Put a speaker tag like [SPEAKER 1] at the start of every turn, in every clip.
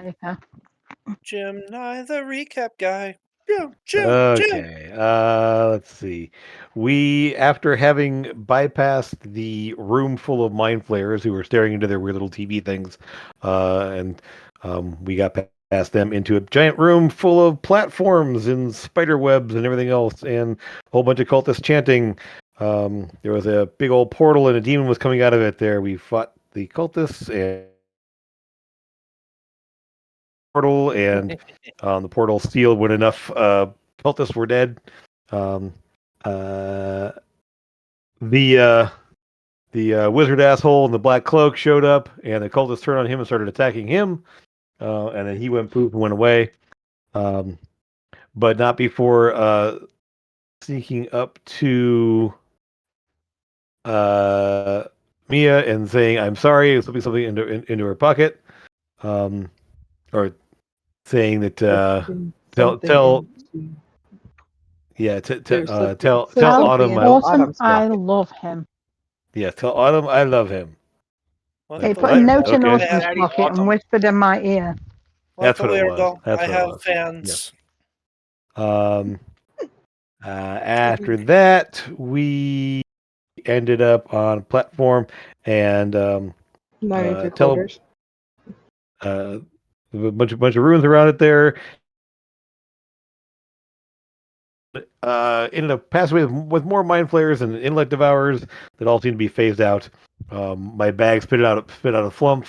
[SPEAKER 1] paper.
[SPEAKER 2] Jim Nye, the recap guy. Jim.
[SPEAKER 3] Okay, let's see. We, after having bypassed the room full of mind flayers who were staring into their weird little TV things, and we got past them into a giant room full of platforms and spider webs and everything else, and a whole bunch of cultists chanting. There was a big old portal, and a demon was coming out of it. There, we fought the cultists and portal, and the portal sealed when enough cultists were dead. Um, uh, the wizard asshole in the black cloak showed up, and the cultists turned on him and started attacking him. And then he went poof and went away. But not before sneaking up to Mia and saying, "I'm sorry," and slipping something into her pocket, or saying that tell. Yeah, tell Autumn.
[SPEAKER 1] Autumn, I love him.
[SPEAKER 3] Yeah, tell Autumn I love him.
[SPEAKER 1] He put a note in Autumn's pocket and whispered in my ear.
[SPEAKER 3] That's what it was. That's
[SPEAKER 2] I
[SPEAKER 3] what
[SPEAKER 2] have
[SPEAKER 3] it was.
[SPEAKER 2] fans.
[SPEAKER 3] Yep. After that, we ended up on a platform and tell a bunch of ruins around it there. Ended up passing with more mind flayers and intellect devourers that all seemed to be phased out. My bag spit out a flump,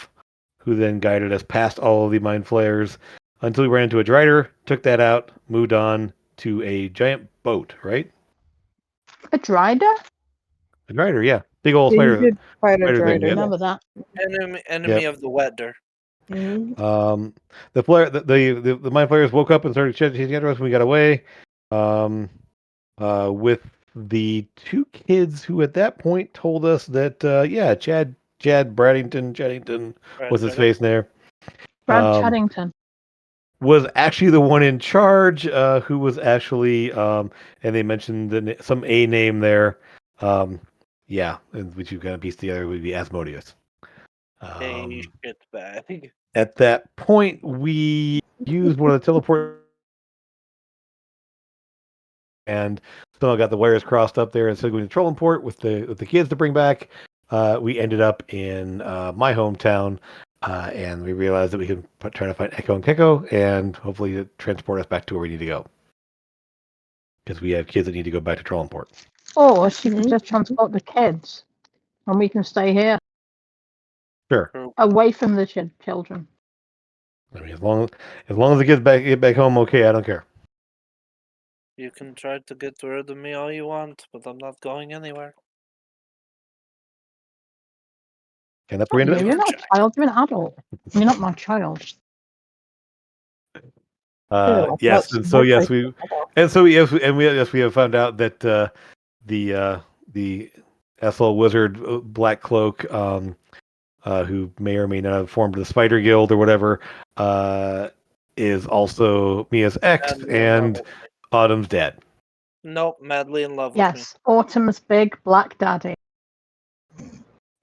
[SPEAKER 3] who then guided us past all of the mind flayers until we ran into a drider, took that out, moved on to a giant boat, right?
[SPEAKER 1] A drider?
[SPEAKER 3] A drider, yeah. Big old spider.
[SPEAKER 4] You did fight a drider.
[SPEAKER 1] Remember that.
[SPEAKER 2] Enemy of the wetter.
[SPEAKER 4] Mm-hmm.
[SPEAKER 3] The mind flayers woke up and started chasing after us when we got away. With the two kids who at that point told us that Chad Chaddington was his face there.
[SPEAKER 1] Brad Chaddington
[SPEAKER 3] was actually the one in charge, who was actually and they mentioned some A name there. Which you kind of piece together would be Asmodeus.
[SPEAKER 2] Shit bag.
[SPEAKER 3] At that point, we used one of the teleport and still got the wires crossed up there instead of going to Trollenport with the kids to bring back. We ended up in my hometown, and we realized that we could try to find Echo and Keko and hopefully transport us back to where we need to go. Because we have kids that need to go back to Trollenport.
[SPEAKER 1] Or she could just transport the kids, and we can stay here.
[SPEAKER 3] Sure.
[SPEAKER 1] Away from the children.
[SPEAKER 3] I mean, as long as the kids get back home, okay, I don't care.
[SPEAKER 2] You can try to get rid of me all you want, but I'm not going anywhere.
[SPEAKER 3] And that's where we ended up.
[SPEAKER 1] You're not a child. You're an adult. You're not my child.
[SPEAKER 3] Yes, and so yes, we have found out that the SL Wizard Black Cloak, who may or may not have formed the Spider Guild or whatever, is also Mia's ex, and Autumn's dad.
[SPEAKER 2] Nope, madly in love with me.
[SPEAKER 1] Yes, Autumn's big black daddy.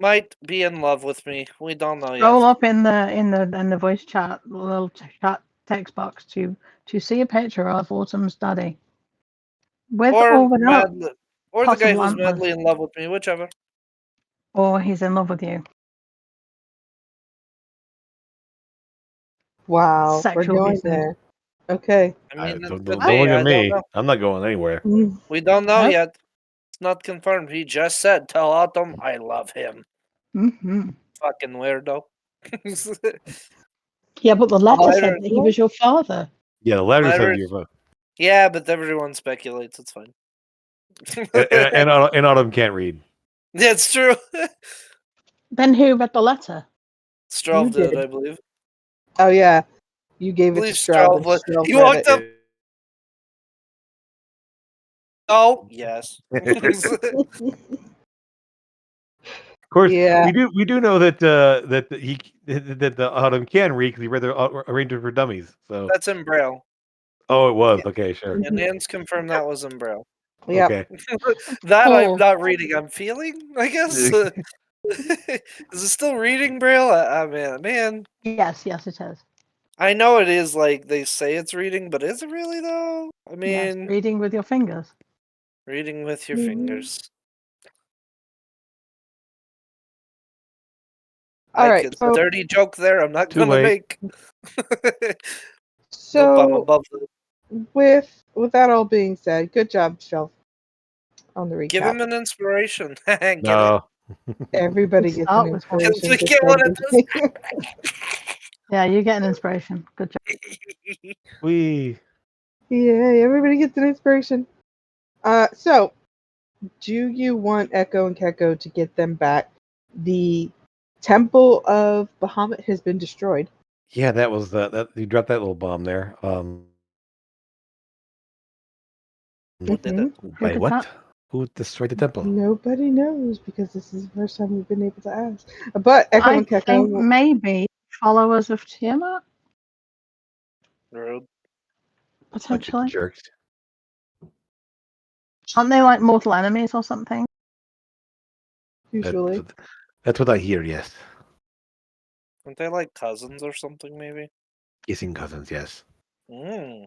[SPEAKER 2] Might be in love with me. We don't know yet.
[SPEAKER 1] Roll up in the voice chat, little chat text box to see a picture of Autumn's daddy. With
[SPEAKER 2] or
[SPEAKER 1] the
[SPEAKER 2] guy who's madly in love with me, whichever.
[SPEAKER 1] Or he's in love with you.
[SPEAKER 4] Wow,
[SPEAKER 1] Sexual
[SPEAKER 4] we're going
[SPEAKER 1] business.
[SPEAKER 4] there. Okay.
[SPEAKER 2] I mean,
[SPEAKER 3] don't look at me. I'm not going anywhere.
[SPEAKER 2] We don't know yet. It's not confirmed. He just said, "Tell Autumn I love him."
[SPEAKER 1] Mm-hmm.
[SPEAKER 2] Fucking weirdo.
[SPEAKER 1] Yeah, but the letter said that he was your father.
[SPEAKER 3] Yeah, the letter said your father.
[SPEAKER 2] Yeah, but everyone speculates. It's fine.
[SPEAKER 3] and Autumn can't read.
[SPEAKER 2] That's true.
[SPEAKER 1] Then who read the letter?
[SPEAKER 2] Straub did, I believe.
[SPEAKER 4] Oh yeah, you gave it to Straub.
[SPEAKER 2] You walked up. Oh yes.
[SPEAKER 3] Of course, we do know that the Autumn can read because he read the Arrangement for Dummies. So
[SPEAKER 2] that's in Braille.
[SPEAKER 3] Oh, it was okay, sure.
[SPEAKER 2] And Nance confirmed that was in Braille.
[SPEAKER 4] Yeah.
[SPEAKER 3] Okay.
[SPEAKER 2] That I'm not reading. I'm feeling. I guess. Is it still reading Braille? Man.
[SPEAKER 1] Yes, it is.
[SPEAKER 2] I know it is like they say it's reading, but is it really though? I
[SPEAKER 1] Yes,
[SPEAKER 2] mean,
[SPEAKER 1] reading with your fingers.
[SPEAKER 2] reading with your
[SPEAKER 4] Mhm.
[SPEAKER 2] fingers.
[SPEAKER 4] All
[SPEAKER 2] Like
[SPEAKER 4] right,
[SPEAKER 2] it's a
[SPEAKER 4] so
[SPEAKER 2] dirty joke there. I'm not
[SPEAKER 3] Too
[SPEAKER 2] gonna
[SPEAKER 3] late.
[SPEAKER 2] make.
[SPEAKER 4] so
[SPEAKER 2] Nope, I'm above the.
[SPEAKER 4] with that all being said, good job, Shelf, on the recap.
[SPEAKER 2] Give him an inspiration. Get it?
[SPEAKER 3] No.
[SPEAKER 4] Everybody
[SPEAKER 1] You
[SPEAKER 4] gets
[SPEAKER 1] start
[SPEAKER 4] an
[SPEAKER 1] with one.
[SPEAKER 4] inspiration.
[SPEAKER 2] We
[SPEAKER 4] to
[SPEAKER 2] get
[SPEAKER 4] start
[SPEAKER 2] one of
[SPEAKER 4] this
[SPEAKER 2] those.
[SPEAKER 4] game.
[SPEAKER 1] Yeah, you get an inspiration. Good job.
[SPEAKER 3] We.
[SPEAKER 4] Yay, everybody gets an inspiration. So, do you want Echo and Keko to get them back? The Temple of Bahamut has been destroyed.
[SPEAKER 3] Yeah, that was that. You dropped that little bomb there.
[SPEAKER 2] Who did
[SPEAKER 4] Mhm.
[SPEAKER 2] it?
[SPEAKER 1] Who
[SPEAKER 3] By
[SPEAKER 1] did
[SPEAKER 3] what?
[SPEAKER 1] that?
[SPEAKER 3] Who destroyed the temple?
[SPEAKER 4] Nobody knows because this is the first time we've been able to ask. But Echo
[SPEAKER 1] I
[SPEAKER 4] and
[SPEAKER 1] think
[SPEAKER 4] Keko,
[SPEAKER 1] maybe followers of Tiamat,
[SPEAKER 2] Rude.
[SPEAKER 3] Bunch of
[SPEAKER 1] potentially.
[SPEAKER 3] jerks.
[SPEAKER 1] Aren't they like mortal enemies or something?
[SPEAKER 4] usually.
[SPEAKER 3] That's what I hear. Yes,
[SPEAKER 2] Aren't they like cousins or something? Maybe.
[SPEAKER 3] kissing cousins. Yes,
[SPEAKER 2] Mm.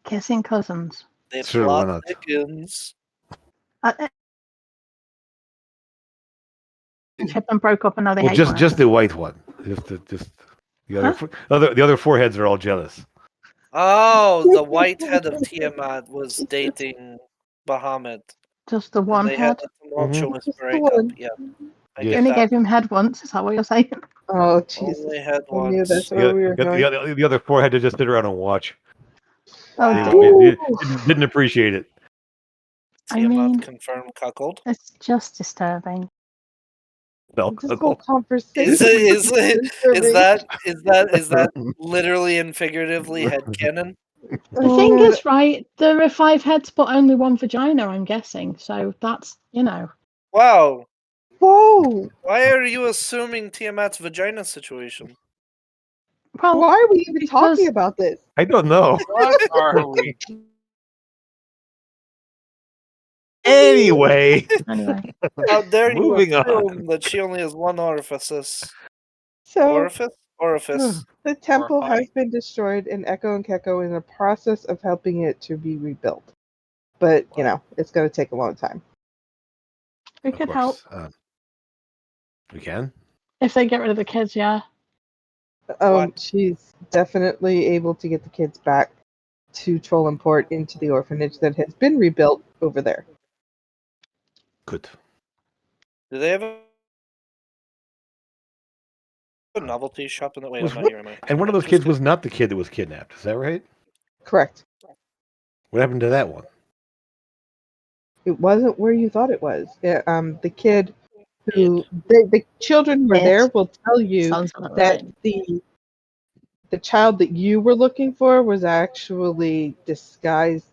[SPEAKER 1] Kissing cousins.
[SPEAKER 2] The
[SPEAKER 3] Sure, why
[SPEAKER 2] plot
[SPEAKER 3] not?
[SPEAKER 2] thickens.
[SPEAKER 1] Chip and broke up and now they
[SPEAKER 3] well,
[SPEAKER 1] hate
[SPEAKER 3] just
[SPEAKER 1] one
[SPEAKER 3] just
[SPEAKER 1] another.
[SPEAKER 3] the white one. Just the other
[SPEAKER 1] Huh?
[SPEAKER 3] the other foreheads are all jealous.
[SPEAKER 2] Oh, the white head of Tiamat was dating Bahamut,
[SPEAKER 1] Just the
[SPEAKER 2] and
[SPEAKER 1] one
[SPEAKER 2] they had
[SPEAKER 1] head.
[SPEAKER 2] a tumultuous
[SPEAKER 4] Just the
[SPEAKER 2] breakup.
[SPEAKER 4] one.
[SPEAKER 2] Yeah, I
[SPEAKER 3] Yeah.
[SPEAKER 1] You
[SPEAKER 2] get
[SPEAKER 1] only
[SPEAKER 2] that.
[SPEAKER 1] gave him head once, is that what you're saying?
[SPEAKER 4] Oh, Jesus.
[SPEAKER 2] Only had
[SPEAKER 4] I knew
[SPEAKER 2] once.
[SPEAKER 4] that's where we were going.
[SPEAKER 3] The other forehead to just sit around and watch.
[SPEAKER 1] Oh,
[SPEAKER 2] Wow.
[SPEAKER 1] dear.
[SPEAKER 3] Didn't appreciate it.
[SPEAKER 1] I
[SPEAKER 2] Tiamat
[SPEAKER 1] mean,
[SPEAKER 2] confirmed cuckold.
[SPEAKER 1] it's just disturbing.
[SPEAKER 3] No,
[SPEAKER 4] This whole conversation.
[SPEAKER 2] Is it? Is it? Is that? Is that? Is that
[SPEAKER 3] no.
[SPEAKER 2] literally and figuratively headcanon?
[SPEAKER 1] The thing is, right, there are 5 heads but only 1 vagina, I'm guessing. So that's,
[SPEAKER 2] Wow.
[SPEAKER 4] Whoa!
[SPEAKER 2] Why are you assuming Tiamat's vagina situation?
[SPEAKER 1] Well,
[SPEAKER 4] Why are we even
[SPEAKER 1] because-
[SPEAKER 4] talking about this?
[SPEAKER 3] I don't know.
[SPEAKER 5] What are we?
[SPEAKER 3] Anyway,
[SPEAKER 1] anyway.
[SPEAKER 2] How dare you
[SPEAKER 3] Moving on.
[SPEAKER 2] assume that she only has one orifice?
[SPEAKER 4] So
[SPEAKER 2] Orifice.
[SPEAKER 4] the temple
[SPEAKER 5] Horrifying.
[SPEAKER 4] has been destroyed, and Echo and Keko in the process of helping it to be rebuilt. But it's going to take a long time.
[SPEAKER 1] We
[SPEAKER 3] Of
[SPEAKER 1] could help
[SPEAKER 3] course. We can.
[SPEAKER 1] if they get rid of the kids, yeah.
[SPEAKER 2] What?
[SPEAKER 4] She's definitely able to get the kids back to Trollimport into the orphanage that has been rebuilt over there.
[SPEAKER 3] Good.
[SPEAKER 2] Do they have a novelty shop in that way?
[SPEAKER 3] Was
[SPEAKER 2] I'm not
[SPEAKER 3] what-
[SPEAKER 2] here, am I?
[SPEAKER 3] And one of those kids was not the kid that was kidnapped. Is that right?
[SPEAKER 4] Correct.
[SPEAKER 3] What happened to that one?
[SPEAKER 4] It wasn't where you thought it was. The kid who the children who were there
[SPEAKER 1] Yes.
[SPEAKER 4] will tell you
[SPEAKER 1] Sounds about
[SPEAKER 4] that
[SPEAKER 1] right.
[SPEAKER 4] the child that you were looking for was actually disguised.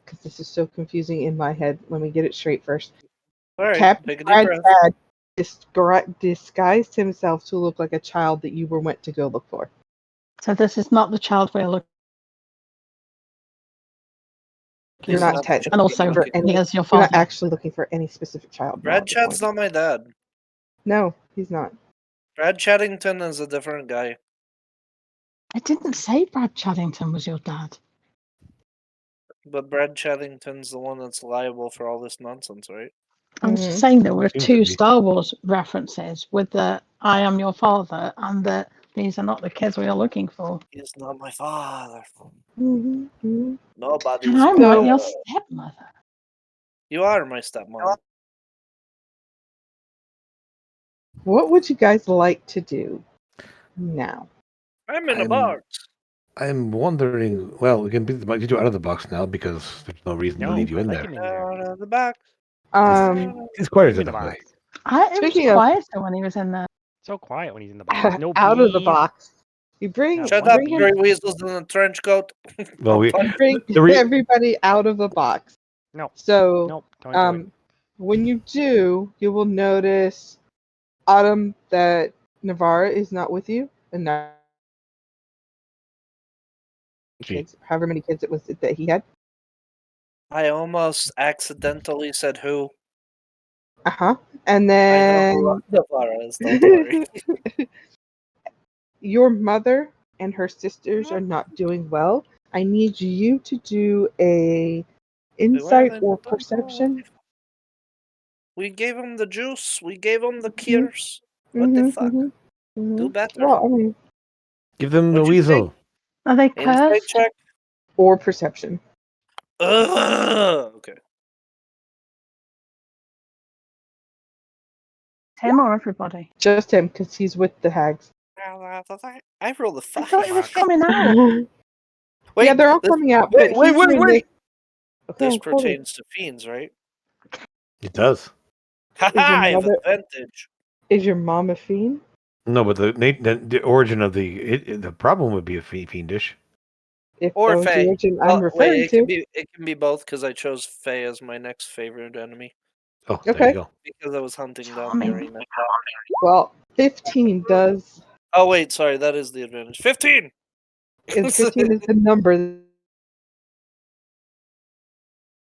[SPEAKER 4] Because this is so confusing in my head. Let me get it straight first.
[SPEAKER 2] All right,
[SPEAKER 4] Captain
[SPEAKER 2] take a deep
[SPEAKER 4] Brad
[SPEAKER 2] breath.
[SPEAKER 4] had disguised himself to look like a child that you were went to go look for.
[SPEAKER 1] So this is not the child we're looking
[SPEAKER 4] You're
[SPEAKER 2] He's
[SPEAKER 4] not
[SPEAKER 2] not
[SPEAKER 4] technically
[SPEAKER 1] And also,
[SPEAKER 4] looking for any.
[SPEAKER 1] he is your
[SPEAKER 4] You're not
[SPEAKER 1] father.
[SPEAKER 4] actually looking for any specific child.
[SPEAKER 2] Brad
[SPEAKER 4] at this
[SPEAKER 2] Chad's
[SPEAKER 4] point.
[SPEAKER 2] not my dad.
[SPEAKER 4] No, he's not.
[SPEAKER 2] Brad Chaddington is a different guy.
[SPEAKER 1] I didn't say Brad Chaddington was your dad.
[SPEAKER 2] But Brad Chaddington's the one that's liable for all this nonsense, right?
[SPEAKER 1] I was just
[SPEAKER 4] Mhm.
[SPEAKER 1] saying there were
[SPEAKER 3] Seems to
[SPEAKER 1] 2
[SPEAKER 3] be.
[SPEAKER 1] Star Wars references with the I am your father and that these are not the kids we are looking for.
[SPEAKER 2] He's not my father.
[SPEAKER 4] Mhm, mhm.
[SPEAKER 2] Nobody's
[SPEAKER 1] And I'm
[SPEAKER 2] father.
[SPEAKER 1] not your stepmother.
[SPEAKER 2] You are my stepmom.
[SPEAKER 4] What would you guys like to do now?
[SPEAKER 2] I'm in a
[SPEAKER 3] I'm-
[SPEAKER 2] box.
[SPEAKER 3] I'm wondering. Well, we can get you out of the box now because there's no reason to
[SPEAKER 5] No,
[SPEAKER 3] leave you
[SPEAKER 5] I
[SPEAKER 3] in
[SPEAKER 5] like
[SPEAKER 3] there.
[SPEAKER 5] him in there.
[SPEAKER 2] Out of the box.
[SPEAKER 3] It's quieter
[SPEAKER 5] Leave me in
[SPEAKER 3] than
[SPEAKER 5] the
[SPEAKER 3] the
[SPEAKER 5] box.
[SPEAKER 1] It was
[SPEAKER 4] Speaking of-
[SPEAKER 1] quieter when he was in there.
[SPEAKER 5] So quiet when he's in the box. No
[SPEAKER 4] Out of the
[SPEAKER 5] bees.
[SPEAKER 4] box. You bring,
[SPEAKER 5] No,
[SPEAKER 2] Shut
[SPEAKER 5] what?
[SPEAKER 2] up,
[SPEAKER 4] bring,
[SPEAKER 2] Grey Weasels in a trench coat.
[SPEAKER 3] Well, we
[SPEAKER 2] Punch-
[SPEAKER 4] bring
[SPEAKER 3] the re-
[SPEAKER 4] everybody out of the box.
[SPEAKER 5] No.
[SPEAKER 4] So,
[SPEAKER 5] Nope. Don't do it.
[SPEAKER 4] when you do, you will notice, Autumn, that Navarra is not with you, and not kids, however many kids it was that he had.
[SPEAKER 2] I almost accidentally said who.
[SPEAKER 4] And
[SPEAKER 2] I know
[SPEAKER 4] then
[SPEAKER 2] who Navarra is, don't worry.
[SPEAKER 4] your mother and her sisters are not doing well. I need you to do a
[SPEAKER 2] Wait, why are
[SPEAKER 4] insight
[SPEAKER 2] they
[SPEAKER 4] or
[SPEAKER 2] not doing well?
[SPEAKER 4] perception.
[SPEAKER 2] We gave them the juice. We gave them the cures. What
[SPEAKER 4] Mm-hmm,
[SPEAKER 2] the fuck?
[SPEAKER 4] mm-hmm.
[SPEAKER 2] Do better.
[SPEAKER 4] Well, I mean,
[SPEAKER 3] Give them the
[SPEAKER 2] What'd you say?
[SPEAKER 3] weasel.
[SPEAKER 1] Are they
[SPEAKER 2] Insight
[SPEAKER 1] cursed?
[SPEAKER 2] check.
[SPEAKER 4] or perception.
[SPEAKER 2] Ugh. Okay.
[SPEAKER 1] Him or everybody?
[SPEAKER 4] Just him, because he's with the hags.
[SPEAKER 2] I rolled a
[SPEAKER 1] I
[SPEAKER 2] 5.
[SPEAKER 1] thought it was coming out.
[SPEAKER 2] Wait,
[SPEAKER 4] yeah, they're all
[SPEAKER 2] this,
[SPEAKER 4] coming out,
[SPEAKER 2] wait,
[SPEAKER 4] but
[SPEAKER 2] wait,
[SPEAKER 4] he's
[SPEAKER 2] wait,
[SPEAKER 4] doing
[SPEAKER 2] wait.
[SPEAKER 4] this.
[SPEAKER 2] This
[SPEAKER 4] Okay, hold it.
[SPEAKER 2] pertains to fiends, right?
[SPEAKER 3] It does.
[SPEAKER 2] Haha,
[SPEAKER 4] Is your
[SPEAKER 2] I have
[SPEAKER 4] mother-
[SPEAKER 2] advantage.
[SPEAKER 4] Is your mom a fiend?
[SPEAKER 3] No, but the origin of the problem would be a fiendish.
[SPEAKER 4] If
[SPEAKER 2] Or
[SPEAKER 4] that was the
[SPEAKER 2] Fae.
[SPEAKER 4] origin I'm
[SPEAKER 2] Wait,
[SPEAKER 4] referring
[SPEAKER 2] it can
[SPEAKER 4] to.
[SPEAKER 2] be both because I chose Fae as my next favorite enemy
[SPEAKER 3] Oh, there
[SPEAKER 4] Okay.
[SPEAKER 3] you go.
[SPEAKER 2] because I was hunting down the
[SPEAKER 1] Charming.
[SPEAKER 2] arena.
[SPEAKER 4] Well, 15 does.
[SPEAKER 2] Oh wait, sorry, that is the advantage. 15.
[SPEAKER 4] And 15 is the number.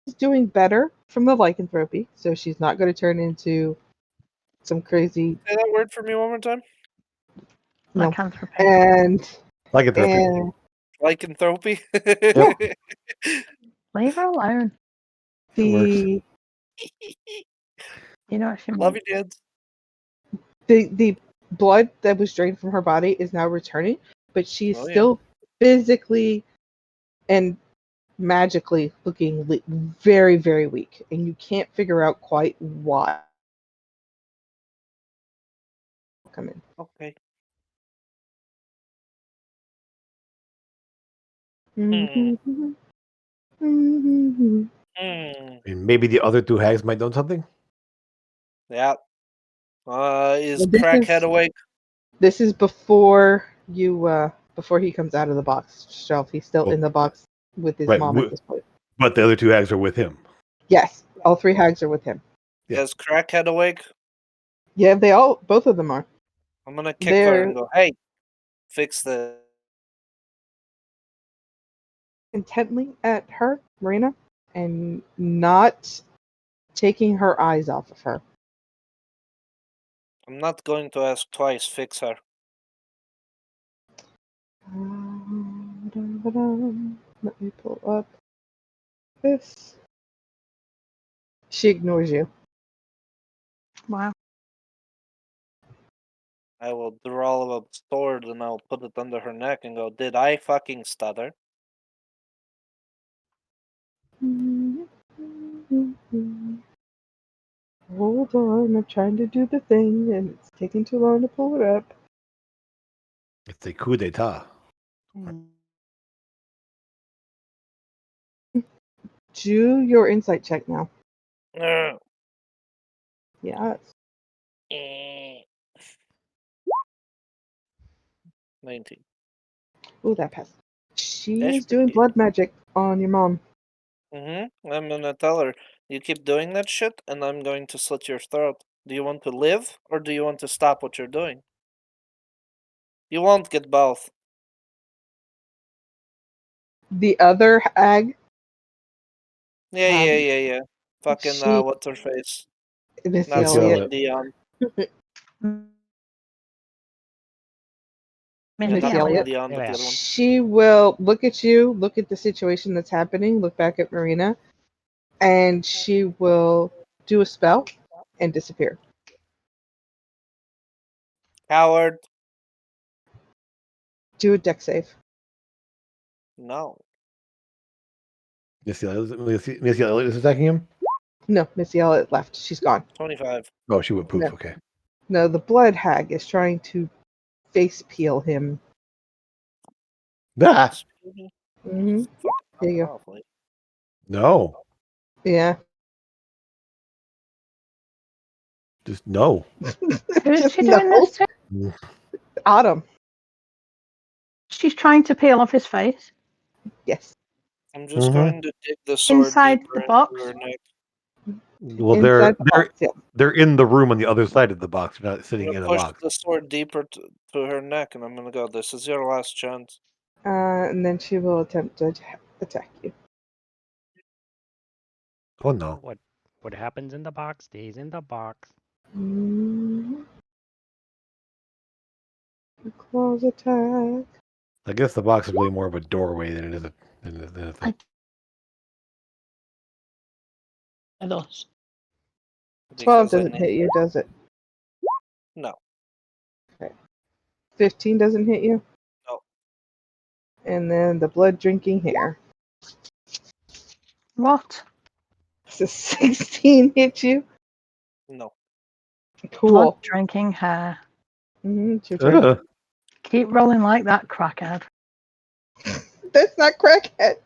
[SPEAKER 4] She's doing better from the lycanthropy, so she's not going to turn into some crazy.
[SPEAKER 2] Say that word for me one more time.
[SPEAKER 4] No.
[SPEAKER 1] Lycanthropy.
[SPEAKER 4] And
[SPEAKER 3] Lycanthropy.
[SPEAKER 2] Lycanthropy.
[SPEAKER 1] Leave her alone.
[SPEAKER 3] It works.
[SPEAKER 4] the
[SPEAKER 1] You know what she
[SPEAKER 2] Love
[SPEAKER 1] means.
[SPEAKER 2] you, kids.
[SPEAKER 4] the blood that was drained from her body is now returning, but she's
[SPEAKER 2] Oh, yeah.
[SPEAKER 4] still physically and magically looking very, very weak, and you can't figure out quite why. Come in.
[SPEAKER 2] Okay.
[SPEAKER 4] Mhm.
[SPEAKER 2] Hmm.
[SPEAKER 3] And maybe the other two hags might know something.
[SPEAKER 2] Yeah. Is
[SPEAKER 4] Well, this
[SPEAKER 2] Crackhead
[SPEAKER 4] is-
[SPEAKER 2] awake?
[SPEAKER 4] This is before before he comes out of the box shelf. He's still in the box with his
[SPEAKER 3] Right,
[SPEAKER 4] mom at this point.
[SPEAKER 3] But the other two hags are with him.
[SPEAKER 4] Yes, all 3 hags are with him.
[SPEAKER 3] Yeah.
[SPEAKER 2] Is Crackhead awake?
[SPEAKER 4] Yeah, both of them are.
[SPEAKER 2] I'm gonna kick her and go, hey, fix the.
[SPEAKER 4] Intently at her, Marina, and not taking her eyes off of her.
[SPEAKER 2] I'm not going to ask twice, fix her.
[SPEAKER 4] Let me pull up this. She ignores you.
[SPEAKER 1] Wow.
[SPEAKER 2] I will draw a sword and I'll put it under her neck and go, did I fucking stutter?
[SPEAKER 4] Hold on, I'm trying to do the thing, and it's taking too long to pull it up.
[SPEAKER 3] It's a coup d'etat.
[SPEAKER 4] Do your insight check now.
[SPEAKER 2] Ugh.
[SPEAKER 4] Yes.
[SPEAKER 2] 19.
[SPEAKER 4] Ooh, that passed. She
[SPEAKER 2] That's
[SPEAKER 4] is doing
[SPEAKER 2] pretty.
[SPEAKER 4] blood magic on your mom.
[SPEAKER 2] I'm gonna tell her, you keep doing that shit and I'm going to slit your throat. Do you want to live or do you want to stop what you're doing? You won't get both.
[SPEAKER 4] The other hag,
[SPEAKER 2] Yeah. Fucking,
[SPEAKER 4] she-
[SPEAKER 2] what's her face?
[SPEAKER 4] Miss
[SPEAKER 2] Not
[SPEAKER 3] Elliot.
[SPEAKER 2] Celine Dion.
[SPEAKER 1] Miss
[SPEAKER 2] Yeah,
[SPEAKER 4] Miss
[SPEAKER 2] not
[SPEAKER 1] Elliot.
[SPEAKER 2] Celine
[SPEAKER 4] Elliot.
[SPEAKER 2] Dion, but the
[SPEAKER 5] Elliot.
[SPEAKER 2] other one.
[SPEAKER 4] She will look at you, look at the situation that's happening, look back at Marina, and she will do a spell and disappear.
[SPEAKER 2] Coward.
[SPEAKER 4] Do a deck save.
[SPEAKER 2] No.
[SPEAKER 3] Missy Elliott is attacking him?
[SPEAKER 4] No, Miss Elliot left. She's gone.
[SPEAKER 2] 25.
[SPEAKER 3] Oh, she went poof.
[SPEAKER 4] No.
[SPEAKER 3] Okay.
[SPEAKER 4] No, the blood hag is trying to face peel him.
[SPEAKER 3] Ah,
[SPEAKER 4] Mm-hmm. There you go.
[SPEAKER 2] Powerful.
[SPEAKER 3] no.
[SPEAKER 4] Yeah.
[SPEAKER 3] Just no.
[SPEAKER 1] Who's
[SPEAKER 4] Just
[SPEAKER 1] she doing
[SPEAKER 4] no.
[SPEAKER 1] this to?
[SPEAKER 4] Autumn.
[SPEAKER 1] She's trying to peel off his face.
[SPEAKER 4] Yes.
[SPEAKER 2] I'm just
[SPEAKER 3] Mhm.
[SPEAKER 2] going to dig the sword
[SPEAKER 1] Inside
[SPEAKER 2] deeper
[SPEAKER 1] the
[SPEAKER 2] into
[SPEAKER 1] box?
[SPEAKER 2] her neck.
[SPEAKER 3] Well,
[SPEAKER 4] Inside the box, yeah.
[SPEAKER 3] they're in the room on the other side of the box. They're not
[SPEAKER 2] I'm
[SPEAKER 3] sitting
[SPEAKER 2] gonna
[SPEAKER 3] in a
[SPEAKER 2] push
[SPEAKER 3] box.
[SPEAKER 2] the sword deeper to her neck, and I'm gonna go, this is your last chance.
[SPEAKER 4] And then she will attempt to attack you.
[SPEAKER 3] Oh no.
[SPEAKER 5] What happens in the box stays in the box.
[SPEAKER 4] Mhm. Claws attack.
[SPEAKER 3] I guess the box is really more of a doorway than it is than a thing.
[SPEAKER 1] Those.
[SPEAKER 4] 12
[SPEAKER 2] Because I
[SPEAKER 4] doesn't
[SPEAKER 2] need-
[SPEAKER 4] hit you, does it?
[SPEAKER 2] No.
[SPEAKER 4] 15 doesn't hit you?
[SPEAKER 2] No.
[SPEAKER 4] And then the blood drinking hair.
[SPEAKER 1] What?
[SPEAKER 4] So 16 hit you?
[SPEAKER 2] No.
[SPEAKER 4] Cool.
[SPEAKER 1] Blood drinking hair.
[SPEAKER 4] It's your turn.
[SPEAKER 3] Ugh.
[SPEAKER 1] Keep rolling like that, crackhead.
[SPEAKER 4] That's not crackhead.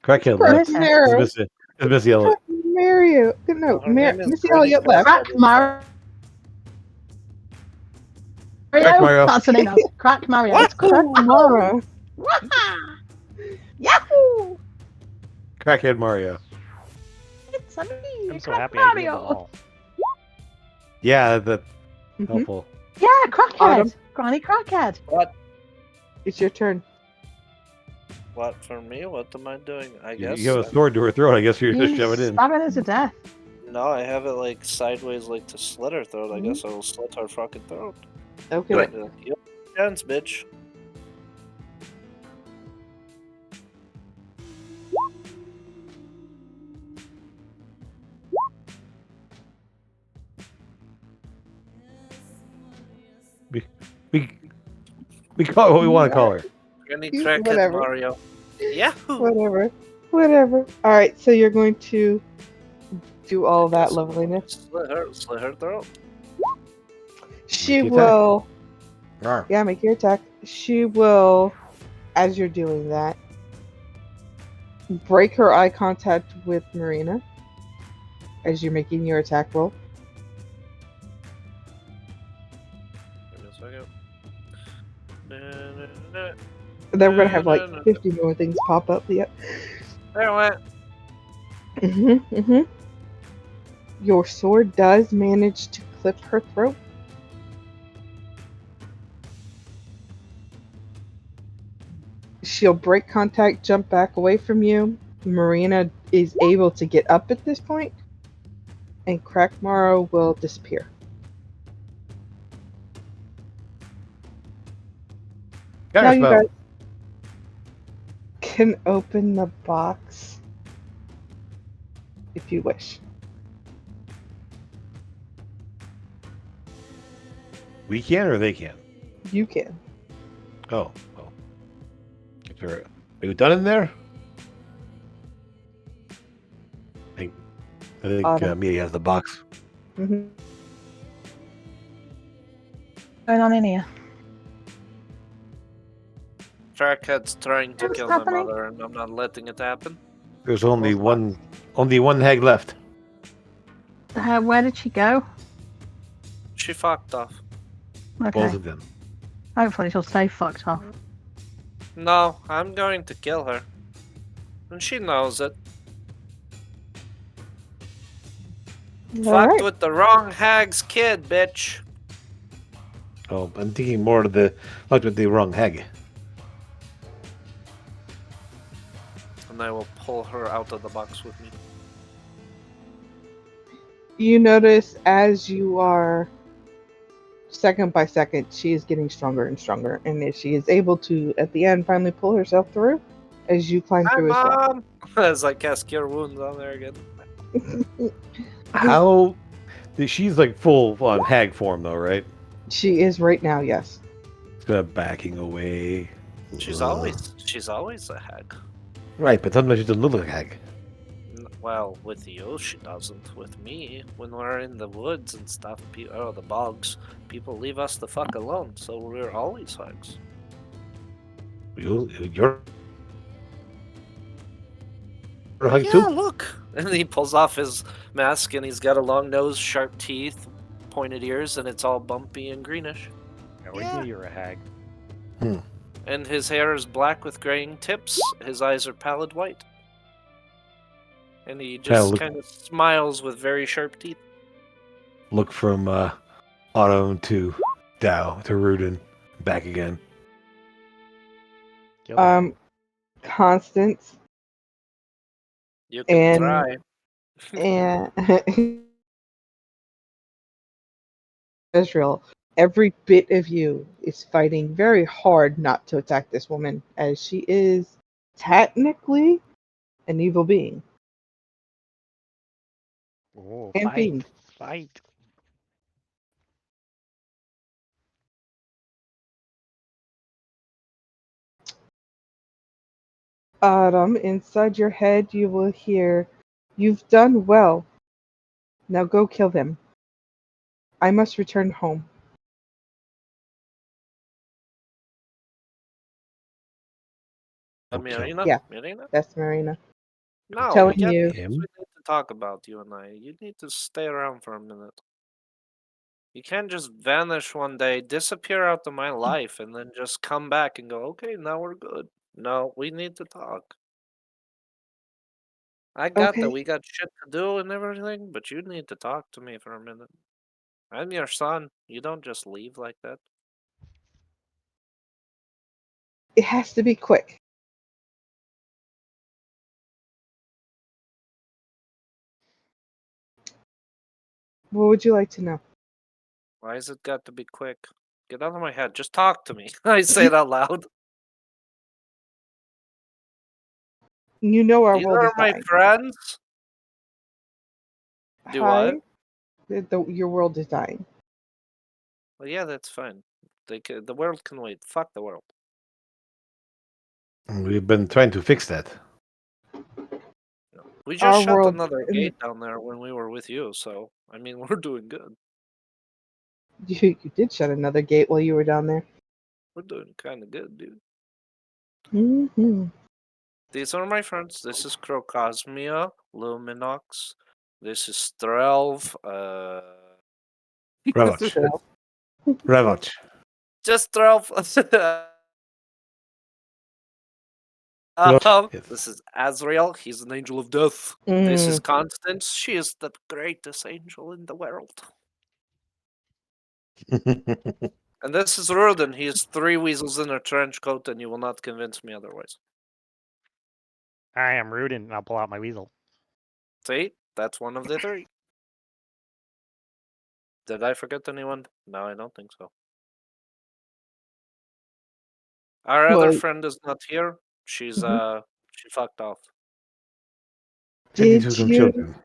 [SPEAKER 3] Crackhead
[SPEAKER 4] Crack
[SPEAKER 3] left.
[SPEAKER 1] Is it?
[SPEAKER 4] Marrow.
[SPEAKER 3] It's Missy Elliott.
[SPEAKER 4] Mario. No,
[SPEAKER 2] Her name is
[SPEAKER 4] Missy
[SPEAKER 2] Granny
[SPEAKER 4] Elliott left.
[SPEAKER 2] Crackhead.
[SPEAKER 1] Crack Mario.
[SPEAKER 3] Crack Mario.
[SPEAKER 1] That's an enough. Crack Mario.
[SPEAKER 2] What?
[SPEAKER 1] It's crack
[SPEAKER 4] Mara.
[SPEAKER 1] Yahoo!
[SPEAKER 3] Crackhead Mario.
[SPEAKER 1] It's a me,
[SPEAKER 5] I'm so
[SPEAKER 1] Crack
[SPEAKER 5] happy I healed them
[SPEAKER 1] Mario.
[SPEAKER 5] all.
[SPEAKER 3] Yeah, that's
[SPEAKER 4] Mhm.
[SPEAKER 3] helpful.
[SPEAKER 1] Yeah, Crackhead.
[SPEAKER 4] Autumn.
[SPEAKER 1] Granny Crackhead.
[SPEAKER 2] What?
[SPEAKER 4] It's your turn.
[SPEAKER 2] What for me? What am I doing? I
[SPEAKER 3] You,
[SPEAKER 2] guess.
[SPEAKER 3] you have a sword to her throat. I guess you're just
[SPEAKER 1] He's
[SPEAKER 3] shove it in.
[SPEAKER 1] stabbing her to death.
[SPEAKER 2] No, I have it like sideways, like to slit her throat. I
[SPEAKER 4] Mhm.
[SPEAKER 2] guess I will slit her fucking throat.
[SPEAKER 4] Okay.
[SPEAKER 3] Right.
[SPEAKER 2] Be like, "Yep, chance, bitch."
[SPEAKER 3] We call it what we want to call her.
[SPEAKER 2] Granny
[SPEAKER 4] You-
[SPEAKER 2] Crackhead
[SPEAKER 4] whatever.
[SPEAKER 2] Mario. Yahoo!
[SPEAKER 4] Whatever. Alright, so you're going to do all that loveliness.
[SPEAKER 2] Slit her throat.
[SPEAKER 4] She
[SPEAKER 3] Make your attack.
[SPEAKER 4] will.
[SPEAKER 3] Rawr.
[SPEAKER 4] Yeah, make your attack. She will, as you're doing that, break her eye contact with Marina as you're making your attack roll.
[SPEAKER 2] Give me a second. Da-da-da-da.
[SPEAKER 4] And then we're gonna have like 50 more things pop up. Yep.
[SPEAKER 2] There it went.
[SPEAKER 4] Mm-hmm. Your sword does manage to clip her throat. She'll break contact, jump back away from you. Marina is able to get up at this point, and Crackmaro will disappear. Now you
[SPEAKER 3] Counterspell.
[SPEAKER 4] guys can open the box if you wish.
[SPEAKER 3] We can or they can?
[SPEAKER 4] You can.
[SPEAKER 3] Oh, well. Is there, are you done in there? I think
[SPEAKER 4] Autumn.
[SPEAKER 3] Mia has the box.
[SPEAKER 4] hmm
[SPEAKER 1] Going on in here.
[SPEAKER 2] Crackhead's trying to
[SPEAKER 1] What's
[SPEAKER 2] kill
[SPEAKER 1] happening?
[SPEAKER 2] my mother, and I'm not letting it happen.
[SPEAKER 3] There's only
[SPEAKER 2] Well,
[SPEAKER 3] only one hag left.
[SPEAKER 1] Where did she go?
[SPEAKER 2] She fucked off.
[SPEAKER 3] Both
[SPEAKER 1] Okay.
[SPEAKER 3] of them.
[SPEAKER 1] Hopefully she'll stay fucked off.
[SPEAKER 2] No, I'm going to kill her. And she knows it. Fucked
[SPEAKER 4] Alright.
[SPEAKER 2] with the wrong hag's kid, bitch.
[SPEAKER 3] Oh, I'm thinking more of the fucked with the wrong hag.
[SPEAKER 2] And I will pull her out of the box with me.
[SPEAKER 4] You notice as you are second by second, she is getting stronger and stronger, and if she is able to, at the end, finally pull herself through as you climb
[SPEAKER 2] Hi,
[SPEAKER 4] through as well.
[SPEAKER 2] Mom! As I cast Cure Wounds on there again.
[SPEAKER 3] How? She's like full on hag form though, right?
[SPEAKER 4] She is right now, yes.
[SPEAKER 3] It's kind of backing away.
[SPEAKER 2] She's
[SPEAKER 3] Ugh.
[SPEAKER 2] always a hag.
[SPEAKER 3] Right, but sometimes she doesn't look like a hag.
[SPEAKER 2] Well, with you, she doesn't. With me, when we're in the woods and stuff, or the bogs, people leave us the fuck alone, so we're always hags.
[SPEAKER 3] You're a hag
[SPEAKER 2] Yeah,
[SPEAKER 3] too.
[SPEAKER 2] look! And he pulls off his mask, and he's got a long nose, sharp teeth, pointed ears, and it's all bumpy and greenish.
[SPEAKER 5] I always
[SPEAKER 2] Yeah.
[SPEAKER 5] knew you were a hag.
[SPEAKER 2] And his hair is black with graying tips. His eyes are pallid white. And he just
[SPEAKER 3] look-
[SPEAKER 2] kind of smiles with very sharp teeth.
[SPEAKER 3] Look from Autumn to Dow to Rudin, back again.
[SPEAKER 5] Kill him.
[SPEAKER 4] Constance
[SPEAKER 2] You can
[SPEAKER 4] And-
[SPEAKER 2] try.
[SPEAKER 4] and Israel every bit of you is fighting very hard not to attack this woman, as she is technically an evil being.
[SPEAKER 5] Oh,
[SPEAKER 4] And
[SPEAKER 5] fight,
[SPEAKER 4] fiend.
[SPEAKER 5] fight.
[SPEAKER 4] Autumn, inside your head you will hear, "You've done well. Now go kill them. I must return home."
[SPEAKER 3] Okay.
[SPEAKER 2] Marina?
[SPEAKER 4] Yeah.
[SPEAKER 2] Marina?
[SPEAKER 4] That's Marina.
[SPEAKER 2] No,
[SPEAKER 4] telling
[SPEAKER 2] we can't.
[SPEAKER 4] you.
[SPEAKER 2] We need to talk about you and I. You need to stay around for a minute. You can't just vanish one day, disappear out of my life, and then just come back and go, okay, now we're good. No, we need to talk. I got that
[SPEAKER 4] Okay.
[SPEAKER 2] we got shit to do and everything, but you need to talk to me for a minute. I'm your son. You don't just leave like that.
[SPEAKER 4] It has to be quick. What would you like to know?
[SPEAKER 2] Why has it got to be quick? Get out of my head. Just talk to me. I say it out loud.
[SPEAKER 4] You know our
[SPEAKER 2] These
[SPEAKER 4] world
[SPEAKER 2] are
[SPEAKER 4] is
[SPEAKER 2] my
[SPEAKER 4] dying.
[SPEAKER 2] friends. Do what?
[SPEAKER 4] Your world is dying.
[SPEAKER 2] Well, yeah, that's fine. The world can wait. Fuck the world.
[SPEAKER 3] We've been trying to fix that.
[SPEAKER 2] We
[SPEAKER 4] Our
[SPEAKER 2] just shut
[SPEAKER 4] world-
[SPEAKER 2] another gate down there when we were with you, so I mean we're doing good.
[SPEAKER 4] You did shut another gate while you were down there.
[SPEAKER 2] We're doing kind of good, dude.
[SPEAKER 4] Hmm.
[SPEAKER 2] These are my friends. This is Crocosmia, Luminox. This is Strelv.
[SPEAKER 3] Ravach. Ravach.
[SPEAKER 2] Just Strelv.
[SPEAKER 3] Yes.
[SPEAKER 2] This is Azrael. He's an angel of death. This is Constance. She is the greatest angel in the world. And this is Rudin. He has 3 weasels in a trench coat, and you will not convince me otherwise.
[SPEAKER 5] I am Rudin, and I'll pull out my weasel.
[SPEAKER 2] See? That's one of the 3. Did I forget anyone? No, I don't think so. Our other
[SPEAKER 4] Well,
[SPEAKER 2] friend is not here. She's
[SPEAKER 4] Mhm.
[SPEAKER 2] she fucked off.
[SPEAKER 3] Tending
[SPEAKER 4] Did
[SPEAKER 3] to some
[SPEAKER 4] you
[SPEAKER 3] children.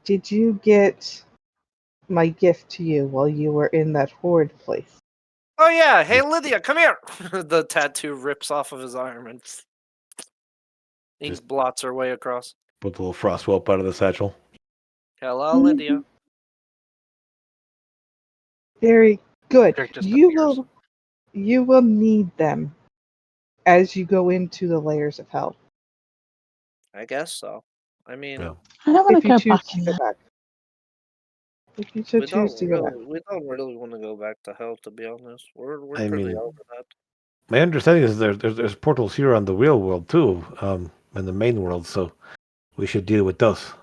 [SPEAKER 4] did you get my gift to you while you were in that horrid place?
[SPEAKER 2] Oh yeah, hey Lydia, come here. The tattoo rips off of his arm and ink
[SPEAKER 3] Just-
[SPEAKER 2] blots her way across.
[SPEAKER 3] Put the little frost whelp out of the satchel.
[SPEAKER 2] Hello, Lydia.
[SPEAKER 4] Very good.
[SPEAKER 2] Crick just
[SPEAKER 4] You
[SPEAKER 2] appears.
[SPEAKER 4] will need them as you go into the layers of hell.
[SPEAKER 2] I guess so. I mean,
[SPEAKER 3] Yeah.
[SPEAKER 1] I don't want
[SPEAKER 4] If
[SPEAKER 1] to
[SPEAKER 4] you
[SPEAKER 1] go
[SPEAKER 4] choose
[SPEAKER 1] back
[SPEAKER 4] to
[SPEAKER 1] in
[SPEAKER 4] go
[SPEAKER 1] there.
[SPEAKER 4] back. If you
[SPEAKER 2] we
[SPEAKER 4] choose to go back.
[SPEAKER 2] don't really want to go back to hell, to be honest. We're
[SPEAKER 3] I
[SPEAKER 2] pretty
[SPEAKER 3] mean-
[SPEAKER 2] over that.
[SPEAKER 3] My understanding is there's portals here on the real world too, in the main world, so we should deal with those.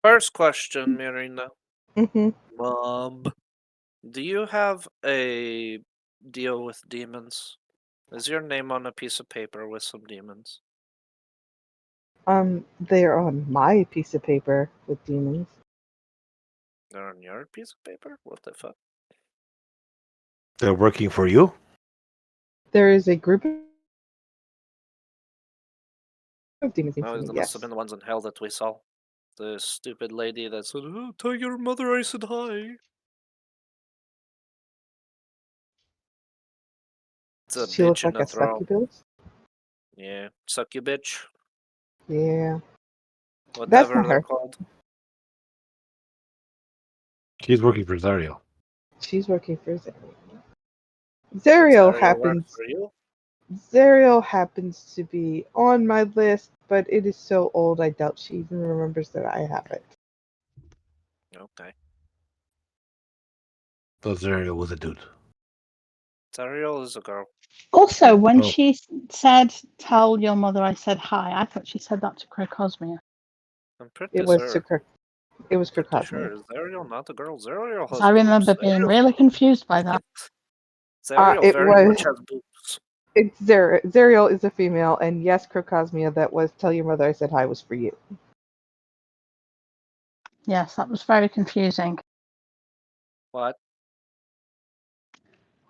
[SPEAKER 2] First question, Marina.
[SPEAKER 4] Hmm.
[SPEAKER 2] Mom, do you have a deal with demons? Is your name on a piece of paper with some demons?
[SPEAKER 4] They're on my piece of paper with demons.
[SPEAKER 2] They're on your piece of paper? What the fuck?
[SPEAKER 3] They're working for you?
[SPEAKER 4] There is a group of demons.
[SPEAKER 2] Oh,
[SPEAKER 4] In
[SPEAKER 2] they must
[SPEAKER 4] yes.
[SPEAKER 2] have been the ones in hell that we saw. The stupid lady that said, oh, tell your mother I said hi. It's a
[SPEAKER 4] She looks
[SPEAKER 2] bitch in
[SPEAKER 4] like
[SPEAKER 2] a
[SPEAKER 4] a
[SPEAKER 2] throne.
[SPEAKER 4] succubus.
[SPEAKER 2] Yeah, suck you bitch.
[SPEAKER 4] Yeah.
[SPEAKER 2] Whatever
[SPEAKER 4] not
[SPEAKER 2] they're
[SPEAKER 4] her.
[SPEAKER 2] called.
[SPEAKER 3] She's working for Zario.
[SPEAKER 4] She's working for Zariel.
[SPEAKER 2] Does
[SPEAKER 4] Zariel
[SPEAKER 2] Ariel work
[SPEAKER 4] happens.
[SPEAKER 2] for you?
[SPEAKER 4] Zariel happens to be on my list, but it is so old I doubt she even remembers that I have it.
[SPEAKER 2] Okay.
[SPEAKER 3] So Zario was a dude.
[SPEAKER 2] Ariel is a girl.
[SPEAKER 1] Also, when
[SPEAKER 3] Oh.
[SPEAKER 1] she said, "Tell your mother I said hi," I thought she said that to Crocosmia.
[SPEAKER 2] I'm pretty
[SPEAKER 4] It was
[SPEAKER 2] sure.
[SPEAKER 4] it was
[SPEAKER 2] Pretty
[SPEAKER 4] Kirkosmia.
[SPEAKER 2] sure. Is Ariel not a girl? Ariel has
[SPEAKER 1] I remember
[SPEAKER 2] boobs.
[SPEAKER 1] being
[SPEAKER 2] Ariel-
[SPEAKER 1] really confused by that.
[SPEAKER 2] Ariel
[SPEAKER 4] It
[SPEAKER 2] very much
[SPEAKER 4] was-
[SPEAKER 2] has boobs.
[SPEAKER 4] It's Zariel is a female, and yes, Kirkosmia, that was "Tell your mother I said hi" was for you.
[SPEAKER 1] Yes, that was very confusing.
[SPEAKER 2] What?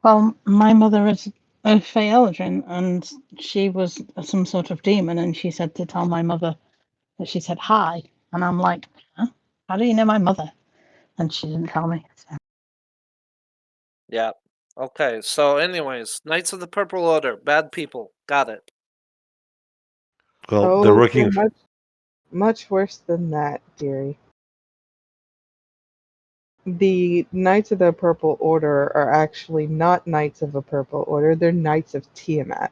[SPEAKER 1] Well, my mother is a Fey Eldrin, and she was some sort of demon, and she said to tell my mother that she said hi, and I'm like, huh? How do you know my mother? And she didn't tell me. So.
[SPEAKER 2] Yeah. Okay, so anyways, Knights of the Purple Order, bad people. Got it.
[SPEAKER 3] Well, they're
[SPEAKER 4] Oh,
[SPEAKER 3] working.
[SPEAKER 4] they're much worse than that, dearie. The Knights of the Purple Order are actually not Knights of the Purple Order, they're Knights of Tiamat.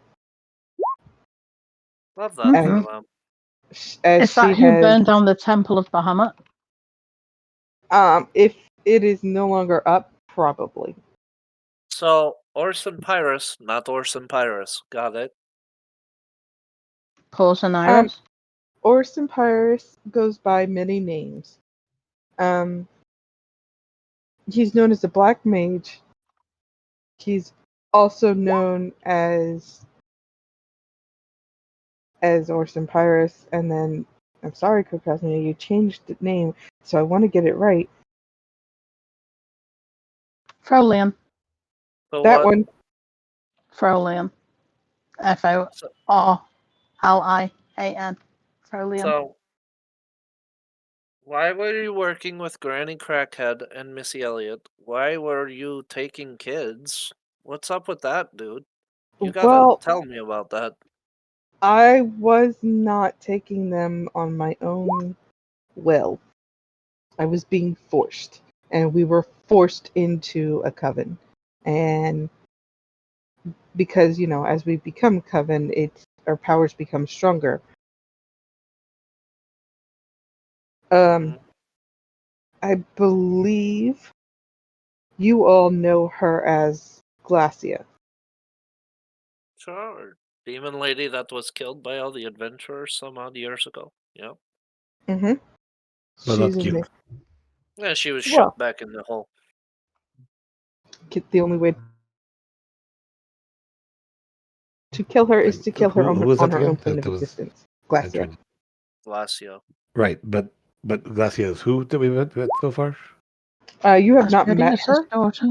[SPEAKER 2] Love that
[SPEAKER 1] Mhm.
[SPEAKER 2] for them.
[SPEAKER 4] As
[SPEAKER 1] Is
[SPEAKER 4] she
[SPEAKER 1] that who
[SPEAKER 4] has,
[SPEAKER 1] burned down the Temple of Bahamut?
[SPEAKER 4] if it is no longer up, probably.
[SPEAKER 2] So, Orson Pyrus, not Orson Pyrus. Got it.
[SPEAKER 1] Porson Iris?
[SPEAKER 4] Orson Pyrus goes by many names. He's known as the Black Mage. He's also known as Orson Pyrus, and then I'm sorry, Procrastinator, you changed the name, so I want to get it right.
[SPEAKER 1] Frolian.
[SPEAKER 2] So
[SPEAKER 4] That
[SPEAKER 2] what?
[SPEAKER 4] one.
[SPEAKER 1] Frolian. F-O-R-L-I-A-N. Frolian.
[SPEAKER 2] So, why were you working with Granny Crackhead and Missy Elliott? Why were you taking kids? What's up with that, dude? You gotta
[SPEAKER 4] Well,
[SPEAKER 2] tell me about that.
[SPEAKER 4] I was not taking them on my own will. I was being forced, and we were forced into a coven. And because, as we become coven, our powers become stronger.
[SPEAKER 2] Mhm.
[SPEAKER 4] I believe you all know her as Glacia.
[SPEAKER 2] Sure. Demon lady that was killed by all the adventurers some odd years ago. Yeah.
[SPEAKER 4] Mm-hmm.
[SPEAKER 3] Well, not
[SPEAKER 4] She's in
[SPEAKER 3] killed.
[SPEAKER 4] there.
[SPEAKER 2] Yeah, she was
[SPEAKER 4] Well,
[SPEAKER 2] shoved back in the hole.
[SPEAKER 4] the only way to kill her is to kill her
[SPEAKER 3] Who
[SPEAKER 4] on
[SPEAKER 3] was
[SPEAKER 4] on
[SPEAKER 3] that
[SPEAKER 4] her own
[SPEAKER 3] again?
[SPEAKER 4] plane
[SPEAKER 3] That
[SPEAKER 4] of
[SPEAKER 3] was
[SPEAKER 4] existence. Glacia.
[SPEAKER 3] entered.
[SPEAKER 2] Glacio.
[SPEAKER 3] Right, but Glacia is who that we met with so far?
[SPEAKER 4] You have not met
[SPEAKER 1] Asmodeus'
[SPEAKER 4] her.
[SPEAKER 1] daughter.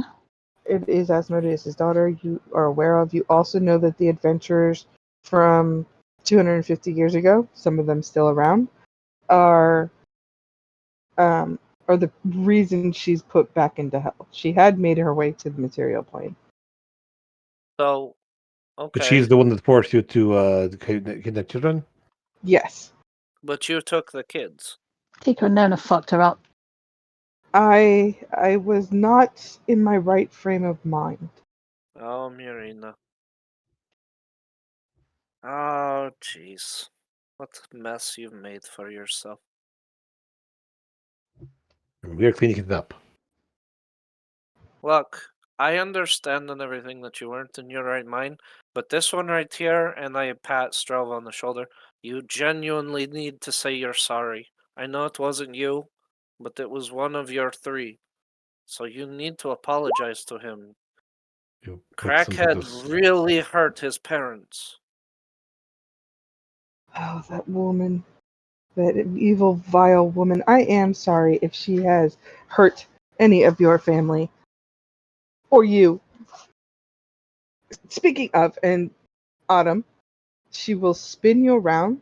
[SPEAKER 4] It is Asmodeus' daughter. You are aware of. You also know that the adventurers from 250 years ago, some of them still around, are the reason she's put back into hell. She had made her way to the material plane.
[SPEAKER 2] So,
[SPEAKER 3] But she's
[SPEAKER 2] okay.
[SPEAKER 3] the one that forced you to kidnap children.
[SPEAKER 4] Yes.
[SPEAKER 2] But you took the kids.
[SPEAKER 1] He could never have fucked her up.
[SPEAKER 4] I was not in my right frame of mind.
[SPEAKER 2] Oh, Murina. Oh, jeez. What a mess you've made for yourself.
[SPEAKER 3] We are cleaning it up.
[SPEAKER 2] Look, I understand and everything that you weren't in your right mind, but this one right here, and I pat Strove on the shoulder, you genuinely need to say you're sorry. I know it wasn't you, but it was one of your three. So you need to apologize to him.
[SPEAKER 3] You put some sort
[SPEAKER 2] Crackhead
[SPEAKER 3] of
[SPEAKER 2] really hurt his parents.
[SPEAKER 4] Oh, that woman. That evil, vile woman. I am sorry if she has hurt any of your family. Or you. Speaking of, and Autumn, she will spin you around,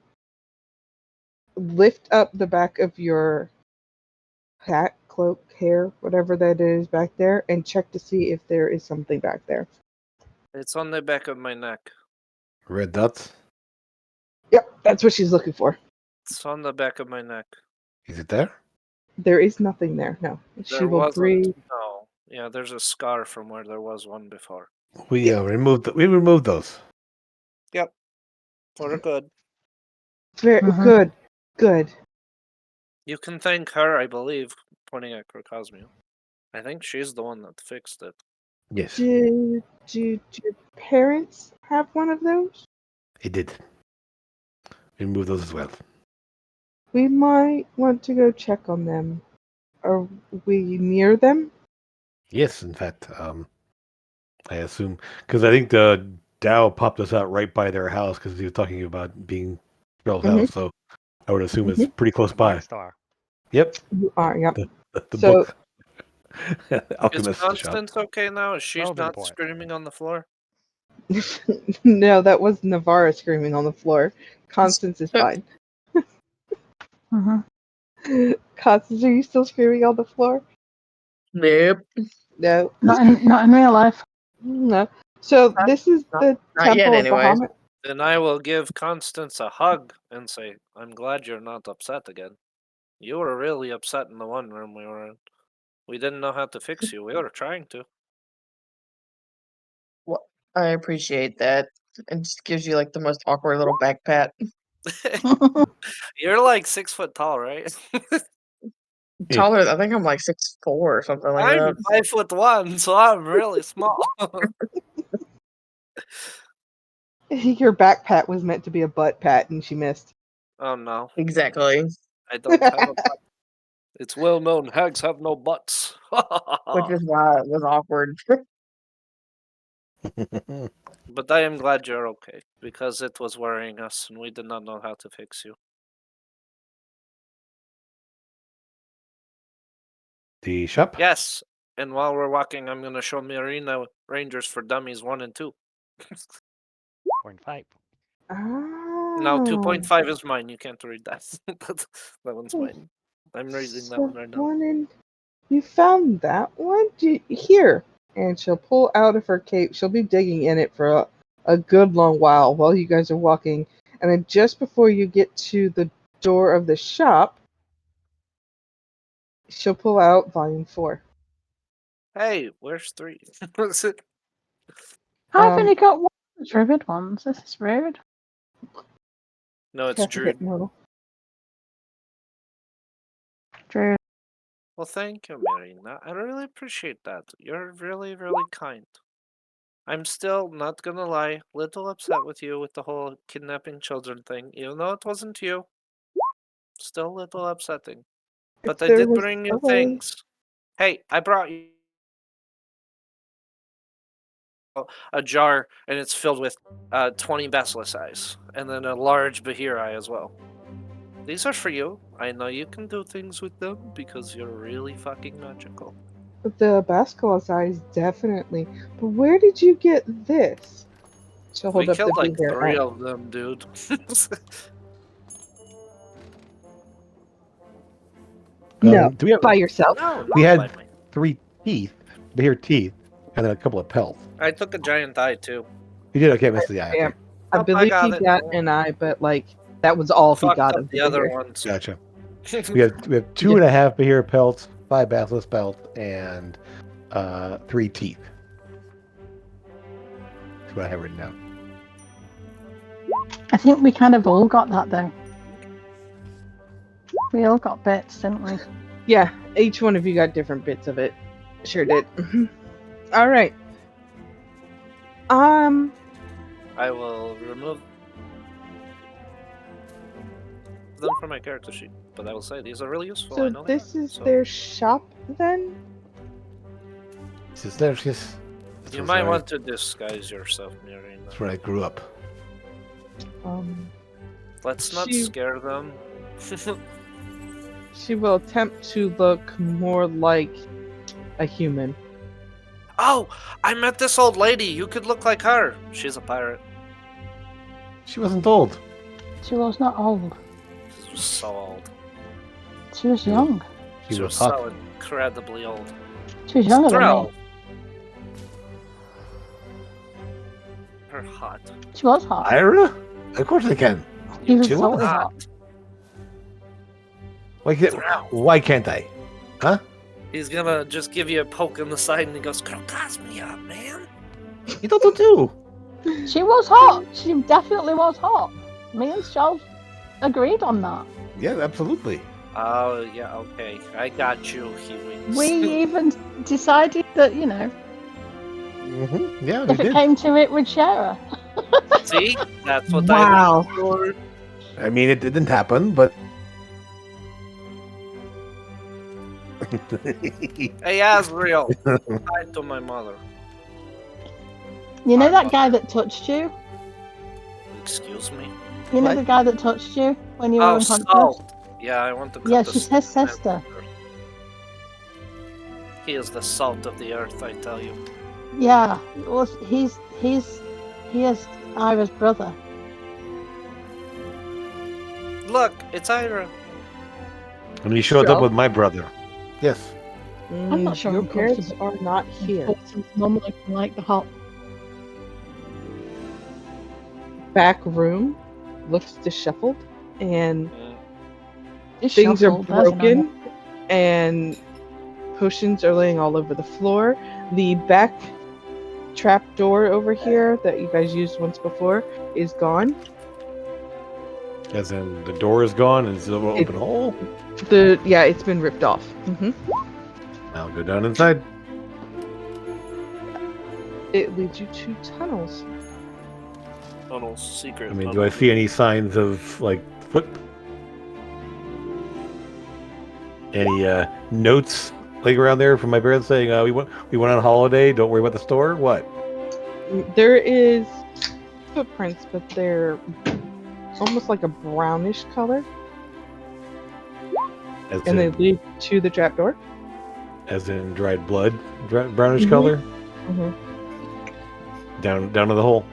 [SPEAKER 4] lift up the back of your hat, cloak, hair, whatever that is back there, and check to see if there is something back there.
[SPEAKER 2] It's on the back of my neck.
[SPEAKER 3] red dots.
[SPEAKER 4] Yep, that's what she's looking for.
[SPEAKER 2] It's on the back of my neck.
[SPEAKER 3] Is it there?
[SPEAKER 4] There is nothing there, no. She
[SPEAKER 2] There
[SPEAKER 4] will
[SPEAKER 2] wasn't.
[SPEAKER 4] breathe.
[SPEAKER 2] No. Yeah, there's a scar from where there was one before.
[SPEAKER 3] We removed. We removed those.
[SPEAKER 2] Yep. For good.
[SPEAKER 4] Very
[SPEAKER 1] Mhm.
[SPEAKER 4] good.
[SPEAKER 2] You can thank her, I believe, pointing at Crocosmia. I think she's the one that fixed it.
[SPEAKER 3] Yes,
[SPEAKER 4] Did your parents have one of those?
[SPEAKER 3] it did. We removed those as well.
[SPEAKER 4] We might want to go check on them. Are we near them?
[SPEAKER 3] Yes, in fact, I assume because I think the Dow popped us out right by their house because he was talking about being Bell's
[SPEAKER 4] Mhm.
[SPEAKER 3] house. So I would assume it's pretty close by.
[SPEAKER 5] Black Star.
[SPEAKER 3] Yep,
[SPEAKER 4] You are, yep.
[SPEAKER 3] the
[SPEAKER 4] So
[SPEAKER 3] book.
[SPEAKER 2] Is
[SPEAKER 3] Alchemist shop.
[SPEAKER 2] Constance okay now? Is she
[SPEAKER 5] That'll be the
[SPEAKER 2] not
[SPEAKER 5] point.
[SPEAKER 2] screaming on the floor?
[SPEAKER 4] No, that was Navarra screaming on the floor. Constance is fine.
[SPEAKER 1] Hmm.
[SPEAKER 4] Constance, are you still screaming on the floor?
[SPEAKER 6] Nope.
[SPEAKER 4] No.
[SPEAKER 1] Not in real life.
[SPEAKER 4] No. So this is the
[SPEAKER 6] Not yet,
[SPEAKER 4] Temple of
[SPEAKER 6] anyways.
[SPEAKER 4] Bahamut.
[SPEAKER 2] Then I will give Constance a hug and say, I'm glad you're not upset again. You were really upset in the one room we were in. We didn't know how to fix you. We were trying to.
[SPEAKER 6] I appreciate that. It just gives you like the most awkward little back pat.
[SPEAKER 2] You're like 6 foot tall, right?
[SPEAKER 3] Yeah.
[SPEAKER 6] Taller, I think I'm like 6'4" or something like
[SPEAKER 2] I'm
[SPEAKER 6] that.
[SPEAKER 2] 5'1", so I'm really small.
[SPEAKER 4] Your back pat was meant to be a butt pat, and she missed.
[SPEAKER 2] Oh no,
[SPEAKER 6] Exactly.
[SPEAKER 2] I don't have a butt. It's well known hags have no butts.
[SPEAKER 6] Which is why it was awkward.
[SPEAKER 2] But I am glad you're okay, because it was worrying us and we did not know how to fix you.
[SPEAKER 3] The shop?
[SPEAKER 2] Yes, and while we're walking, I'm going to show Marina Rangers for Dummies 1 and 2.
[SPEAKER 5] 0.5.
[SPEAKER 2] No,
[SPEAKER 4] Oh.
[SPEAKER 2] 2.5 is mine. You can't read that. that one's mine. I'm reading that one right now.
[SPEAKER 4] You found that one? Here. And she'll pull out of her cape. She'll be digging in it for a good long while you guys are walking. And then just before you get to the door of the shop, she'll pull out volume 4.
[SPEAKER 2] Hey, where's 3?
[SPEAKER 1] I've only got one of the rude ones. This is rude.
[SPEAKER 2] No, it's
[SPEAKER 4] Have to hit
[SPEAKER 2] Drew.
[SPEAKER 4] no.
[SPEAKER 1] Drew.
[SPEAKER 2] Well, thank you, Marina. I really appreciate that. You're really, really kind. I'm still, not gonna lie, little upset with you with the whole kidnapping children thing, even though it wasn't you. Still a little upsetting. But I
[SPEAKER 4] There
[SPEAKER 2] did
[SPEAKER 4] was
[SPEAKER 2] bring you
[SPEAKER 4] a way.
[SPEAKER 2] things. Hey, I brought you a jar, and it's filled with 20 basilisk eyes, and then a large Bahir eye as well. These are for you. I know you can do things with them because you're really fucking magical.
[SPEAKER 4] The Basquiat's eyes, definitely. But where did you get this? She'll hold
[SPEAKER 2] We
[SPEAKER 4] up the
[SPEAKER 2] killed like
[SPEAKER 4] big hair
[SPEAKER 2] 3
[SPEAKER 4] eye.
[SPEAKER 2] of them, dude.
[SPEAKER 4] No,
[SPEAKER 3] do we have?
[SPEAKER 4] by yourself.
[SPEAKER 2] No,
[SPEAKER 3] We
[SPEAKER 2] not
[SPEAKER 3] had
[SPEAKER 2] by me.
[SPEAKER 3] 3 teeth, Bahir teeth, and then a couple of pelts.
[SPEAKER 2] I took a giant eye too.
[SPEAKER 3] You did okay, Mr. Yeah.
[SPEAKER 4] Yeah.
[SPEAKER 3] Okay.
[SPEAKER 4] I
[SPEAKER 2] Nope, I
[SPEAKER 4] believe
[SPEAKER 2] got
[SPEAKER 4] he
[SPEAKER 2] it.
[SPEAKER 4] got an eye, but like that was all he
[SPEAKER 2] Fucked
[SPEAKER 4] got
[SPEAKER 2] up
[SPEAKER 4] of
[SPEAKER 2] the other
[SPEAKER 4] Bahir.
[SPEAKER 2] ones.
[SPEAKER 3] Gotcha. We have 2.5 Bahir pelts, 5 basilisk pelts, and 3 teeth. That's what I have written down.
[SPEAKER 1] I think we kind of all got that though. We all got bits, didn't we?
[SPEAKER 4] Yeah, each one of you got different bits of it. Sure did. All right.
[SPEAKER 2] I will remove them from my character sheet, but I will say these are really useful. I
[SPEAKER 4] So
[SPEAKER 2] know
[SPEAKER 4] this is
[SPEAKER 2] so
[SPEAKER 4] their shop then?
[SPEAKER 3] That's
[SPEAKER 2] you might want to disguise yourself, Marina.
[SPEAKER 3] That's where I grew up.
[SPEAKER 2] Let's not
[SPEAKER 4] She-
[SPEAKER 2] scare them.
[SPEAKER 4] She will attempt to look more like a human.
[SPEAKER 2] Oh, I met this old lady. You could look like her. She's a pirate.
[SPEAKER 3] She wasn't old.
[SPEAKER 1] She was not old.
[SPEAKER 2] She was so old.
[SPEAKER 1] She was young.
[SPEAKER 3] She was
[SPEAKER 2] so
[SPEAKER 3] hot.
[SPEAKER 2] incredibly old.
[SPEAKER 1] She was younger than me.
[SPEAKER 2] Thrill. Her hot.
[SPEAKER 1] She was hot.
[SPEAKER 3] Ira? Of course I can.
[SPEAKER 1] She was
[SPEAKER 3] She was
[SPEAKER 1] totally
[SPEAKER 2] hot.
[SPEAKER 1] hot.
[SPEAKER 3] Why can't I? Huh?
[SPEAKER 2] He's gonna just give you a poke in the side and he goes, girl, toss me up, man.
[SPEAKER 3] You don't do.
[SPEAKER 1] She was hot. She definitely was hot. Me and Charles agreed on that.
[SPEAKER 3] Yeah, absolutely.
[SPEAKER 2] Oh, yeah, okay. I got you, he wins.
[SPEAKER 1] We even decided that, you know,
[SPEAKER 3] Mm-hmm. Yeah, we
[SPEAKER 1] if it
[SPEAKER 3] did.
[SPEAKER 1] came to it, we'd share her.
[SPEAKER 2] See? That's what
[SPEAKER 4] Wow.
[SPEAKER 2] I was
[SPEAKER 3] I mean, it didn't happen, but.
[SPEAKER 2] Hey, Asriel, hi to my mother.
[SPEAKER 1] You know
[SPEAKER 2] I'm
[SPEAKER 1] that
[SPEAKER 2] not-
[SPEAKER 1] guy that touched you?
[SPEAKER 2] Excuse me?
[SPEAKER 1] You know
[SPEAKER 4] What?
[SPEAKER 1] the guy that touched you when you were
[SPEAKER 2] Oh,
[SPEAKER 1] unconscious?
[SPEAKER 2] Salt. Yeah, I want to cut
[SPEAKER 1] Yeah,
[SPEAKER 2] the
[SPEAKER 1] she's
[SPEAKER 2] salt
[SPEAKER 1] his
[SPEAKER 2] in
[SPEAKER 1] sister.
[SPEAKER 2] half. He is the salt of the earth, I tell you.
[SPEAKER 1] Yeah, well, he is Ira's brother.
[SPEAKER 2] Look, it's Ira.
[SPEAKER 3] And he showed up
[SPEAKER 4] Shell?
[SPEAKER 3] with my brother. Yes.
[SPEAKER 1] I'm not sure
[SPEAKER 4] Your
[SPEAKER 1] I'm
[SPEAKER 4] parents
[SPEAKER 1] comfortable.
[SPEAKER 4] are not here.
[SPEAKER 1] Since normally can like the hot.
[SPEAKER 4] Back room looks disheveled, and
[SPEAKER 1] It's
[SPEAKER 4] things are
[SPEAKER 1] shuffled, there's an
[SPEAKER 4] broken, and potions are laying all over the floor. The back trap door over here that you guys used once before is gone.
[SPEAKER 3] As in, the door is gone and it's an open hole.
[SPEAKER 4] It's been ripped off.
[SPEAKER 3] I'll go down inside.
[SPEAKER 4] It leads you to tunnels.
[SPEAKER 2] Tunnels, secret.
[SPEAKER 3] I mean, do
[SPEAKER 2] tunnel.
[SPEAKER 3] I see any signs of, like, foot? Any notes laying around there from my parents saying, we went on holiday, don't worry about the store? What?
[SPEAKER 4] There is footprints, but they're almost like a brownish color,
[SPEAKER 3] As
[SPEAKER 4] and they
[SPEAKER 3] in,
[SPEAKER 4] lead to the trapdoor.
[SPEAKER 3] as in dried blood, brownish
[SPEAKER 4] Mhm.
[SPEAKER 3] color?
[SPEAKER 4] Mm-hmm.
[SPEAKER 3] Down to the hole.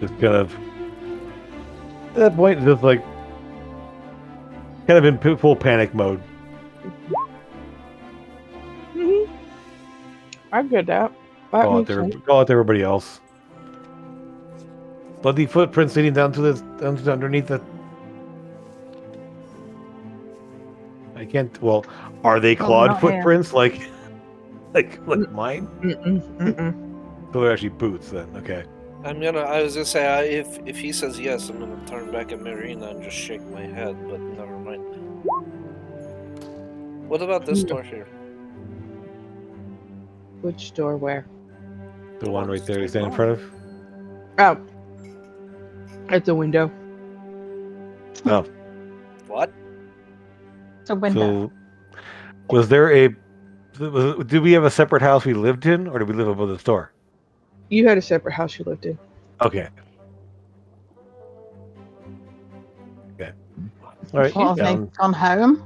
[SPEAKER 3] Just kind of, at that point, just like, kind of in full panic mode.
[SPEAKER 4] Mm-hmm. I get that. That
[SPEAKER 3] Call
[SPEAKER 4] makes
[SPEAKER 3] it,
[SPEAKER 4] sense.
[SPEAKER 3] call it to everybody else. Bloody footprints leading down to underneath the. I can't. Well, are they
[SPEAKER 1] Well,
[SPEAKER 3] clawed
[SPEAKER 1] not here.
[SPEAKER 3] footprints like mine?
[SPEAKER 4] Mm-mm.
[SPEAKER 3] So they're actually boots then. Okay.
[SPEAKER 2] I was gonna say, if he says yes, I'm gonna turn back at Marina and just shake my head, but never mind. What about this door here?
[SPEAKER 4] Which door? Where?
[SPEAKER 3] The
[SPEAKER 2] The
[SPEAKER 3] one
[SPEAKER 2] one
[SPEAKER 3] right there you
[SPEAKER 2] straight
[SPEAKER 3] stand in front of.
[SPEAKER 4] Oh, at the window.
[SPEAKER 3] Oh,
[SPEAKER 2] What?
[SPEAKER 1] It's a window.
[SPEAKER 3] so was there a? Did we have a separate house we lived in, or did we live above the store?
[SPEAKER 4] You had a separate house you lived in.
[SPEAKER 3] Okay. Okay. All right.
[SPEAKER 1] What have they
[SPEAKER 3] Down.
[SPEAKER 1] gone home?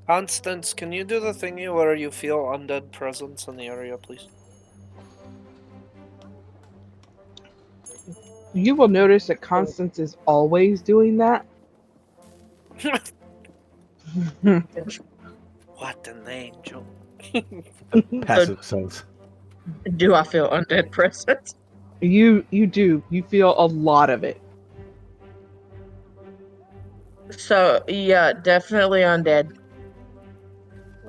[SPEAKER 2] Constance, can you do the thingy where you feel undead presence in the area, please?
[SPEAKER 4] You will notice that Constance is always doing that.
[SPEAKER 2] What an angel.
[SPEAKER 3] Passive sense.
[SPEAKER 6] Do I feel undead presence?
[SPEAKER 4] You do. You feel a lot of it.
[SPEAKER 6] So yeah, definitely undead.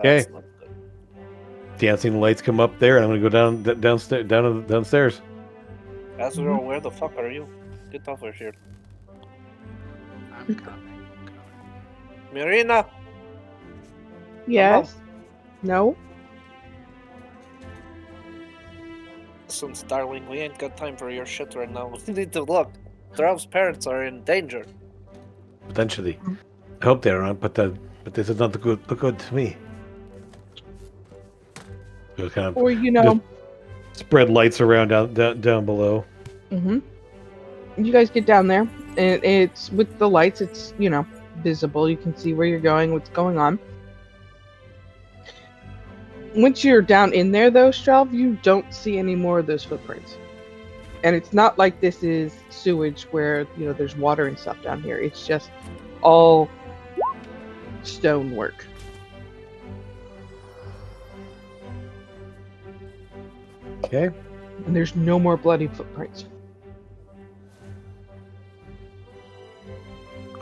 [SPEAKER 2] That's
[SPEAKER 3] Okay.
[SPEAKER 2] not good.
[SPEAKER 3] Dancing lights come up there, and I'm gonna go downstairs.
[SPEAKER 2] Azrael, where the fuck are you? Get over here. Marina!
[SPEAKER 4] Yes. No.
[SPEAKER 2] Listen, darling, we ain't got time for your shit right now. We need to look. Drow's parents are in danger.
[SPEAKER 3] Potentially. I hope they're not, but this is not look good to me. So kind of
[SPEAKER 4] Or you know.
[SPEAKER 3] spread lights around down below.
[SPEAKER 4] You guys get down there, and it's with the lights. It's visible. You can see where you're going, what's going on. Once you're down in there, though, Strelv, you don't see any more of those footprints. And it's not like this is sewage where there's water and stuff down here. It's just all stonework.
[SPEAKER 3] Okay.
[SPEAKER 4] And there's no more bloody footprints.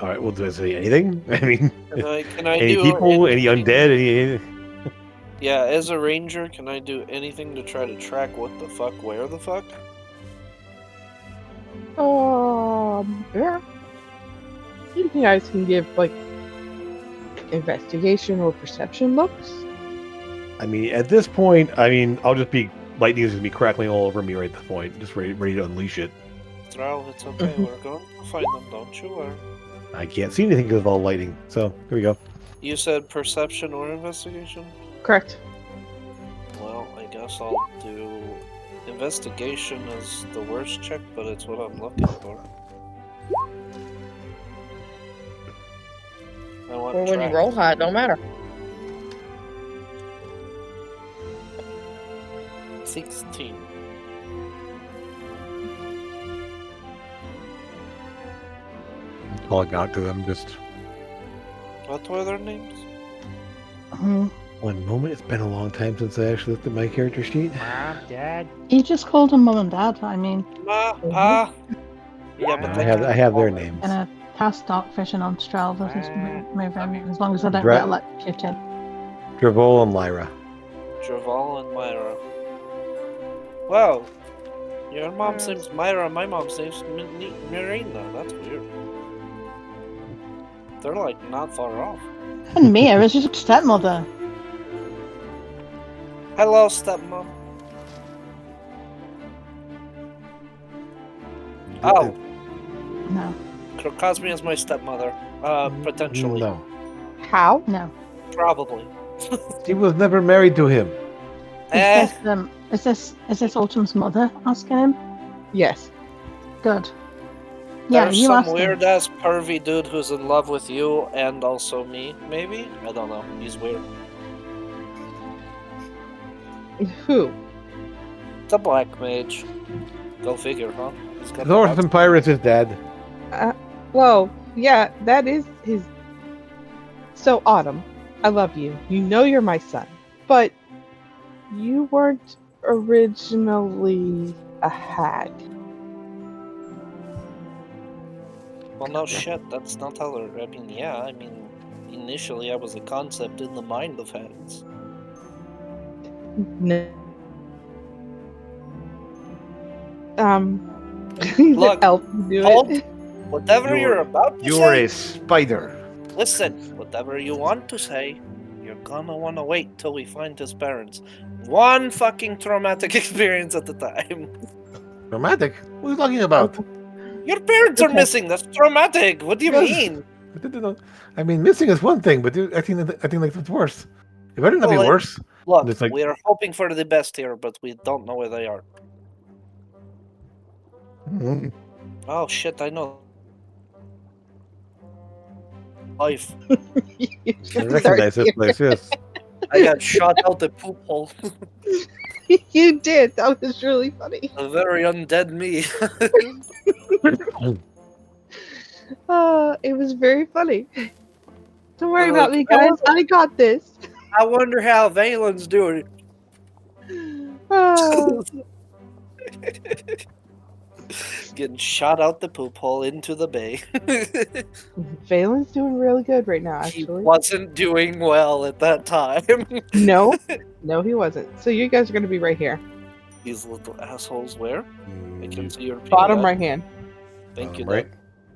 [SPEAKER 3] All right. Well, do I say anything? I mean,
[SPEAKER 2] Can I
[SPEAKER 3] any
[SPEAKER 2] do
[SPEAKER 3] people, any
[SPEAKER 2] anything-
[SPEAKER 3] undead, any.
[SPEAKER 2] Yeah, as a ranger, can I do anything to try to track what the fuck, where the fuck?
[SPEAKER 4] Yeah. You guys can give investigation or perception looks.
[SPEAKER 3] I mean, at this point, I'll just be lightning is gonna be crackling all over me right at this point, just ready to unleash it.
[SPEAKER 2] Drow, it's okay, we're going to find them, don't you worry.
[SPEAKER 3] I can't see anything because of all lightning. So here we go.
[SPEAKER 2] You said perception or investigation?
[SPEAKER 4] Correct.
[SPEAKER 2] Well, I guess I'll do... Investigation is the worst check, but it's what I'm looking for. I want
[SPEAKER 6] Or when you
[SPEAKER 2] track.
[SPEAKER 6] roll high, it don't matter.
[SPEAKER 2] 16.
[SPEAKER 3] Calling out to them just
[SPEAKER 2] What were their names?
[SPEAKER 3] one moment. It's been a long time since I actually looked at my character sheet.
[SPEAKER 5] Mom, Dad.
[SPEAKER 1] You just called them mum and dad. I mean,
[SPEAKER 2] Ma,
[SPEAKER 6] Mhm.
[SPEAKER 2] Pa. Yeah, but
[SPEAKER 5] I
[SPEAKER 2] they
[SPEAKER 5] have-
[SPEAKER 2] can't
[SPEAKER 3] I have their
[SPEAKER 2] call it.
[SPEAKER 3] names.
[SPEAKER 1] gonna cast dark vision on Strelva as moving, as long as I don't
[SPEAKER 3] Dra-
[SPEAKER 1] get electrocuted.
[SPEAKER 3] Dravol and Lyra.
[SPEAKER 2] Draval and Myra. Wow. Your mom seems Myra, my mom seems Marina. That's weird. They're like not far off.
[SPEAKER 1] And Mia is your stepmother.
[SPEAKER 2] Hello, stepmom. Oh,
[SPEAKER 1] No,
[SPEAKER 2] Cosme is my stepmother. Potentially.
[SPEAKER 3] No,
[SPEAKER 4] How?
[SPEAKER 1] no.
[SPEAKER 2] Probably.
[SPEAKER 3] she was never married to him.
[SPEAKER 1] Is this Autumn's mother asking him?
[SPEAKER 4] Yes.
[SPEAKER 1] Good. Yeah,
[SPEAKER 2] There's
[SPEAKER 1] you
[SPEAKER 2] some
[SPEAKER 1] asked him.
[SPEAKER 2] weird ass pervy dude who's in love with you and also me, maybe? I don't know. He's weird.
[SPEAKER 4] Who?
[SPEAKER 2] The Black Mage. Go figure, huh? He's got the
[SPEAKER 3] Thor
[SPEAKER 2] hots-
[SPEAKER 3] and Pirates is dead.
[SPEAKER 4] Well, yeah, that is his. So, Autumn, I love you. You know you're my son. But you weren't originally a hag.
[SPEAKER 2] Well, no shit. That's not how they're. I mean, yeah. I mean, initially I was a concept in the mind of hags.
[SPEAKER 4] No. He's
[SPEAKER 2] Look,
[SPEAKER 4] an elf. You do
[SPEAKER 2] hold.
[SPEAKER 4] it.
[SPEAKER 2] Whatever you're about to
[SPEAKER 3] You're
[SPEAKER 2] say.
[SPEAKER 3] a spider.
[SPEAKER 2] Listen, whatever you want to say, you're gonna wanna wait till we find his parents. One fucking traumatic experience at a time.
[SPEAKER 3] Dramatic? What are you talking about?
[SPEAKER 2] Your parents are
[SPEAKER 4] Okay.
[SPEAKER 2] missing. That's traumatic. What do you
[SPEAKER 3] Yes.
[SPEAKER 2] mean?
[SPEAKER 3] I mean, missing is one thing, but I think like it's worse. It better not be
[SPEAKER 2] Well,
[SPEAKER 3] worse.
[SPEAKER 2] Look,
[SPEAKER 3] It's like-
[SPEAKER 2] we are hoping for the best here, but we don't know where they are.
[SPEAKER 3] Mhm.
[SPEAKER 2] Oh shit! I know. Life.
[SPEAKER 4] You
[SPEAKER 3] I
[SPEAKER 4] should
[SPEAKER 3] recognize
[SPEAKER 4] start
[SPEAKER 3] this place. Yes.
[SPEAKER 2] I got shot out the poop hole.
[SPEAKER 4] here. You did. That was really funny.
[SPEAKER 2] A very undead me.
[SPEAKER 4] It was very funny. Don't worry
[SPEAKER 2] Like,
[SPEAKER 4] about me, guys. I got this.
[SPEAKER 2] I wonder how Valen's doing.
[SPEAKER 4] Ah,
[SPEAKER 2] Getting shot out the poop hole into the bay.
[SPEAKER 4] Valen's doing really good right now,
[SPEAKER 2] He
[SPEAKER 4] actually.
[SPEAKER 2] wasn't doing well at that time.
[SPEAKER 4] No, no, he wasn't. So you guys are going to be right here.
[SPEAKER 2] These little assholes where? I can see your
[SPEAKER 4] Bottom
[SPEAKER 2] peanut.
[SPEAKER 4] right hand.
[SPEAKER 2] Thank you,
[SPEAKER 3] Right.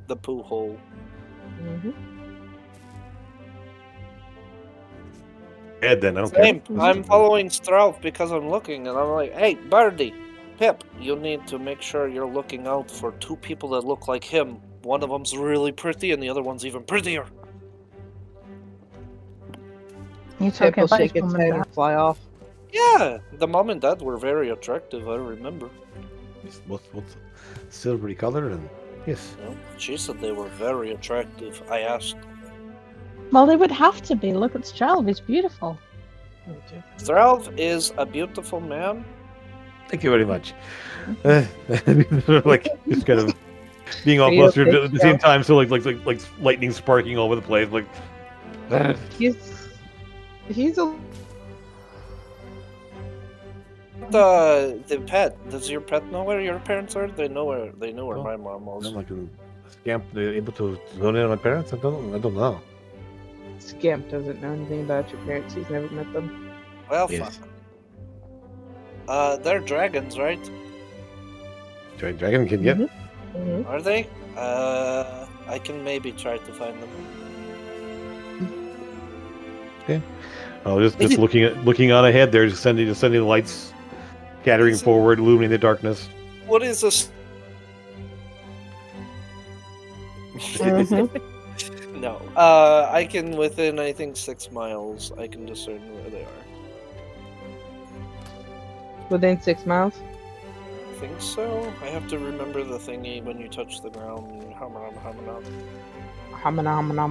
[SPEAKER 2] the poo hole.
[SPEAKER 4] Mm-hmm.
[SPEAKER 3] Ed, then I don't
[SPEAKER 2] Same.
[SPEAKER 3] care.
[SPEAKER 2] I'm following Strauf because I'm looking and I'm like, hey, Birdie, Pip, you need to make sure you're looking out for two people that look like him. One of them's really pretty and the other one's even prettier.
[SPEAKER 1] You
[SPEAKER 4] Pip
[SPEAKER 1] talking
[SPEAKER 4] will
[SPEAKER 1] about
[SPEAKER 4] shake
[SPEAKER 1] his
[SPEAKER 4] its
[SPEAKER 1] mum
[SPEAKER 4] head
[SPEAKER 1] and
[SPEAKER 4] and fly off.
[SPEAKER 2] Yeah, the mom and dad were very attractive, I remember.
[SPEAKER 3] What's silvery color and yes.
[SPEAKER 2] You know, she said they were very attractive. I asked.
[SPEAKER 1] dad? Well, they would have to be. Look at Strelv. He's beautiful.
[SPEAKER 2] Strauf is a beautiful man.
[SPEAKER 3] Thank you very much. Like just kind of being all
[SPEAKER 4] Are you
[SPEAKER 3] flustered
[SPEAKER 4] okay,
[SPEAKER 3] at the same time, so like lightning sparking all over the place, like.
[SPEAKER 4] He's a
[SPEAKER 2] The pet. Does your pet know where your parents are? They know where
[SPEAKER 3] Oh.
[SPEAKER 2] my mom was.
[SPEAKER 3] I'm like a scamp able to zone in on my parents. I don't know.
[SPEAKER 4] Scamp doesn't know anything about your parents. He's never met them.
[SPEAKER 2] Well,
[SPEAKER 3] Yes.
[SPEAKER 2] fuck. They're dragons, right?
[SPEAKER 3] Dragon can get.
[SPEAKER 4] Mhm.
[SPEAKER 2] Are they? I can maybe try to find them.
[SPEAKER 3] Oh, just looking on ahead there, just sending the lights, scattering forward, illuminating the darkness.
[SPEAKER 2] What is this?
[SPEAKER 4] Mhm.
[SPEAKER 2] No. I can within I think 6 miles. I can discern where they are.
[SPEAKER 4] Within 6 miles.
[SPEAKER 2] I think so. I have to remember the thingy when you touch the ground.
[SPEAKER 4] Hamana, hamana,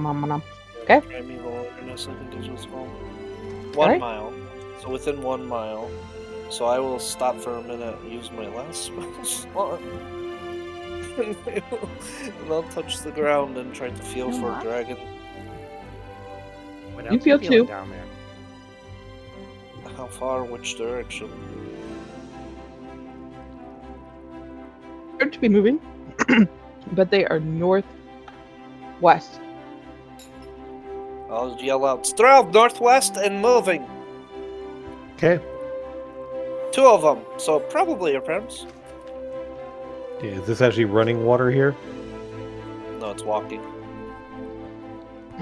[SPEAKER 4] hamana. Okay.
[SPEAKER 2] Primeval awareness, I think is what's called. 1
[SPEAKER 4] Alright.
[SPEAKER 2] mile. So within 1 mile. So I will stop for a minute and use my last spell slot. And I'll touch the ground and try to feel
[SPEAKER 1] You
[SPEAKER 2] for
[SPEAKER 1] what?
[SPEAKER 2] dragon.
[SPEAKER 5] What
[SPEAKER 4] You
[SPEAKER 5] else
[SPEAKER 4] feel
[SPEAKER 5] feeling
[SPEAKER 4] too.
[SPEAKER 5] down there?
[SPEAKER 2] How far, which direction?
[SPEAKER 4] Appear to be moving, but they are northwest.
[SPEAKER 2] I'll yell out, Straub, northwest and moving!
[SPEAKER 3] Okay.
[SPEAKER 2] 2 of them, so probably your parents.
[SPEAKER 3] Yeah, is this actually running water here?
[SPEAKER 2] No, it's walking.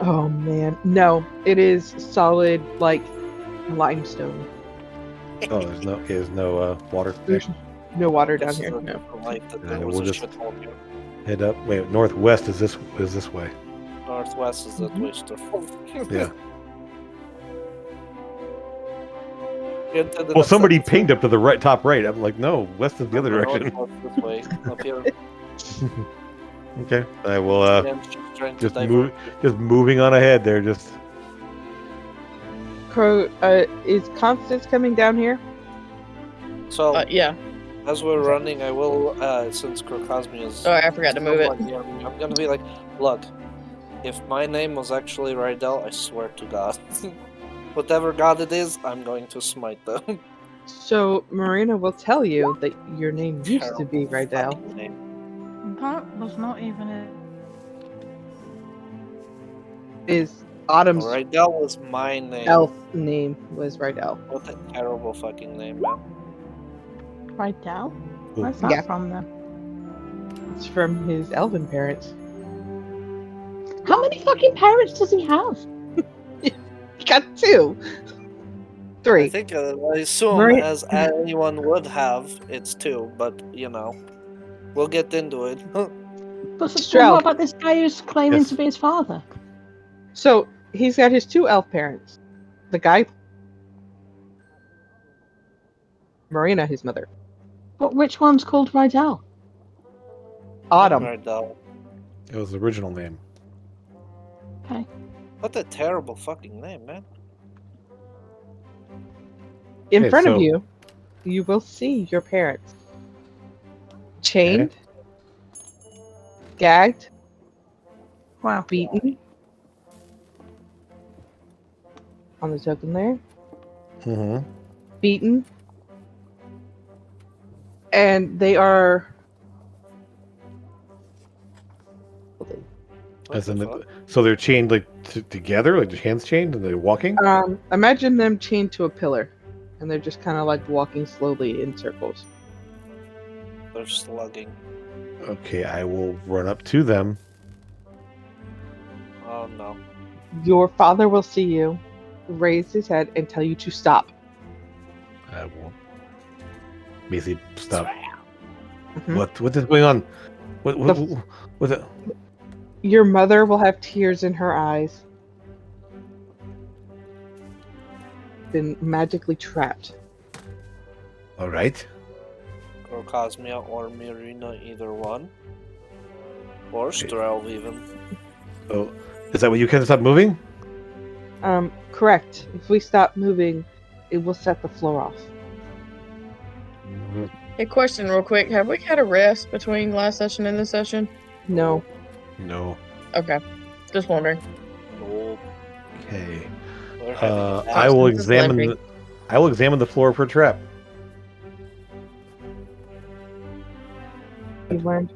[SPEAKER 4] Oh man, no, it is solid like limestone.
[SPEAKER 3] Oh, there's no water.
[SPEAKER 4] There's no water down
[SPEAKER 2] This is
[SPEAKER 4] here.
[SPEAKER 2] a
[SPEAKER 4] No.
[SPEAKER 2] different life that
[SPEAKER 3] Yeah,
[SPEAKER 2] there was
[SPEAKER 3] we'll
[SPEAKER 2] a
[SPEAKER 3] just-
[SPEAKER 2] shithole here.
[SPEAKER 3] Head up. Wait, northwest is this way.
[SPEAKER 2] Northwest is that
[SPEAKER 4] Mhm.
[SPEAKER 2] way stuff.
[SPEAKER 3] Yeah.
[SPEAKER 2] Well,
[SPEAKER 3] Well, somebody pinged up to the right, top right. I'm like, no, west is the other direction.
[SPEAKER 2] This way, up here.
[SPEAKER 3] Okay. I will
[SPEAKER 2] And she's trying to
[SPEAKER 3] just
[SPEAKER 2] divert
[SPEAKER 3] move,
[SPEAKER 2] you.
[SPEAKER 3] just moving on ahead there. Just
[SPEAKER 4] Crow, is Constance coming down here?
[SPEAKER 2] So,
[SPEAKER 6] Yeah.
[SPEAKER 2] as we're running, I will, since Crocosmia is...
[SPEAKER 6] Oh, I forgot to move it.
[SPEAKER 2] somewhat young, I'm gonna be like, look, if my name was actually Rydell, I swear to God. Whatever god it is, I'm going to smite them.
[SPEAKER 4] So Marina will tell you that your name used to be
[SPEAKER 2] Terrible
[SPEAKER 4] Rydell.
[SPEAKER 2] fucking name.
[SPEAKER 1] That was not even a.
[SPEAKER 4] Is Autumn's
[SPEAKER 2] Rydell was my name.
[SPEAKER 4] elf name was Rydell.
[SPEAKER 2] What a terrible fucking name, man.
[SPEAKER 1] Rydell?
[SPEAKER 3] Ooh.
[SPEAKER 1] Where's that
[SPEAKER 4] Yeah.
[SPEAKER 1] from then?
[SPEAKER 4] It's from his elven parents.
[SPEAKER 1] How many fucking parents does he have?
[SPEAKER 4] He got 2.
[SPEAKER 2] I
[SPEAKER 4] 3.
[SPEAKER 2] think, I assume,
[SPEAKER 4] Maria-
[SPEAKER 2] as anyone would have, it's 2, but, you know, we'll get into it.
[SPEAKER 1] But
[SPEAKER 4] Stroud.
[SPEAKER 1] what about this guy who's claiming
[SPEAKER 3] Yes.
[SPEAKER 1] to be his father?
[SPEAKER 4] So he's got his 2 elf parents. The guy, Marina, his mother.
[SPEAKER 1] But which one's called Rydell?
[SPEAKER 4] Autumn.
[SPEAKER 2] Rydell.
[SPEAKER 3] it was the original name.
[SPEAKER 1] Okay.
[SPEAKER 2] What a terrible fucking name, man.
[SPEAKER 4] In
[SPEAKER 3] Okay,
[SPEAKER 4] front
[SPEAKER 3] so-
[SPEAKER 4] of you, you will see your parents. Chained, gagged,
[SPEAKER 1] Wow.
[SPEAKER 4] beaten. On the token there.
[SPEAKER 3] Mm-hmm.
[SPEAKER 4] Beaten. And they are.
[SPEAKER 2] What
[SPEAKER 3] As
[SPEAKER 2] the
[SPEAKER 3] in,
[SPEAKER 2] fuck?
[SPEAKER 3] so they're chained like together, like their hands chained, and they're walking.
[SPEAKER 4] Imagine them chained to a pillar, and they're just kind of like walking slowly in circles.
[SPEAKER 2] They're slugging.
[SPEAKER 3] Okay, I will run up to them.
[SPEAKER 2] Oh no.
[SPEAKER 4] Your father will see you, raise his head, and tell you to stop.
[SPEAKER 3] I will basically stop.
[SPEAKER 4] Mhm.
[SPEAKER 3] What is going on? What's it?
[SPEAKER 4] Your mother will have tears in her eyes. Been magically trapped.
[SPEAKER 3] All right.
[SPEAKER 2] Crocosmia or Marina, either one. Or Strelv, even.
[SPEAKER 3] Oh, is that what you can't stop moving?
[SPEAKER 4] Correct. If we stop moving, it will set the floor off.
[SPEAKER 6] Hey, question real quick. Have we had a rest between last session and this session?
[SPEAKER 4] No.
[SPEAKER 3] No.
[SPEAKER 6] Okay. Just wondering.
[SPEAKER 2] No.
[SPEAKER 3] Okay.
[SPEAKER 2] We're having a
[SPEAKER 3] I will
[SPEAKER 6] Constance is
[SPEAKER 3] examine.
[SPEAKER 6] limping.
[SPEAKER 3] I will examine the floor for a trap.
[SPEAKER 4] You learned.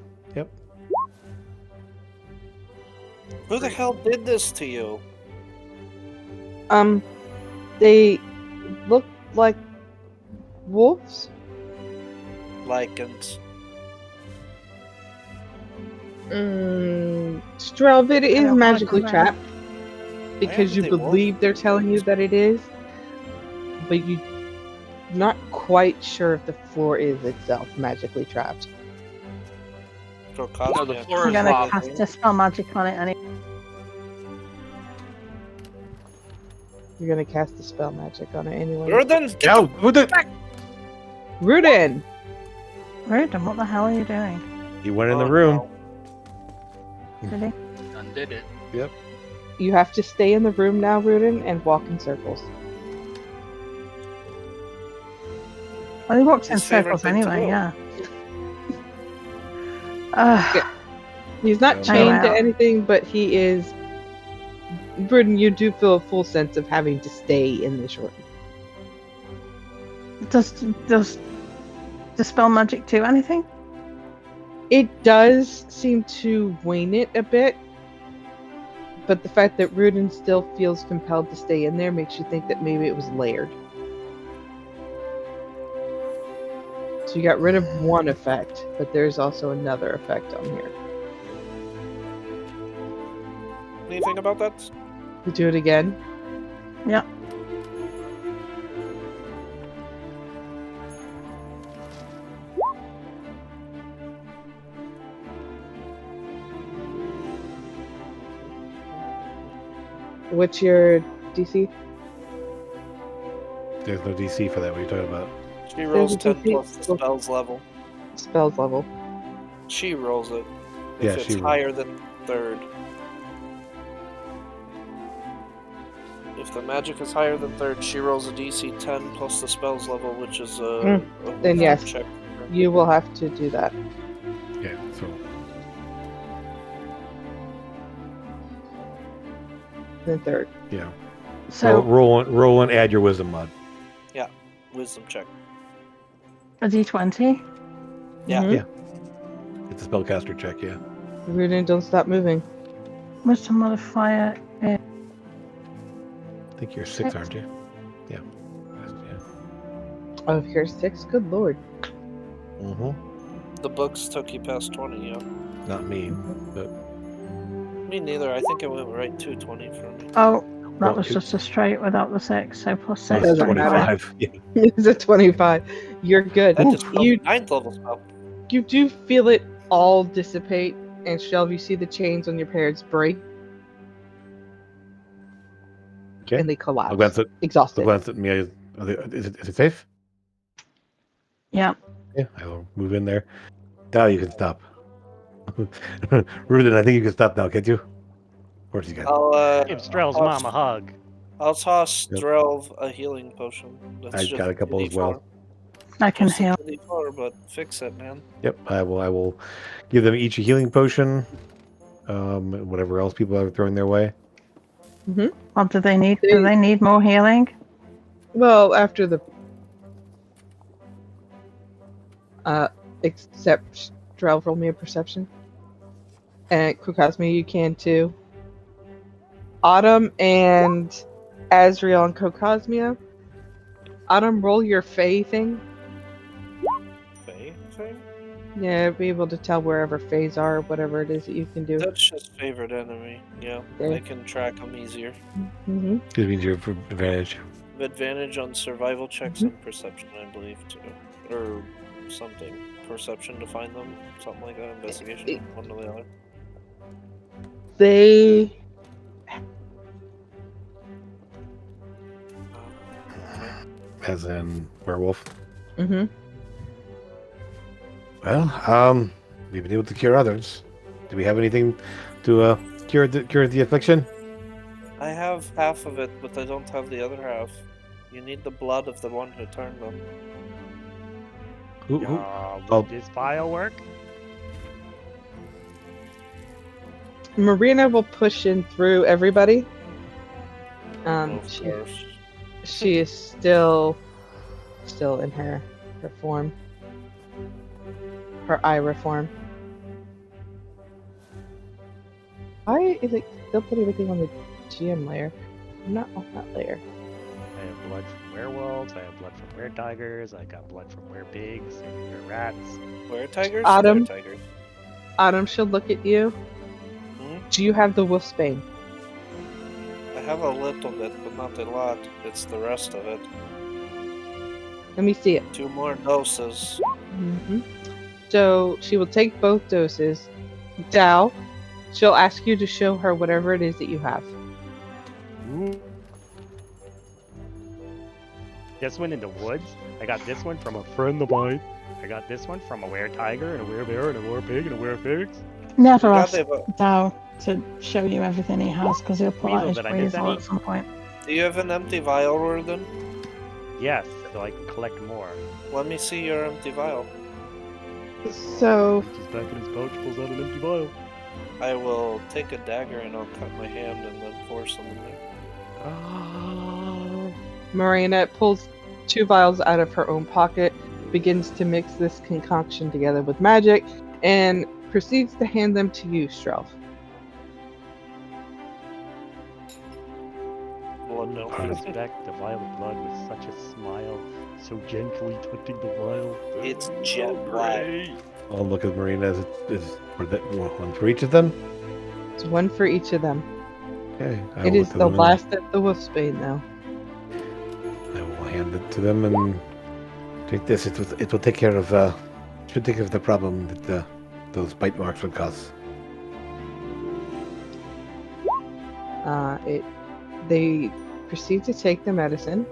[SPEAKER 2] Who the hell did this to you?
[SPEAKER 4] They look like wolves.
[SPEAKER 2] Lycans.
[SPEAKER 4] Strelv, it
[SPEAKER 1] I
[SPEAKER 4] is
[SPEAKER 1] don't wanna
[SPEAKER 4] magically
[SPEAKER 1] come out.
[SPEAKER 4] trapped because
[SPEAKER 2] Why
[SPEAKER 4] you
[SPEAKER 2] are they wolves?
[SPEAKER 4] believe they're telling you that it is, but you're not quite sure if the floor is itself magically trapped.
[SPEAKER 2] Crocosmia.
[SPEAKER 7] No, the floor
[SPEAKER 1] I'm
[SPEAKER 7] is
[SPEAKER 1] gonna
[SPEAKER 7] rock.
[SPEAKER 1] cast a spell magic on it anyway.
[SPEAKER 4] You're gonna cast the spell magic on it anyway.
[SPEAKER 2] Rudin, get
[SPEAKER 3] Ow!
[SPEAKER 2] the
[SPEAKER 3] What the?
[SPEAKER 4] Rudin!
[SPEAKER 1] Rudin, what the hell are you doing?
[SPEAKER 3] He went in the
[SPEAKER 2] Oh,
[SPEAKER 3] room.
[SPEAKER 2] no.
[SPEAKER 1] Did he?
[SPEAKER 7] Undid it.
[SPEAKER 4] You have to stay in the room now, Rudin, and walk in circles.
[SPEAKER 1] Well, he walks in
[SPEAKER 2] His favorite
[SPEAKER 1] circles
[SPEAKER 2] thing to
[SPEAKER 1] anyway,
[SPEAKER 2] do.
[SPEAKER 1] yeah.
[SPEAKER 4] He's not
[SPEAKER 3] Yeah.
[SPEAKER 4] chained to
[SPEAKER 1] Wow.
[SPEAKER 4] anything, but he is. Rudin, you do feel a full sense of having to stay in this room.
[SPEAKER 1] Does dispel magic do anything?
[SPEAKER 4] It does seem to wane it a bit, but the fact that Rudin still feels compelled to stay in there makes you think that maybe it was layered. So you got rid of one effect, but there's also another effect on here.
[SPEAKER 2] Anything about that?
[SPEAKER 4] You do it again.
[SPEAKER 1] Yeah.
[SPEAKER 4] What's your DC?
[SPEAKER 3] There's no DC for that. What are you talking about?
[SPEAKER 2] She rolls
[SPEAKER 4] a
[SPEAKER 2] 10
[SPEAKER 4] DC.
[SPEAKER 2] plus the spell's level.
[SPEAKER 4] Spells level.
[SPEAKER 2] She rolls it.
[SPEAKER 3] Yeah,
[SPEAKER 2] If it's
[SPEAKER 3] she rolls.
[SPEAKER 2] higher than third. If the magic is higher than third, she rolls a DC 10 plus the spell's level, which is a
[SPEAKER 4] Then
[SPEAKER 2] wisdom
[SPEAKER 4] yes.
[SPEAKER 2] check.
[SPEAKER 4] You will have to do that.
[SPEAKER 3] Yeah. So
[SPEAKER 4] Then third.
[SPEAKER 3] yeah.
[SPEAKER 1] So
[SPEAKER 3] roll and add your wisdom mod.
[SPEAKER 2] Wisdom check.
[SPEAKER 1] a d20.
[SPEAKER 2] Yeah.
[SPEAKER 4] Mhm.
[SPEAKER 3] Yeah. It's a spellcaster check. Yeah.
[SPEAKER 4] Rudin, don't stop moving.
[SPEAKER 1] Wisdom modifier.
[SPEAKER 3] I think you're 6,
[SPEAKER 1] Six.
[SPEAKER 3] aren't you? Yeah.
[SPEAKER 4] Oh, here's 6. Good lord.
[SPEAKER 3] Mm-hmm.
[SPEAKER 2] The books took you past 20, yeah.
[SPEAKER 3] Not me, but
[SPEAKER 2] Me neither. I think it went right to 20 for me.
[SPEAKER 1] Oh, that
[SPEAKER 3] Well,
[SPEAKER 1] was
[SPEAKER 3] it-
[SPEAKER 1] just a straight without the 6. So plus 6.
[SPEAKER 3] it's
[SPEAKER 4] Doesn't matter.
[SPEAKER 3] 25. Yeah.
[SPEAKER 4] It's a 25. You're good.
[SPEAKER 2] That just
[SPEAKER 4] You
[SPEAKER 2] 9th level spell.
[SPEAKER 4] you do feel it all dissipate, and Shelv, you see the chains on your parents break.
[SPEAKER 3] Okay.
[SPEAKER 4] And they collapse.
[SPEAKER 3] I'll glance at
[SPEAKER 4] Exhausted.
[SPEAKER 3] me. Is it safe?
[SPEAKER 1] Yeah.
[SPEAKER 3] Yeah. I will move in there. Now you can stop. Rudin, I think you can stop now, can't you? Where's he got?
[SPEAKER 5] Give Strel's mom a hug.
[SPEAKER 2] I'll toss
[SPEAKER 3] Yep.
[SPEAKER 2] Drelv a healing potion. That's
[SPEAKER 3] I
[SPEAKER 2] just
[SPEAKER 3] got a couple as
[SPEAKER 2] 2d4.
[SPEAKER 3] well.
[SPEAKER 1] I can
[SPEAKER 2] Just a
[SPEAKER 1] heal.
[SPEAKER 2] 2d4, but fix it, man.
[SPEAKER 3] Yep. I will give them each a healing potion. Whatever else people are throwing their way.
[SPEAKER 1] Or do they need more healing?
[SPEAKER 4] Well, after the except Drell, roll me a perception. And Kokosmi, you can too. Autumn and Azriel and Kokosmia. Autumn, roll your Fae thing.
[SPEAKER 2] Fae thing?
[SPEAKER 4] Yeah, be able to tell wherever Faes are, whatever it is that you can do.
[SPEAKER 2] That's just favorite enemy. Yeah,
[SPEAKER 4] Okay.
[SPEAKER 2] I can track them easier.
[SPEAKER 4] Mm-hmm.
[SPEAKER 3] It means you're for advantage.
[SPEAKER 2] Advantage on survival checks
[SPEAKER 4] Mhm.
[SPEAKER 2] and perception, I believe, too. Or something. Perception to find them, something like that. Investigation, one or the other.
[SPEAKER 4] They
[SPEAKER 3] As in werewolf.
[SPEAKER 4] mm-hmm.
[SPEAKER 3] Well, we've been able to cure others. Do we have anything to cure the affliction?
[SPEAKER 2] I have half of it, but I don't have the other half. You need the blood of the one who turned them.
[SPEAKER 3] Who?
[SPEAKER 5] Would
[SPEAKER 3] Oh.
[SPEAKER 5] this vial work?
[SPEAKER 4] Marina will push in through everybody.
[SPEAKER 2] Of
[SPEAKER 4] She,
[SPEAKER 2] course.
[SPEAKER 4] she is still in her form. Her Ira form. Why is it still put everything on the GM layer? I'm not on that layer.
[SPEAKER 5] I have blood from werewolves. I have blood from were-tigers. I got blood from were-pigs and were-rats.
[SPEAKER 2] Were-tigers?
[SPEAKER 4] Autumn?
[SPEAKER 2] Were-tigers.
[SPEAKER 4] Autumn, she'll look at you.
[SPEAKER 2] Hmm?
[SPEAKER 4] Do you have the Wolf's Bane?
[SPEAKER 2] I have a little bit, but not a lot. It's the rest of it.
[SPEAKER 4] Let me see it.
[SPEAKER 2] 2 more doses.
[SPEAKER 4] Mm-hmm. So she will take both doses. Dal, she'll ask you to show her whatever it is that you have.
[SPEAKER 5] Ooh. This one in the woods. I got this one from a friend of mine. I got this one from a were-tiger and a were-bear and a were-pig and a were-pigs.
[SPEAKER 1] Never
[SPEAKER 2] Yeah,
[SPEAKER 1] ask
[SPEAKER 2] they've,
[SPEAKER 1] Dow to show you everything he has because he'll pull out
[SPEAKER 5] Weasel,
[SPEAKER 1] his
[SPEAKER 5] did I miss
[SPEAKER 1] weasel
[SPEAKER 5] any?
[SPEAKER 1] at some point.
[SPEAKER 2] Do you have an empty vial, Rudin?
[SPEAKER 5] Yes, so I can collect more.
[SPEAKER 2] Let me see your empty vial.
[SPEAKER 4] So,
[SPEAKER 5] Reaches back in his pouch, pulls out an empty vial.
[SPEAKER 2] I will take a dagger and I'll cut my hand and then pour some in there.
[SPEAKER 4] Marionette pulls 2 vials out of her own pocket, begins to mix this concoction together with magic, and proceeds to hand them to you, Strelf.
[SPEAKER 2] Blood milk.
[SPEAKER 5] Takes back the vial of blood with such a smile, so gently touching the vial.
[SPEAKER 2] It's jet black.
[SPEAKER 5] Great.
[SPEAKER 3] I'll look at Marina as it's for the one for each of them.
[SPEAKER 4] It's 1 for each of them.
[SPEAKER 3] Okay. I
[SPEAKER 4] It
[SPEAKER 3] will
[SPEAKER 4] is
[SPEAKER 3] look at
[SPEAKER 4] the
[SPEAKER 3] them and
[SPEAKER 4] last of the Wolfsbane now.
[SPEAKER 3] I will hand it to them and take this. It will take care of should take care of the problem that those bite marks would cause.
[SPEAKER 4] They proceed to take the medicine,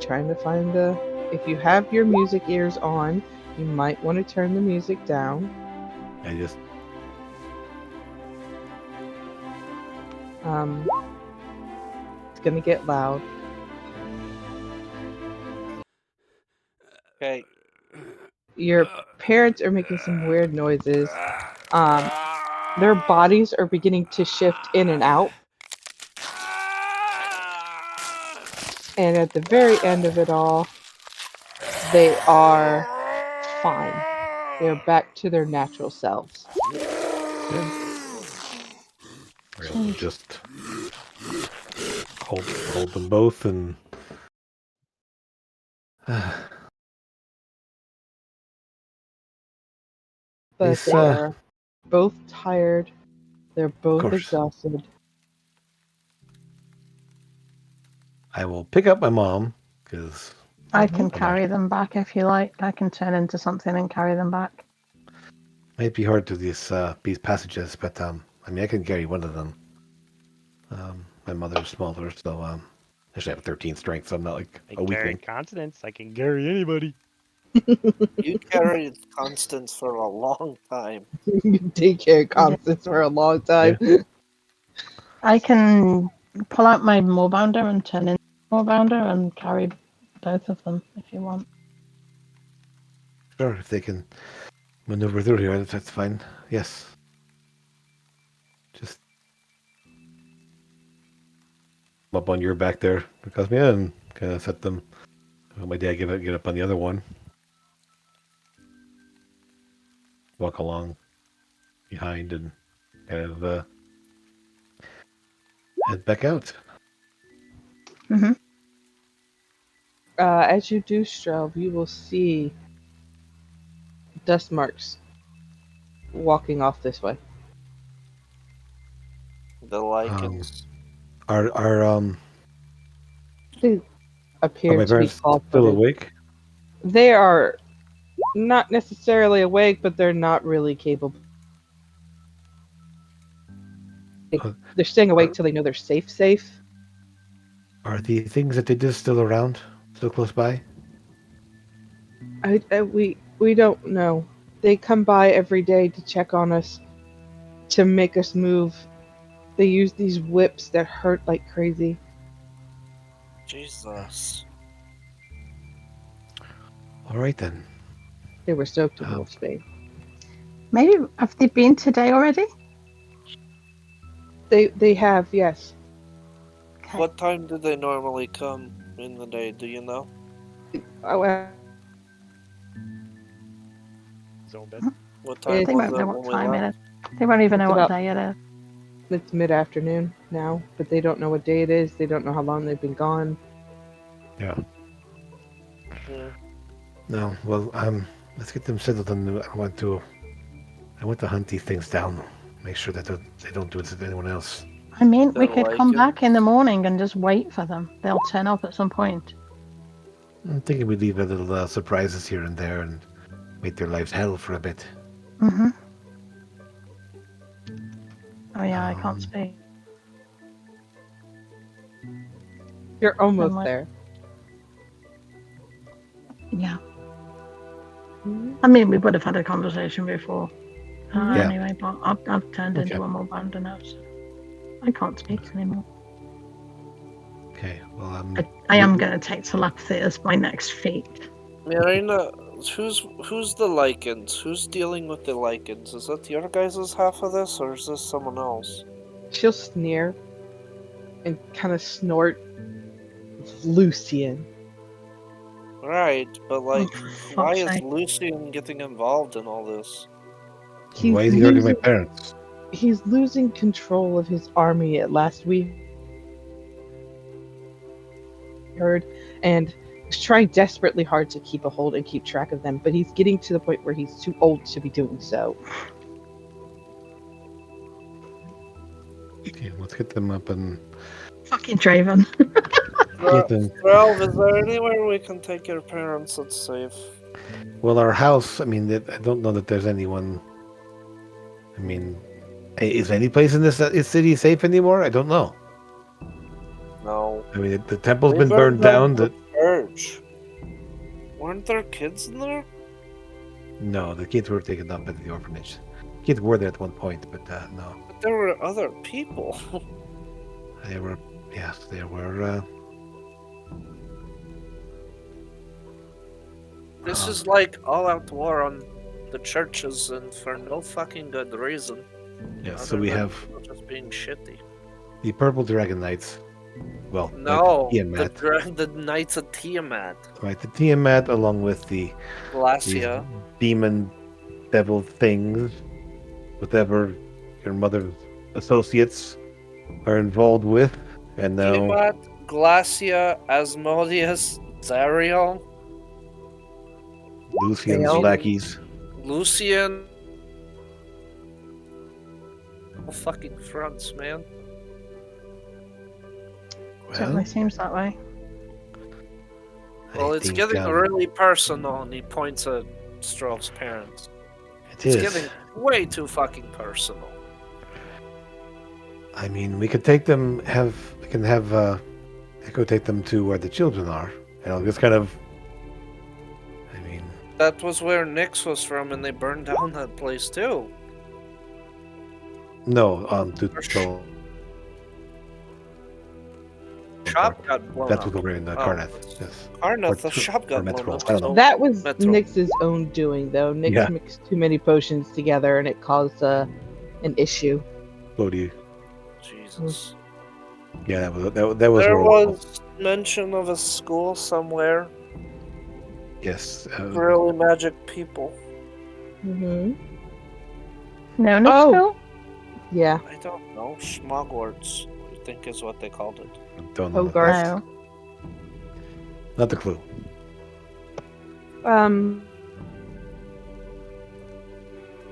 [SPEAKER 4] trying to find the. If you have your music ears on, you might want to turn the music down.
[SPEAKER 3] I just
[SPEAKER 4] It's gonna get loud.
[SPEAKER 2] Okay.
[SPEAKER 4] Your parents are making some weird noises. Their bodies are beginning to shift in and out. And at the very end of it all, they are fine. They're back to their natural selves.
[SPEAKER 3] I'll just hold them both and
[SPEAKER 4] But
[SPEAKER 3] This,
[SPEAKER 4] they are both tired. They're both
[SPEAKER 3] course.
[SPEAKER 4] exhausted.
[SPEAKER 3] I will pick up my mom because
[SPEAKER 1] I can
[SPEAKER 3] Come
[SPEAKER 1] carry them back if you like. I can turn into something and carry them back.
[SPEAKER 3] might be hard to these passages, but I mean I can carry one of them. My mother's smaller, so actually I have 13 strength, so I'm not like
[SPEAKER 5] I
[SPEAKER 3] a
[SPEAKER 5] carry
[SPEAKER 3] weakling.
[SPEAKER 5] Constance. I can carry anybody.
[SPEAKER 2] You carried Constance for a long time.
[SPEAKER 4] You take care of Constance for a long time.
[SPEAKER 1] I can pull out my Moorbounder and turn into Moorbounder and carry both of them if you want.
[SPEAKER 3] Sure, if they can maneuver through here, that's fine. Yes. Just up on your back there, because me and kind of set them. Let my dad get up on the other one. Walk along behind and kind of head back out.
[SPEAKER 1] Mm-hmm.
[SPEAKER 4] As you do, Strelv, you will see dust marks walking off this way.
[SPEAKER 2] The lichens.
[SPEAKER 3] Are
[SPEAKER 4] They appear
[SPEAKER 3] my
[SPEAKER 4] to be
[SPEAKER 3] parents still
[SPEAKER 4] claw-footed.
[SPEAKER 3] awake?
[SPEAKER 4] They are not necessarily awake, but they're not really capable. They're staying awake till they know they're safe.
[SPEAKER 3] Are the things that they did still around? Still close by?
[SPEAKER 4] We don't know. They come by every day to check on us, to make us move. They use these whips that hurt like crazy.
[SPEAKER 2] Jesus.
[SPEAKER 3] All right then.
[SPEAKER 4] They were soaked in
[SPEAKER 3] Oh.
[SPEAKER 4] Wolfsbane.
[SPEAKER 1] Maybe have they been today already?
[SPEAKER 4] They have, yes.
[SPEAKER 1] Okay.
[SPEAKER 2] What time do they normally come in the day? Do you know?
[SPEAKER 4] Oh,
[SPEAKER 5] His own bed.
[SPEAKER 2] What
[SPEAKER 4] They
[SPEAKER 2] time
[SPEAKER 1] They
[SPEAKER 2] was
[SPEAKER 1] won't
[SPEAKER 2] it
[SPEAKER 1] know
[SPEAKER 2] when
[SPEAKER 1] what
[SPEAKER 2] we
[SPEAKER 1] time
[SPEAKER 2] left?
[SPEAKER 1] it is. They won't even
[SPEAKER 4] It's
[SPEAKER 1] know what
[SPEAKER 4] about-
[SPEAKER 1] day it is.
[SPEAKER 4] it's mid-afternoon now, but they don't know what day it is. They don't know how long they've been gone.
[SPEAKER 3] Yeah.
[SPEAKER 2] Yeah.
[SPEAKER 3] No. Well, let's get them settled, and I want to hunt these things down. Make sure that they don't do it to anyone else.
[SPEAKER 1] I mean, we
[SPEAKER 2] The
[SPEAKER 1] could come
[SPEAKER 2] lichens.
[SPEAKER 1] back in the morning and just wait for them. They'll turn up at some point.
[SPEAKER 3] I'm thinking we leave a little surprises here and there and make their lives hell for a bit.
[SPEAKER 1] Mm-hmm. Oh yeah, I
[SPEAKER 3] Um,
[SPEAKER 1] can't speak.
[SPEAKER 4] You're almost
[SPEAKER 1] Never mind.
[SPEAKER 4] there.
[SPEAKER 1] Yeah. I mean, we would have had a conversation before. her
[SPEAKER 3] Yeah.
[SPEAKER 1] anyway, but I've turned into
[SPEAKER 3] Okay.
[SPEAKER 1] a Morbanda now, so I can't speak anymore.
[SPEAKER 3] Okay. Well,
[SPEAKER 1] I am going to take telepathy as my next feat.
[SPEAKER 2] Marina, who's the Lycans? Who's dealing with the Lycans? Is that your guys' half of this, or is this someone else?
[SPEAKER 4] She'll sneer and kind of snort. It's Lucian.
[SPEAKER 2] Right, but like,
[SPEAKER 1] for
[SPEAKER 2] why
[SPEAKER 1] fuck's
[SPEAKER 2] is
[SPEAKER 1] sake.
[SPEAKER 2] Lucian getting involved in all this?
[SPEAKER 3] why is he hurting my parents?
[SPEAKER 4] He's losing control of his army at last we heard, and he's trying desperately hard to keep a hold and keep track of them, but he's getting to the point where he's too old to be doing so.
[SPEAKER 3] Okay, let's get them up and
[SPEAKER 1] Fucking Draven.
[SPEAKER 3] get them.
[SPEAKER 2] Ralph, is there anywhere we can take your parents that's safe?
[SPEAKER 3] Well, our house. I mean, I don't know that there's anyone. I mean, is any place in this city safe anymore? I don't know.
[SPEAKER 2] No.
[SPEAKER 3] I mean, the temple's
[SPEAKER 2] They
[SPEAKER 3] been burned down.
[SPEAKER 2] the church. Weren't there kids in there?
[SPEAKER 3] No, the kids were taken up at the orphanage. Kids were there at one point, but no,
[SPEAKER 2] But there were other people.
[SPEAKER 3] they were. Yes, they were.
[SPEAKER 2] This is like all-out war on the churches, and for no fucking good reason.
[SPEAKER 3] Yes,
[SPEAKER 2] other
[SPEAKER 3] so we
[SPEAKER 2] than
[SPEAKER 3] have
[SPEAKER 2] people just being shitty.
[SPEAKER 3] the Purple Dragon Knights. Well,
[SPEAKER 2] No,
[SPEAKER 3] the Tiamat.
[SPEAKER 2] the Knights of Tiamat,
[SPEAKER 3] Right, the Tiamat, along with these
[SPEAKER 2] Glacia.
[SPEAKER 3] demon devil things, whatever your mother's associates are involved with, and now
[SPEAKER 2] Tiamat, Glacia, Asmodeus, Zariel,
[SPEAKER 3] Lucian's
[SPEAKER 4] Fail.
[SPEAKER 3] lackeys.
[SPEAKER 2] Lucian. All fucking fronts, man.
[SPEAKER 1] Certainly seems that way.
[SPEAKER 2] Well,
[SPEAKER 3] I
[SPEAKER 2] it's
[SPEAKER 3] think,
[SPEAKER 2] getting really personal, and he points at Strove's parents.
[SPEAKER 3] it
[SPEAKER 2] It's
[SPEAKER 3] is.
[SPEAKER 2] getting way too fucking personal.
[SPEAKER 3] I mean, we could take them. We can have Echo take them to where the children are, and I'll just kind of. I mean,
[SPEAKER 2] That was where Nyx was from, and they burned down that place too.
[SPEAKER 3] no, to
[SPEAKER 2] Shop got blown
[SPEAKER 3] That's
[SPEAKER 2] up.
[SPEAKER 3] what we're in the
[SPEAKER 2] Oh,
[SPEAKER 3] Karnath.
[SPEAKER 2] it's-
[SPEAKER 3] Yes.
[SPEAKER 2] Karnath, the
[SPEAKER 3] Or-
[SPEAKER 2] shop
[SPEAKER 3] or
[SPEAKER 2] got blown
[SPEAKER 3] Metro,
[SPEAKER 2] up.
[SPEAKER 3] I don't know.
[SPEAKER 2] so-
[SPEAKER 4] That was
[SPEAKER 2] Metro.
[SPEAKER 4] Nyx's own doing, though. Nyx
[SPEAKER 3] Yeah.
[SPEAKER 4] mixed too many potions together, and it caused an issue.
[SPEAKER 3] Bodhi.
[SPEAKER 2] Jesus.
[SPEAKER 3] Yeah, that was
[SPEAKER 2] There
[SPEAKER 3] horrible.
[SPEAKER 2] was mention of a school somewhere.
[SPEAKER 3] Yes.
[SPEAKER 2] Really magic people.
[SPEAKER 4] Mm-hmm.
[SPEAKER 1] No, no
[SPEAKER 4] Oh.
[SPEAKER 1] school?
[SPEAKER 4] Yeah.
[SPEAKER 2] I don't know. Schmogwarts, I think is what they called it.
[SPEAKER 3] Don't know.
[SPEAKER 4] Hogarth.
[SPEAKER 1] No.
[SPEAKER 3] Not the clue.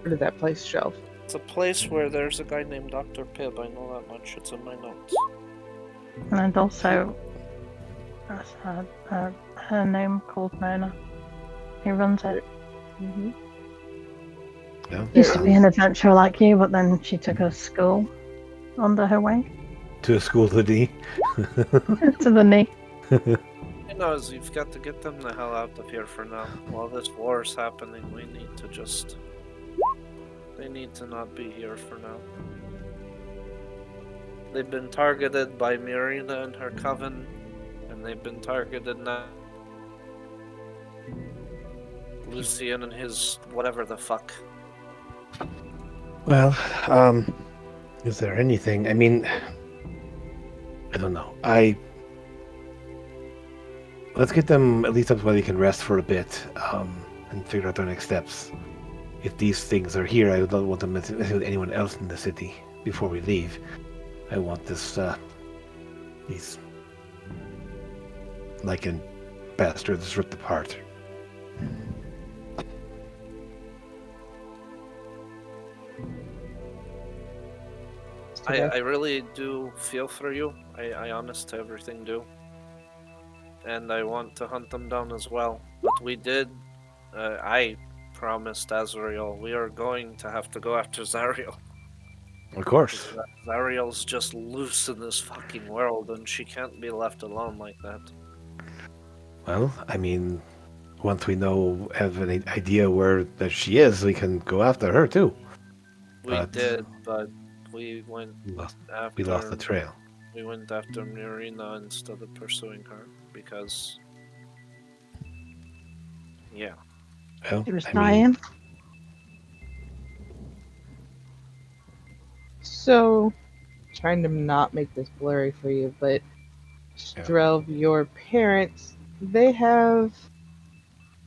[SPEAKER 4] Where did that place shelf?
[SPEAKER 2] It's a place where there's a guy named Dr. Pibb. I know that much. It's in my notes.
[SPEAKER 1] And also, that's her name called Mona. He runs it.
[SPEAKER 4] Mm-hmm.
[SPEAKER 3] Yeah.
[SPEAKER 1] Used to be an adventurer like you, but then she took a school under her wing
[SPEAKER 3] To a school to D.
[SPEAKER 1] to the knee.
[SPEAKER 2] He knows you've got to get them the hell out of here for now. While this war is happening, we need to just... They need to not be here for now. They've been targeted by Marina and her coven, and they've been targeted now. Lucian and his whatever the fuck.
[SPEAKER 3] Well, is there anything? I mean, I don't know. Let's get them at least up where they can rest for a bit, and figure out their next steps. If these things are here, I don't want to mess with anyone else in the city before we leave. I want these Lycan bastards ripped apart.
[SPEAKER 2] I really do feel for you. I honest to everything do. And I want to hunt them down as well. But we did, I promised Azrael we are going to have to go after Zariel.
[SPEAKER 3] Of course.
[SPEAKER 2] Zariel's just loose in this fucking world and she can't be left alone like that.
[SPEAKER 3] Well, I mean, once we have an idea where that she is, we can go after her too.
[SPEAKER 2] We
[SPEAKER 3] But-
[SPEAKER 2] did, but we went after.
[SPEAKER 3] We lost the trail.
[SPEAKER 2] We went after Murina instead of pursuing her because. Yeah.
[SPEAKER 3] Well,
[SPEAKER 1] She was
[SPEAKER 3] I mean,
[SPEAKER 1] dying.
[SPEAKER 4] So, trying to not make this blurry for you, but Strelv, your parents, they have.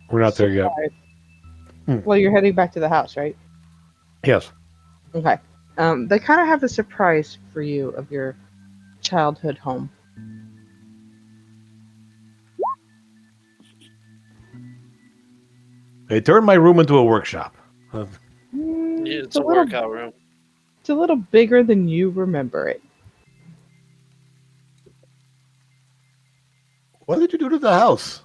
[SPEAKER 3] we're not there yet.
[SPEAKER 4] Well, you're heading back to the house, right?
[SPEAKER 3] Yes.
[SPEAKER 4] Okay. They kind of have a surprise for you of your childhood home.
[SPEAKER 3] They turned my room into a workshop.
[SPEAKER 2] It's
[SPEAKER 4] a
[SPEAKER 2] a
[SPEAKER 4] little,
[SPEAKER 2] workout room.
[SPEAKER 4] it's a little bigger than you remember it.
[SPEAKER 3] What did you do to the house?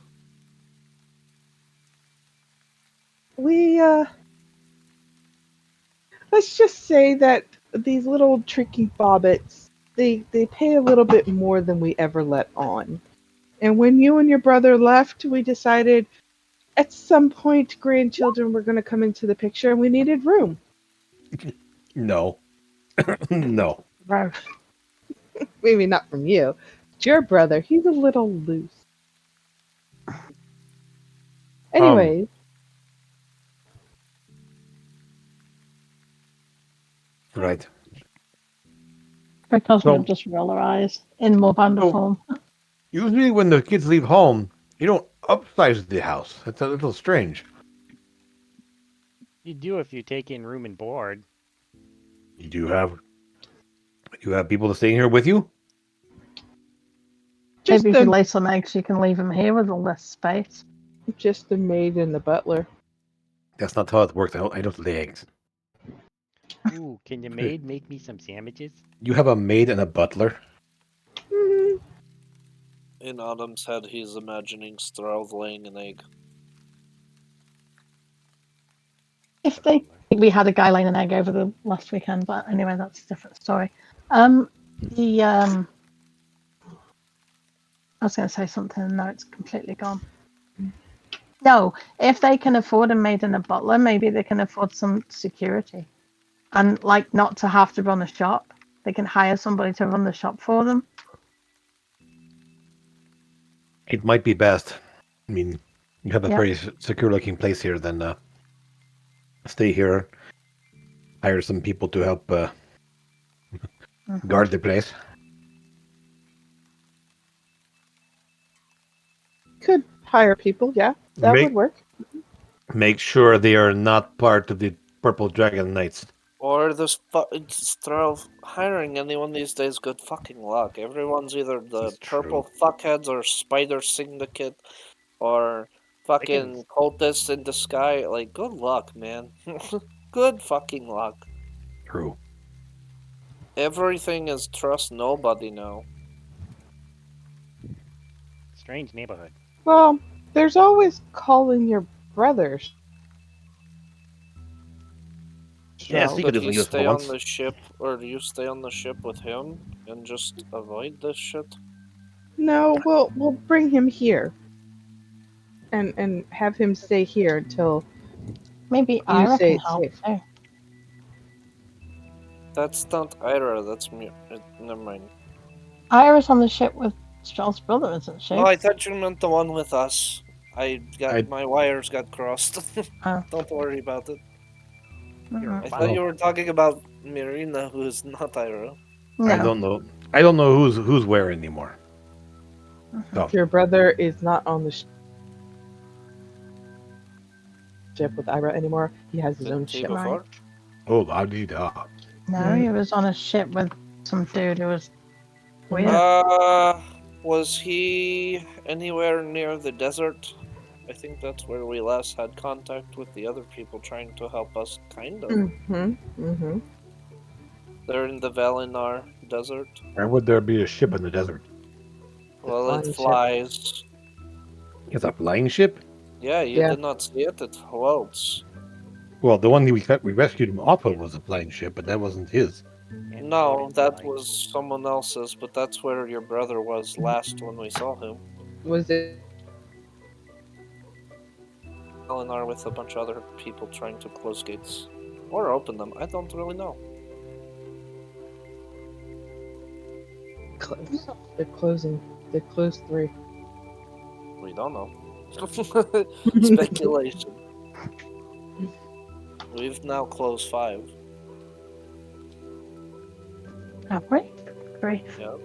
[SPEAKER 4] We let's just say that these little tricky bobbits, they pay a little bit more than we ever let on. And when you and your brother left, we decided at some point grandchildren were going to come into the picture and we needed room.
[SPEAKER 3] No. No.
[SPEAKER 1] Gross.
[SPEAKER 4] Maybe not from you. But your brother, he's a little loose. Anyways,
[SPEAKER 3] Right.
[SPEAKER 1] Because
[SPEAKER 3] So-
[SPEAKER 1] we'll just roll our eyes in more band
[SPEAKER 3] So-
[SPEAKER 1] form.
[SPEAKER 3] Usually when the kids leave home, you don't upsize the house. That's a little strange.
[SPEAKER 5] You do if you take in room and board.
[SPEAKER 3] You have people staying here with you?
[SPEAKER 4] just
[SPEAKER 1] Maybe if you
[SPEAKER 4] the,
[SPEAKER 1] lay some eggs, you can leave them here with all less space.
[SPEAKER 4] just the maid and the butler.
[SPEAKER 3] That's not how it works. I don't lay eggs.
[SPEAKER 5] Ooh, can your maid make me some sandwiches?
[SPEAKER 3] You have a maid and a butler?
[SPEAKER 4] Mhm.
[SPEAKER 2] In Autumn's head, he's imagining Strelv laying an egg.
[SPEAKER 1] If they, we had a guy laying an egg over the last weekend, but anyway, that's a different story. I was going to say something, and now it's completely gone. No, if they can afford a maid and a butler, maybe they can afford some security, and like not to have to run a shop. They can hire somebody to run the shop for them.
[SPEAKER 3] It might be best. I mean, you have a
[SPEAKER 1] Yeah.
[SPEAKER 3] very secure-looking place here. Then stay here. Hire some people to help
[SPEAKER 1] Mhm.
[SPEAKER 3] guard the place.
[SPEAKER 4] Could hire people, yeah. That
[SPEAKER 3] Make-
[SPEAKER 4] would work.
[SPEAKER 3] Make sure they are not part of the Purple Dragon Knights.
[SPEAKER 2] Or this Strelv hiring anyone these days, good fucking luck. Everyone's either the
[SPEAKER 3] This is
[SPEAKER 2] purple fuckheads or Spider Syndicate or fucking cultists in disguise. Like, good luck, man. Good fucking luck.
[SPEAKER 3] True.
[SPEAKER 2] Everything is trust nobody now.
[SPEAKER 5] Strange neighborhood.
[SPEAKER 4] Well, there's always calling your brothers.
[SPEAKER 3] Yeah,
[SPEAKER 4] So,
[SPEAKER 3] see-
[SPEAKER 2] Could
[SPEAKER 3] could have
[SPEAKER 2] he
[SPEAKER 3] used
[SPEAKER 2] stay on
[SPEAKER 3] once.
[SPEAKER 2] the ship, or do you stay on the ship with him and just avoid this shit?
[SPEAKER 4] no, we'll bring him here. And have him stay here until
[SPEAKER 1] Maybe Ira
[SPEAKER 4] say
[SPEAKER 1] can
[SPEAKER 4] it's
[SPEAKER 1] help
[SPEAKER 4] safe.
[SPEAKER 1] too.
[SPEAKER 2] That's not Ira, that's me. Never mind.
[SPEAKER 1] Ira's on the ship with Strel's brother, isn't she?
[SPEAKER 2] Oh, I thought you meant the one with us.
[SPEAKER 3] I-
[SPEAKER 2] My wires got crossed.
[SPEAKER 1] Oh.
[SPEAKER 2] Don't worry about it.
[SPEAKER 1] Mhm.
[SPEAKER 2] I thought you were talking about Mirina, who is not Ira.
[SPEAKER 3] I
[SPEAKER 1] No.
[SPEAKER 3] don't know. I don't know who's where anymore.
[SPEAKER 1] Mhm.
[SPEAKER 3] So,
[SPEAKER 4] Your brother is not on the ship with Ira anymore. He has his own
[SPEAKER 2] Didn't he
[SPEAKER 4] ship.
[SPEAKER 1] Right.
[SPEAKER 2] before?
[SPEAKER 3] oh, I need
[SPEAKER 1] No,
[SPEAKER 4] Mm.
[SPEAKER 1] he was on a ship with some dude who was weird.
[SPEAKER 2] Was he anywhere near the desert? I think that's where we last had contact with the other people trying to help us, kind of.
[SPEAKER 4] Mm-hmm.
[SPEAKER 2] They're in the Valinar desert.
[SPEAKER 3] Why would there be a ship in the desert?
[SPEAKER 2] Well,
[SPEAKER 4] flying
[SPEAKER 2] it
[SPEAKER 4] ship.
[SPEAKER 2] flies.
[SPEAKER 3] It's a flying ship?
[SPEAKER 2] Yeah, you
[SPEAKER 4] Yeah.
[SPEAKER 2] did not see it. It floats.
[SPEAKER 3] Well, the one we rescued him off of was a flying ship, but that wasn't his.
[SPEAKER 5] And
[SPEAKER 2] No,
[SPEAKER 5] floating
[SPEAKER 2] that
[SPEAKER 5] flying.
[SPEAKER 2] was someone else's, but that's where your brother was last when we saw him.
[SPEAKER 4] Was it?
[SPEAKER 2] Eleanor with a bunch of other people trying to close gates. Or open them. I don't really know.
[SPEAKER 4] Close. They're closing. They're closed 3.
[SPEAKER 2] We don't know. Speculation. We've now closed 5.
[SPEAKER 1] Have we? Great.
[SPEAKER 2] Yeah.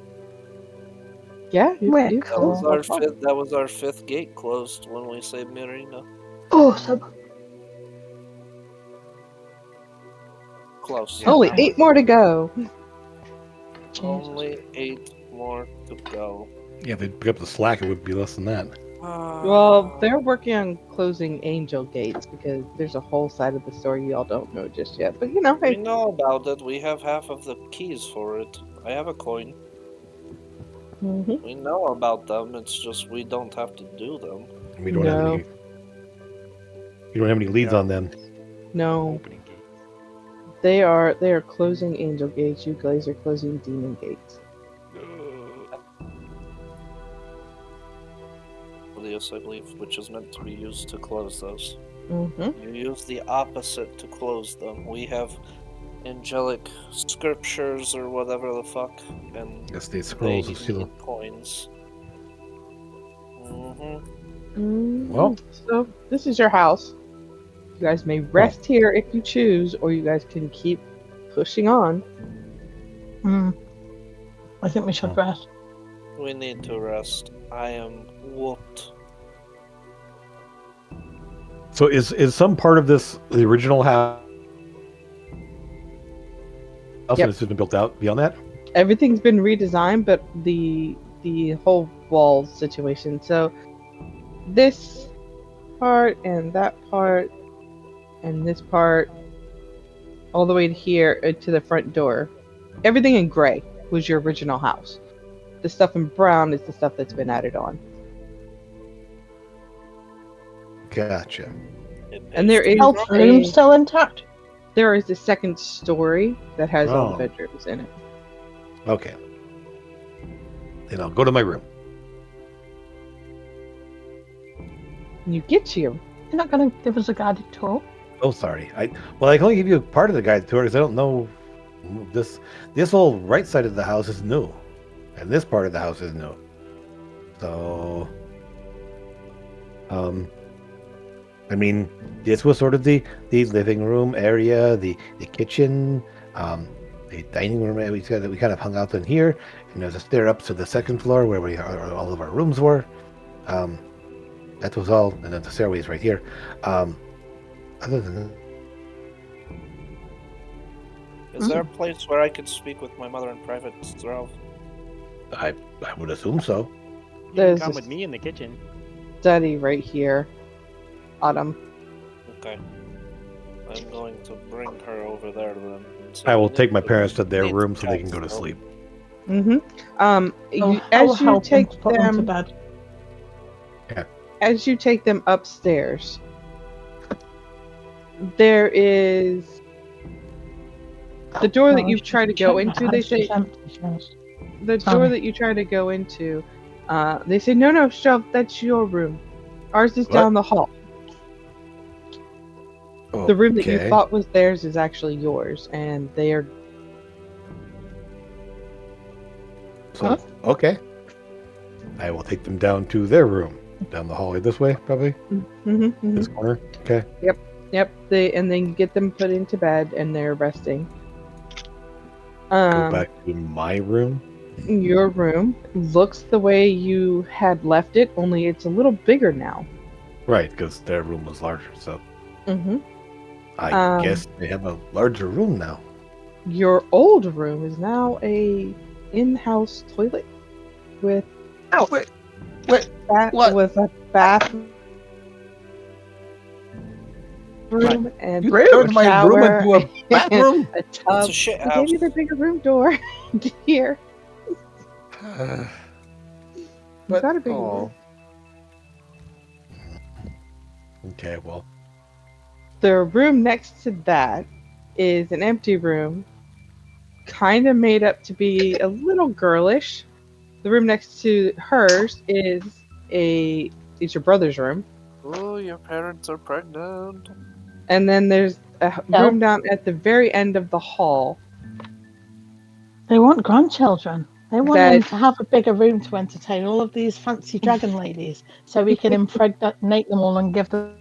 [SPEAKER 4] Yeah,
[SPEAKER 1] We're
[SPEAKER 4] you
[SPEAKER 2] That was
[SPEAKER 1] cool.
[SPEAKER 2] our fifth. That was our 5th gate closed when we saved Marina.
[SPEAKER 1] Awesome.
[SPEAKER 2] Close.
[SPEAKER 5] Yeah,
[SPEAKER 4] Only
[SPEAKER 5] that
[SPEAKER 4] 8
[SPEAKER 5] was-
[SPEAKER 4] more to go.
[SPEAKER 2] Only 8 more to go.
[SPEAKER 3] Yeah, if they pick up the slack, it would be less than that.
[SPEAKER 4] Well, they're working on closing angel gates because there's a whole side of the story y'all don't know just yet. But
[SPEAKER 2] We
[SPEAKER 4] hey,
[SPEAKER 2] know about it. We have half of the keys for it. I have a coin.
[SPEAKER 4] mhm.
[SPEAKER 2] We know about them. It's just we don't have to do them.
[SPEAKER 3] We don't have
[SPEAKER 4] No.
[SPEAKER 3] any. You don't have any leads on them.
[SPEAKER 4] No,
[SPEAKER 5] Opening gates.
[SPEAKER 4] they are closing angel gates. You guys are closing demon gates.
[SPEAKER 2] Yes, I believe, which is meant to be used to close those.
[SPEAKER 4] Mm-hmm.
[SPEAKER 2] You use the opposite to close them. We have angelic scriptures or whatever the fuck, and
[SPEAKER 3] Yes, the scrolls
[SPEAKER 2] they
[SPEAKER 3] of seal.
[SPEAKER 2] need coins.
[SPEAKER 3] Well-
[SPEAKER 4] So this is your house. You guys may rest here if you choose, or you guys can keep pushing on.
[SPEAKER 1] I think we should rest.
[SPEAKER 2] We need to rest. I am whooped.
[SPEAKER 3] So is some part of this the original house?
[SPEAKER 4] Yep.
[SPEAKER 3] And it's just been built out beyond that?
[SPEAKER 4] Everything's been redesigned, but the whole wall situation. So this part and that part and this part, all the way to here to the front door. Everything in gray was your original house. The stuff in brown is the stuff that's been added on.
[SPEAKER 3] Gotcha.
[SPEAKER 4] And there is
[SPEAKER 1] Health room still intact.
[SPEAKER 4] there is a second story that has all the
[SPEAKER 3] Oh.
[SPEAKER 4] bedrooms in it.
[SPEAKER 3] Okay. Then I'll go to my room.
[SPEAKER 4] And you get to your
[SPEAKER 1] You're not going to give us a guided tour?
[SPEAKER 3] Oh, sorry. I can only give you part of the guide tour because I don't know this whole right side of the house is new, and this part of the house is new. So, I mean, this was sort of the living room area, the kitchen, the dining room area. We kind of hung out in here, and there's a stair up to the second floor where all of our rooms were. That was all, and then the stairway is right here. Other than that,
[SPEAKER 2] Is there a place where I could speak with my mother in private, Ralph?
[SPEAKER 3] I would assume so.
[SPEAKER 5] You can
[SPEAKER 4] There's
[SPEAKER 5] come
[SPEAKER 4] a-
[SPEAKER 5] with me in the kitchen.
[SPEAKER 4] study right here. Autumn.
[SPEAKER 2] Okay. I'm going to bring her over there then. and say
[SPEAKER 3] I will
[SPEAKER 2] we
[SPEAKER 3] take
[SPEAKER 2] need
[SPEAKER 3] my
[SPEAKER 2] to-
[SPEAKER 3] parents to their
[SPEAKER 2] need
[SPEAKER 3] room so they can
[SPEAKER 2] chat
[SPEAKER 3] go to
[SPEAKER 2] still.
[SPEAKER 3] sleep.
[SPEAKER 4] Mm-hmm.
[SPEAKER 1] I'll
[SPEAKER 4] As you
[SPEAKER 1] help them
[SPEAKER 4] take
[SPEAKER 1] to put them to
[SPEAKER 4] them,
[SPEAKER 1] bed.
[SPEAKER 4] as you take them upstairs, there is the door that
[SPEAKER 1] Oh,
[SPEAKER 4] you try to go
[SPEAKER 1] check the
[SPEAKER 4] into. They
[SPEAKER 1] house
[SPEAKER 4] say
[SPEAKER 1] is empty first.
[SPEAKER 4] the
[SPEAKER 1] Sorry.
[SPEAKER 4] door that you try to go into. They say no, Shelf, that's your room. Ours is
[SPEAKER 3] What?
[SPEAKER 4] down the hall. The room that you
[SPEAKER 3] Okay.
[SPEAKER 4] thought was theirs is actually yours, and they are.
[SPEAKER 3] So, okay. I will take them down to their room. Down the hallway this way, probably.
[SPEAKER 4] Mhm,
[SPEAKER 3] This
[SPEAKER 4] mhm.
[SPEAKER 3] corner. Okay.
[SPEAKER 4] Yep. And then get them put into bed, and they're resting.
[SPEAKER 3] Go back to my room.
[SPEAKER 4] Your room looks the way you had left it, only it's a little bigger now.
[SPEAKER 3] Right, because their room was larger. So
[SPEAKER 4] Mm-hmm.
[SPEAKER 3] I guess they have a larger room now.
[SPEAKER 4] Your old room is now a in-house toilet with
[SPEAKER 3] Wait.
[SPEAKER 4] with a bathroom and
[SPEAKER 3] You
[SPEAKER 4] a
[SPEAKER 3] turned my room
[SPEAKER 4] shower,
[SPEAKER 3] into a bathroom?
[SPEAKER 4] a tub.
[SPEAKER 2] It's a shit
[SPEAKER 4] I
[SPEAKER 2] house.
[SPEAKER 4] gave you the bigger room door here. You got a bigger room.
[SPEAKER 3] Okay, well,
[SPEAKER 4] The room next to that is an empty room, kind of made up to be a little girlish. The room next to hers is your brother's room,
[SPEAKER 2] Oh, your parents are pregnant.
[SPEAKER 4] and then there's a
[SPEAKER 1] No.
[SPEAKER 4] room down at the very end of the hall.
[SPEAKER 1] They want grandchildren. They want him
[SPEAKER 4] That-
[SPEAKER 1] to have a bigger room to entertain all of these fancy dragon ladies, so we can impregnate them all and give them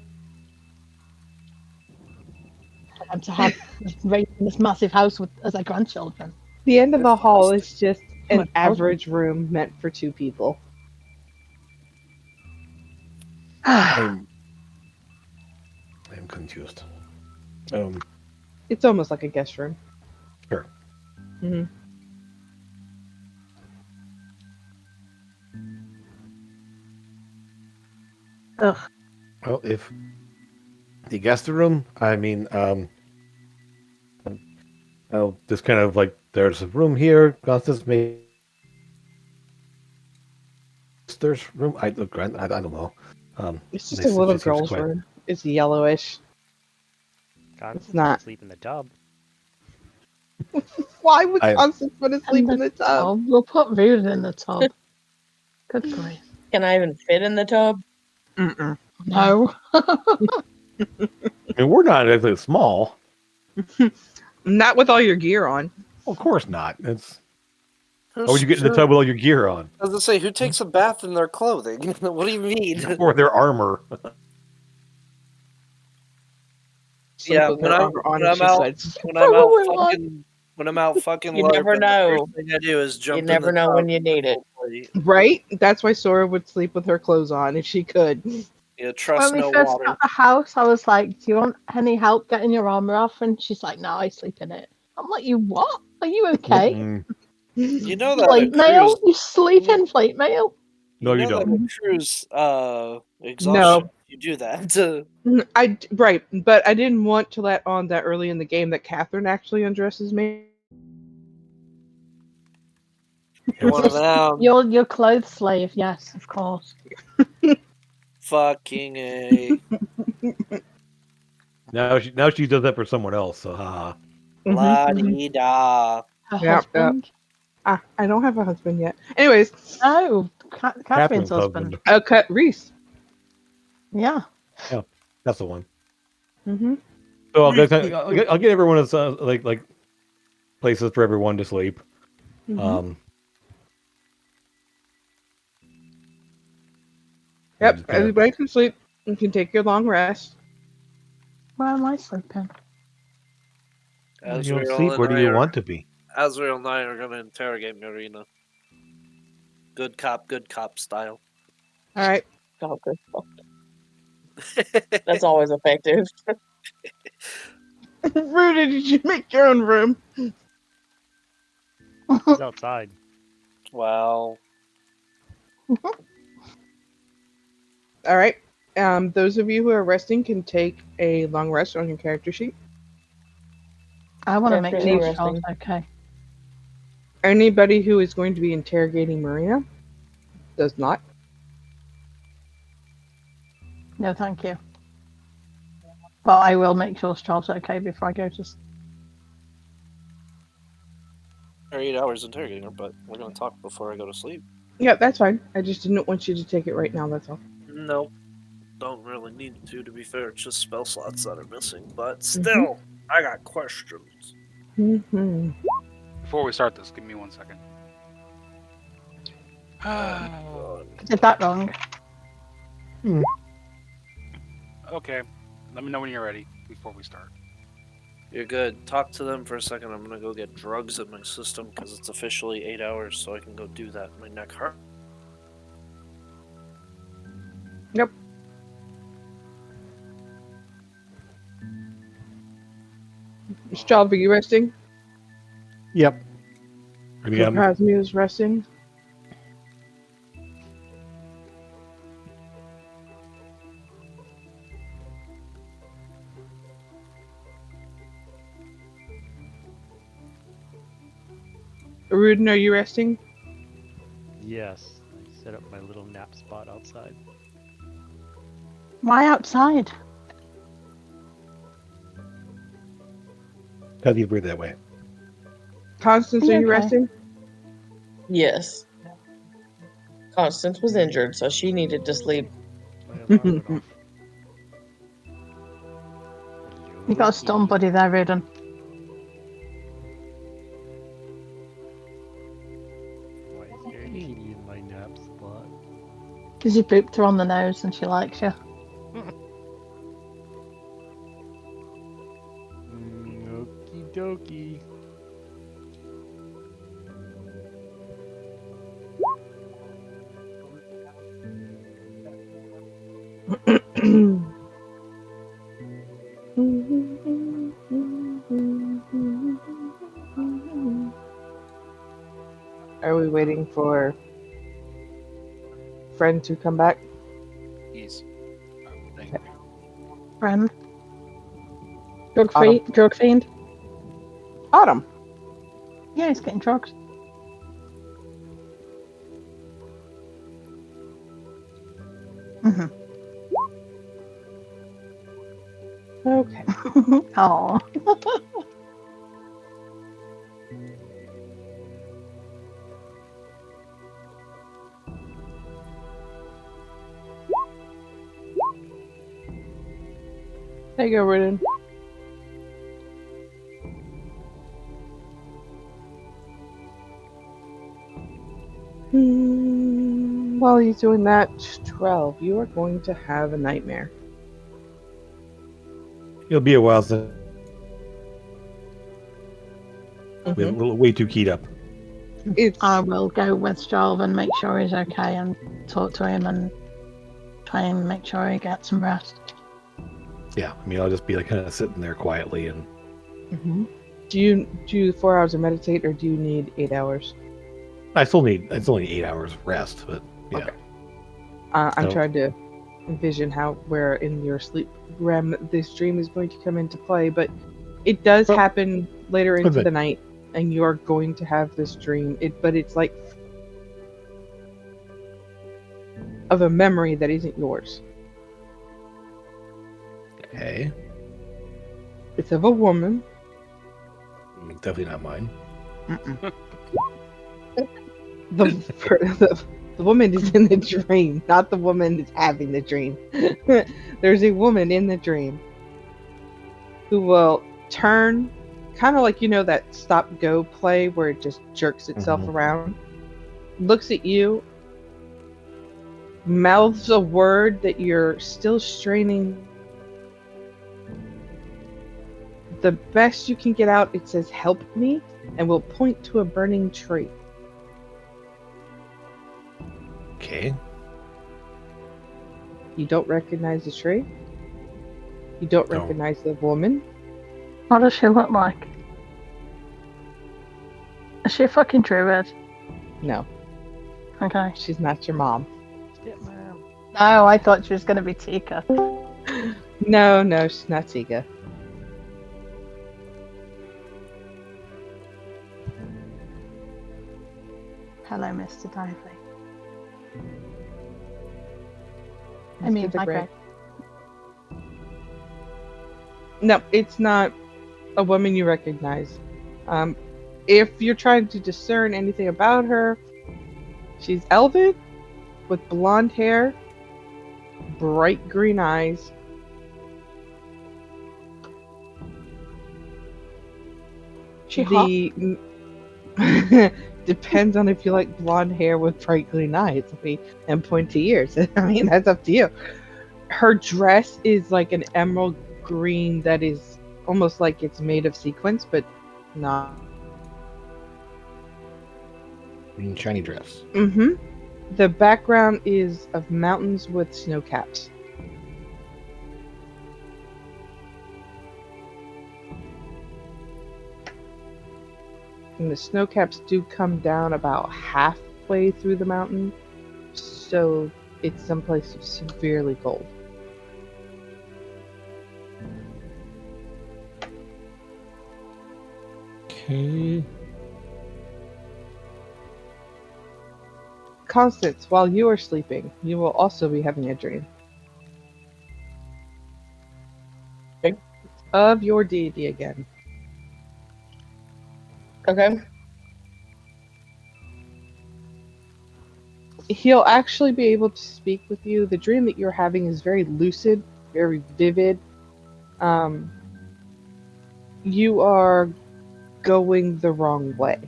[SPEAKER 1] and to have raised in this massive house with as their grandchildren.
[SPEAKER 4] The end of the hall is just
[SPEAKER 1] Oh my
[SPEAKER 4] an
[SPEAKER 1] God.
[SPEAKER 4] average room meant for 2 people.
[SPEAKER 3] I'm confused.
[SPEAKER 4] It's almost like a guest room.
[SPEAKER 3] Sure.
[SPEAKER 4] hmm
[SPEAKER 1] Ugh.
[SPEAKER 3] Well, if the guest room, I mean, I'll just kind of like, there's a room here. Constance may. There's room. I don't know.
[SPEAKER 4] It's just
[SPEAKER 3] They
[SPEAKER 4] a little
[SPEAKER 3] seems
[SPEAKER 4] girl's
[SPEAKER 3] quite-
[SPEAKER 4] room. It's yellowish.
[SPEAKER 5] Constance
[SPEAKER 4] not.
[SPEAKER 5] can sleep in the tub.
[SPEAKER 4] Why would
[SPEAKER 3] I-
[SPEAKER 4] Constance want to sleep in the tub?
[SPEAKER 1] Oh, we'll put Rude in the tub. Good grief.
[SPEAKER 6] Can I even fit in the tub?
[SPEAKER 4] Mm-mm.
[SPEAKER 1] No.
[SPEAKER 3] I mean, we're not exactly small.
[SPEAKER 4] Not with all your gear on.
[SPEAKER 3] Of course not. It's
[SPEAKER 2] Who's
[SPEAKER 3] how would you get in the tub with all your gear on
[SPEAKER 2] I was gonna say, who takes a bath in their clothing? What do you mean?
[SPEAKER 3] or their armor?
[SPEAKER 4] Sleep
[SPEAKER 2] Yeah,
[SPEAKER 4] with
[SPEAKER 2] when
[SPEAKER 4] her
[SPEAKER 2] I'm-
[SPEAKER 4] armor on
[SPEAKER 2] when
[SPEAKER 4] and
[SPEAKER 2] I'm
[SPEAKER 4] she
[SPEAKER 2] out-
[SPEAKER 4] said,
[SPEAKER 2] When I'm out
[SPEAKER 1] Probably not.
[SPEAKER 2] fucking, when I'm out fucking,
[SPEAKER 6] You never
[SPEAKER 2] LARPing, the
[SPEAKER 6] know.
[SPEAKER 2] first thing I do is jump.
[SPEAKER 6] You
[SPEAKER 2] in
[SPEAKER 6] never
[SPEAKER 2] the
[SPEAKER 6] know
[SPEAKER 2] tub
[SPEAKER 6] when you need it.
[SPEAKER 2] fully.
[SPEAKER 4] Right? That's why Sora would sleep with her clothes on if she could.
[SPEAKER 2] Yeah, trust
[SPEAKER 1] When we
[SPEAKER 2] no
[SPEAKER 1] first
[SPEAKER 2] water.
[SPEAKER 1] got the house, I was like, "Do you want any help getting your armor off?" And she's like, "No, I sleep in it." I'm like, "You what? Are you okay?
[SPEAKER 3] Mm-mm.
[SPEAKER 2] You know that a
[SPEAKER 1] Plate mail?
[SPEAKER 2] cruise.
[SPEAKER 1] You sleep in plate mail?"
[SPEAKER 3] No, you
[SPEAKER 2] know that
[SPEAKER 3] don't.
[SPEAKER 2] a cruise exhaustion. You do that.
[SPEAKER 4] Right, but I didn't want to let on that early in the game that Catherine actually undresses me.
[SPEAKER 2] One of them.
[SPEAKER 1] Your clothes slave, yes, of course.
[SPEAKER 2] Fucking A.
[SPEAKER 3] Now she does that for someone else. So haha.
[SPEAKER 2] La dee da.
[SPEAKER 1] Her
[SPEAKER 4] Yep,
[SPEAKER 1] husband?
[SPEAKER 4] I don't have a husband yet. Anyways,
[SPEAKER 1] No, Catherine's
[SPEAKER 3] Catherine's
[SPEAKER 1] husband.
[SPEAKER 4] cut Reese.
[SPEAKER 1] Yeah.
[SPEAKER 3] That's the one.
[SPEAKER 4] Mm-hmm.
[SPEAKER 3] So I'll get everyone like places for everyone to sleep.
[SPEAKER 4] Yep,
[SPEAKER 3] just kinda-
[SPEAKER 4] everybody can sleep. You can take your long rest.
[SPEAKER 1] Where am I sleeping?
[SPEAKER 3] You don't
[SPEAKER 2] Azrael
[SPEAKER 3] sleep.
[SPEAKER 2] and
[SPEAKER 3] Where do
[SPEAKER 2] I
[SPEAKER 3] you
[SPEAKER 2] are-
[SPEAKER 3] want to be?
[SPEAKER 2] Azrael and I are gonna interrogate Marina. Good cop style.
[SPEAKER 4] All right.
[SPEAKER 6] Oh, good. That's always effective.
[SPEAKER 4] Rudy, did you make your own room?
[SPEAKER 5] He's outside.
[SPEAKER 2] Wow.
[SPEAKER 4] All right. Those of you who are resting can take a long rest on your character sheet.
[SPEAKER 1] I want to make
[SPEAKER 6] Definitely
[SPEAKER 1] sure Charles
[SPEAKER 6] resting.
[SPEAKER 1] okay.
[SPEAKER 4] Anybody who is going to be interrogating Marina does not.
[SPEAKER 1] No, thank you. But I will make sure Charles okay before I go to sleep.
[SPEAKER 2] 8 hours interrogating her, but we're gonna talk before I go to sleep.
[SPEAKER 4] Yeah, that's fine. I just didn't want you to take it right now. That's all.
[SPEAKER 2] Nope. Don't really need to be fair. It's just spell slots that are missing. But still, I got questions.
[SPEAKER 4] Mm-hmm.
[SPEAKER 7] Before we start this, give me 1 second.
[SPEAKER 1] Did that wrong.
[SPEAKER 7] Okay, let me know when you're ready before we start.
[SPEAKER 2] You're good. Talk to them for a second. I'm gonna go get drugs in my system because it's officially 8 hours, so I can go do that. My neck hurts.
[SPEAKER 4] Yep. Stralv, are you resting?
[SPEAKER 3] Yep. I mean,
[SPEAKER 4] Krasny is resting. Rudin, are you resting?
[SPEAKER 5] Yes, I set up my little nap spot outside.
[SPEAKER 1] Why outside?
[SPEAKER 3] how do you breathe that way?
[SPEAKER 4] Constance, are you
[SPEAKER 1] Okay.
[SPEAKER 4] resting?
[SPEAKER 6] Yes. Constance was injured, so she needed to sleep.
[SPEAKER 5] My alarm went off.
[SPEAKER 1] You got a stone buddy there, Raiden.
[SPEAKER 5] Why is there a key in my nap spot?
[SPEAKER 1] Because you pooped her on the nose and she likes you.
[SPEAKER 5] Okie dokie.
[SPEAKER 4] Are we waiting for friend to come back?
[SPEAKER 7] Yes. Thank
[SPEAKER 4] Okay.
[SPEAKER 7] you.
[SPEAKER 1] Friend.
[SPEAKER 4] Autumn.
[SPEAKER 1] Drug fiend.
[SPEAKER 4] Autumn.
[SPEAKER 1] Yeah, he's getting drugs.
[SPEAKER 4] Okay.
[SPEAKER 1] Oh.
[SPEAKER 4] There you go, Ridden. While he's doing that, 12, you are going to have a nightmare.
[SPEAKER 3] It'll be a while since
[SPEAKER 4] Mhm.
[SPEAKER 3] we're a little way too keyed up.
[SPEAKER 4] It's
[SPEAKER 1] I will go with Jarl and make sure he's okay and talk to him and try and make sure he gets some rest.
[SPEAKER 3] Yeah, I mean, I'll just be like kind of sitting there quietly and
[SPEAKER 4] Do you do 4 hours of meditate or do you need 8 hours?
[SPEAKER 3] it's only 8 hours of rest, but yeah.
[SPEAKER 4] Okay. I'm
[SPEAKER 3] So-
[SPEAKER 4] trying to envision where in your sleep REM this dream is going to come into play, but it does
[SPEAKER 3] Well,
[SPEAKER 4] happen later into
[SPEAKER 3] okay.
[SPEAKER 4] the night, and you are going to have this dream. But it's like of a memory that isn't yours.
[SPEAKER 3] Okay.
[SPEAKER 4] It's of a woman.
[SPEAKER 3] Definitely not mine.
[SPEAKER 4] The woman is in the dream, not the woman that's having the dream. There's a woman in the dream who will turn, kind of like, you know, that stop go play where it just jerks itself
[SPEAKER 3] Mhm.
[SPEAKER 4] around, looks at you, mouths a word that you're still straining. The best you can get out, it says, "Help me," and will point to a burning tree.
[SPEAKER 3] Okay.
[SPEAKER 4] You don't recognize the tree. You don't
[SPEAKER 3] No.
[SPEAKER 4] recognize the woman.
[SPEAKER 1] What does she look like? Is she a fucking druid?
[SPEAKER 4] No,
[SPEAKER 1] Okay.
[SPEAKER 4] she's not your mom.
[SPEAKER 5] Shit, man.
[SPEAKER 1] No, I thought she was going to be Tika.
[SPEAKER 4] No, she's not Tiga.
[SPEAKER 1] Hello, Mr. Dively. I
[SPEAKER 4] Mr.
[SPEAKER 1] mean,
[SPEAKER 4] the
[SPEAKER 1] hi,
[SPEAKER 4] Greg.
[SPEAKER 1] Greg.
[SPEAKER 4] No, it's not a woman you recognize. If you're trying to discern anything about her, she's elven with blonde hair, bright green eyes.
[SPEAKER 1] She hot?
[SPEAKER 4] Depends on if you like blonde hair with bright green eyes, and pointy ears. I mean, that's up to you. Her dress is like an emerald green that is almost like it's made of sequins, but not.
[SPEAKER 3] Green shiny dress.
[SPEAKER 4] Mm-hmm. The background is of mountains with snow caps. And the snow caps do come down about halfway through the mountain, so it's someplace severely cold.
[SPEAKER 3] Okay.
[SPEAKER 4] Constance, while you are sleeping, you will also be having a dream.
[SPEAKER 6] Okay.
[SPEAKER 4] Of your deity again.
[SPEAKER 6] Okay.
[SPEAKER 4] He'll actually be able to speak with you. The dream that you're having is very lucid, very vivid. You are going the wrong way.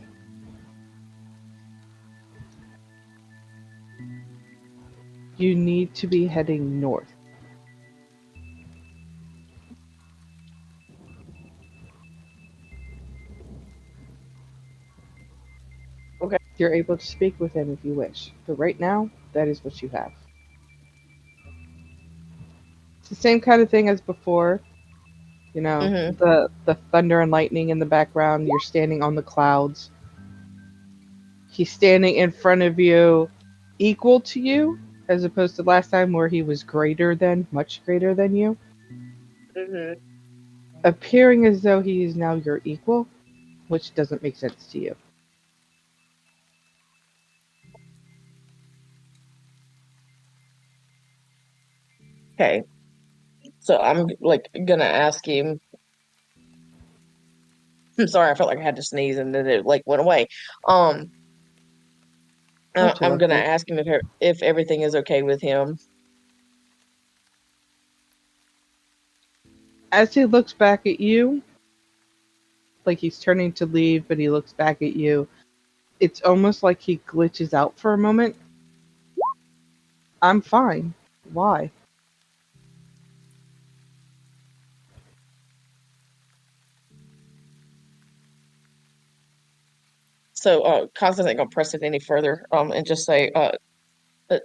[SPEAKER 4] You need to be heading north.
[SPEAKER 6] Okay.
[SPEAKER 4] You're able to speak with him if you wish, but right now, that is what you have. It's the same kind of thing as before. You know,
[SPEAKER 6] Mm-hmm.
[SPEAKER 4] the thunder and lightning in the background. You're standing on the clouds. He's standing in front of you, equal to you, as opposed to last time where he was much greater than you.
[SPEAKER 6] Mm-hmm.
[SPEAKER 4] Appearing as though he is now your equal, which doesn't make sense to you.
[SPEAKER 6] Okay. So I'm like gonna ask him. I'm sorry, I felt like I had to sneeze and then it like went away. Um,
[SPEAKER 4] Aren't you
[SPEAKER 6] I'm gonna
[SPEAKER 4] lovely?
[SPEAKER 6] ask him if everything is okay with him.
[SPEAKER 4] As he looks back at you, like he's turning to leave, but he looks back at you, it's almost like he glitches out for a moment. I'm fine. Why?
[SPEAKER 6] So Constance ain't gonna press it any further. And just say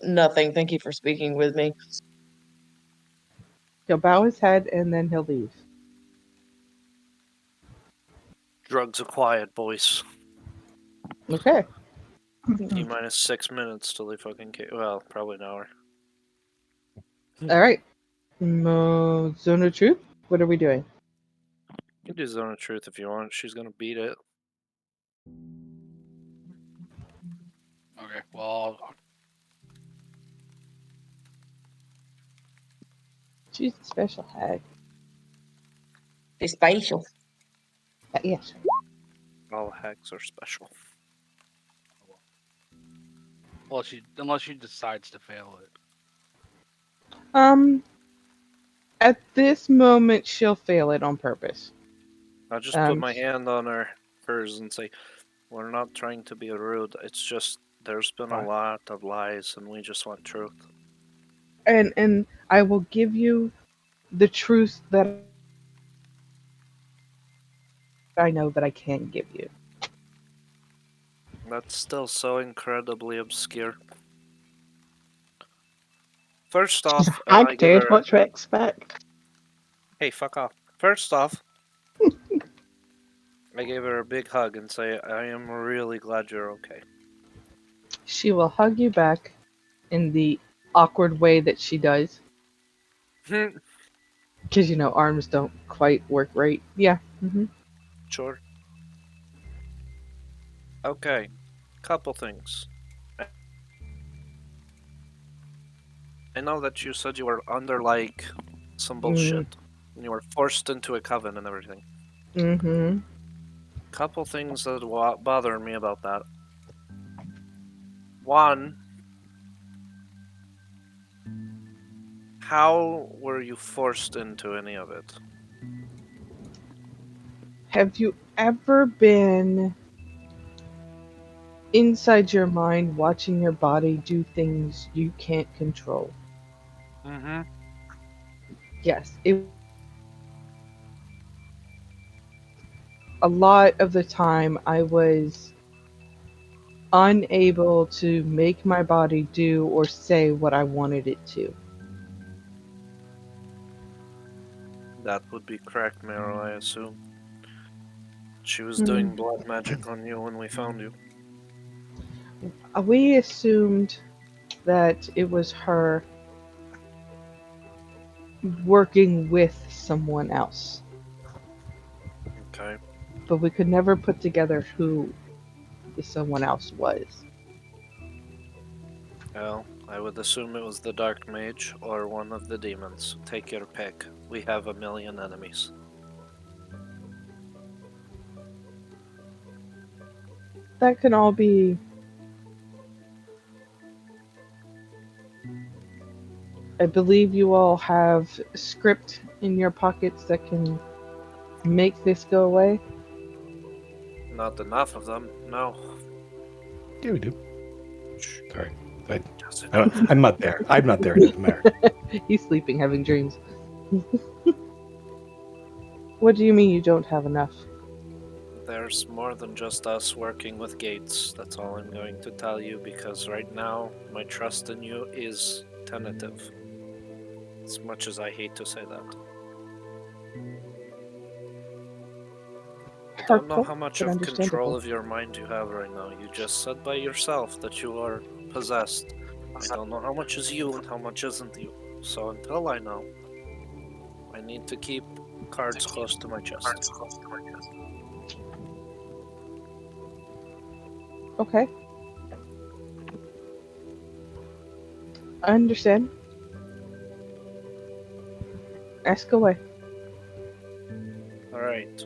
[SPEAKER 6] nothing. Thank you for speaking with me.
[SPEAKER 4] He'll bow his head and then he'll leave.
[SPEAKER 2] Drugs are quiet, boys.
[SPEAKER 4] Okay.
[SPEAKER 2] T minus 6 minutes till they fucking well, probably an hour.
[SPEAKER 4] All right. Zone of Truth? What are we doing?
[SPEAKER 2] You can do Zone of Truth if you want. She's gonna beat it.
[SPEAKER 7] Okay. Well,
[SPEAKER 4] She's a special hag.
[SPEAKER 6] She's spatial.
[SPEAKER 4] Yes.
[SPEAKER 2] All hacks are special.
[SPEAKER 7] unless she decides to fail it.
[SPEAKER 4] At this moment, she'll fail it on purpose.
[SPEAKER 2] I'll just put my hand on hers and say, "We're not trying to be rude. It's just there's been a
[SPEAKER 7] Fine.
[SPEAKER 2] lot of lies, and we just want truth."
[SPEAKER 4] And I will give you the truth that I know that I can give you.
[SPEAKER 2] That's still so incredibly obscure. First off, I
[SPEAKER 1] Hag,
[SPEAKER 2] give
[SPEAKER 1] dude,
[SPEAKER 2] her.
[SPEAKER 1] what do you expect?
[SPEAKER 2] Hey, fuck off. First off, I gave her a big hug and say, "I am really glad you're okay."
[SPEAKER 4] She will hug you back in the awkward way that she does. Because, you know, arms don't quite work right. Yeah.
[SPEAKER 2] Sure. Okay. Couple things. I know that you said you were under, like, some bullshit. And you were forced into a coven and everything.
[SPEAKER 4] Mm-hmm.
[SPEAKER 2] Couple things that bother me about that. One, how were you forced into any of it?
[SPEAKER 4] Have you ever been inside your mind watching your body do things you can't control?
[SPEAKER 2] Mm-hmm.
[SPEAKER 4] Yes. A lot of the time I was unable to make my body do or say what I wanted it to.
[SPEAKER 2] That would be correct, Meryl, I assume. She was
[SPEAKER 4] Hmm.
[SPEAKER 2] doing blood magic on you when we found you.
[SPEAKER 4] We assumed that it was her working with someone else,
[SPEAKER 2] Okay.
[SPEAKER 4] but we could never put together who the someone else was.
[SPEAKER 2] Well, I would assume it was the Dark Mage or one of the demons. Take your pick. We have a million enemies.
[SPEAKER 4] That can all be. I believe you all have script in your pockets that can make this go away?
[SPEAKER 2] Not enough of them, no.
[SPEAKER 3] Yeah, we do.
[SPEAKER 2] Shh,
[SPEAKER 3] Sorry.
[SPEAKER 2] does it?
[SPEAKER 3] I'm not there. I'm not there. It doesn't matter.
[SPEAKER 4] He's sleeping, having dreams. What do you mean you don't have enough?
[SPEAKER 2] There's more than just us working with Gates. That's all I'm going to tell you, because right now my trust in you is tentative. As much as I hate to say that. I don't know
[SPEAKER 4] Hurtful,
[SPEAKER 2] how much
[SPEAKER 4] but
[SPEAKER 2] of control
[SPEAKER 4] understandable.
[SPEAKER 2] of your mind you have right now. You just said by yourself that you are possessed. I don't know how much is you and how much isn't you. So until I know, I need to keep cards close to my chest.
[SPEAKER 4] Okay. I understand. Ask away.
[SPEAKER 2] Alright.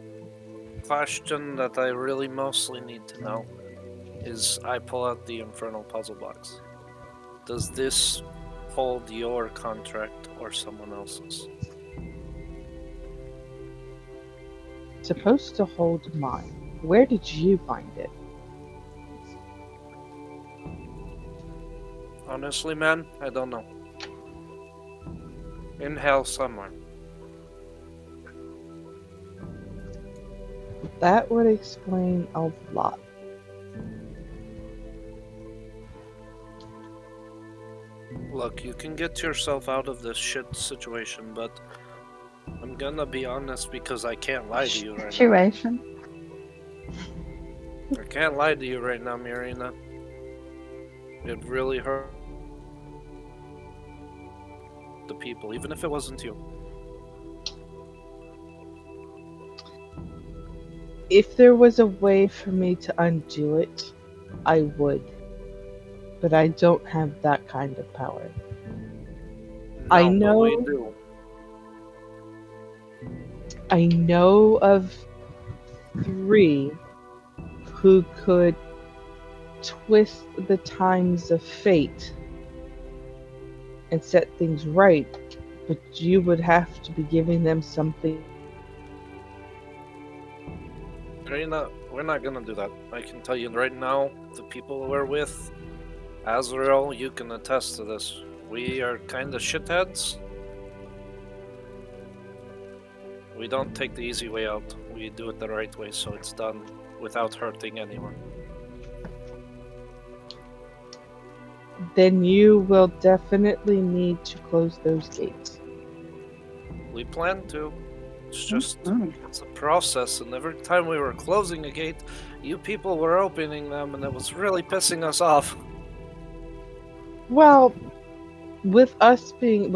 [SPEAKER 2] Question that I really mostly need to know is I pull out the Infernal Puzzle Box. Does this hold your contract or someone else's?
[SPEAKER 4] Supposed to hold mine. Where did you find it?
[SPEAKER 2] Honestly, man, I don't know. In hell somewhere.
[SPEAKER 4] That would explain a lot.
[SPEAKER 2] Look, you can get yourself out of this shit situation, but I'm gonna be honest because I can't lie to you right now.
[SPEAKER 1] Situation.
[SPEAKER 2] I can't lie to you right now, Mirina. It really hurt the people, even if it wasn't you.
[SPEAKER 4] If there was a way for me to undo it, I would. But I don't have that kind of power. I
[SPEAKER 2] No, but we
[SPEAKER 4] know-
[SPEAKER 2] do.
[SPEAKER 4] I know of 3 who could twist the times of fate and set things right, but you would have to be giving them something.
[SPEAKER 2] Mirina, we're not gonna do that. I can tell you right now, the people we're with, Azrael, you can attest to this. We are kinda shitheads. We don't take the easy way out. We do it the right way, so it's done without hurting anyone.
[SPEAKER 4] Then you will definitely need to close those gates.
[SPEAKER 2] We plan to. It's just,
[SPEAKER 1] Mhm.
[SPEAKER 2] it's a process, and every time we were closing a gate, you people were opening them, and it was really pissing us off.
[SPEAKER 4] Well, with us being,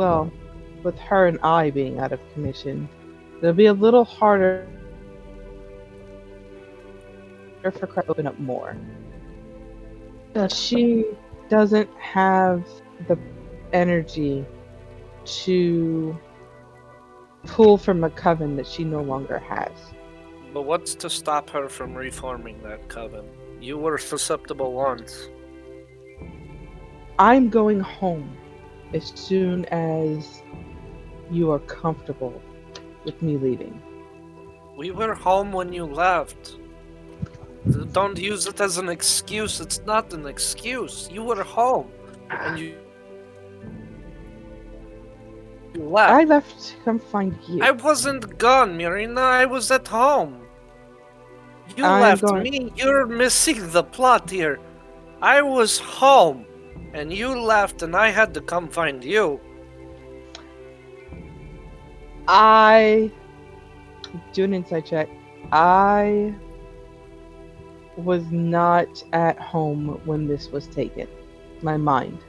[SPEAKER 4] with her and I being out of commission, it'll be a little harder for her to open up more.
[SPEAKER 1] Good.
[SPEAKER 4] She doesn't have the energy to pull from a coven that she no longer has.
[SPEAKER 2] But what's to stop her from reforming that coven? You were susceptible once.
[SPEAKER 4] I'm going home as soon as you are comfortable with me leaving.
[SPEAKER 2] We were home when you left. Don't use it as an excuse. It's not an excuse. You were home, and you left.
[SPEAKER 4] I left to come find you.
[SPEAKER 2] I wasn't gone, Mirina. I was at home. You
[SPEAKER 4] I'm
[SPEAKER 2] left
[SPEAKER 4] going-
[SPEAKER 2] me. You're missing the plot here. I was home, and you left, and I had to come find you.
[SPEAKER 4] Do an insight check. I was not at home when this was taken. My mind.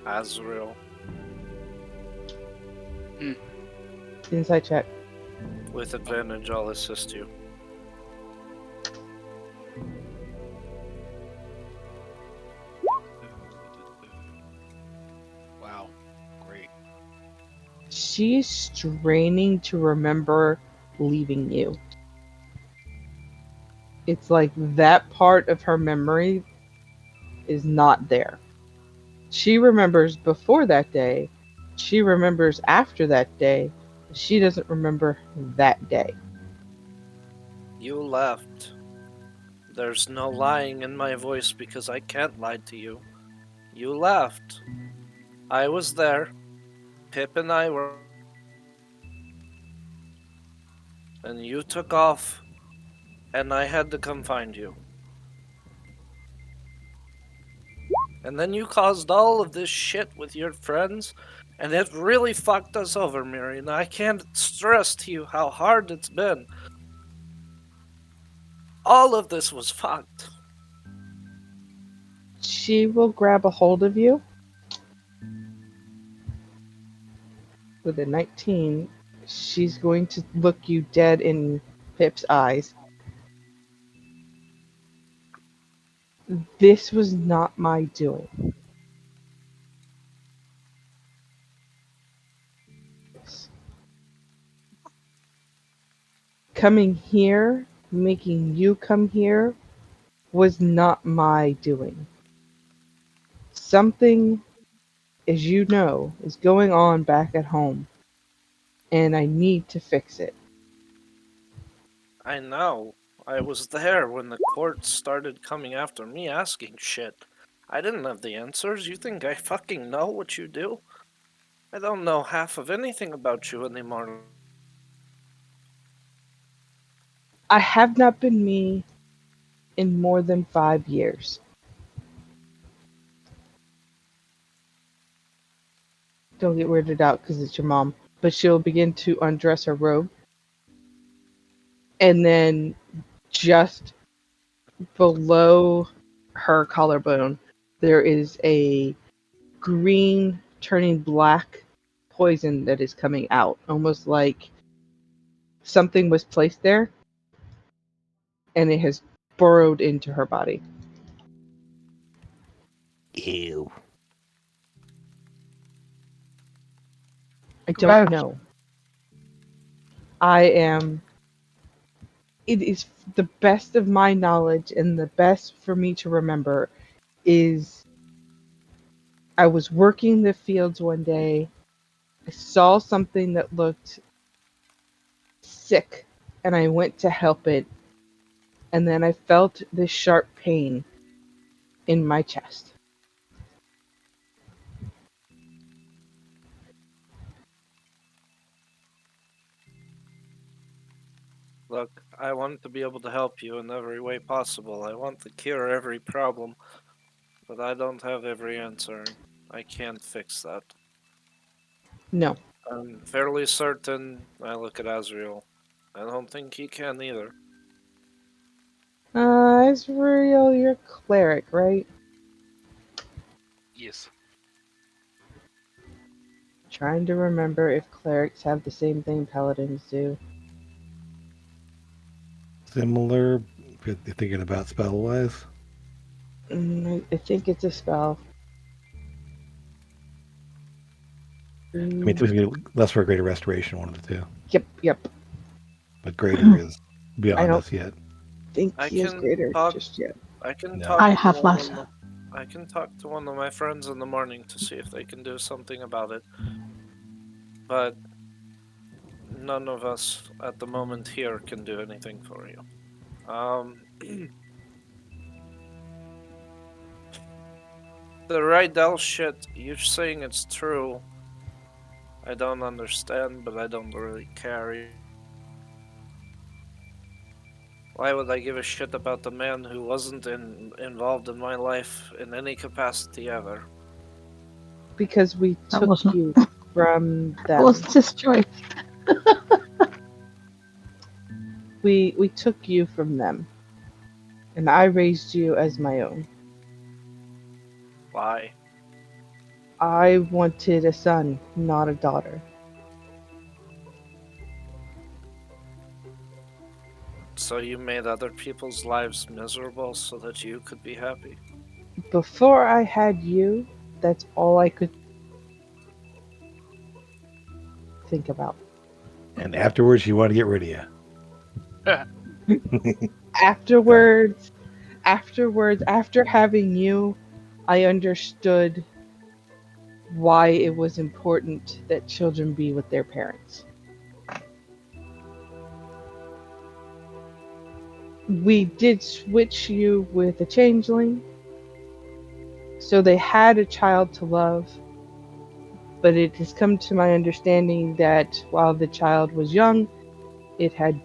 [SPEAKER 2] Azrael.
[SPEAKER 4] Insight check.
[SPEAKER 2] With advantage, I'll assist you.
[SPEAKER 7] Wow. Great.
[SPEAKER 4] She's straining to remember leaving you. It's like that part of her memory is not there. She remembers before that day. She remembers after that day. She doesn't remember that day.
[SPEAKER 2] You left. There's no lying in my voice because I can't lie to you. You left. I was there. Pip and I were. And you took off, and I had to come find you. And then you caused all of this shit with your friends, and it really fucked us over, Miriam. I can't stress to you how hard it's been. All of this was fucked.
[SPEAKER 4] She will grab a hold of you. With a 19, she's going to look you dead in Pip's eyes. This was not my doing. Coming here, making you come here, was not my doing. Something, as you know, is going on back at home, and I need to fix it.
[SPEAKER 2] I know. I was there when the courts started coming after me asking shit. I didn't have the answers. You think I fucking know what you do? I don't know half of anything about you anymore.
[SPEAKER 4] I have not been me in more than 5 years. Don't get weirded out because it's your mom. But she'll begin to undress her robe. And then just below her collarbone, there is a green turning black poison that is coming out. Almost like something was placed there and it has burrowed into her body.
[SPEAKER 3] Ew.
[SPEAKER 4] I don't
[SPEAKER 1] Gross.
[SPEAKER 4] know. It is the best of my knowledge and the best for me to remember is I was working the fields one day. I saw something that looked sick and I went to help it. And then I felt this sharp pain in my chest.
[SPEAKER 2] Look, I want to be able to help you in every way possible. I want to cure every problem, but I don't have every answer. I can't fix that.
[SPEAKER 4] No.
[SPEAKER 2] I'm fairly certain. I look at Azrael. I don't think he can either.
[SPEAKER 4] Israel, you're a cleric, right?
[SPEAKER 7] Yes.
[SPEAKER 4] Trying to remember if clerics have the same thing paladins do.
[SPEAKER 3] Similar, if you're thinking about spell-wise.
[SPEAKER 4] I think it's a spell.
[SPEAKER 3] I mean, it's going to be less for a greater restoration, one of the two.
[SPEAKER 4] Yep.
[SPEAKER 3] But greater is beyond
[SPEAKER 4] don't-
[SPEAKER 3] us yet.
[SPEAKER 4] Think
[SPEAKER 2] I
[SPEAKER 4] he is
[SPEAKER 2] can
[SPEAKER 4] greater
[SPEAKER 2] talk-
[SPEAKER 4] just yet.
[SPEAKER 2] I can
[SPEAKER 3] No.
[SPEAKER 2] talk.
[SPEAKER 1] I
[SPEAKER 2] to
[SPEAKER 1] have
[SPEAKER 2] one
[SPEAKER 1] less.
[SPEAKER 2] of my- I can talk to one of my friends in the morning to see if they can do something about it. But none of us at the moment here can do anything for you. The Rydell shit, you're saying it's true. I don't understand, but I don't really care. Why would I give a shit about the man who wasn't involved in my life in any capacity ever?
[SPEAKER 4] Because we
[SPEAKER 1] That
[SPEAKER 4] took
[SPEAKER 1] wasn't-
[SPEAKER 4] you from
[SPEAKER 1] That
[SPEAKER 4] them.
[SPEAKER 1] was his choice.
[SPEAKER 4] We took you from them. And I raised you as my own.
[SPEAKER 2] Why?
[SPEAKER 4] I wanted a son, not a daughter.
[SPEAKER 2] So you made other people's lives miserable so that you could be happy?
[SPEAKER 4] Before I had you, that's all I could think about.
[SPEAKER 3] And afterwards, you want to get rid of you.
[SPEAKER 4] Afterwards, after having you, I understood why it was important that children be with their parents. We did switch you with a changeling. So they had a child to love, but it has come to my understanding that while the child was young, it had.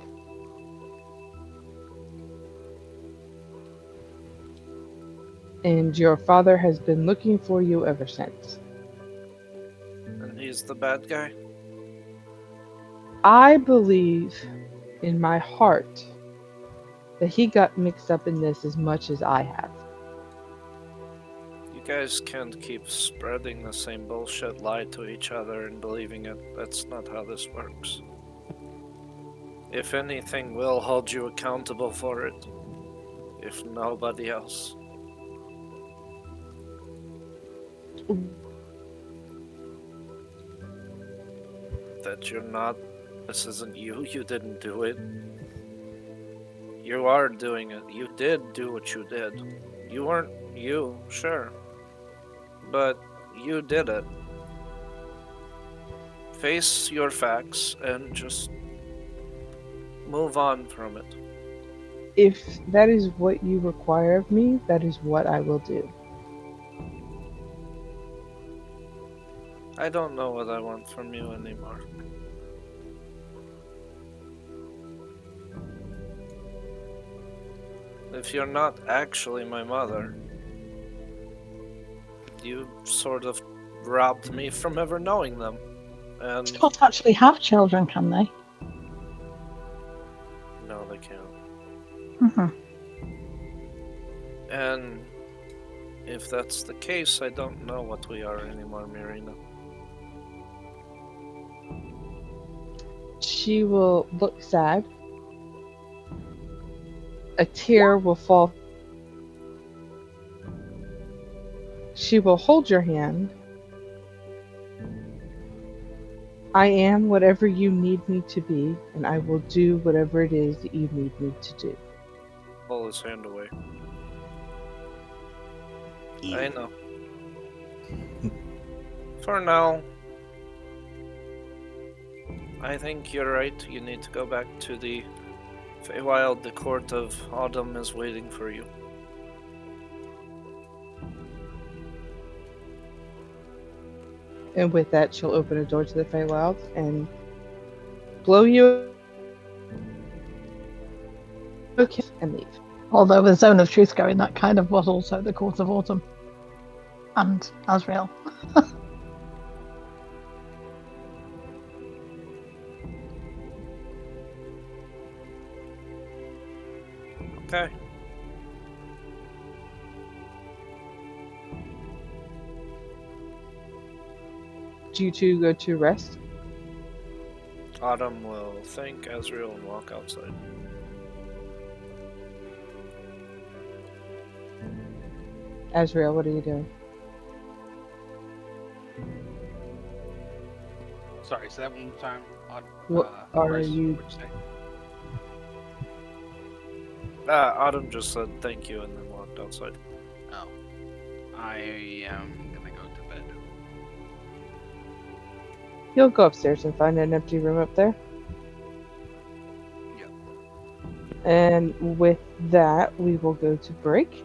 [SPEAKER 4] And your father has been looking for you ever since.
[SPEAKER 2] And he's the bad guy?
[SPEAKER 4] I believe in my heart that he got mixed up in this as much as I have.
[SPEAKER 2] You guys can't keep spreading the same bullshit lie to each other and believing it. That's not how this works. If anything, we'll hold you accountable for it. If nobody else. That you're not. This isn't you. You didn't do it. You are doing it. You did do what you did. You weren't you, sure. But you did it. Face your facts and just move on from it.
[SPEAKER 4] If that is what you require of me, that is what I will do.
[SPEAKER 2] I don't know what I want from you anymore. If you're not actually my mother, you sort of robbed me from ever knowing them. And
[SPEAKER 1] Can't actually have children, can they?
[SPEAKER 2] no, they can't.
[SPEAKER 1] Mm-hmm.
[SPEAKER 2] And if that's the case, I don't know what we are anymore, Mirina.
[SPEAKER 4] She will look sad. A tear will fall. She will hold your hand. I am whatever you need me to be, and I will do whatever it is that you need me to do.
[SPEAKER 2] Pull his hand away.
[SPEAKER 8] Ew.
[SPEAKER 2] I know. For now, I think you're right. You need to go back to the Feywild. The Court of Autumn is waiting for you.
[SPEAKER 4] And with that, she'll open a door to the Feywild and blow you a kiss and leave.
[SPEAKER 1] Although with Zone of Truth going, that kind of was also the Court of Autumn. And Asriel.
[SPEAKER 2] Okay.
[SPEAKER 4] Do you two go to rest?
[SPEAKER 2] Autumn will thank Asriel and walk outside.
[SPEAKER 4] Azrael, what are you doing?
[SPEAKER 7] Sorry, say that one more time.
[SPEAKER 4] What are
[SPEAKER 7] Bryce,
[SPEAKER 4] you-
[SPEAKER 7] what'd say?
[SPEAKER 2] Autumn just said thank you and then walked outside.
[SPEAKER 7] Oh. I am gonna go to bed.
[SPEAKER 4] You'll go upstairs and find an empty room up there.
[SPEAKER 7] Yep.
[SPEAKER 4] And with that, we will go to break.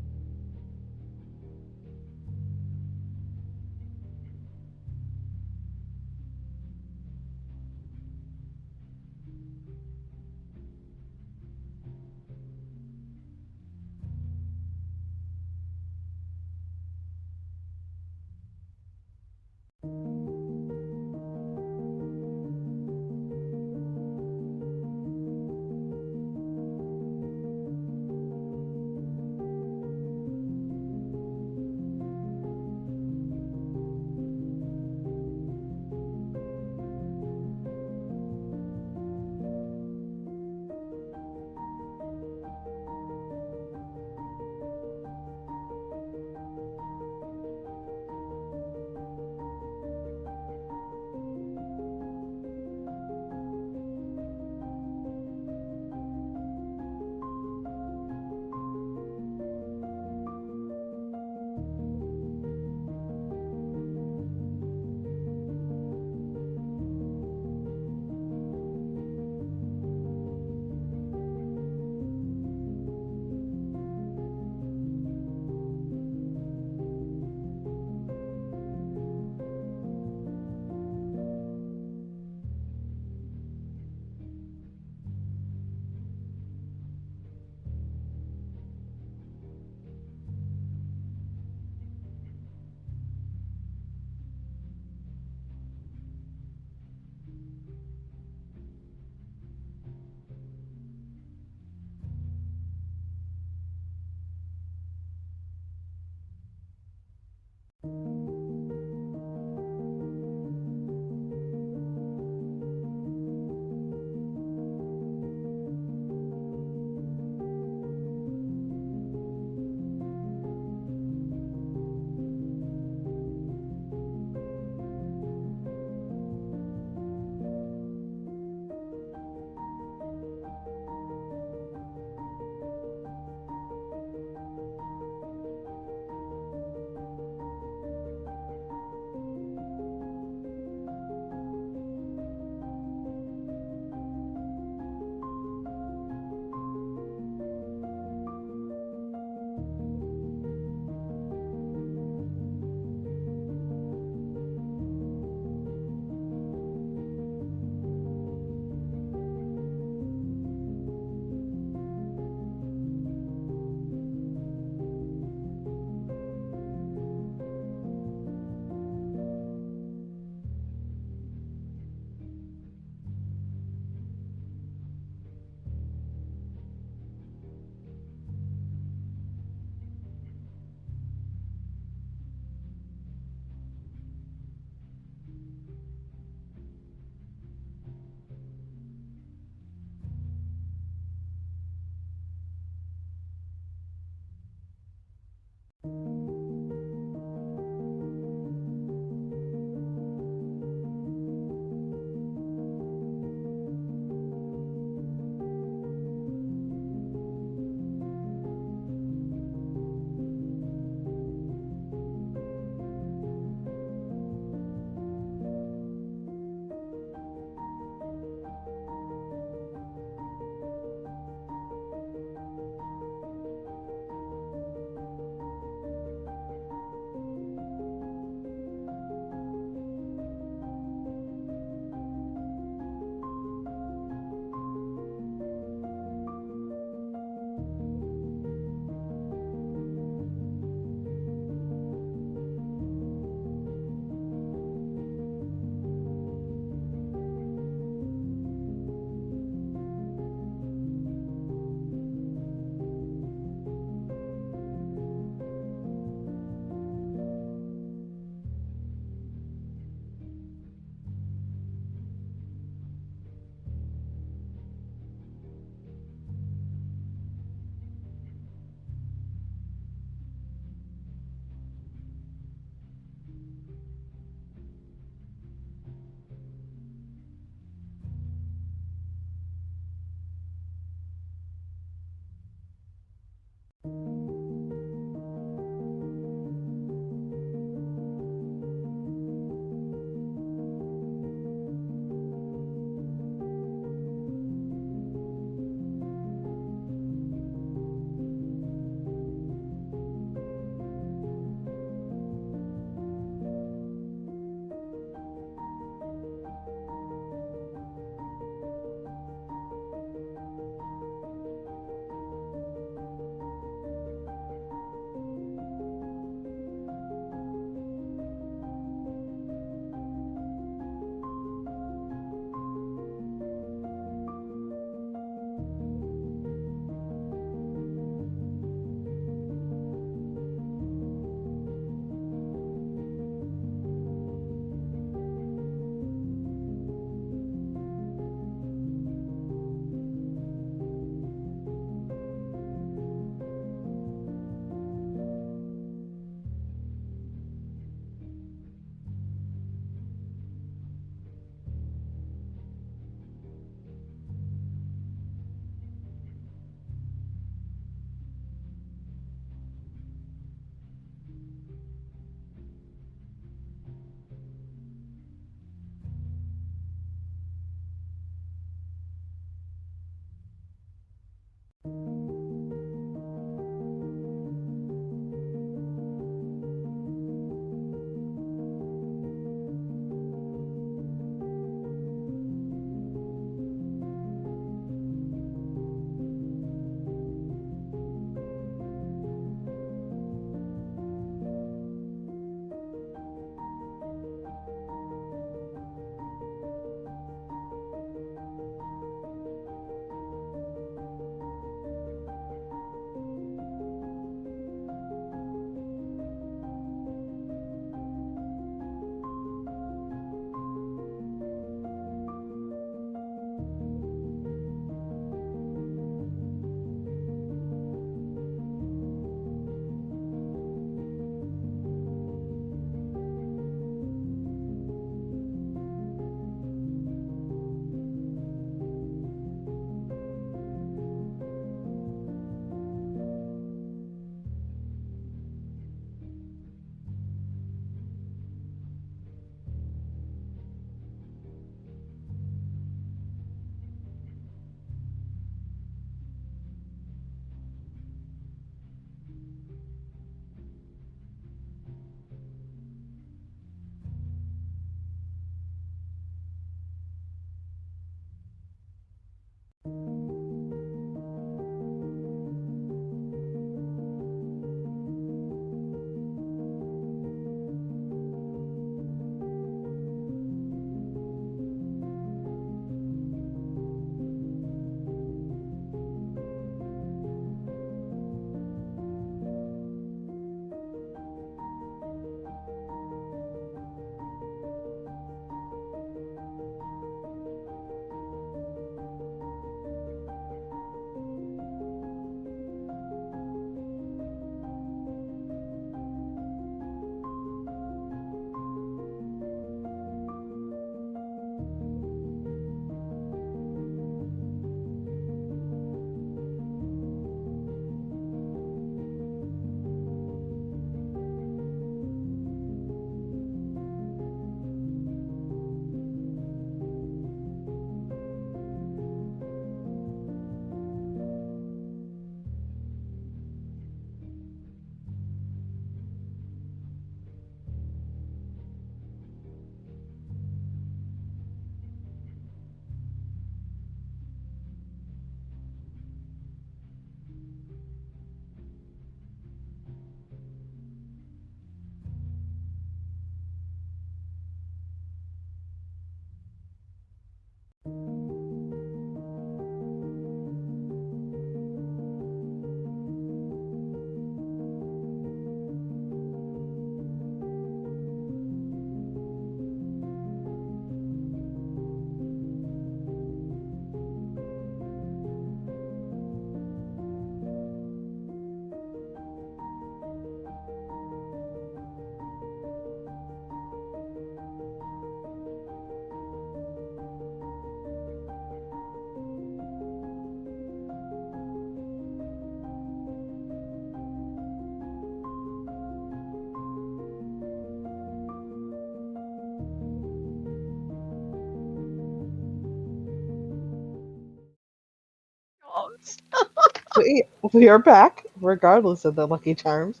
[SPEAKER 4] we are back, regardless of the Lucky Charms.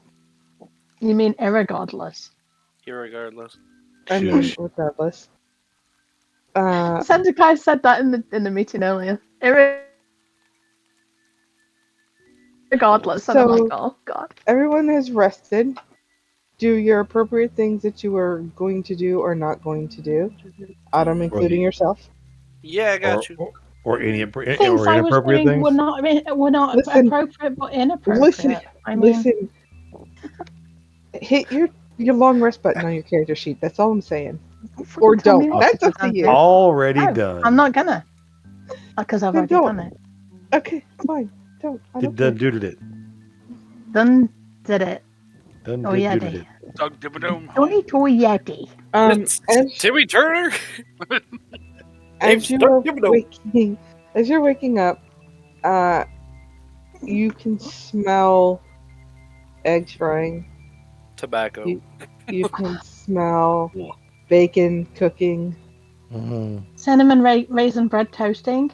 [SPEAKER 1] You mean irregardless?
[SPEAKER 2] Irregardless.
[SPEAKER 4] I mean,
[SPEAKER 3] Shush.
[SPEAKER 4] regardless.
[SPEAKER 1] Sendikai said that in the meeting earlier. Irregardless, and I'm
[SPEAKER 4] So-
[SPEAKER 1] like, oh god.
[SPEAKER 4] Everyone has rested. Do your appropriate things that you were going to do or not going to do. Autumn, including yourself.
[SPEAKER 2] Yeah, I got you.
[SPEAKER 3] Or any
[SPEAKER 1] Things I was
[SPEAKER 3] inappropriate
[SPEAKER 1] doing
[SPEAKER 3] things.
[SPEAKER 1] were not
[SPEAKER 4] Listen.
[SPEAKER 1] appropriate, but inappropriate.
[SPEAKER 4] Listen,
[SPEAKER 1] I mean,
[SPEAKER 4] Listen. Hit your long rest button on your character sheet. That's all I'm saying.
[SPEAKER 1] fucking
[SPEAKER 4] Or
[SPEAKER 1] tell me
[SPEAKER 4] don't.
[SPEAKER 1] what
[SPEAKER 4] That's up to
[SPEAKER 1] do.
[SPEAKER 4] you.
[SPEAKER 3] Already
[SPEAKER 1] No,
[SPEAKER 3] done.
[SPEAKER 1] I'm not gonna. Because I've
[SPEAKER 4] Then
[SPEAKER 1] already
[SPEAKER 4] don't.
[SPEAKER 1] done it.
[SPEAKER 4] Okay, fine. Don't. I don't
[SPEAKER 3] Done
[SPEAKER 4] care.
[SPEAKER 3] dooted it.
[SPEAKER 1] Done did it.
[SPEAKER 3] Done
[SPEAKER 1] Oh,
[SPEAKER 3] did
[SPEAKER 1] yeah,
[SPEAKER 3] dooted it.
[SPEAKER 7] Doug Dimmadome.
[SPEAKER 1] Don't need to yeti.
[SPEAKER 4] As,
[SPEAKER 2] Timmy Turner.
[SPEAKER 4] as you
[SPEAKER 2] Start
[SPEAKER 4] are
[SPEAKER 2] giving them.
[SPEAKER 4] waking, as you're waking up, you can smell eggs frying.
[SPEAKER 2] Tobacco.
[SPEAKER 4] You can smell bacon cooking.
[SPEAKER 3] Mhm.
[SPEAKER 1] Cinnamon raisin bread toasting.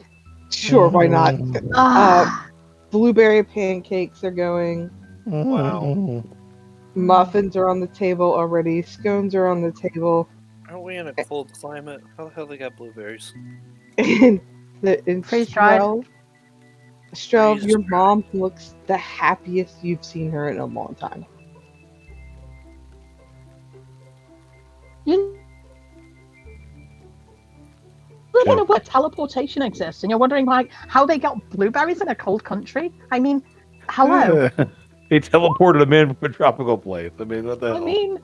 [SPEAKER 4] Sure, why not?
[SPEAKER 1] Ah,
[SPEAKER 4] Blueberry pancakes are going.
[SPEAKER 2] Wow.
[SPEAKER 4] Muffins are on the table already. Scones are on the table.
[SPEAKER 2] Aren't we in a cold climate? How the hell they got blueberries?
[SPEAKER 4] And
[SPEAKER 1] Freeze-dried.
[SPEAKER 4] Strelv, your
[SPEAKER 2] Freeze-dried.
[SPEAKER 4] mom looks the happiest you've seen her in a long time.
[SPEAKER 1] you don't know what teleportation exists, and you're wondering like how they got blueberries in a cold country. I mean, hello.
[SPEAKER 3] They teleported him in from a tropical place. I mean, what the
[SPEAKER 1] I
[SPEAKER 3] hell?
[SPEAKER 1] mean,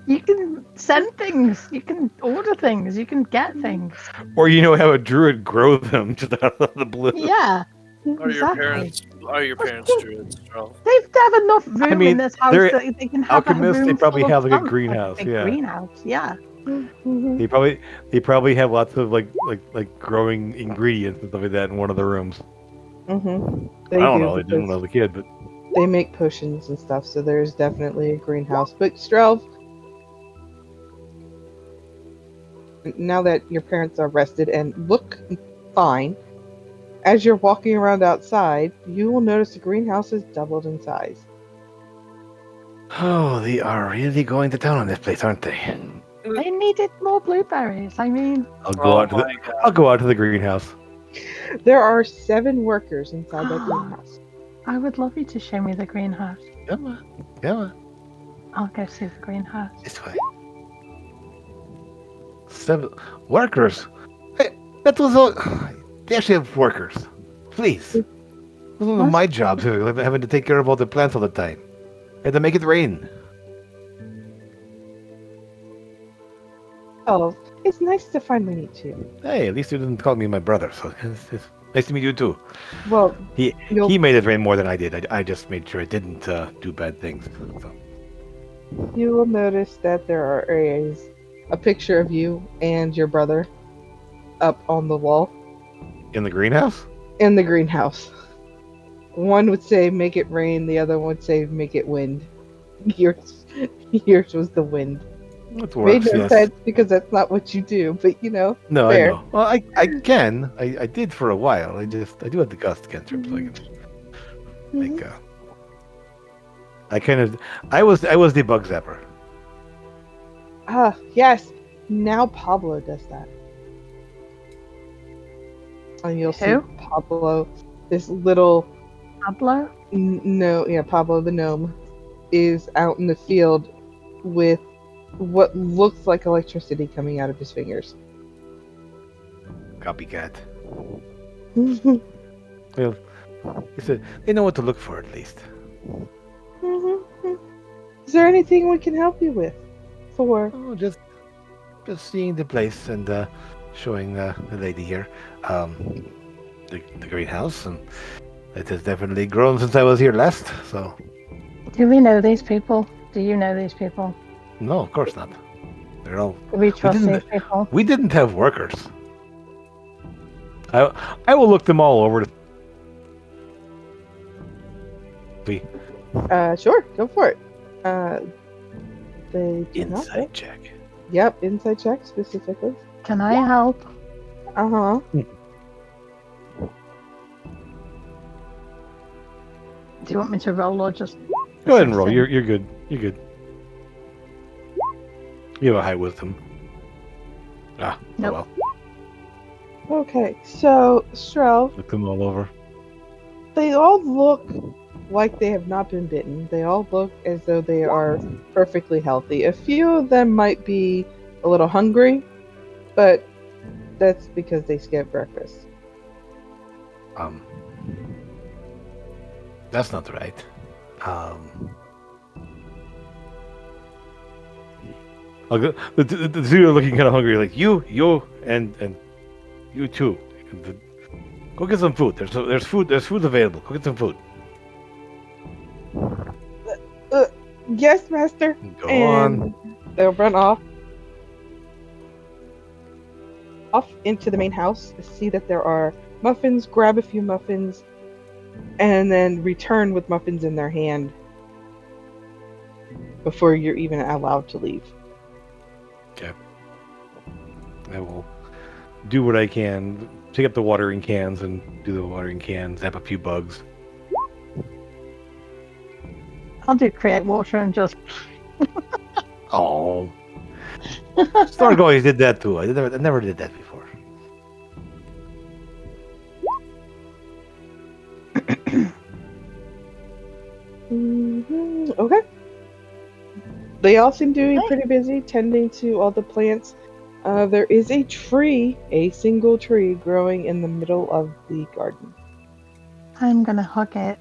[SPEAKER 1] you can send things, you can order things, you can get things.
[SPEAKER 3] Or have a druid grow them just out of the blue.
[SPEAKER 1] Yeah,
[SPEAKER 2] Are your
[SPEAKER 1] exactly.
[SPEAKER 2] parents druids, Charles?
[SPEAKER 1] They've have enough room
[SPEAKER 3] mean,
[SPEAKER 1] in this house
[SPEAKER 3] they're
[SPEAKER 1] that they can have a
[SPEAKER 3] alchemists, they
[SPEAKER 1] room
[SPEAKER 3] probably
[SPEAKER 1] full of
[SPEAKER 3] have, like, a
[SPEAKER 1] plants,
[SPEAKER 3] greenhouse,
[SPEAKER 1] big
[SPEAKER 3] yeah.
[SPEAKER 1] greenhouse. Yeah.
[SPEAKER 3] They probably have lots of like growing ingredients and stuff like that in one of the rooms.
[SPEAKER 4] Mm-hmm.
[SPEAKER 3] I don't know. I didn't when I was a kid, but
[SPEAKER 4] They make potions and stuff, so there's definitely a greenhouse. But Strelv, now that your parents are rested and look fine, as you're walking around outside, you will notice the greenhouse has doubled in size.
[SPEAKER 3] oh, they are really going to town on this place, aren't they?
[SPEAKER 1] They needed more blueberries. I mean,
[SPEAKER 3] I'll go out to the greenhouse.
[SPEAKER 4] There are 7 workers inside that greenhouse.
[SPEAKER 1] I would love you to show me the greenhouse.
[SPEAKER 3] Come on,
[SPEAKER 1] I'll go see the greenhouse.
[SPEAKER 3] this way. 7 workers. Hey, that was all. They actually have workers. Please. It wasn't
[SPEAKER 1] What?
[SPEAKER 3] my job having to take care of all the plants all the time. I had to make it rain.
[SPEAKER 4] Oh, it's nice to finally meet you.
[SPEAKER 3] Hey, at least you didn't call me my brother, so it's nice to meet you too.
[SPEAKER 4] Well,
[SPEAKER 3] He made it rain more than I did. I just made sure I didn't do bad things. So.
[SPEAKER 4] you will notice that there is a picture of you and your brother up on the wall
[SPEAKER 3] In the greenhouse?
[SPEAKER 4] in the greenhouse. One would say make it rain, the other one would say make it wind. Yours was the wind.
[SPEAKER 3] It
[SPEAKER 4] Made
[SPEAKER 3] works,
[SPEAKER 4] no
[SPEAKER 3] yes.
[SPEAKER 4] sense because that's not what you do, but
[SPEAKER 3] No,
[SPEAKER 4] fair.
[SPEAKER 3] I know. Well, I can. I did for a while. I do have the gust cantrip, so I can make I was the bug zapper.
[SPEAKER 4] Ah, yes. Now Pablo does that. And you'll see
[SPEAKER 1] Who?
[SPEAKER 4] Pablo, this little
[SPEAKER 1] Pablo?
[SPEAKER 4] Pablo the gnome is out in the field with what looks like electricity coming out of his fingers.
[SPEAKER 3] Copycat. Well, they know what to look for at least.
[SPEAKER 4] Is there anything we can help you with? For
[SPEAKER 3] Oh, just seeing the place and showing the lady here the greenhouse, and it has definitely grown since I was here last. So
[SPEAKER 1] Do we know these people? Do you know these people?
[SPEAKER 3] no, of course not. They're all.
[SPEAKER 1] Do we trust
[SPEAKER 3] didn't-
[SPEAKER 1] these people?
[SPEAKER 3] We didn't have workers. I will look them all over.
[SPEAKER 4] sure, go for it. They do not.
[SPEAKER 3] Inside check.
[SPEAKER 4] Yep, inside check specifically.
[SPEAKER 1] Can I help?
[SPEAKER 4] Uh huh.
[SPEAKER 1] Do you want me to roll or just?
[SPEAKER 3] Go ahead and roll.
[SPEAKER 1] assess
[SPEAKER 3] You're good. You're good. You have a high wisdom. Ah,
[SPEAKER 1] Nope.
[SPEAKER 3] oh well.
[SPEAKER 4] Okay, so Strel,
[SPEAKER 3] Look them all over.
[SPEAKER 4] they all look like they have not been bitten. They all look as though they are perfectly healthy. A few of them might be a little hungry, but that's because they skipped breakfast.
[SPEAKER 3] That's not right. I'll go, the two are looking kind of hungry, like you, and you too. Go get some food. There's food available. Go get some food.
[SPEAKER 4] Yes, master.
[SPEAKER 3] Go
[SPEAKER 4] And
[SPEAKER 3] on.
[SPEAKER 4] they'll run off into the main house to see that there are muffins, grab a few muffins, and then return with muffins in their hand before you're even allowed to leave.
[SPEAKER 3] Okay. I will do what I can. Pick up the watering cans and do the watering cans. Zap a few bugs.
[SPEAKER 1] I'll do create water and just.
[SPEAKER 3] Oh. Stork always did that too. I never did that before.
[SPEAKER 4] Okay. They all seem to be pretty busy tending to all the plants. There is a tree, a single tree, growing in the middle of the garden.
[SPEAKER 1] I'm gonna hug it.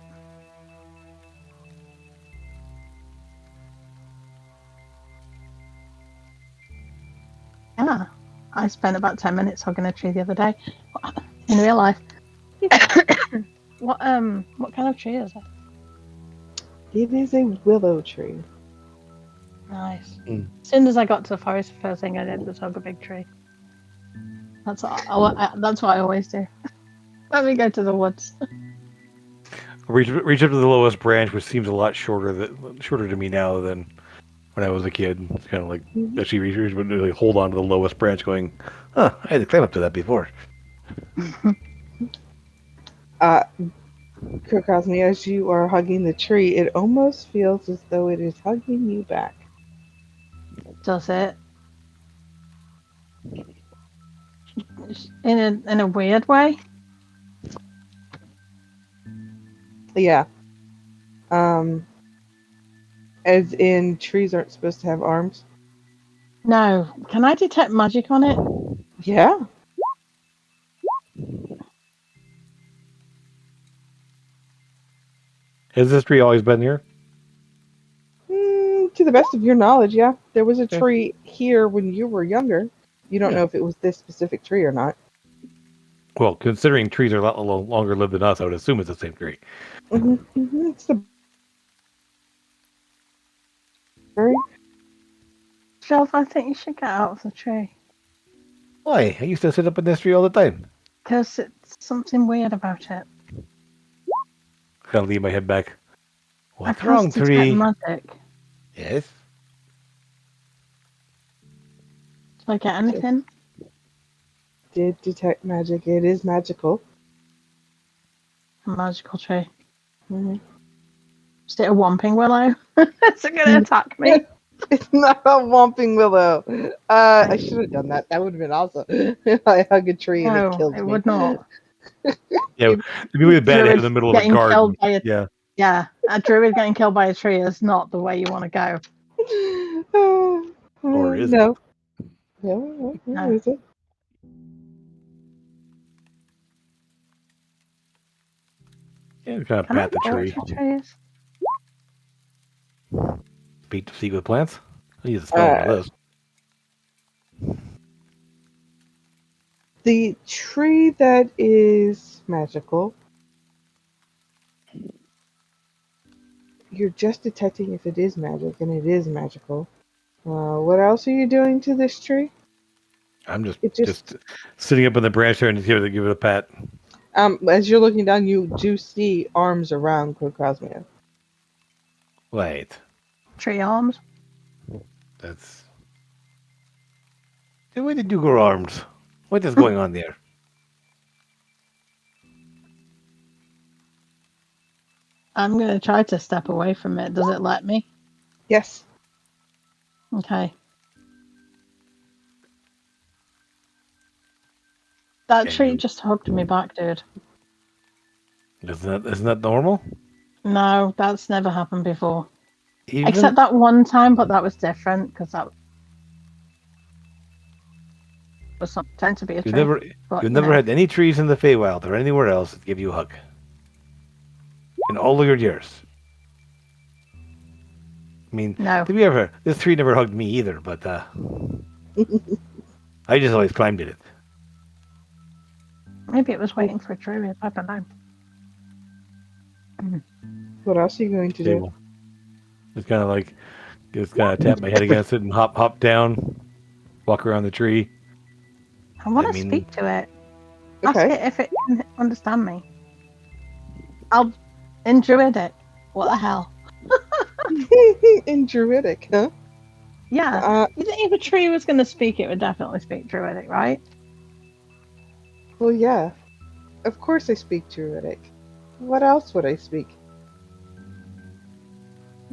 [SPEAKER 1] Yeah, I spent about 10 minutes hugging a tree the other day in real life. What kind of tree is it?
[SPEAKER 4] It is a willow tree.
[SPEAKER 1] Nice.
[SPEAKER 3] Mm.
[SPEAKER 1] As soon as I got to the forest, the first thing I did was hug a big tree. That's what I always do. Let me go to the woods.
[SPEAKER 3] Reach up to the lowest branch, which seems a lot shorter to me now than when I was a kid. It's kind of like actually reach, but really hold on to the lowest branch, going, "Huh, I had to climb up to that before."
[SPEAKER 4] Kurkosny, as you are hugging the tree, it almost feels as though it is hugging you back.
[SPEAKER 1] Does it? In a weird way?
[SPEAKER 4] Yeah. As in, trees aren't supposed to have arms.
[SPEAKER 1] No. Can I detect magic on it?
[SPEAKER 4] Yeah.
[SPEAKER 3] Has this tree always been here?
[SPEAKER 4] To the best of your knowledge, yeah. There was a
[SPEAKER 3] Okay.
[SPEAKER 4] tree here when you were younger. You don't
[SPEAKER 3] Yeah.
[SPEAKER 4] know if it was this specific tree or not.
[SPEAKER 3] Well, considering trees are a lot longer lived than us, I would assume it's the same tree.
[SPEAKER 4] It's the berry.
[SPEAKER 1] Shelf, I think you should get out of the tree.
[SPEAKER 3] Why? I used to sit up in this tree all the time.
[SPEAKER 1] Because it's something weird about it.
[SPEAKER 3] Kind of lean my head back.
[SPEAKER 1] I
[SPEAKER 3] What's wrong,
[SPEAKER 1] cast detect
[SPEAKER 3] tree?
[SPEAKER 1] magic.
[SPEAKER 3] Yes.
[SPEAKER 1] Do I get anything?
[SPEAKER 4] Did detect magic. It is magical.
[SPEAKER 1] A magical tree.
[SPEAKER 4] hmm
[SPEAKER 1] Is it a Whomping Willow? Is it going to attack me?
[SPEAKER 4] It's not a Whomping Willow. I should have done that. That would have been awesome. I hug a tree and it
[SPEAKER 1] No,
[SPEAKER 4] killed
[SPEAKER 1] it
[SPEAKER 4] me.
[SPEAKER 1] would not.
[SPEAKER 3] Yeah, it'd be really bad to have in the middle of a
[SPEAKER 1] Getting
[SPEAKER 3] garden.
[SPEAKER 1] killed by a-
[SPEAKER 3] Yeah.
[SPEAKER 1] Yeah, a druid getting killed by a tree is not the way you want to go.
[SPEAKER 3] Or is
[SPEAKER 4] no.
[SPEAKER 3] it?
[SPEAKER 4] No,
[SPEAKER 1] No.
[SPEAKER 4] is it?
[SPEAKER 3] Yeah, kind of
[SPEAKER 1] Can I
[SPEAKER 3] pat the tree.
[SPEAKER 1] torture trees?
[SPEAKER 3] Beat the seed with plants. I use a spell for this.
[SPEAKER 4] The tree that is magical, you're just detecting if it is magic, and it is magical. What else are you doing to this tree?
[SPEAKER 3] I'm
[SPEAKER 4] It
[SPEAKER 3] just sitting up in the branch there and give it a pat.
[SPEAKER 4] As you're looking down, you do see arms around Crocosmia.
[SPEAKER 3] Wait,
[SPEAKER 1] Tree arms?
[SPEAKER 3] that's. Where did you grow arms? What is going on there?
[SPEAKER 1] I'm going to try to step away from it. Does it let me?
[SPEAKER 4] Yes.
[SPEAKER 1] Okay. That
[SPEAKER 3] Can
[SPEAKER 1] tree
[SPEAKER 3] you-
[SPEAKER 1] just hugged me back, dude.
[SPEAKER 3] Isn't that normal?
[SPEAKER 1] No, that's never happened before.
[SPEAKER 3] Even
[SPEAKER 1] Except that one time, but that was different because that was tend to be a
[SPEAKER 3] you
[SPEAKER 1] tree.
[SPEAKER 3] never
[SPEAKER 1] But,
[SPEAKER 3] you
[SPEAKER 1] you
[SPEAKER 3] never
[SPEAKER 1] know.
[SPEAKER 3] had any trees in the Feywild or anywhere else that give you a hug in all of your years. I mean,
[SPEAKER 1] No.
[SPEAKER 3] to be ever, this tree never hugged me either, but I just always climbed it.
[SPEAKER 1] Maybe it was waiting for a tree. I don't know.
[SPEAKER 4] What else are you going to do?
[SPEAKER 3] Table. Just kind of tap my head against it and hop down, walk around the tree.
[SPEAKER 1] I want
[SPEAKER 3] I
[SPEAKER 1] to
[SPEAKER 3] mean-
[SPEAKER 1] speak to it. Ask
[SPEAKER 4] Okay.
[SPEAKER 1] it if it can understand me. I'll in Druidic. What the hell?
[SPEAKER 4] In Druidic, huh?
[SPEAKER 1] Yeah. You think if a tree was going to speak, it would definitely speak Druidic, right?
[SPEAKER 4] Well, yeah. Of course I speak Druidic. What else would I speak?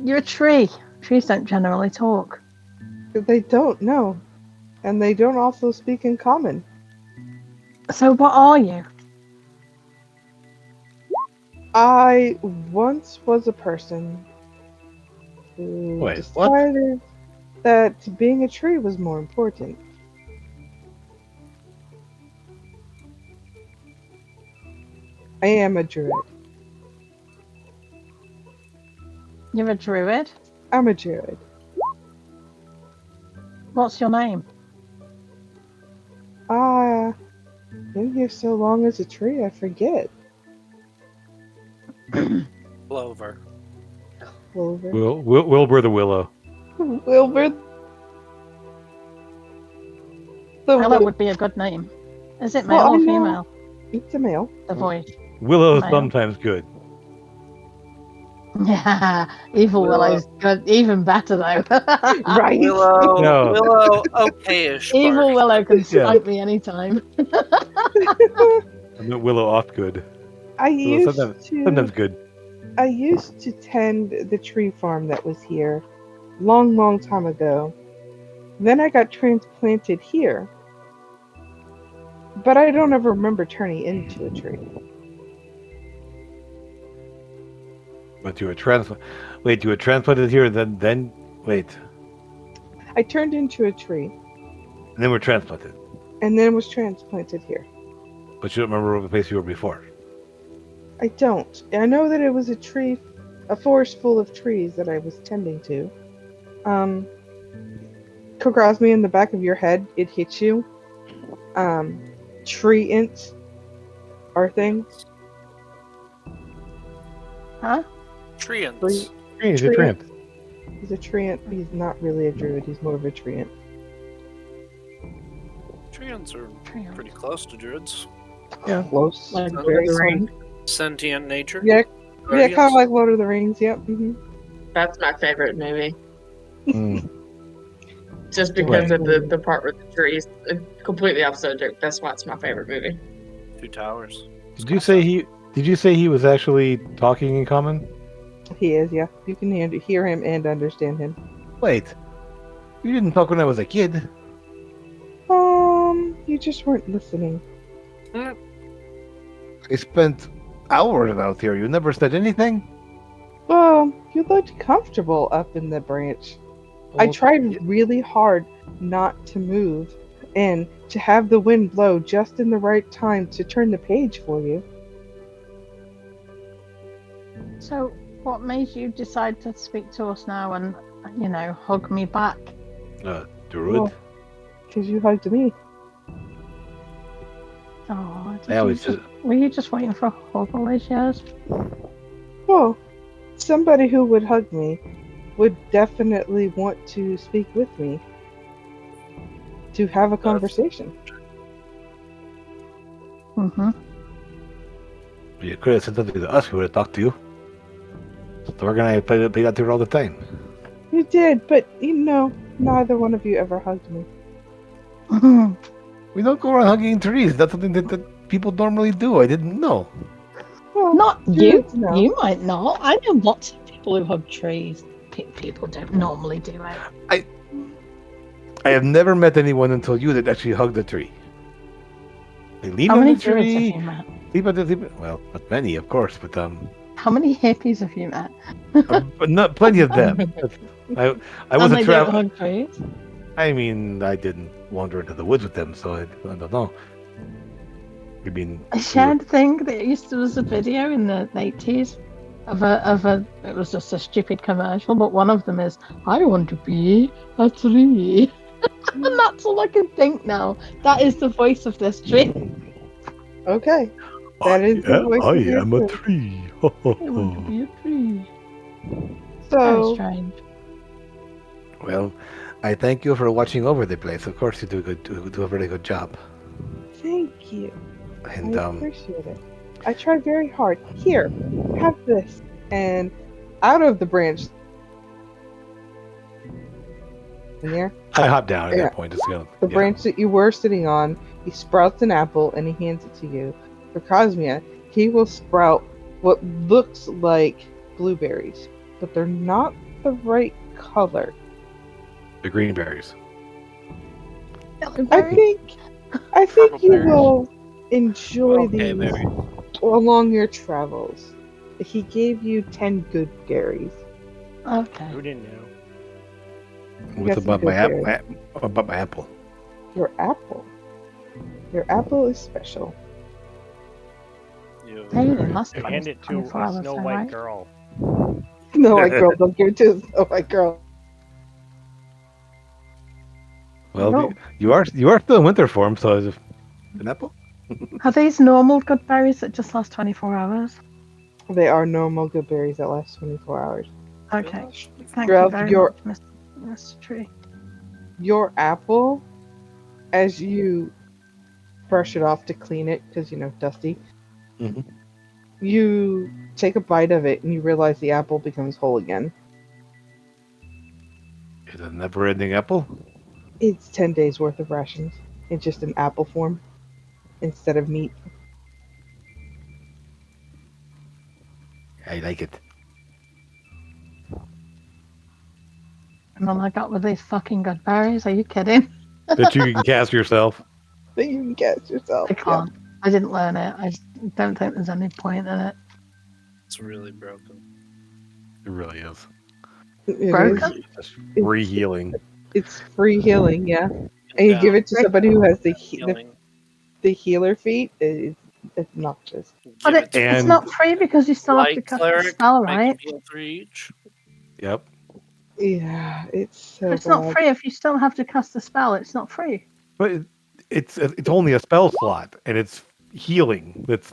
[SPEAKER 1] You're a tree. Trees don't generally talk.
[SPEAKER 4] They don't know. And they don't also speak in common.
[SPEAKER 1] So what are you?
[SPEAKER 4] I once was a person who
[SPEAKER 3] Wait, what?
[SPEAKER 4] decided that being a tree was more important. I am a druid.
[SPEAKER 1] You're a druid?
[SPEAKER 4] I'm a druid.
[SPEAKER 1] What's your name?
[SPEAKER 4] Been here so long as a tree, I forget.
[SPEAKER 2] Clover.
[SPEAKER 4] Clover.
[SPEAKER 3] Wilbur the Willow.
[SPEAKER 4] Wilbur. The
[SPEAKER 1] Willow would be a good name. Is it male
[SPEAKER 4] Well, I
[SPEAKER 1] or
[SPEAKER 4] know.
[SPEAKER 1] female?
[SPEAKER 4] It's a male.
[SPEAKER 1] The voice.
[SPEAKER 3] Willow is
[SPEAKER 1] Male.
[SPEAKER 3] sometimes good.
[SPEAKER 1] Yeah, evil Willow's good. Even better though.
[SPEAKER 4] Right.
[SPEAKER 2] Willow.
[SPEAKER 3] No.
[SPEAKER 2] Willow. Okay-ish.
[SPEAKER 1] Evil
[SPEAKER 2] Bark.
[SPEAKER 1] Willow can
[SPEAKER 3] Yeah.
[SPEAKER 1] spank me anytime.
[SPEAKER 3] I meant Willow off good.
[SPEAKER 4] I used
[SPEAKER 3] Sometimes good.
[SPEAKER 4] I used to tend the tree farm that was here long, long time ago. Then I got transplanted here. But I don't ever remember turning into a tree.
[SPEAKER 3] But you were transplanted here, then wait,
[SPEAKER 4] I turned into a tree
[SPEAKER 3] and then we're transplanted.
[SPEAKER 4] and then was transplanted here.
[SPEAKER 3] But you don't remember the place you were before.
[SPEAKER 4] I don't. I know that it was a forest full of trees that I was tending to. Kogrosmi, in the back of your head, it hits you. Tree ints are things.
[SPEAKER 1] Huh?
[SPEAKER 2] Treants.
[SPEAKER 3] He's a
[SPEAKER 4] Tree-
[SPEAKER 3] tramp.
[SPEAKER 4] He's a treant. He's not really a druid. He's more of a treant.
[SPEAKER 2] Treants are
[SPEAKER 1] Treant.
[SPEAKER 2] pretty close to druids.
[SPEAKER 4] Close.
[SPEAKER 1] Like
[SPEAKER 2] Lord
[SPEAKER 4] very
[SPEAKER 6] of the
[SPEAKER 4] close.
[SPEAKER 6] Rings.
[SPEAKER 2] Sentient nature.
[SPEAKER 4] Yeah, yeah, kind of
[SPEAKER 2] Guardians.
[SPEAKER 4] like Lord of the Rings. Yep. Mm-hmm.
[SPEAKER 6] That's my favorite movie.
[SPEAKER 3] Mm.
[SPEAKER 6] Just because of the part with the trees. Completely opposite joke. That's why it's my favorite movie.
[SPEAKER 2] Two towers.
[SPEAKER 3] Did you say he was actually talking in common?
[SPEAKER 4] He is. Yeah, you can hear him and understand him.
[SPEAKER 3] Wait, you didn't talk when I was a kid.
[SPEAKER 4] You just weren't listening.
[SPEAKER 3] I spent hours out here. You never said anything.
[SPEAKER 4] Well, you looked comfortable up in the branch. I
[SPEAKER 3] Well,
[SPEAKER 4] tried really hard not to move and to have the wind blow just in the right time to turn the page for you.
[SPEAKER 1] So, what made you decide to speak to us now and, hug me back?
[SPEAKER 3] Druid.
[SPEAKER 4] Well, because you hugged me.
[SPEAKER 1] Oh,
[SPEAKER 3] I always just
[SPEAKER 1] were you just waiting for a hug all these years?
[SPEAKER 4] Well, somebody who would hug me would definitely want to speak with me. To have a conversation.
[SPEAKER 1] Mm-hmm.
[SPEAKER 3] you could have said something to us. We would have talked to you. Thorg and I played out there all the time.
[SPEAKER 4] You did, but neither one of you ever hugged me.
[SPEAKER 3] We don't go around hugging trees. That's something that people normally do. I didn't know.
[SPEAKER 4] Well,
[SPEAKER 1] Not
[SPEAKER 4] it's
[SPEAKER 1] you.
[SPEAKER 4] good to know.
[SPEAKER 1] You might not. I know lots of people who hug trees. People don't normally do it.
[SPEAKER 3] I have never met anyone until you that actually hugged a tree. They lean
[SPEAKER 1] How
[SPEAKER 3] on
[SPEAKER 1] many
[SPEAKER 3] the
[SPEAKER 1] druids have
[SPEAKER 3] tree.
[SPEAKER 1] you met?
[SPEAKER 3] Well, not many, of course, but
[SPEAKER 1] How many hippies have you met?
[SPEAKER 3] but not plenty of them. I
[SPEAKER 1] And
[SPEAKER 3] wasn't
[SPEAKER 1] they don't
[SPEAKER 3] traveling.
[SPEAKER 1] hug trees.
[SPEAKER 3] I mean, I didn't wander into the woods with them, so I don't know. I mean,
[SPEAKER 1] I shared a thing that used to was a video in the 80s of a it was just a stupid commercial, but one of them is I want to be a tree. And that's all I can think now. That is the voice of this tree.
[SPEAKER 4] Okay. That is the voice
[SPEAKER 3] I
[SPEAKER 4] of your
[SPEAKER 3] am a
[SPEAKER 4] tree.
[SPEAKER 3] tree. Ho, ho,
[SPEAKER 1] I want to
[SPEAKER 3] ho.
[SPEAKER 1] be a tree. Very
[SPEAKER 4] So,
[SPEAKER 1] strange.
[SPEAKER 3] Well, I thank you for watching over the place. Of course, you do a very good job.
[SPEAKER 4] thank you.
[SPEAKER 3] And
[SPEAKER 4] I appreciate it. I tried very hard. Here, have this. And out of the branch. In there,
[SPEAKER 3] I hop down at
[SPEAKER 4] Yeah.
[SPEAKER 3] that point. Just go.
[SPEAKER 4] the
[SPEAKER 3] Yeah.
[SPEAKER 4] branch that you were sitting on, he sprouts an apple and he hands it to you. For Cosmia, he will sprout what looks like blueberries, but they're not the right color.
[SPEAKER 3] The green berries.
[SPEAKER 4] I think
[SPEAKER 7] Purple
[SPEAKER 4] you
[SPEAKER 7] berries.
[SPEAKER 4] will enjoy
[SPEAKER 2] Okay,
[SPEAKER 4] these
[SPEAKER 2] berry.
[SPEAKER 4] along your travels. He gave you 10 good berries.
[SPEAKER 1] Okay.
[SPEAKER 5] Who didn't know?
[SPEAKER 3] What's
[SPEAKER 4] got some
[SPEAKER 3] about my
[SPEAKER 4] good
[SPEAKER 3] apple? About my apple?
[SPEAKER 4] Your apple. Your apple is special.
[SPEAKER 2] You
[SPEAKER 1] Hey, it must
[SPEAKER 5] You
[SPEAKER 1] be
[SPEAKER 5] hand it to
[SPEAKER 1] 24
[SPEAKER 5] a
[SPEAKER 1] hours,
[SPEAKER 5] Snow
[SPEAKER 1] though,
[SPEAKER 5] White
[SPEAKER 1] right?
[SPEAKER 5] girl.
[SPEAKER 4] No, white girl, don't give it to a white girl.
[SPEAKER 3] Well,
[SPEAKER 1] No.
[SPEAKER 3] you are still in winter form, so is it an apple?
[SPEAKER 1] Are these normal good berries that just last 24 hours?
[SPEAKER 4] They are normal good berries that last 24 hours.
[SPEAKER 1] Okay.
[SPEAKER 2] Gosh.
[SPEAKER 1] Thank
[SPEAKER 4] Grub,
[SPEAKER 1] you very
[SPEAKER 4] your-
[SPEAKER 1] much, Mr. Tree.
[SPEAKER 4] Your apple, as you brush it off to clean it, because, dusty,
[SPEAKER 3] Mhm.
[SPEAKER 4] you take a bite of it and you realize the apple becomes whole again.
[SPEAKER 3] It's a never-ending apple.
[SPEAKER 4] It's 10 days worth of rations in just an apple form instead of meat.
[SPEAKER 3] I like it.
[SPEAKER 1] And all I got with these fucking good berries. Are you kidding?
[SPEAKER 3] That you can cast yourself.
[SPEAKER 4] That you can guess yourself.
[SPEAKER 1] I can't. I didn't learn it. I don't think there's any point in it.
[SPEAKER 2] It's really broken.
[SPEAKER 3] It really is.
[SPEAKER 4] Yeah. It
[SPEAKER 1] Broken?
[SPEAKER 4] is.
[SPEAKER 3] It's free healing.
[SPEAKER 4] It's free healing, yeah. And you give it to somebody who has the
[SPEAKER 2] Healing.
[SPEAKER 4] healer feat. It's obnoxious.
[SPEAKER 1] But
[SPEAKER 2] Give
[SPEAKER 1] it's
[SPEAKER 2] to
[SPEAKER 3] And-
[SPEAKER 1] not free because you still have to
[SPEAKER 2] Light
[SPEAKER 1] cast the
[SPEAKER 2] cleric.
[SPEAKER 1] spell,
[SPEAKER 2] Make
[SPEAKER 1] right?
[SPEAKER 2] him heal 3 each.
[SPEAKER 3] Yep.
[SPEAKER 4] Yeah, it's so
[SPEAKER 1] It's
[SPEAKER 4] bad.
[SPEAKER 1] not free if you still have to cast the spell. It's not free.
[SPEAKER 3] But it's only a spell slot, and it's healing. That's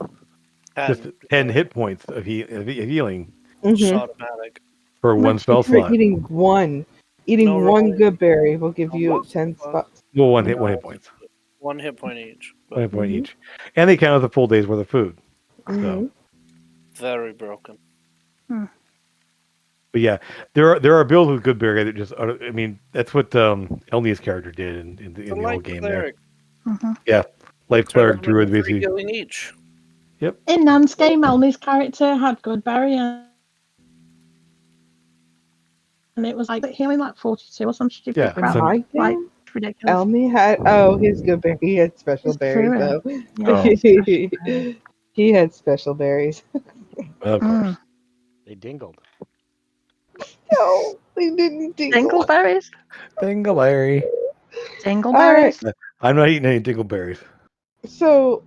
[SPEAKER 3] just 10 hit points of healing
[SPEAKER 4] Mhm.
[SPEAKER 2] It's automatic.
[SPEAKER 3] for one
[SPEAKER 1] Much
[SPEAKER 3] spell
[SPEAKER 4] For
[SPEAKER 3] slot.
[SPEAKER 4] eating one
[SPEAKER 2] No
[SPEAKER 4] one
[SPEAKER 2] rolling.
[SPEAKER 4] good berry will give
[SPEAKER 2] No
[SPEAKER 4] you
[SPEAKER 2] rolls,
[SPEAKER 4] 10
[SPEAKER 2] no
[SPEAKER 4] spots.
[SPEAKER 3] Well, one hit points.
[SPEAKER 2] 1 hit point each.
[SPEAKER 3] 1 hit point
[SPEAKER 4] Mhm.
[SPEAKER 3] each, and they count as a full day's worth of food. So,
[SPEAKER 4] Mhm.
[SPEAKER 2] Very broken.
[SPEAKER 3] but yeah, there are builds with good berry that just. I mean, that's what Elnia's character did in the
[SPEAKER 2] light
[SPEAKER 3] old game
[SPEAKER 2] cleric.
[SPEAKER 3] there. Life
[SPEAKER 2] Turn
[SPEAKER 3] cleric
[SPEAKER 2] them
[SPEAKER 3] druid
[SPEAKER 2] into 3
[SPEAKER 3] basically.
[SPEAKER 2] healing each.
[SPEAKER 1] In Nan's game, Elnie's character had Goodberry and it was like healing like 42 or some stupid
[SPEAKER 3] Yeah,
[SPEAKER 1] crap.
[SPEAKER 3] some-
[SPEAKER 4] My
[SPEAKER 1] Like,
[SPEAKER 4] game,
[SPEAKER 1] ridiculous.
[SPEAKER 4] Elmy had his good berry. He had special
[SPEAKER 1] It's
[SPEAKER 4] berries
[SPEAKER 1] true,
[SPEAKER 4] though.
[SPEAKER 1] Yeah, special berry.
[SPEAKER 4] He had special berries.
[SPEAKER 3] Of course.
[SPEAKER 1] Mm.
[SPEAKER 5] They dingled.
[SPEAKER 4] No, they didn't dingle.
[SPEAKER 1] Dingleberries?
[SPEAKER 3] Dingleberry.
[SPEAKER 1] Dingleberries?
[SPEAKER 3] I'm not eating any dingleberries.
[SPEAKER 4] So,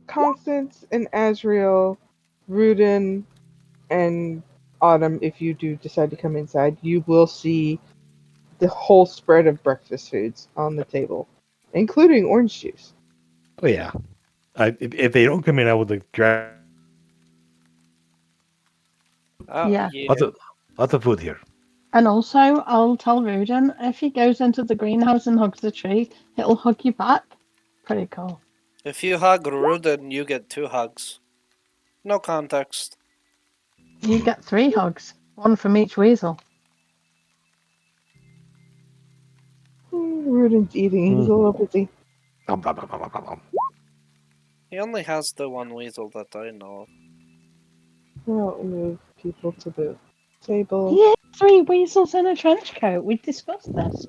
[SPEAKER 4] Constance and Azriel, Rudin, and Autumn, if you do decide to come inside, you will see the whole spread of breakfast foods on the table, including orange juice.
[SPEAKER 3] Oh yeah. If they don't come in, I would like grab
[SPEAKER 1] Yeah.
[SPEAKER 3] lots of food here.
[SPEAKER 1] And also, I'll tell Rudin, if he goes into the greenhouse and hugs the tree, it'll hug you back. Pretty cool.
[SPEAKER 2] If you hug Rudin, you get 2 hugs. No context.
[SPEAKER 1] You get 3 hugs, 1 from each weasel.
[SPEAKER 4] Rudin's eating. He's a little busy.
[SPEAKER 3] Nom, nom, nom, nom, nom, nom.
[SPEAKER 2] He only has the 1 weasel that I know of.
[SPEAKER 4] I'll move people to the table.
[SPEAKER 1] Yeah, 3 weasels in a trench coat. We discussed this.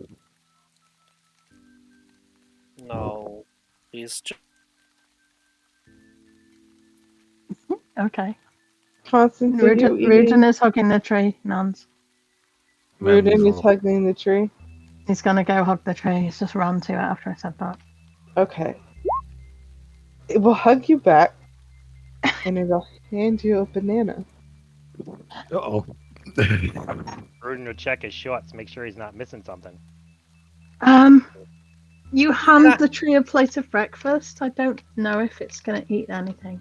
[SPEAKER 2] No, he's just
[SPEAKER 1] Okay.
[SPEAKER 4] Constance, are you
[SPEAKER 1] Rudin
[SPEAKER 4] eating?
[SPEAKER 1] is hugging the tree, Nance.
[SPEAKER 4] Rudin is hugging the tree.
[SPEAKER 1] He's gonna go hug the tree. He's just ran to it after I said that.
[SPEAKER 4] Okay. It will hug you back, and it'll hand you a banana.
[SPEAKER 3] Uh-oh.
[SPEAKER 5] Rudin will check his shorts, make sure he's not missing something.
[SPEAKER 1] You hand the tree a plate of breakfast. I don't know if it's gonna eat anything.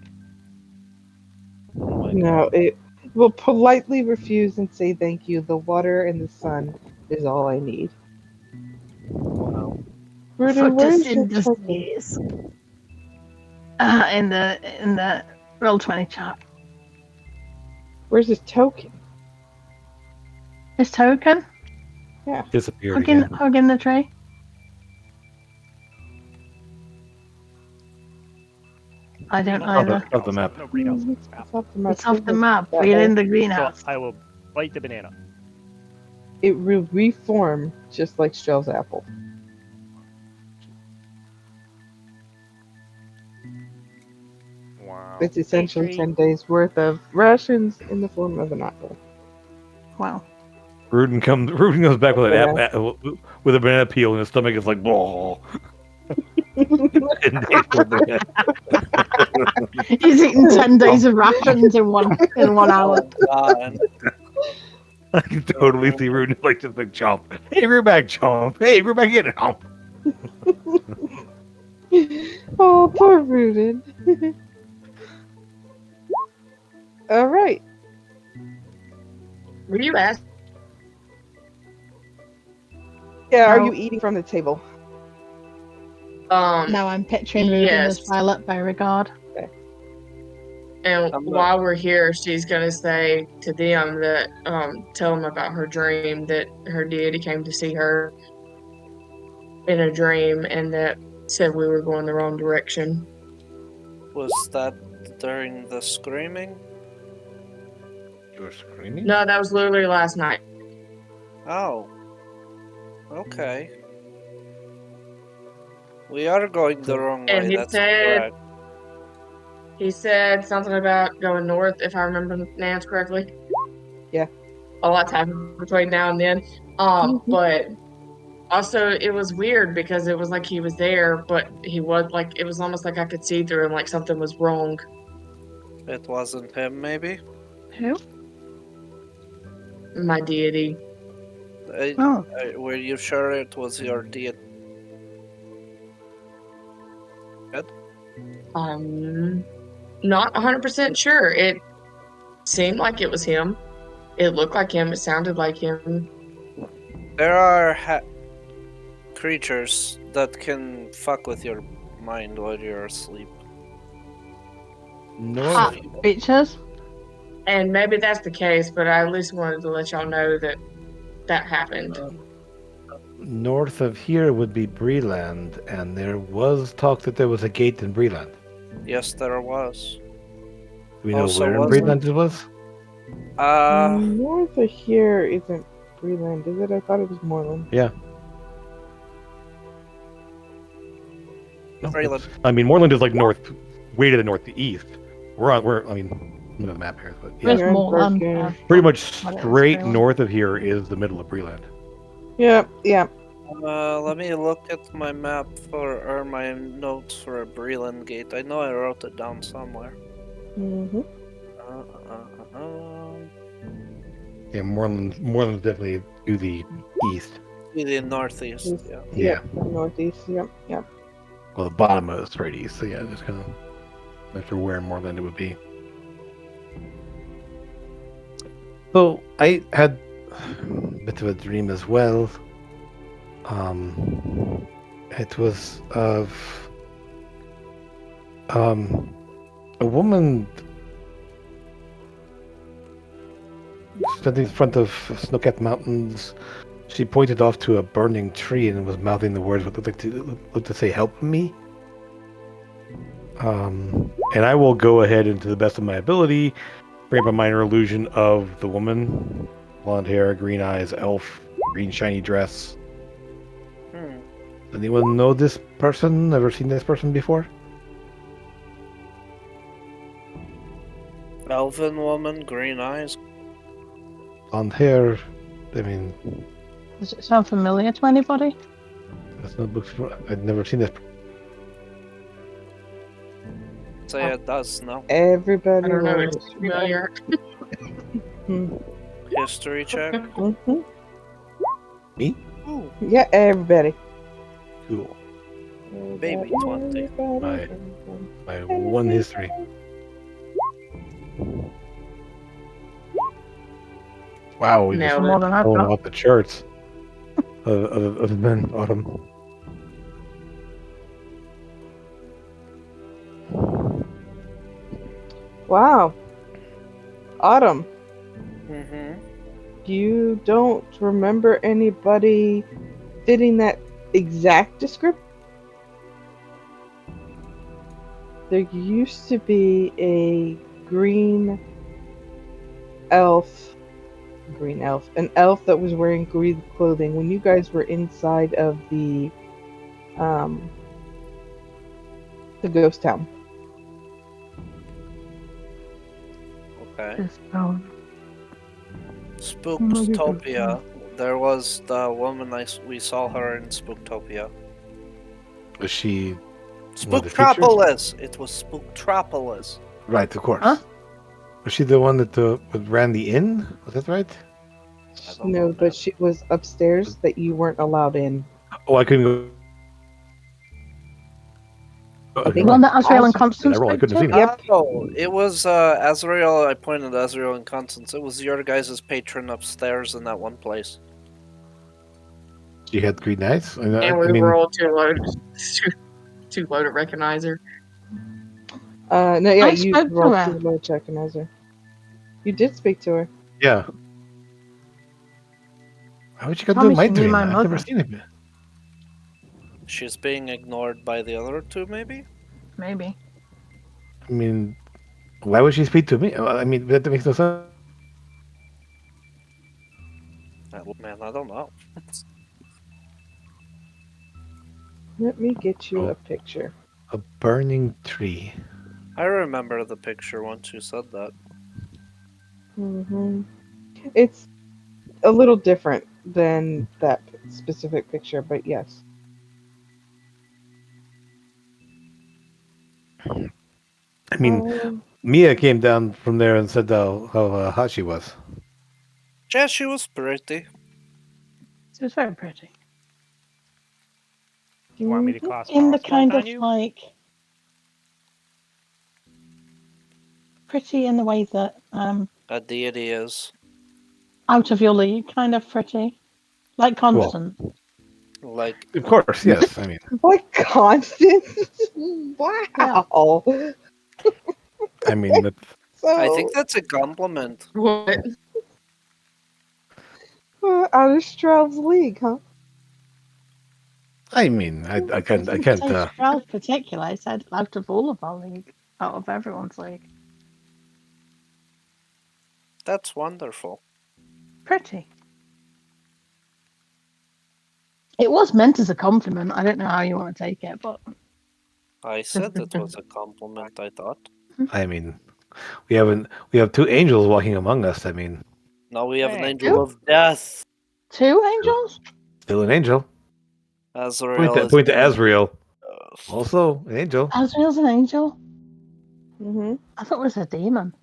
[SPEAKER 2] oh my
[SPEAKER 4] No, it will politely refuse and say thank you. The water and the sun is all I need.
[SPEAKER 2] wow.
[SPEAKER 4] Rudin, where is your token?
[SPEAKER 1] Photosynthesis. In the Roll20 chat.
[SPEAKER 4] Where's his token?
[SPEAKER 1] His token?
[SPEAKER 3] Disappeared again.
[SPEAKER 1] Hugging the tree. I don't either.
[SPEAKER 3] Of the map.
[SPEAKER 5] No greenhouse.
[SPEAKER 4] Mhm.
[SPEAKER 5] It's map.
[SPEAKER 4] It's off the map.
[SPEAKER 1] It's off the map.
[SPEAKER 4] That
[SPEAKER 1] We're
[SPEAKER 4] way.
[SPEAKER 1] in the
[SPEAKER 5] So
[SPEAKER 1] greenhouse.
[SPEAKER 5] I will bite the banana.
[SPEAKER 4] It will reform just like Strell's apple.
[SPEAKER 5] Wow.
[SPEAKER 4] It's essentially
[SPEAKER 5] Hey,
[SPEAKER 4] 10 days worth of rations in the form of an apple.
[SPEAKER 1] Wow.
[SPEAKER 3] Rudin comes back with with a banana peel in his stomach. It's like, blah.
[SPEAKER 1] He's eaten 10 days of rations in one hour.
[SPEAKER 2] God.
[SPEAKER 3] I can totally see Rudin like this big chomp. Hey, we're back, chomp. Hey, we're back in it, chomp.
[SPEAKER 4] Oh, poor Rudin. All right.
[SPEAKER 6] Were you asked?
[SPEAKER 4] Yeah, are
[SPEAKER 1] No.
[SPEAKER 4] you eating from the table?
[SPEAKER 1] Now I'm picturing Rudin as
[SPEAKER 6] Yes.
[SPEAKER 1] Violet Beauregard.
[SPEAKER 6] And
[SPEAKER 2] I'm not-
[SPEAKER 6] while we're here, she's gonna say to them that tell them about her dream, that her deity came to see her in a dream and that said we were going the wrong direction.
[SPEAKER 2] Was that during the screaming?
[SPEAKER 3] You were screaming?
[SPEAKER 6] No, that was literally last night.
[SPEAKER 2] Oh. Okay. We are going the wrong
[SPEAKER 6] And
[SPEAKER 2] way,
[SPEAKER 6] he
[SPEAKER 2] that's
[SPEAKER 6] said-
[SPEAKER 2] correct.
[SPEAKER 6] He said something about going north, if I remember Nance correctly.
[SPEAKER 4] Yeah.
[SPEAKER 6] A lot's happened between now and then. But also it was weird because it was like he was there, but he was like, it was almost like I could see through him, like something was wrong.
[SPEAKER 2] It wasn't him, maybe?
[SPEAKER 1] Who?
[SPEAKER 6] My deity.
[SPEAKER 1] Oh.
[SPEAKER 2] Were you sure it was your deity?
[SPEAKER 6] I'm not 100% sure. It seemed like it was him. It looked like him. It sounded like him.
[SPEAKER 2] There are creatures that can fuck with your mind while you're asleep.
[SPEAKER 1] Hot creatures.
[SPEAKER 6] And maybe that's the case, but I at least wanted to let y'all know that that happened.
[SPEAKER 3] North of here would be Breland, and there was talk that there was a gate in Breland.
[SPEAKER 2] Yes, there was.
[SPEAKER 3] Do we know
[SPEAKER 2] Also,
[SPEAKER 3] where in
[SPEAKER 2] wasn't-
[SPEAKER 3] Breland it was?
[SPEAKER 4] North of here isn't Breland, is it? I thought it was Moreland.
[SPEAKER 3] Yeah. No,
[SPEAKER 2] Breland.
[SPEAKER 3] I mean, Moreland is like north, way to the northeast. I mean, I'm on the map here, but
[SPEAKER 1] There's
[SPEAKER 3] yeah.
[SPEAKER 4] Yeah,
[SPEAKER 1] more land
[SPEAKER 4] Bergen.
[SPEAKER 1] there.
[SPEAKER 3] Pretty much
[SPEAKER 1] What is
[SPEAKER 3] straight
[SPEAKER 1] Breland?
[SPEAKER 3] north of here is the middle of Breland.
[SPEAKER 4] Yeah, yeah.
[SPEAKER 2] Let me look at my map or my notes for a Breland gate. I know I wrote it down somewhere.
[SPEAKER 4] Mm-hmm.
[SPEAKER 3] Yeah, Moreland's definitely to the east.
[SPEAKER 2] To the northeast,
[SPEAKER 4] East.
[SPEAKER 2] yeah.
[SPEAKER 3] Yeah.
[SPEAKER 4] Northeast, yep, yep.
[SPEAKER 3] Well, the bottom of it's straight east, so yeah, just kind of not sure where in Moreland it would be. So I had a bit of a dream as well. It was of a woman standing in front of Snow-Capped Mountains. She pointed off to a burning tree and was mouthing the words what looked to say, "Help me." And I will go ahead and to the best of my ability bring up a minor illusion of the woman. Blonde hair, green eyes, elf, green shiny dress.
[SPEAKER 2] Hmm.
[SPEAKER 3] Anyone know this person? Ever seen this person before?
[SPEAKER 2] Elven woman, green eyes.
[SPEAKER 3] Blonde hair. I mean,
[SPEAKER 1] Does it sound familiar to anybody?
[SPEAKER 3] that's not books. I've never seen this.
[SPEAKER 2] Say it does, no.
[SPEAKER 4] Everybody
[SPEAKER 6] I don't know.
[SPEAKER 4] roll
[SPEAKER 6] It's
[SPEAKER 4] history.
[SPEAKER 6] familiar.
[SPEAKER 2] History check.
[SPEAKER 4] Mhm.
[SPEAKER 3] Me?
[SPEAKER 2] Ooh,
[SPEAKER 4] Yeah, everybody.
[SPEAKER 3] Cool.
[SPEAKER 2] Baby 20.
[SPEAKER 3] My one history. Wow, we just
[SPEAKER 6] Nailed
[SPEAKER 1] More
[SPEAKER 6] it.
[SPEAKER 1] than I've
[SPEAKER 3] going
[SPEAKER 1] got.
[SPEAKER 3] off the charts of men, Autumn.
[SPEAKER 4] Wow. Autumn,
[SPEAKER 2] Mm-hmm.
[SPEAKER 4] you don't remember anybody fitting that exact description? There used to be a green elf, an elf that was wearing green clothing when you guys were inside of the ghost town.
[SPEAKER 2] Okay.
[SPEAKER 1] This phone.
[SPEAKER 2] Spooktopia. There was the woman we saw her in Spooktopia.
[SPEAKER 3] Was she one of the features?
[SPEAKER 2] Spooktropolis! It was Spooktropolis.
[SPEAKER 3] Right, of course.
[SPEAKER 1] Huh?
[SPEAKER 3] Was she the one that ran the inn? Was that right?
[SPEAKER 2] I don't know
[SPEAKER 4] No,
[SPEAKER 2] that.
[SPEAKER 4] but she was upstairs that you weren't allowed in.
[SPEAKER 3] Oh, I couldn't go. Oh,
[SPEAKER 4] I
[SPEAKER 3] you're
[SPEAKER 4] think
[SPEAKER 1] The one
[SPEAKER 3] right.
[SPEAKER 1] that Azrael and
[SPEAKER 4] Azrael-
[SPEAKER 1] Constance
[SPEAKER 3] I rolled, I
[SPEAKER 1] spoke
[SPEAKER 3] couldn't have
[SPEAKER 1] to?
[SPEAKER 3] seen it.
[SPEAKER 4] Yep.
[SPEAKER 2] Oh, it was Azrael. I pointed at Azrael and Constance. It was your guys' patron upstairs in that one place.
[SPEAKER 3] She had green eyes.
[SPEAKER 6] And
[SPEAKER 3] I
[SPEAKER 6] we
[SPEAKER 3] mean,
[SPEAKER 6] were all too low, too low to recognize her.
[SPEAKER 4] No, yeah,
[SPEAKER 1] I
[SPEAKER 4] you
[SPEAKER 1] spoke to
[SPEAKER 4] rolled
[SPEAKER 1] her.
[SPEAKER 4] too low to recognize her. You did speak to her.
[SPEAKER 3] yeah. How would she got
[SPEAKER 1] Tell
[SPEAKER 3] to
[SPEAKER 1] me
[SPEAKER 3] my
[SPEAKER 1] she knew
[SPEAKER 3] dream?
[SPEAKER 1] my
[SPEAKER 3] I've never
[SPEAKER 1] mother.
[SPEAKER 3] seen it.
[SPEAKER 2] She's being ignored by the other two, maybe?
[SPEAKER 1] Maybe.
[SPEAKER 3] I mean, why would she speak to me? I mean, that makes no sense.
[SPEAKER 2] Man, I don't know.
[SPEAKER 4] Let me get you
[SPEAKER 3] Oh.
[SPEAKER 4] a picture.
[SPEAKER 3] A burning tree.
[SPEAKER 2] I remember the picture once you said that.
[SPEAKER 4] Hmm. It's a little different than that specific picture, but yes.
[SPEAKER 3] I mean, Mia came down from there and said how hot she was.
[SPEAKER 2] Yeah, she was pretty.
[SPEAKER 1] She was very pretty.
[SPEAKER 5] You want me to cast
[SPEAKER 1] In the
[SPEAKER 5] Frostbolt
[SPEAKER 1] kind
[SPEAKER 5] on
[SPEAKER 1] of
[SPEAKER 5] you?
[SPEAKER 1] like pretty in the way that
[SPEAKER 2] A deity is.
[SPEAKER 1] out of your league kind of pretty. Like Constant.
[SPEAKER 2] Like,
[SPEAKER 3] Of course, yes. I mean,
[SPEAKER 4] Like Constance? Wow.
[SPEAKER 3] that's,
[SPEAKER 4] So,
[SPEAKER 2] I think that's a compliment.
[SPEAKER 6] What?
[SPEAKER 4] out of Stroud's league, huh?
[SPEAKER 3] I mean, I can't. I
[SPEAKER 1] didn't
[SPEAKER 3] can't.
[SPEAKER 1] say Stroud particular. I said out of all of our league, out of everyone's league.
[SPEAKER 2] That's wonderful.
[SPEAKER 1] Pretty. It was meant as a compliment. I don't know how you want to take it, but
[SPEAKER 2] I said it was a compliment, I thought.
[SPEAKER 3] I mean, we have two angels walking among us. I mean,
[SPEAKER 2] Now we have an
[SPEAKER 5] Hey.
[SPEAKER 2] angel of death.
[SPEAKER 1] 2 angels?
[SPEAKER 3] still an angel.
[SPEAKER 2] Azrael is
[SPEAKER 3] Point to
[SPEAKER 2] dead.
[SPEAKER 3] Azrael. Also an angel.
[SPEAKER 1] Azrael's an angel?
[SPEAKER 4] Mm-hmm.
[SPEAKER 1] I thought it was a demon.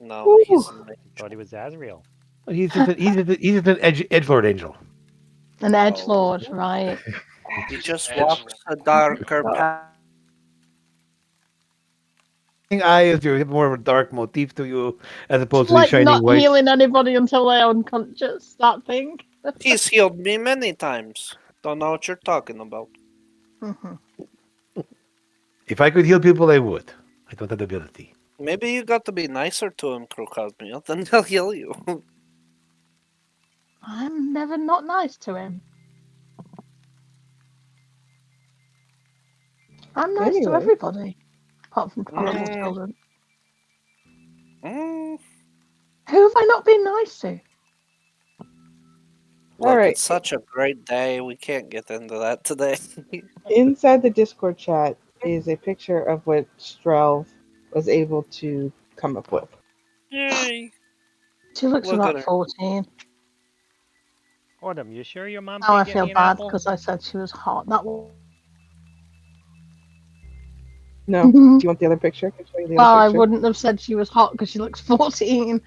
[SPEAKER 2] No, he's an
[SPEAKER 5] Thought he was Azrael.
[SPEAKER 3] He's just an edgelord angel.
[SPEAKER 1] An edgelord, right.
[SPEAKER 2] He just
[SPEAKER 7] Edgelord.
[SPEAKER 2] walks a darker path.
[SPEAKER 3] Eyes, you have more of a dark motif to you as opposed to
[SPEAKER 1] Like
[SPEAKER 3] shining
[SPEAKER 1] not
[SPEAKER 3] white.
[SPEAKER 1] healing anybody until they're unconscious, that thing.
[SPEAKER 2] He's healed me many times. Don't know what you're talking about.
[SPEAKER 1] Mhm.
[SPEAKER 3] If I could heal people, I would. I don't have the ability.
[SPEAKER 2] Maybe you got to be nicer to him, Krukazmia, then he'll heal you.
[SPEAKER 1] I'm never not nice to him. I'm nice to
[SPEAKER 4] Anyway.
[SPEAKER 1] everybody, apart from horrible
[SPEAKER 2] Mm.
[SPEAKER 1] children.
[SPEAKER 2] Mm,
[SPEAKER 1] Who have I not been nice to?
[SPEAKER 2] look,
[SPEAKER 4] Alright.
[SPEAKER 2] it's such a great day. We can't get into that today.
[SPEAKER 4] Inside the Discord chat is a picture of what Strelv was able to come up with.
[SPEAKER 2] Yay!
[SPEAKER 1] She looks
[SPEAKER 2] Look at
[SPEAKER 1] about
[SPEAKER 2] her.
[SPEAKER 1] 14.
[SPEAKER 5] Autumn, you sure your mom
[SPEAKER 1] Now I
[SPEAKER 5] can't get
[SPEAKER 1] feel
[SPEAKER 5] me an
[SPEAKER 1] bad
[SPEAKER 5] apple?
[SPEAKER 1] because I said she was hot. That was...
[SPEAKER 4] No. Do you want the other picture? I can show you the
[SPEAKER 1] Well,
[SPEAKER 4] other
[SPEAKER 1] I
[SPEAKER 4] picture.
[SPEAKER 1] wouldn't have said she was hot because she looks 14.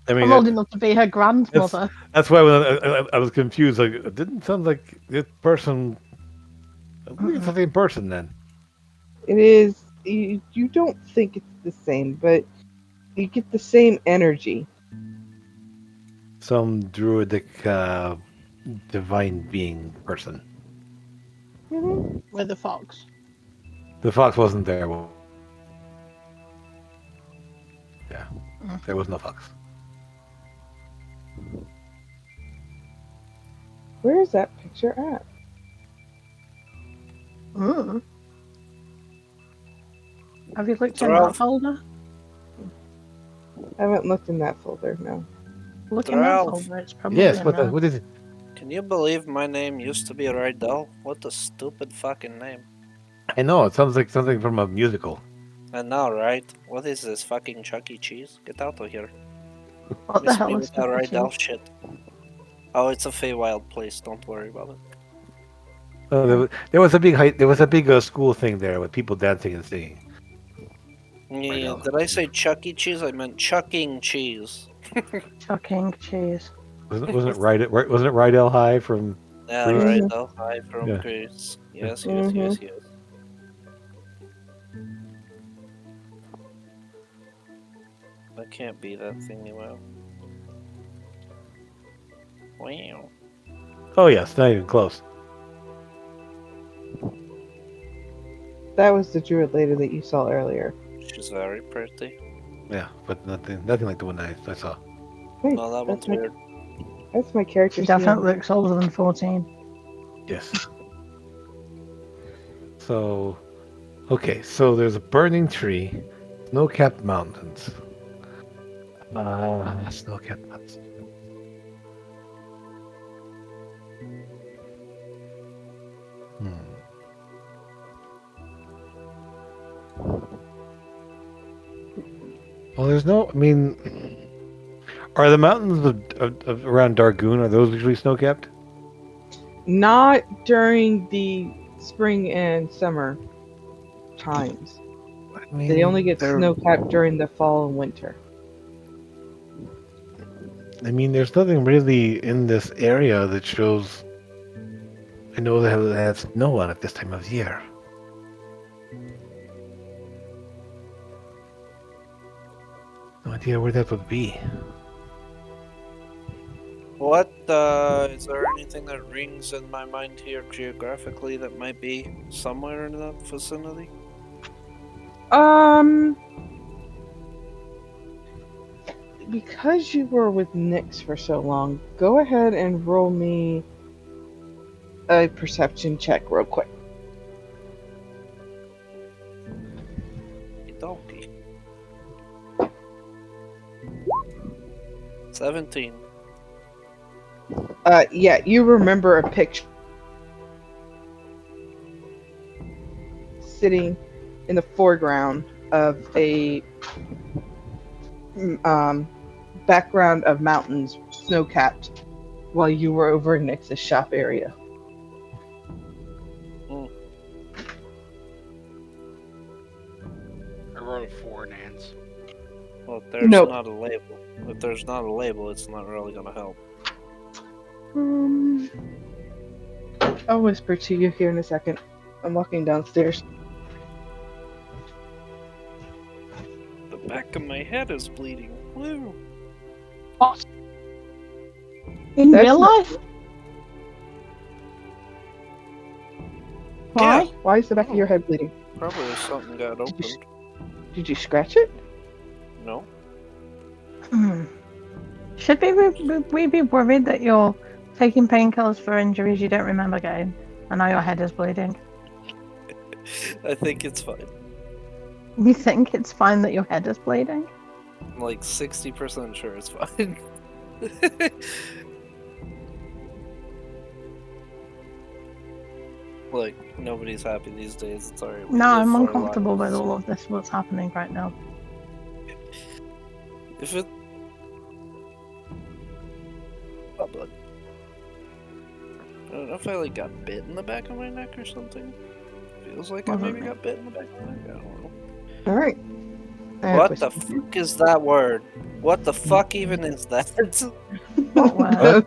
[SPEAKER 3] I mean,
[SPEAKER 1] I'm old enough to be her grandmother.
[SPEAKER 3] that's why when I was confused. Like, it didn't sound like this person. I think it's the same person then.
[SPEAKER 4] It is. You don't think it's the same, but you get the same energy.
[SPEAKER 3] Some druidic divine being person.
[SPEAKER 4] Mm-hmm.
[SPEAKER 1] With a fox.
[SPEAKER 3] The fox wasn't there. Yeah,
[SPEAKER 1] Mm.
[SPEAKER 3] there was no fox.
[SPEAKER 4] Where is that picture at?
[SPEAKER 1] Mm. Have you looked in
[SPEAKER 2] 12.
[SPEAKER 1] that folder?
[SPEAKER 4] I haven't looked in that folder, no.
[SPEAKER 1] Look in that
[SPEAKER 2] 12.
[SPEAKER 1] folder. It's probably
[SPEAKER 3] Yes,
[SPEAKER 1] in
[SPEAKER 3] what
[SPEAKER 1] there.
[SPEAKER 3] what is it?
[SPEAKER 2] Can you believe my name used to be Rydell? What a stupid fucking name.
[SPEAKER 3] I know it sounds like something from a musical.
[SPEAKER 2] I know, right? What is this fucking Chuck E. Cheese? Get out of here.
[SPEAKER 1] What the
[SPEAKER 2] Miss
[SPEAKER 1] hell
[SPEAKER 2] me
[SPEAKER 1] is
[SPEAKER 2] with that
[SPEAKER 1] Chuck E.
[SPEAKER 2] Rydell
[SPEAKER 1] Cheese?
[SPEAKER 2] shit. Oh, it's a Feywild place. Don't worry about it.
[SPEAKER 3] There was a big school thing there with people dancing and singing.
[SPEAKER 2] Yeah,
[SPEAKER 3] Rydell.
[SPEAKER 2] did I say Chuck E. Cheese? I meant chucking cheese.
[SPEAKER 1] Chucking cheese.
[SPEAKER 3] Wasn't it Rydell High from?
[SPEAKER 2] Yeah,
[SPEAKER 3] Greece?
[SPEAKER 2] Rydell. Hi from
[SPEAKER 3] Yeah.
[SPEAKER 2] Greece. Yes,
[SPEAKER 4] Mhm.
[SPEAKER 2] yes. That can't be that thingy, wow. Wow.
[SPEAKER 3] Oh yes, not even close.
[SPEAKER 4] That was the druid lady that you saw earlier.
[SPEAKER 2] She's very pretty.
[SPEAKER 3] Yeah, but nothing like the one I saw.
[SPEAKER 4] Wait,
[SPEAKER 2] No, that one's weird.
[SPEAKER 4] that's my character.
[SPEAKER 1] She definitely looks older than 14.
[SPEAKER 3] Yes. So, okay, so there's a burning tree, snow-capped mountains. Snow-capped mountains. Well, there's no. I mean, are the mountains of around Dargoon, are those usually snow-capped?
[SPEAKER 4] Not during the spring and summer times.
[SPEAKER 3] I mean,
[SPEAKER 4] They only get
[SPEAKER 3] they're-
[SPEAKER 4] snow capped during the fall and winter.
[SPEAKER 3] I mean, there's nothing really in this area that shows. I know that it has snow on it this time of year. No idea where that would be.
[SPEAKER 2] What, is there anything that rings in my mind here geographically that might be somewhere in that vicinity?
[SPEAKER 4] Because you were with Nyx for so long, go ahead and roll me a perception check real quick.
[SPEAKER 2] Donkey. 17.
[SPEAKER 4] Yeah, you remember a picture sitting in the foreground of a background of mountains, snow-capped, while you were over in Nyx's shop area.
[SPEAKER 7] I rolled a 4, Nance.
[SPEAKER 2] Well, if there's
[SPEAKER 4] Nope.
[SPEAKER 2] not a label. If there's not a label, it's not really gonna help.
[SPEAKER 4] I'll whisper to you here in a second. I'm walking downstairs.
[SPEAKER 2] The back of my head is bleeding. Woo!
[SPEAKER 1] What? In
[SPEAKER 4] That's
[SPEAKER 1] real
[SPEAKER 4] not-
[SPEAKER 1] life? Why?
[SPEAKER 4] Why is the back of your head bleeding?
[SPEAKER 2] Probably something got opened.
[SPEAKER 4] Did you scratch it?
[SPEAKER 2] No?
[SPEAKER 1] Hmm. Should we be worried that you're taking painkillers for injuries you don't remember getting, and now your head is bleeding?
[SPEAKER 2] I think it's fine.
[SPEAKER 1] You think it's fine that your head is bleeding?
[SPEAKER 2] I'm like 60% sure it's fine. Like, nobody's happy these days. It's alright. we
[SPEAKER 1] No,
[SPEAKER 2] live
[SPEAKER 1] I'm
[SPEAKER 2] for our
[SPEAKER 1] uncomfortable with
[SPEAKER 2] lives.
[SPEAKER 1] all of this, what's happening right now.
[SPEAKER 2] If it. Oh, bud. I don't know if I like got bit in the back of my neck or something. Feels like I
[SPEAKER 1] Wasn't
[SPEAKER 2] maybe
[SPEAKER 1] me.
[SPEAKER 2] got bit in the back of my neck. I don't know.
[SPEAKER 4] All right.
[SPEAKER 2] What the fuck is that word? What the fuck even is that?
[SPEAKER 1] What word?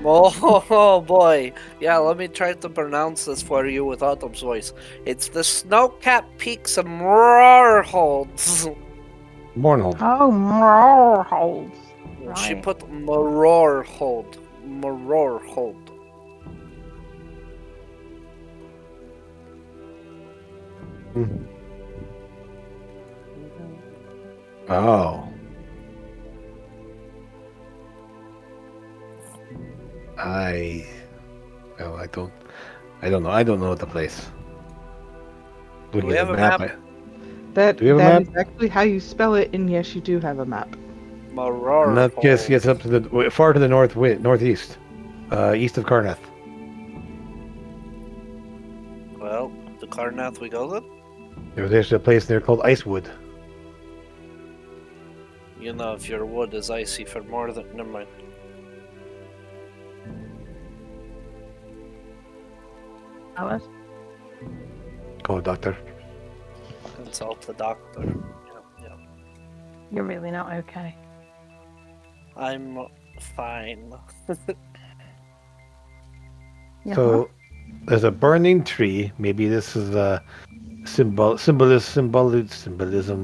[SPEAKER 2] Oh boy. Yeah, let me try to pronounce this for you with Autumn's voice. It's the snow-capped peaks of Morholds.
[SPEAKER 3] Mornhold.
[SPEAKER 1] Oh, Morholds.
[SPEAKER 2] She
[SPEAKER 1] Right.
[SPEAKER 2] put Mororhold. Mororhold.
[SPEAKER 3] Oh. Well, I don't know. I don't know the place. Looking
[SPEAKER 2] we
[SPEAKER 3] at
[SPEAKER 2] have
[SPEAKER 3] the
[SPEAKER 2] a
[SPEAKER 3] map.
[SPEAKER 2] map?
[SPEAKER 4] That
[SPEAKER 3] Do we have a
[SPEAKER 4] that
[SPEAKER 3] map?
[SPEAKER 4] is actually how you spell it, and yes, you do have a map.
[SPEAKER 3] Not just gets up to the far to the northeast, east of Karnath.
[SPEAKER 2] Well, the Karnath we go then?
[SPEAKER 3] There's actually a place there called Icewood.
[SPEAKER 2] You know, if your wood is icy for more than. Never mind.
[SPEAKER 1] Hours?
[SPEAKER 3] Go, doctor.
[SPEAKER 2] Consult the doctor. Yeah.
[SPEAKER 1] You're really not okay.
[SPEAKER 2] I'm fine.
[SPEAKER 1] Yeah.
[SPEAKER 3] So there's a burning tree. Maybe this is a symbolism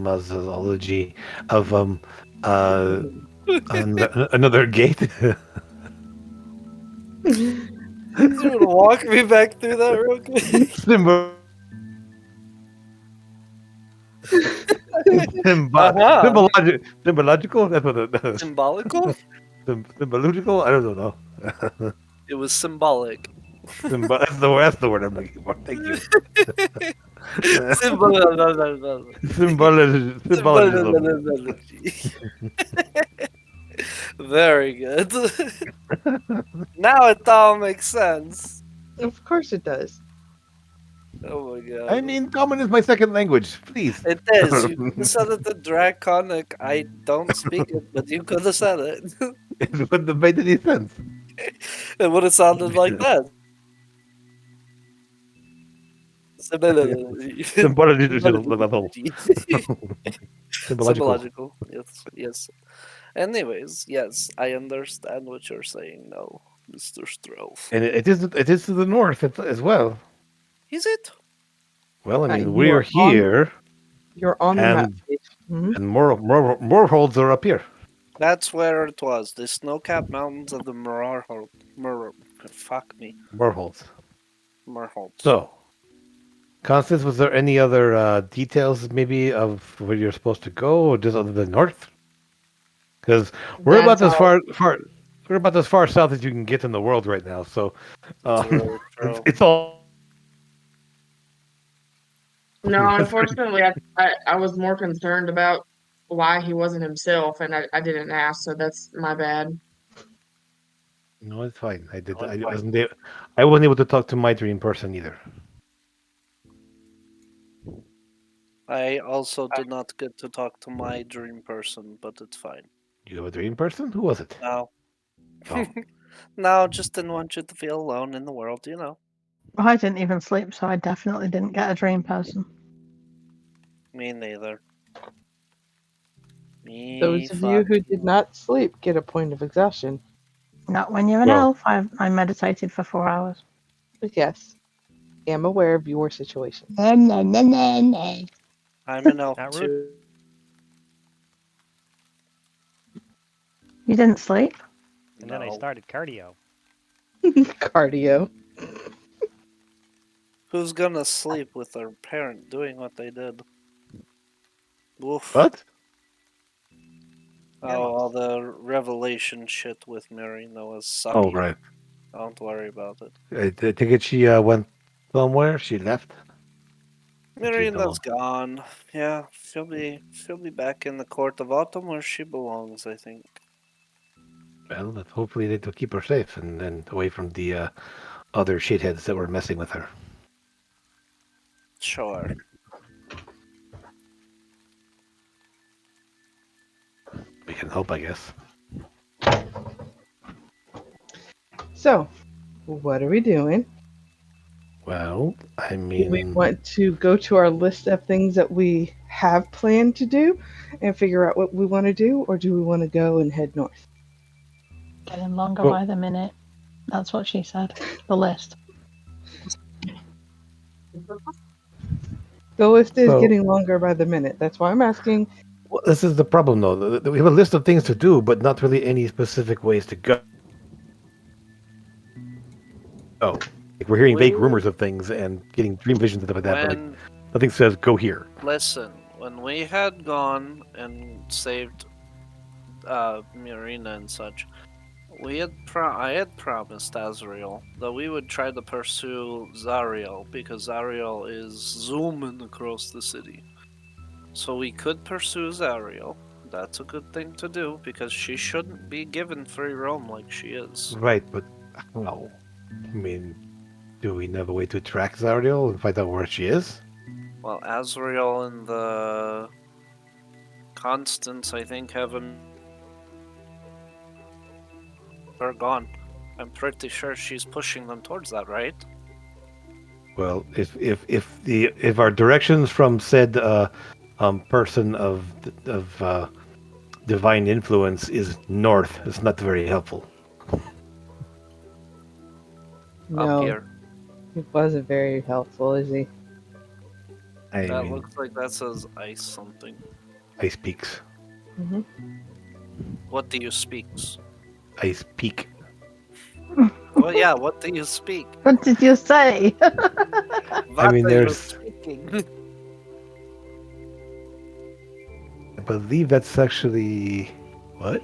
[SPEAKER 3] methodology of another gate.
[SPEAKER 2] You want to walk me back through that real quick?
[SPEAKER 3] Symbological. That's what
[SPEAKER 2] Symbolical?
[SPEAKER 3] symbological. I don't know.
[SPEAKER 2] It was symbolic.
[SPEAKER 3] That's the word I'm looking for. Thank you. Symbolism.
[SPEAKER 2] Very good. Now it all makes sense.
[SPEAKER 4] Of course it does.
[SPEAKER 2] Oh my god.
[SPEAKER 3] I mean, common is my second language. Please.
[SPEAKER 2] It is. You could have said it in Draconic. I don't speak it, but you could have said it.
[SPEAKER 3] It wouldn't have made any sense.
[SPEAKER 2] It would have sounded like that.
[SPEAKER 3] Symbological.
[SPEAKER 2] Symbological. Yes. Anyways, yes, I understand what you're saying now, Mr. Strouf.
[SPEAKER 3] And it is to the north as well.
[SPEAKER 2] Is it?
[SPEAKER 3] Well, I mean,
[SPEAKER 4] you
[SPEAKER 3] we're
[SPEAKER 4] are on-
[SPEAKER 3] here,
[SPEAKER 4] You're on the map.
[SPEAKER 3] and
[SPEAKER 4] Mhm.
[SPEAKER 3] and more holds are up here.
[SPEAKER 2] That's where it was. The snow-capped mountains of the Morarhold. Fuck me.
[SPEAKER 3] More holds.
[SPEAKER 2] Morholds.
[SPEAKER 3] So, Constance, was there any other details maybe of where you're supposed to go, or just other than north? Because we're about
[SPEAKER 6] That's
[SPEAKER 3] as
[SPEAKER 6] all.
[SPEAKER 3] we're about as far south as you can get in the world right now. So,
[SPEAKER 2] Very true.
[SPEAKER 3] it's all.
[SPEAKER 6] No, unfortunately, I was more concerned about why he wasn't himself, and I didn't ask, so that's my bad.
[SPEAKER 3] No, it's fine. I
[SPEAKER 5] No, it's fine.
[SPEAKER 3] I wasn't able to talk to my dream person either.
[SPEAKER 2] I also did not get to talk to my dream person, but it's fine.
[SPEAKER 3] You have a dream person? Who was it?
[SPEAKER 2] No.
[SPEAKER 3] Oh.
[SPEAKER 2] No, just didn't want you to feel alone in the world, you know.
[SPEAKER 1] I didn't even sleep, so I definitely didn't get a dream person.
[SPEAKER 2] Me neither. Me
[SPEAKER 4] Those of you who
[SPEAKER 2] fucking
[SPEAKER 4] did not sleep get a point of exhaustion.
[SPEAKER 1] Not when you're an
[SPEAKER 3] Well-
[SPEAKER 1] elf. I meditated for 4 hours.
[SPEAKER 4] But yes, am aware of your situation.
[SPEAKER 2] I'm an elf
[SPEAKER 5] Not
[SPEAKER 2] too.
[SPEAKER 5] rude.
[SPEAKER 1] You didn't sleep?
[SPEAKER 5] And then I
[SPEAKER 2] No.
[SPEAKER 5] started cardio.
[SPEAKER 4] Cardio.
[SPEAKER 2] Who's gonna sleep with their parent doing what they did? Woof.
[SPEAKER 3] What?
[SPEAKER 2] Oh,
[SPEAKER 5] Earmuffs.
[SPEAKER 2] all the revelation shit with Mary Noah's sucky.
[SPEAKER 3] Oh, right.
[SPEAKER 2] Don't worry about it.
[SPEAKER 3] I think she went somewhere. She left.
[SPEAKER 2] Marina's gone. Yeah, she'll be back in the Court of Autumn where she belongs, I think.
[SPEAKER 3] Well, hopefully they'll keep her safe and away from the other shitheads that were messing with her.
[SPEAKER 2] Sure.
[SPEAKER 3] We can hope, I guess.
[SPEAKER 4] So, what are we doing?
[SPEAKER 3] Well, I
[SPEAKER 4] Do we
[SPEAKER 3] mean,
[SPEAKER 4] want to go to our list of things that we have planned to do and figure out what we want to do, or do we want to go and head north?
[SPEAKER 1] Getting longer
[SPEAKER 3] Well-
[SPEAKER 1] by the minute. That's what she said. The list.
[SPEAKER 4] The list is
[SPEAKER 3] So-
[SPEAKER 4] getting longer by the minute. That's why I'm asking.
[SPEAKER 3] well, this is the problem, though. We have a list of things to do, but not really any specific ways to go. Oh, like we're hearing vague
[SPEAKER 2] We-
[SPEAKER 3] rumors of things and getting dream visions and stuff like that, but like,
[SPEAKER 2] When
[SPEAKER 3] nothing says go here.
[SPEAKER 2] listen, when we had gone and saved Marina and such, I had promised Azrael that we would try to pursue Zariel because Zariel is zooming across the city. So we could pursue Zariel. That's a good thing to do because she shouldn't be given free roam like she is.
[SPEAKER 3] Right, but how? I mean, do we have a way to track Zariel and find out where she is?
[SPEAKER 2] Well, Azrael and the Constance, I think, have her gone. I'm pretty sure she's pushing them towards that, right?
[SPEAKER 3] Well, if our directions from said person of divine influence is north, it's not very helpful.
[SPEAKER 2] Up
[SPEAKER 4] No,
[SPEAKER 2] here.
[SPEAKER 4] he wasn't very helpful, is he?
[SPEAKER 3] I
[SPEAKER 2] That
[SPEAKER 3] mean,
[SPEAKER 2] looks like that says ice something.
[SPEAKER 3] Ice Peaks.
[SPEAKER 4] Mm-hmm.
[SPEAKER 2] What do you speaks?
[SPEAKER 3] Ice Peak.
[SPEAKER 2] Well, yeah, what do you speak?
[SPEAKER 1] What did you say?
[SPEAKER 2] What
[SPEAKER 3] mean,
[SPEAKER 2] are you
[SPEAKER 3] there's-
[SPEAKER 2] speaking?
[SPEAKER 3] I believe that's actually what?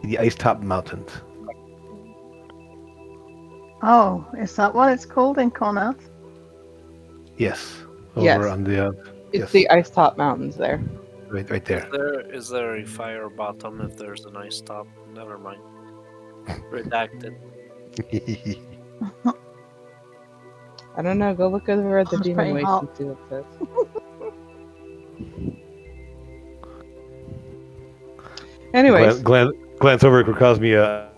[SPEAKER 3] The Ice Top Mountains.
[SPEAKER 1] Oh, is that what it's called in Cornell?
[SPEAKER 3] Yes.
[SPEAKER 4] Yes.
[SPEAKER 3] Over on the
[SPEAKER 4] It's
[SPEAKER 3] yes,
[SPEAKER 4] the Ice Top Mountains there.
[SPEAKER 3] right there.
[SPEAKER 2] Is there a fire bottom if there's an ice top? Never mind. Redacted.
[SPEAKER 4] I don't know. Go look over at the
[SPEAKER 1] It's
[SPEAKER 4] Demon
[SPEAKER 1] pretty
[SPEAKER 4] Waste
[SPEAKER 1] hot.
[SPEAKER 4] and see what it says. Anyways,
[SPEAKER 3] glance over at Krokosmia.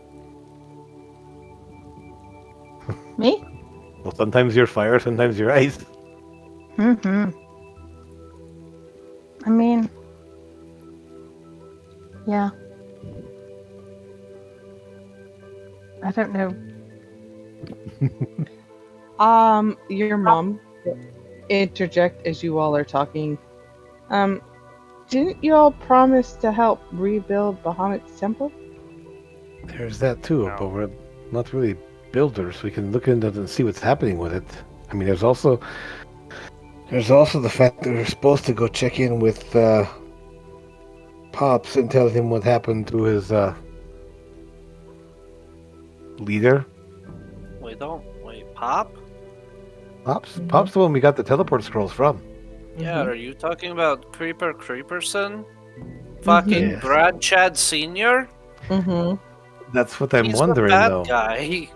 [SPEAKER 1] Me?
[SPEAKER 3] Well, sometimes you're fire, sometimes you're ice.
[SPEAKER 1] Mm-hmm. I mean, yeah. I don't know.
[SPEAKER 4] your mom interject as you all are talking. Didn't you all promise to help rebuild Bahamut's temple?
[SPEAKER 3] There's that too,
[SPEAKER 5] No.
[SPEAKER 3] but we're not really builders. We can look into it and see what's happening with it. I mean, there's also the fact that we're supposed to go check in with Pops and tell him what happened to his leader.
[SPEAKER 2] Wait, Pop?
[SPEAKER 3] Pops?
[SPEAKER 4] Mhm.
[SPEAKER 3] Pop's the one we got the teleport scrolls from.
[SPEAKER 2] Yeah, are you talking about Creeper Creeperson? Fucking
[SPEAKER 3] Yes.
[SPEAKER 2] Brad Chad Sr.?
[SPEAKER 4] Mm-hmm.
[SPEAKER 3] That's what I'm
[SPEAKER 2] He's
[SPEAKER 3] wondering,
[SPEAKER 2] the bad
[SPEAKER 3] though.
[SPEAKER 2] guy.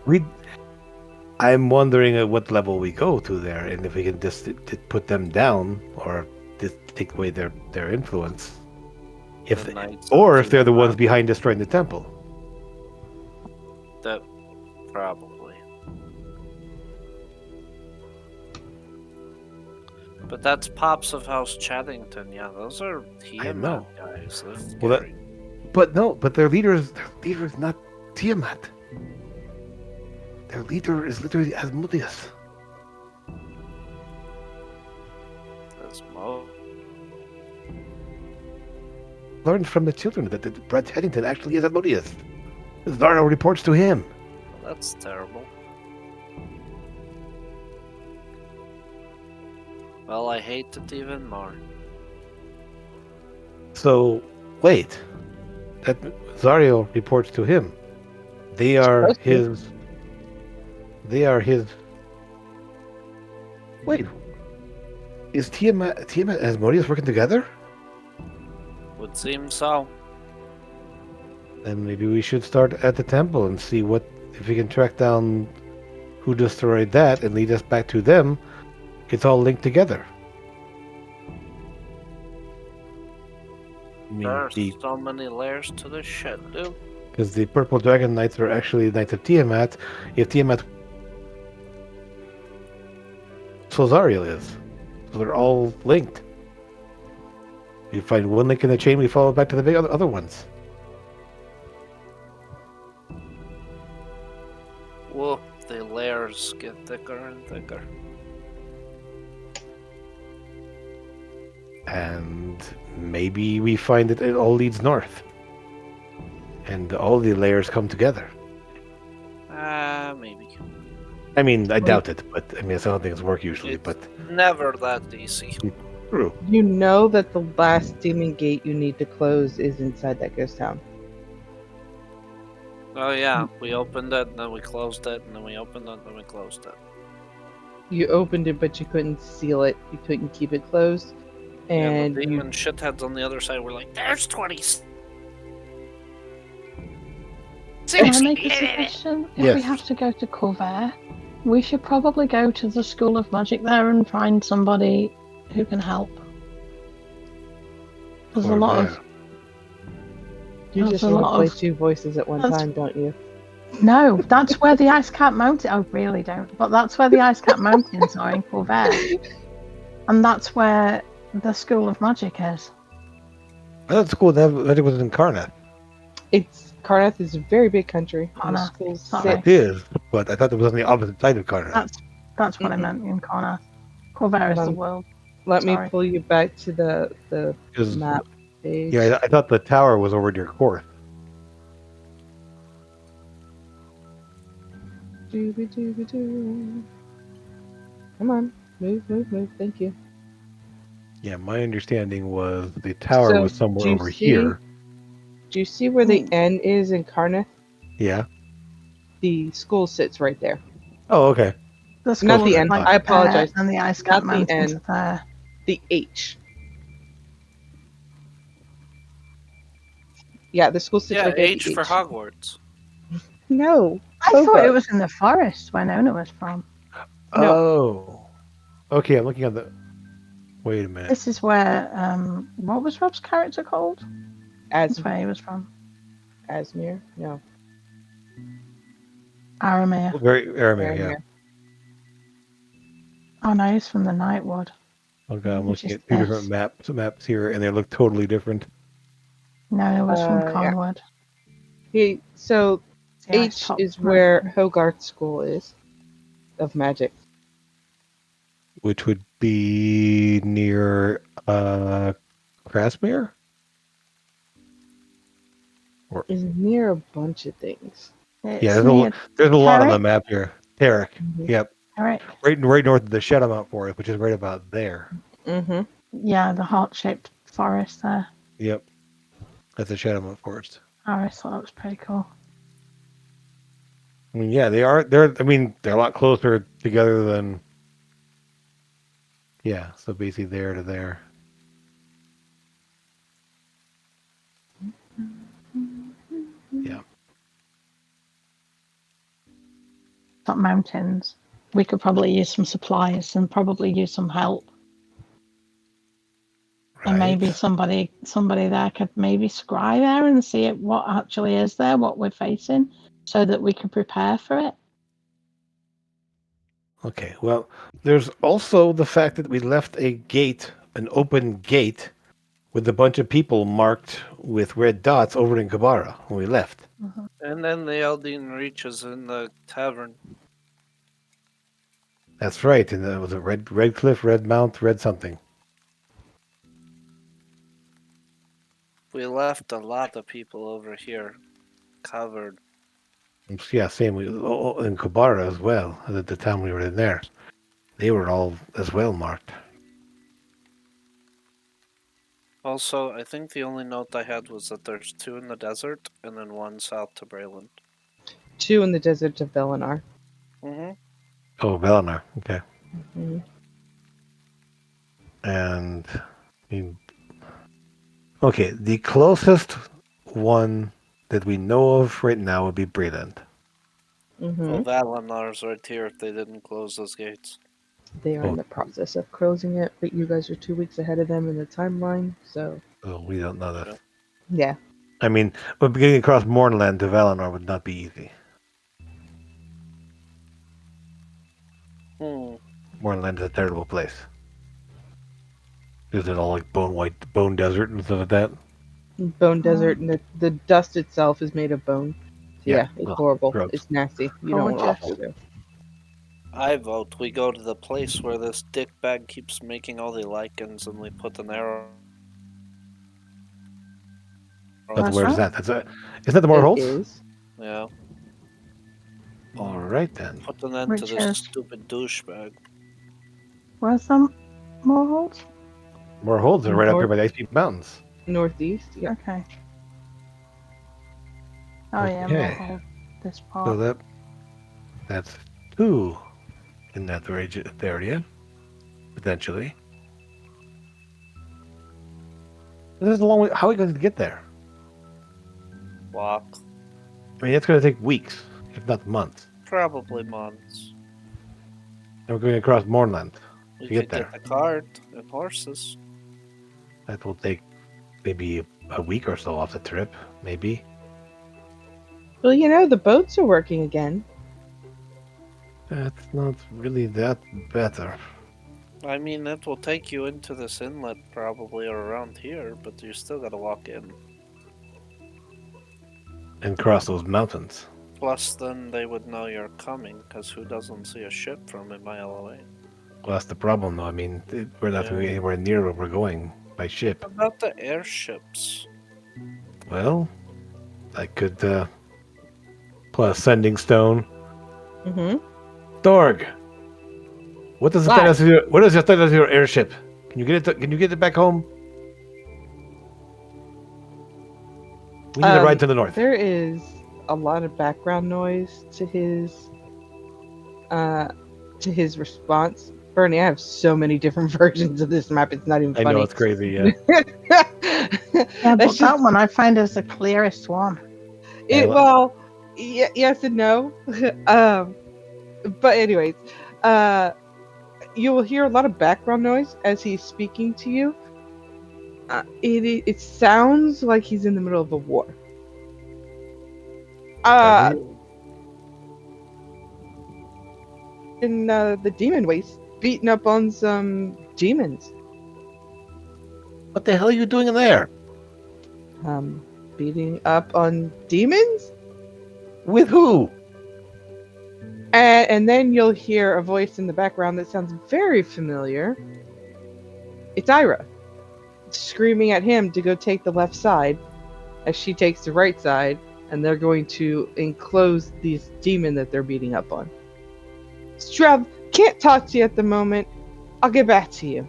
[SPEAKER 3] I'm wondering at what level we go to there, and if we can just put them down, or just take away their influence. If
[SPEAKER 2] The Knights
[SPEAKER 3] or
[SPEAKER 2] of
[SPEAKER 3] if they're the ones
[SPEAKER 2] Tiamat.
[SPEAKER 3] behind destroying the temple.
[SPEAKER 2] That probably. But that's Pops of House Chaddington. Yeah, those are Tiamat
[SPEAKER 3] know.
[SPEAKER 2] guys. That's
[SPEAKER 3] Well, that-
[SPEAKER 2] scary.
[SPEAKER 3] But their leader is not Tiamat. Their leader is literally Asmodeus.
[SPEAKER 2] That's Mo.
[SPEAKER 3] Learned from the children that Brad Teddington actually is Asmodeus. Zara reports to him.
[SPEAKER 2] Well, that's terrible. Well, I hate it even more.
[SPEAKER 3] So wait, that Zariel reports to him. They are
[SPEAKER 4] Supposed to.
[SPEAKER 3] his. They are his. Wait, is Tiamat and Asmodeus working together?
[SPEAKER 2] Would seem so.
[SPEAKER 3] Then maybe we should start at the temple and see if we can track down who destroyed that and lead us back to them. It's all linked together. I mean,
[SPEAKER 2] There's so many layers to this shit, dude.
[SPEAKER 3] because the Purple Dragon Knights are actually Knights of Tiamat. If Tiamat, so Zariel is, so they're all linked. You find one link in the chain, we follow back to the big other ones.
[SPEAKER 2] Whoa, the layers get thicker and thicker.
[SPEAKER 3] And maybe we find that it all leads north. And all the layers come together.
[SPEAKER 2] Maybe.
[SPEAKER 3] I mean, I doubt it, but I mean, that's how things work usually,
[SPEAKER 2] It's
[SPEAKER 3] but
[SPEAKER 2] never that easy.
[SPEAKER 3] true.
[SPEAKER 4] You know that the last demon gate you need to close is inside that ghost town.
[SPEAKER 2] Oh yeah, we opened it, and then we closed it, and then we opened it, and then we closed it.
[SPEAKER 4] You opened it, but you couldn't seal it. You couldn't keep it closed.
[SPEAKER 2] And
[SPEAKER 4] And
[SPEAKER 2] the
[SPEAKER 4] you,
[SPEAKER 2] demon shitheads on the other side were like, "There's 20."
[SPEAKER 1] Can I make a suggestion? If we
[SPEAKER 3] Yes.
[SPEAKER 1] have to go to Corvair, we should probably go to the School of Magic there and find somebody who can help. There's a lot of
[SPEAKER 4] you
[SPEAKER 1] That's
[SPEAKER 4] just
[SPEAKER 1] a
[SPEAKER 4] want to
[SPEAKER 1] lot
[SPEAKER 4] play
[SPEAKER 1] of-
[SPEAKER 4] two voices at one
[SPEAKER 1] that's-
[SPEAKER 4] time, don't you?
[SPEAKER 1] no. That's where the Ice Cap Mountain. I really don't, but that's where the Ice Cap Mountains are in Corvair, and that's where the School of Magic is.
[SPEAKER 3] I thought school that it was in Karnath.
[SPEAKER 4] Karnath is a very big country. and the
[SPEAKER 1] Karnath,
[SPEAKER 4] schools
[SPEAKER 1] sorry.
[SPEAKER 4] sit-
[SPEAKER 3] It is, but I thought it was on the opposite side of Karnath.
[SPEAKER 1] That's what I meant in Karnath. Corvair is the
[SPEAKER 4] Um,
[SPEAKER 1] world.
[SPEAKER 4] Let me
[SPEAKER 1] Sorry.
[SPEAKER 4] pull you back to the
[SPEAKER 3] 'Cause-
[SPEAKER 4] map page.
[SPEAKER 3] yeah, I thought the tower was over near Korth.
[SPEAKER 4] Dooby-dooby-doo. Come on, move. Thank you.
[SPEAKER 3] Yeah, my understanding was the tower
[SPEAKER 4] So,
[SPEAKER 3] was
[SPEAKER 4] do
[SPEAKER 3] somewhere
[SPEAKER 4] you
[SPEAKER 3] over
[SPEAKER 4] see-
[SPEAKER 3] here.
[SPEAKER 4] Do you see where the N is in Karnath?
[SPEAKER 3] Yeah.
[SPEAKER 4] The school sits right there.
[SPEAKER 3] Oh, okay.
[SPEAKER 1] The
[SPEAKER 4] Not
[SPEAKER 1] school
[SPEAKER 4] the
[SPEAKER 1] is
[SPEAKER 4] N.
[SPEAKER 1] like
[SPEAKER 4] I apologize.
[SPEAKER 1] there, and the Ice
[SPEAKER 4] Not
[SPEAKER 1] Cap
[SPEAKER 4] the
[SPEAKER 1] Mountains
[SPEAKER 4] N.
[SPEAKER 1] are there.
[SPEAKER 4] The H. Yeah, the school sits
[SPEAKER 2] Yeah,
[SPEAKER 4] right there. at
[SPEAKER 2] H
[SPEAKER 4] the
[SPEAKER 2] for Hogwarts.
[SPEAKER 4] No.
[SPEAKER 1] I thought
[SPEAKER 4] Hogwarts.
[SPEAKER 1] it was in the forest where Nona was from.
[SPEAKER 4] No.
[SPEAKER 3] Oh. Okay, I'm looking at the. Wait a minute.
[SPEAKER 1] This is where what was Rob's character called? That's
[SPEAKER 4] As
[SPEAKER 1] where he was from.
[SPEAKER 4] Asmir? No.
[SPEAKER 1] Aramir.
[SPEAKER 3] Very Aramir, yeah.
[SPEAKER 4] Aramir.
[SPEAKER 1] Oh no, he's from the Nightwood.
[SPEAKER 3] Okay, I'm
[SPEAKER 1] Which
[SPEAKER 3] looking
[SPEAKER 1] is
[SPEAKER 3] at two different
[SPEAKER 1] this.
[SPEAKER 3] maps here, and they look totally different.
[SPEAKER 1] No, he was from
[SPEAKER 4] Yeah.
[SPEAKER 1] Conwood.
[SPEAKER 4] So
[SPEAKER 1] The Ice
[SPEAKER 4] H
[SPEAKER 1] Top
[SPEAKER 4] is where
[SPEAKER 1] Mountain.
[SPEAKER 4] Hogarth School is of magic.
[SPEAKER 3] Which would be near Krasmere?
[SPEAKER 4] Is near a bunch of things.
[SPEAKER 1] It's
[SPEAKER 3] Yeah,
[SPEAKER 1] near
[SPEAKER 3] there's a lot on the
[SPEAKER 1] Carrick?
[SPEAKER 3] map here. Tarek.
[SPEAKER 4] Mhm.
[SPEAKER 3] Yep.
[SPEAKER 1] Carrick.
[SPEAKER 3] Right north of the Shadowmount Forest, which is right about there.
[SPEAKER 4] Mm-hmm.
[SPEAKER 1] Yeah, the heart-shaped forest there.
[SPEAKER 3] Yep. That's the Shadowmount Forest.
[SPEAKER 1] I always thought that was pretty cool.
[SPEAKER 3] I mean, yeah, they're a lot closer together than. Yeah, so basically there to there. Yeah.
[SPEAKER 1] Got mountains. We could probably use some supplies and probably use some help. And maybe
[SPEAKER 3] Right.
[SPEAKER 1] somebody there could maybe scry there and see what actually is there, what we're facing, so that we can prepare for it.
[SPEAKER 3] Okay, well, there's also the fact that we left a gate, an open gate, with a bunch of people marked with red dots over in Kabara when we left.
[SPEAKER 2] And then the Eldine reaches in the tavern.
[SPEAKER 3] That's right, and that was a red cliff, red mount, red something.
[SPEAKER 2] We left a lot of people over here covered.
[SPEAKER 3] Yeah, same in Kabara as well, the town we were in there. They were all as well marked.
[SPEAKER 2] Also, I think the only note I had was that there's 2 in the desert and then 1 south to Brayland.
[SPEAKER 4] 2 in the desert of Velenar.
[SPEAKER 2] Mm-hmm.
[SPEAKER 3] Oh, Velenar, okay.
[SPEAKER 4] Mhm.
[SPEAKER 3] And I mean, okay, the closest one that we know of right now would be Breland.
[SPEAKER 2] Well, Valinar's right here if they didn't close those gates.
[SPEAKER 4] They are in the process of closing it, but you guys are 2 weeks ahead of them in the timeline, so
[SPEAKER 3] So we don't know that.
[SPEAKER 2] Yeah.
[SPEAKER 4] yeah.
[SPEAKER 3] I mean, but getting across Mornland to Valinor would not be easy. Mornland is a terrible place. Is it all like bone desert and stuff like that?
[SPEAKER 4] Bone desert, and the dust itself is made of bone.
[SPEAKER 3] Yeah.
[SPEAKER 4] Yeah, it's
[SPEAKER 3] Ugh,
[SPEAKER 4] horrible.
[SPEAKER 3] gross.
[SPEAKER 4] It's nasty. You don't want to
[SPEAKER 1] Gorgeous.
[SPEAKER 4] walk through there.
[SPEAKER 2] I vote we go to the place where this dickbag keeps making all the lichens and we put an arrow.
[SPEAKER 1] That's
[SPEAKER 3] Where's
[SPEAKER 1] right.
[SPEAKER 3] that? Is that the Moorholds?
[SPEAKER 4] It is.
[SPEAKER 2] Yeah,
[SPEAKER 3] All right then.
[SPEAKER 2] put an end to
[SPEAKER 1] Which
[SPEAKER 2] this
[SPEAKER 1] is-
[SPEAKER 2] stupid douchebag.
[SPEAKER 1] Where's some more holes?
[SPEAKER 3] Moorholds are right up here
[SPEAKER 4] North-
[SPEAKER 3] by the Ice Peak Mountains.
[SPEAKER 4] Northeast. Yeah.
[SPEAKER 1] Okay. Oh yeah, more
[SPEAKER 3] Okay.
[SPEAKER 1] hole. This
[SPEAKER 3] So
[SPEAKER 1] part.
[SPEAKER 3] that's 2 in that area, potentially. This is a long way. How are we going to get there?
[SPEAKER 2] Walk.
[SPEAKER 3] I mean, it's going to take weeks, if not months.
[SPEAKER 2] Probably months.
[SPEAKER 3] And we're going across Mornland.
[SPEAKER 2] We
[SPEAKER 3] To get
[SPEAKER 2] could
[SPEAKER 3] there.
[SPEAKER 2] get the cart and horses.
[SPEAKER 3] That will take maybe a week or so off the trip, maybe.
[SPEAKER 4] Well, you know, the boats are working again.
[SPEAKER 3] That's not really that better.
[SPEAKER 2] I mean, it will take you into this inlet probably or around here, but you still gotta walk in.
[SPEAKER 3] And cross those mountains.
[SPEAKER 2] Plus, then they would know you're coming, because who doesn't see a ship from a mile away?
[SPEAKER 3] Well, that's the problem, though. I mean, we're not
[SPEAKER 2] Yeah.
[SPEAKER 3] going anywhere near where we're going by ship.
[SPEAKER 2] What about the airships?
[SPEAKER 3] Well, I could put a sending stone.
[SPEAKER 4] Mm-hmm.
[SPEAKER 3] Dorg, what is the
[SPEAKER 4] What?
[SPEAKER 3] status of your airship? Can you get it? Can you get it back home? We need a ride to the north.
[SPEAKER 4] There is a lot of background noise to his response. Bernie, I have so many different versions of this map. It's not even
[SPEAKER 3] I
[SPEAKER 4] funny.
[SPEAKER 3] know it's crazy. Yeah.
[SPEAKER 1] Yeah, but
[SPEAKER 4] That's
[SPEAKER 1] that
[SPEAKER 4] just-
[SPEAKER 1] one I find is the clearest one.
[SPEAKER 4] well, yes and no. But anyways, you will hear a lot of background noise as he's speaking to you. It sounds like he's in the middle of a war. In the demon waste, beating up on some demons.
[SPEAKER 3] What the hell are you doing in there?
[SPEAKER 4] Beating up on demons?
[SPEAKER 3] With who?
[SPEAKER 4] And then you'll hear a voice in the background that sounds very familiar. It's Ira screaming at him to go take the left side as she takes the right side, and they're going to enclose this demon that they're beating up on. Strav, can't talk to you at the moment. I'll get back to you.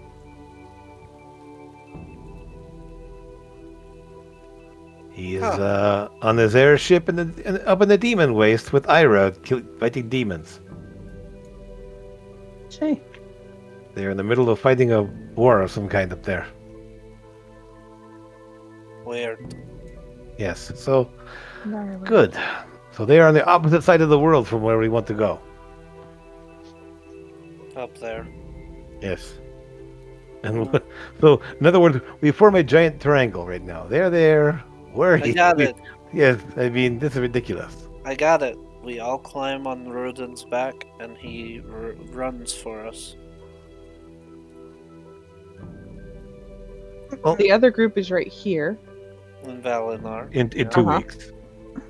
[SPEAKER 3] He is on his airship up in the demon waste with Ira fighting demons.
[SPEAKER 1] See.
[SPEAKER 3] They're in the middle of fighting a war of some kind up there.
[SPEAKER 2] Weird.
[SPEAKER 3] Yes. So
[SPEAKER 1] Very well.
[SPEAKER 3] good. So they are on the opposite side of the world from where we want to go.
[SPEAKER 2] Up there.
[SPEAKER 3] Yes. And so, in other words, we form a giant triangle right now. They're there. We're
[SPEAKER 2] I got
[SPEAKER 3] here.
[SPEAKER 2] it.
[SPEAKER 3] Yes. I mean, this is ridiculous.
[SPEAKER 2] I got it. We all climb on Rudin's back, and he runs for us.
[SPEAKER 4] The other group is right here.
[SPEAKER 2] In Valinor.
[SPEAKER 3] In 2
[SPEAKER 4] Uh-huh.
[SPEAKER 3] weeks.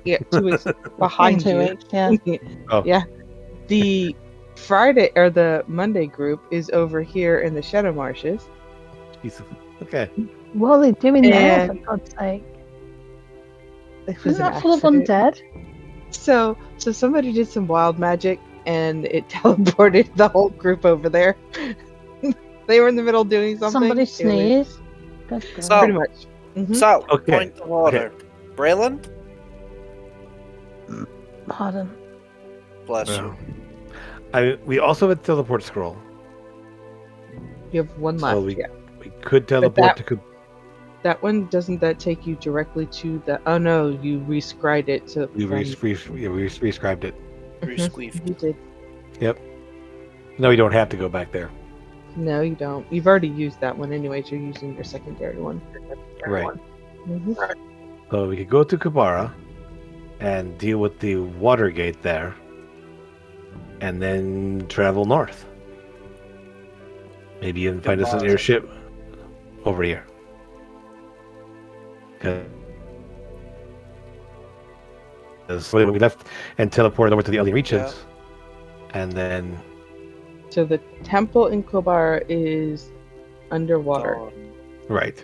[SPEAKER 4] Yeah, 2 weeks behind
[SPEAKER 1] In 2
[SPEAKER 4] you.
[SPEAKER 1] weeks, yeah.
[SPEAKER 3] Oh.
[SPEAKER 4] Yeah. The Friday or the Monday group is over here in the Shadow Marshes.
[SPEAKER 3] Jesus. Okay.
[SPEAKER 1] What are they doing there, for
[SPEAKER 4] And-
[SPEAKER 1] God's sake?
[SPEAKER 4] It was
[SPEAKER 1] Isn't
[SPEAKER 4] an
[SPEAKER 1] that full of
[SPEAKER 4] accident.
[SPEAKER 1] undead?
[SPEAKER 4] So somebody did some wild magic and it teleported the whole group over there. They were in the middle doing something.
[SPEAKER 1] Somebody
[SPEAKER 4] It was-
[SPEAKER 1] sneeze? Good God.
[SPEAKER 2] So-
[SPEAKER 4] Pretty much. Mhm.
[SPEAKER 2] So,
[SPEAKER 3] Okay,
[SPEAKER 2] point of order. Braylon?
[SPEAKER 1] Pardon.
[SPEAKER 2] Bless you.
[SPEAKER 3] We also have a teleport scroll.
[SPEAKER 4] You have one
[SPEAKER 3] So
[SPEAKER 4] left. Yeah.
[SPEAKER 3] we could teleport
[SPEAKER 4] that-
[SPEAKER 3] to.
[SPEAKER 4] That one doesn't that take you directly to the? Oh no, you rescribed it to.
[SPEAKER 3] We
[SPEAKER 4] from-
[SPEAKER 3] rescribed it.
[SPEAKER 4] Mhm,
[SPEAKER 2] Resqueefed.
[SPEAKER 4] You did.
[SPEAKER 3] No, you don't have to go back there.
[SPEAKER 4] No, you don't. You've already used that one anyways. You're using your secondary one.
[SPEAKER 3] Right.
[SPEAKER 4] Mhm.
[SPEAKER 3] So we could go to Kabara and deal with the water gate there, and then travel north. Maybe even find us an
[SPEAKER 2] Kabara.
[SPEAKER 3] airship over here. Because we left and teleported over to the alien reaches, and then
[SPEAKER 4] So the temple in Kobar is underwater.
[SPEAKER 3] right,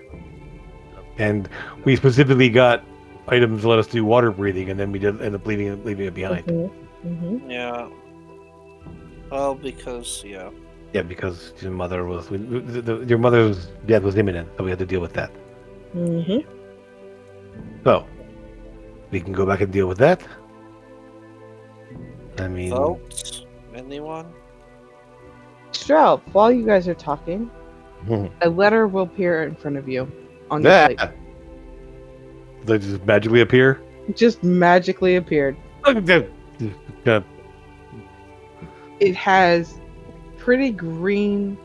[SPEAKER 3] and we specifically got items to let us do water breathing, and then we did end up leaving it behind.
[SPEAKER 4] Mhm.
[SPEAKER 2] Yeah. Well, because yeah.
[SPEAKER 3] Yeah, because your mother was your mother's death was imminent, so we had to deal with that.
[SPEAKER 4] Mhm.
[SPEAKER 3] So we can go back and deal with that. I mean,
[SPEAKER 2] Votes? Anyone?
[SPEAKER 4] Strel, while you guys are talking, a letter will appear in front of you on your plate.
[SPEAKER 3] that they just magically appear.
[SPEAKER 4] Just magically appeared. It has pretty green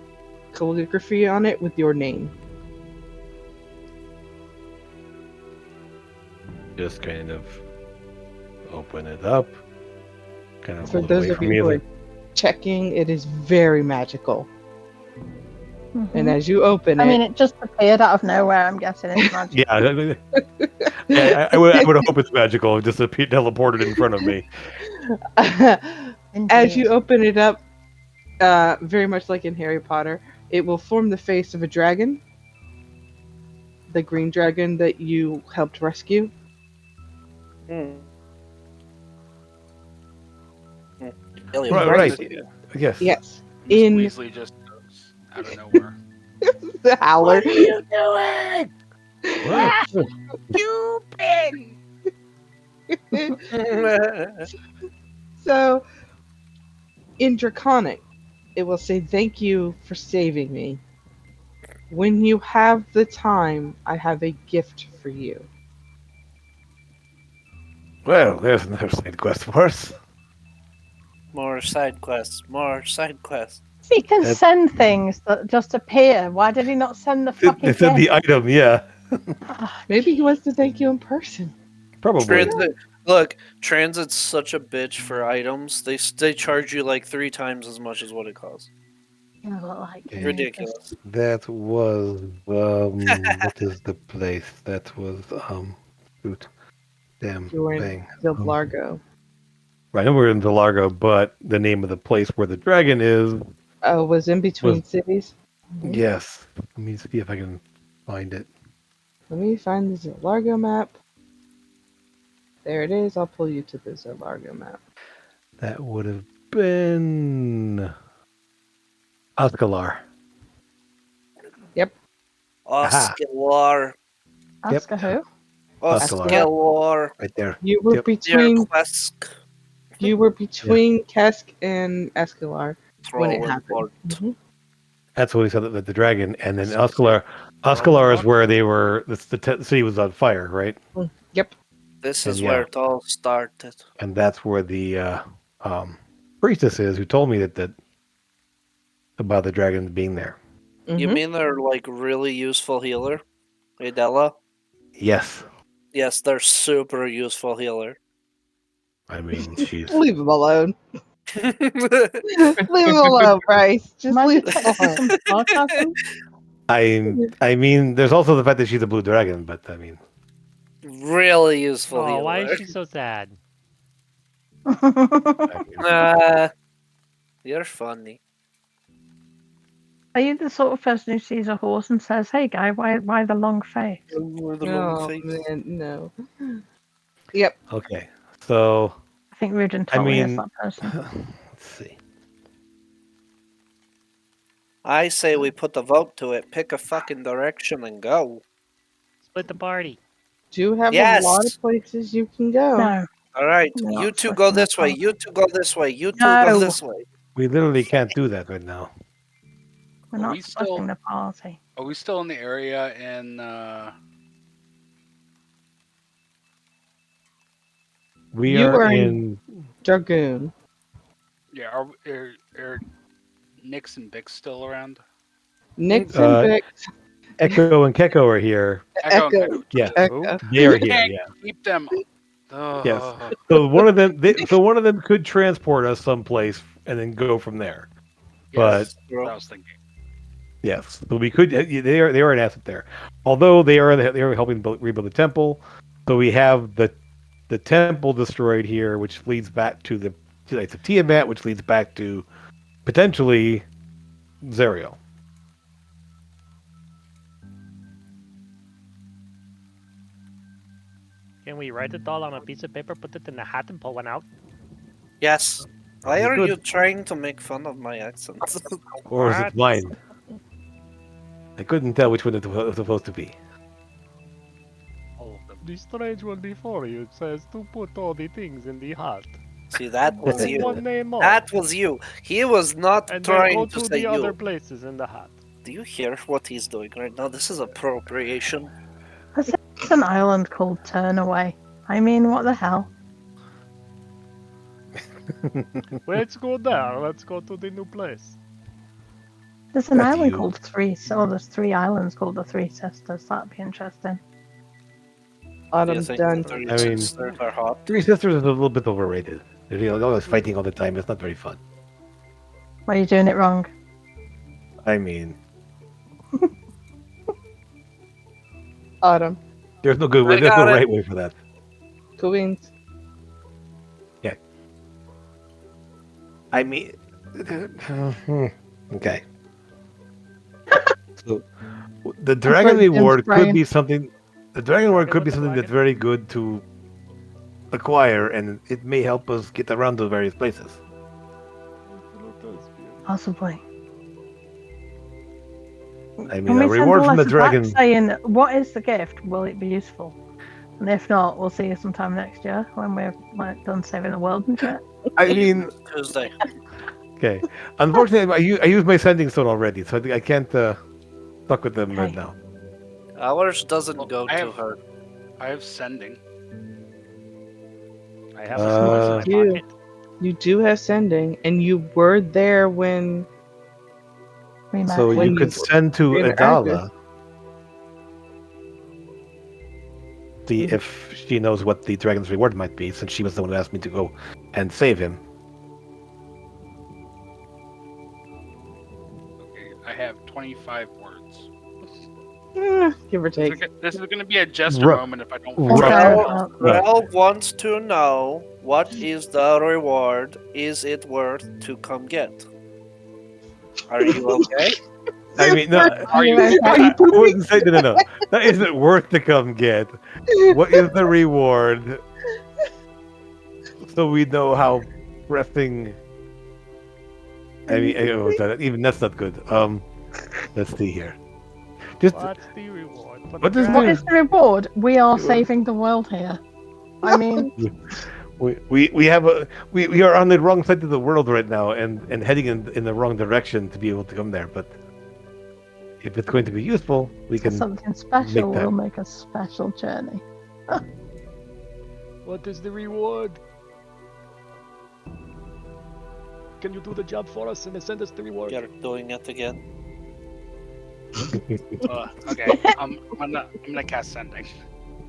[SPEAKER 4] calligraphy on it with your name.
[SPEAKER 3] Just kind of open it up. Kind of
[SPEAKER 4] For
[SPEAKER 3] hold it
[SPEAKER 4] those
[SPEAKER 3] away
[SPEAKER 4] of
[SPEAKER 3] from
[SPEAKER 4] you
[SPEAKER 3] me.
[SPEAKER 4] who are checking, it is very magical.
[SPEAKER 1] Mhm.
[SPEAKER 4] And as you open
[SPEAKER 1] I mean,
[SPEAKER 4] it,
[SPEAKER 1] it just appeared out of nowhere. I'm guessing it's magic.
[SPEAKER 3] Yeah, I would hope it's magical. It just appeared teleported in front of me.
[SPEAKER 4] as you open it up, very much like in Harry Potter, it will form the face of a dragon. The green dragon that you helped rescue.
[SPEAKER 2] Alien
[SPEAKER 3] Right,
[SPEAKER 2] Bright.
[SPEAKER 3] right. Yes.
[SPEAKER 4] Yes.
[SPEAKER 7] Miss
[SPEAKER 4] In
[SPEAKER 7] Weasley just goes out of nowhere.
[SPEAKER 4] the howler.
[SPEAKER 3] doing?
[SPEAKER 4] So, in Draconic, it will say, "Thank you for saving me. When you have the time, I have a gift for you."
[SPEAKER 3] Well, there's another side quest for us.
[SPEAKER 2] More side quests. More side quests.
[SPEAKER 1] He can
[SPEAKER 3] That-
[SPEAKER 1] send things that just appear. Why did he not send the fucking
[SPEAKER 3] It said the
[SPEAKER 1] gift?
[SPEAKER 3] item, yeah.
[SPEAKER 4] Maybe he wants to thank you in person.
[SPEAKER 3] Probably.
[SPEAKER 2] Transit. Look, Transit's such a bitch for items. They charge you like 3 times as much as what it costs.
[SPEAKER 1] You look like
[SPEAKER 3] Yeah.
[SPEAKER 1] you
[SPEAKER 2] Ridiculous.
[SPEAKER 3] That was what is the place? That was shoot. Damn
[SPEAKER 4] You were in
[SPEAKER 3] thing.
[SPEAKER 4] Largo.
[SPEAKER 3] Right, I know we're in Largo, but the name of the place where the dragon is.
[SPEAKER 4] Was in between cities.
[SPEAKER 3] Yes. Let me see if I can find it.
[SPEAKER 4] Let me find the Largo map. There it is. I'll pull you to the Largo map.
[SPEAKER 3] That would have been Ascalar. Aha.
[SPEAKER 2] Oscalar.
[SPEAKER 1] Ask her who?
[SPEAKER 3] Oscalar.
[SPEAKER 2] Oscalar.
[SPEAKER 3] Right there.
[SPEAKER 4] You were
[SPEAKER 3] Yep.
[SPEAKER 4] between
[SPEAKER 2] Quest.
[SPEAKER 4] Kesk and Escalar when it happened. Mhm.
[SPEAKER 3] That's what we said that the dragon, and then Ascalar is where they were. The city was on fire, right?
[SPEAKER 4] Yep.
[SPEAKER 2] This
[SPEAKER 3] And
[SPEAKER 2] is
[SPEAKER 3] yeah.
[SPEAKER 2] where it all started.
[SPEAKER 3] And that's where the priestess is, who told me that about the dragon being there.
[SPEAKER 2] You
[SPEAKER 4] Mhm.
[SPEAKER 2] mean they're like really useful healer? Adela?
[SPEAKER 3] Yes,
[SPEAKER 2] Yes, they're super useful healer.
[SPEAKER 3] I mean she's.
[SPEAKER 4] Leave him alone.
[SPEAKER 2] Really
[SPEAKER 4] Leave him alone, Bryce. Just
[SPEAKER 1] Mind
[SPEAKER 4] leave
[SPEAKER 1] you
[SPEAKER 4] him
[SPEAKER 1] texting
[SPEAKER 4] alone.
[SPEAKER 1] some sarcasm?
[SPEAKER 3] I mean, there's also the fact that she's a blue dragon, but I mean,
[SPEAKER 2] useful
[SPEAKER 5] Oh,
[SPEAKER 2] healer.
[SPEAKER 5] why is she so sad?
[SPEAKER 2] You're funny.
[SPEAKER 1] Are you the sort of person who sees a horse and says, "Hey, guy, why the long face?"
[SPEAKER 2] With the long
[SPEAKER 4] Oh
[SPEAKER 2] face.
[SPEAKER 4] man, no. Yep.
[SPEAKER 3] okay. So
[SPEAKER 1] I think Rudin
[SPEAKER 3] I
[SPEAKER 1] totally is
[SPEAKER 3] mean,
[SPEAKER 1] that person.
[SPEAKER 3] let's see.
[SPEAKER 2] I say we put the vote to it, pick a fucking direction and go.
[SPEAKER 5] Split the party.
[SPEAKER 4] Do have
[SPEAKER 2] Yes.
[SPEAKER 4] a lot of places you can go.
[SPEAKER 1] No.
[SPEAKER 2] Alright,
[SPEAKER 1] No,
[SPEAKER 2] you
[SPEAKER 1] it's
[SPEAKER 2] two
[SPEAKER 1] like
[SPEAKER 2] go
[SPEAKER 1] that.
[SPEAKER 2] this way, you two go this way, you two go
[SPEAKER 1] No.
[SPEAKER 2] this way.
[SPEAKER 3] We literally can't do that right now.
[SPEAKER 1] We're
[SPEAKER 7] Are
[SPEAKER 1] not
[SPEAKER 7] we still-
[SPEAKER 1] splashing the party.
[SPEAKER 7] Are we still in the area in?
[SPEAKER 3] We
[SPEAKER 4] You
[SPEAKER 3] are
[SPEAKER 4] are in-
[SPEAKER 3] in.
[SPEAKER 4] Dragoon.
[SPEAKER 7] Yeah. Are Nix and Bix still around?
[SPEAKER 4] Nix
[SPEAKER 3] Uh,
[SPEAKER 4] and Bix.
[SPEAKER 3] Echo and Keko are here.
[SPEAKER 7] Echo and
[SPEAKER 4] Echo.
[SPEAKER 7] Keko.
[SPEAKER 3] Yeah,
[SPEAKER 4] Echo.
[SPEAKER 3] they are
[SPEAKER 7] You
[SPEAKER 3] here.
[SPEAKER 7] can't
[SPEAKER 3] Yeah.
[SPEAKER 7] keep them. Ugh.
[SPEAKER 3] Yes. So one of them. So one of them could transport us someplace and then go from there.
[SPEAKER 7] Yes, that's what I was thinking.
[SPEAKER 3] Yes, so we could. They are an asset there. Although they are helping rebuild the temple. So we have the temple destroyed here, which leads back to the Knights of Tiamat, which leads back to potentially Zariel.
[SPEAKER 5] Can we write it all on a piece of paper, put it in a hat, and pull one out?
[SPEAKER 2] Yes. Why
[SPEAKER 3] You
[SPEAKER 2] are
[SPEAKER 3] could.
[SPEAKER 2] you trying to make fun of my accent?
[SPEAKER 3] Or is
[SPEAKER 5] What?
[SPEAKER 3] it mine? I couldn't tell which one it was supposed to be.
[SPEAKER 7] All of them.
[SPEAKER 5] The strange one before you says to put all the things in the hat.
[SPEAKER 2] See, that was
[SPEAKER 5] Put
[SPEAKER 2] you.
[SPEAKER 5] one name on.
[SPEAKER 2] That was you. He was not
[SPEAKER 5] and then go
[SPEAKER 2] trying
[SPEAKER 5] to
[SPEAKER 2] to say
[SPEAKER 5] the other
[SPEAKER 2] you.
[SPEAKER 5] places in the hat.
[SPEAKER 2] Do you hear what he's doing right now? This is appropriation.
[SPEAKER 1] It's an island called Turnaway. I mean, what the hell?
[SPEAKER 5] Let's go there. Let's go to the new place.
[SPEAKER 1] There's an
[SPEAKER 3] That's
[SPEAKER 1] island
[SPEAKER 3] you.
[SPEAKER 1] called Three. So there's 3 islands called the Three Sisters. That'd be interesting.
[SPEAKER 2] Do you
[SPEAKER 4] Autumn's
[SPEAKER 2] think
[SPEAKER 4] done.
[SPEAKER 2] the three
[SPEAKER 3] I mean-
[SPEAKER 2] sisters are hot?
[SPEAKER 3] Three Sisters is a little bit overrated. They're always fighting all the time. It's not very fun.
[SPEAKER 1] Why are you doing it wrong?
[SPEAKER 3] I mean,
[SPEAKER 4] Autumn.
[SPEAKER 3] there's no good way.
[SPEAKER 2] I
[SPEAKER 3] There's no
[SPEAKER 2] got it.
[SPEAKER 3] right way for that.
[SPEAKER 4] Queens.
[SPEAKER 3] I mean, okay. So the Dragon
[SPEAKER 1] like Jim's
[SPEAKER 3] Reward could
[SPEAKER 1] brain.
[SPEAKER 3] be something. The Dragon Reward could be
[SPEAKER 5] with the
[SPEAKER 3] something that's
[SPEAKER 5] dragon?
[SPEAKER 3] very good to acquire, and it may help us get around to various places.
[SPEAKER 1] Possibly.
[SPEAKER 3] I
[SPEAKER 1] Can
[SPEAKER 3] mean,
[SPEAKER 1] we
[SPEAKER 3] a
[SPEAKER 1] send
[SPEAKER 3] reward
[SPEAKER 1] a
[SPEAKER 3] from the
[SPEAKER 1] letter back
[SPEAKER 3] dragon.
[SPEAKER 1] saying, what is the gift? Will it be useful? And if not, we'll see you sometime next year when we're done saving the world and shit.
[SPEAKER 3] I mean,
[SPEAKER 2] Tuesday.
[SPEAKER 3] okay. Unfortunately, I used my sending stone already, so I can't talk with them right
[SPEAKER 1] Okay.
[SPEAKER 3] now.
[SPEAKER 2] Ours doesn't
[SPEAKER 7] Well,
[SPEAKER 2] go
[SPEAKER 7] I
[SPEAKER 2] to
[SPEAKER 7] have-
[SPEAKER 2] her.
[SPEAKER 7] I have sending.
[SPEAKER 5] I have a small in
[SPEAKER 4] You.
[SPEAKER 5] my pocket.
[SPEAKER 4] You do have sending, and you were there when.
[SPEAKER 1] We met.
[SPEAKER 3] So
[SPEAKER 4] When
[SPEAKER 3] you could
[SPEAKER 4] you
[SPEAKER 3] send to
[SPEAKER 4] interacted.
[SPEAKER 3] Adala. See if she knows what the dragon's reward might be, since she was the one who asked me to go and save him.
[SPEAKER 7] Okay, I have 25 words.
[SPEAKER 4] Give or take.
[SPEAKER 7] This is going to be a jester
[SPEAKER 3] Ru-
[SPEAKER 7] moment if I don't.
[SPEAKER 3] Ru-
[SPEAKER 1] Okay,
[SPEAKER 2] Rel, Rel wants to know what is the reward? Is it worth to come get? Are you okay?
[SPEAKER 3] I mean, no,
[SPEAKER 7] Are you?
[SPEAKER 3] I wouldn't say no. That isn't worth to come get. What is the reward? So we know how pressing. I mean, even that's not good. Let's see here. Just
[SPEAKER 5] What's the reward? for
[SPEAKER 3] What
[SPEAKER 5] the
[SPEAKER 3] is
[SPEAKER 1] What
[SPEAKER 5] dragon?
[SPEAKER 1] is the reward? We are saving the world here. I mean,
[SPEAKER 3] we are on the wrong side of the world right now, and heading in the wrong direction to be able to come there. But if it's going to be useful, we can.
[SPEAKER 1] something special
[SPEAKER 3] that.
[SPEAKER 1] will make a special journey.
[SPEAKER 5] What is the reward? Can you do the job for us and send us the reward?
[SPEAKER 2] You're doing it again.
[SPEAKER 7] Okay, I'm gonna cast sending.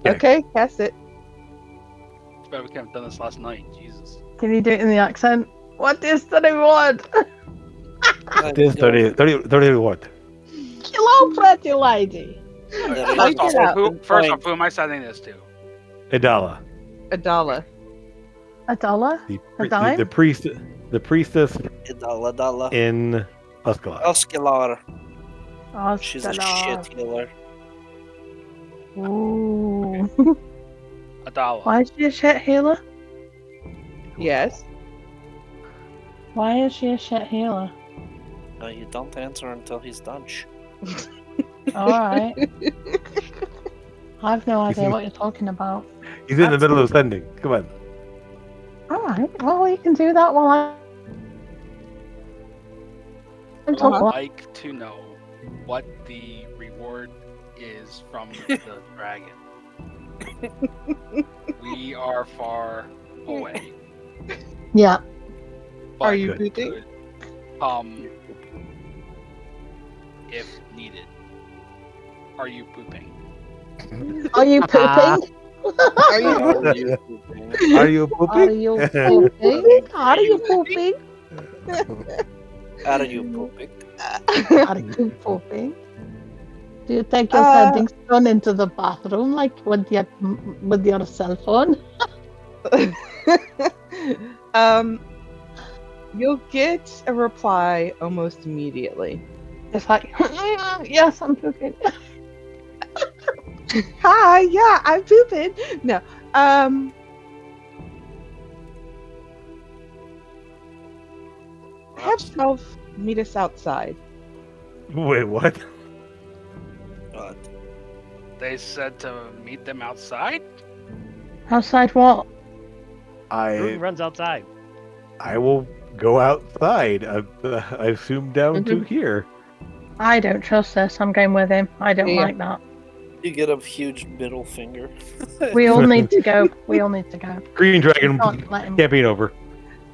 [SPEAKER 4] Okay, cast it.
[SPEAKER 7] But we could have done this last night. Jesus.
[SPEAKER 1] Can you do it in the accent? What is the reward?
[SPEAKER 3] This 30 reward.
[SPEAKER 1] Hello, pretty lady.
[SPEAKER 7] First
[SPEAKER 4] Get
[SPEAKER 7] off,
[SPEAKER 4] out.
[SPEAKER 7] who am I sending this to?
[SPEAKER 3] Adala,
[SPEAKER 4] Adala.
[SPEAKER 1] $1?
[SPEAKER 3] the,
[SPEAKER 1] A dime?
[SPEAKER 3] the priestess
[SPEAKER 2] Idala
[SPEAKER 3] in Uscala.
[SPEAKER 2] Oscular.
[SPEAKER 1] Oh,
[SPEAKER 2] She's a
[SPEAKER 1] $1.
[SPEAKER 2] shit healer.
[SPEAKER 1] Ooh.
[SPEAKER 7] $1.
[SPEAKER 1] Why is she a shit healer?
[SPEAKER 4] Yes.
[SPEAKER 1] Why is she a shit healer?
[SPEAKER 2] No, you don't answer until he's done. Shh.
[SPEAKER 1] Alright. I've no idea what you're talking about.
[SPEAKER 3] He's in the middle of sending. Come on.
[SPEAKER 1] Alright, well, you can do that while Don't
[SPEAKER 7] I
[SPEAKER 1] talk
[SPEAKER 7] would
[SPEAKER 1] about
[SPEAKER 7] like to know what the reward is from the dragon. We are far away,
[SPEAKER 1] Yeah.
[SPEAKER 7] but
[SPEAKER 4] Are you
[SPEAKER 3] Good.
[SPEAKER 4] pooping?
[SPEAKER 7] could come if needed. Are you pooping?
[SPEAKER 1] Are you pooping?
[SPEAKER 4] Are you
[SPEAKER 2] Are you pooping?
[SPEAKER 3] Are you
[SPEAKER 1] Are
[SPEAKER 3] pooping?
[SPEAKER 1] you pooping? Are you pooping?
[SPEAKER 2] Are you pooping?
[SPEAKER 1] Are you pooping? Do you take your sending stone into the bathroom like with your cell phone?
[SPEAKER 4] You'll get a reply almost immediately.
[SPEAKER 1] It's like, yes, I'm pooping.
[SPEAKER 4] Hi, yeah, I'm pooping. No, have Self meet us outside.
[SPEAKER 3] Wait, what?
[SPEAKER 2] God.
[SPEAKER 7] They said to meet them outside.
[SPEAKER 1] Outside what?
[SPEAKER 5] Rudy
[SPEAKER 3] I
[SPEAKER 5] runs outside.
[SPEAKER 3] will go outside. I assume down to here.
[SPEAKER 1] I don't trust this. I'm going with him. I don't
[SPEAKER 4] Yeah.
[SPEAKER 1] like that.
[SPEAKER 2] You get a huge middle finger.
[SPEAKER 1] We all need to go. We all need to go.
[SPEAKER 3] Green Dragon
[SPEAKER 1] Can't let him
[SPEAKER 3] campaign over.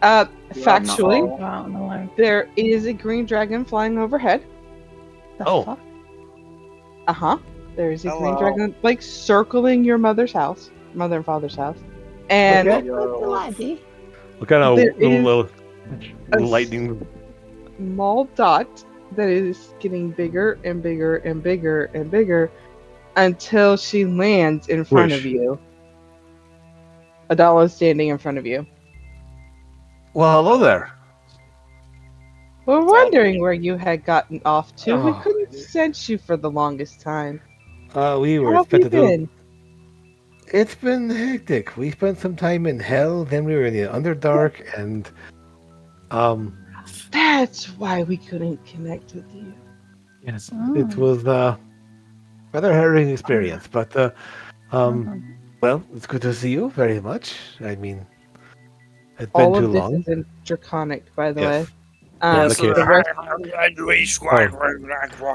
[SPEAKER 4] Factually,
[SPEAKER 1] go out on alone.
[SPEAKER 4] there is a green dragon flying overhead.
[SPEAKER 1] The
[SPEAKER 3] Oh.
[SPEAKER 1] fuck?
[SPEAKER 4] There's a green
[SPEAKER 2] Hello.
[SPEAKER 4] dragon like circling your mother and father's house, and
[SPEAKER 1] What
[SPEAKER 2] You're
[SPEAKER 1] the lady?
[SPEAKER 3] What kind of
[SPEAKER 4] There
[SPEAKER 3] little
[SPEAKER 4] a
[SPEAKER 3] lightning?
[SPEAKER 4] small dot that is getting bigger and bigger and bigger and bigger until she lands in front of
[SPEAKER 3] Whoosh.
[SPEAKER 4] you. Adala is standing in front of you.
[SPEAKER 3] Well, hello there.
[SPEAKER 4] We're
[SPEAKER 2] What's
[SPEAKER 4] wondering where you had gotten off to. We
[SPEAKER 3] Oh.
[SPEAKER 4] couldn't sense you for the longest time.
[SPEAKER 3] We
[SPEAKER 4] How
[SPEAKER 3] were
[SPEAKER 4] have
[SPEAKER 3] spent
[SPEAKER 4] you
[SPEAKER 3] a little.
[SPEAKER 4] been?
[SPEAKER 3] It's been hectic. We spent some time in hell, then we were in the Underdark, and
[SPEAKER 4] That's why we couldn't connect with you.
[SPEAKER 3] yes, it
[SPEAKER 1] Mm.
[SPEAKER 3] was rather harrowing experience. But well, it's good to see you very much. I mean, it's been
[SPEAKER 4] All
[SPEAKER 3] too
[SPEAKER 4] of this
[SPEAKER 3] long.
[SPEAKER 4] is in Draconic, by the
[SPEAKER 3] Yes.
[SPEAKER 4] way.
[SPEAKER 3] Yeah,
[SPEAKER 2] Yes,
[SPEAKER 3] okay.
[SPEAKER 4] The rest-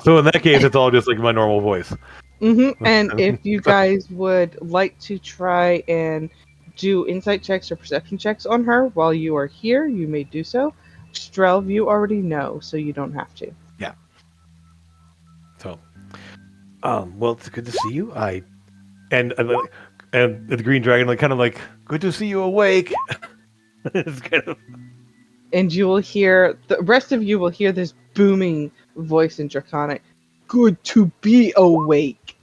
[SPEAKER 3] So in that case, it's all just like my normal voice.
[SPEAKER 4] And if you guys would like to try and do insight checks or perception checks on her while you are here, you may do so. Strelv, you already know, so you don't have to.
[SPEAKER 3] So, well, it's good to see you. And the Green Dragon, like, kind of like, good to see you awake. It's kind of
[SPEAKER 4] And you will hear, the rest of you will hear this booming voice in Draconic. Good to be awake.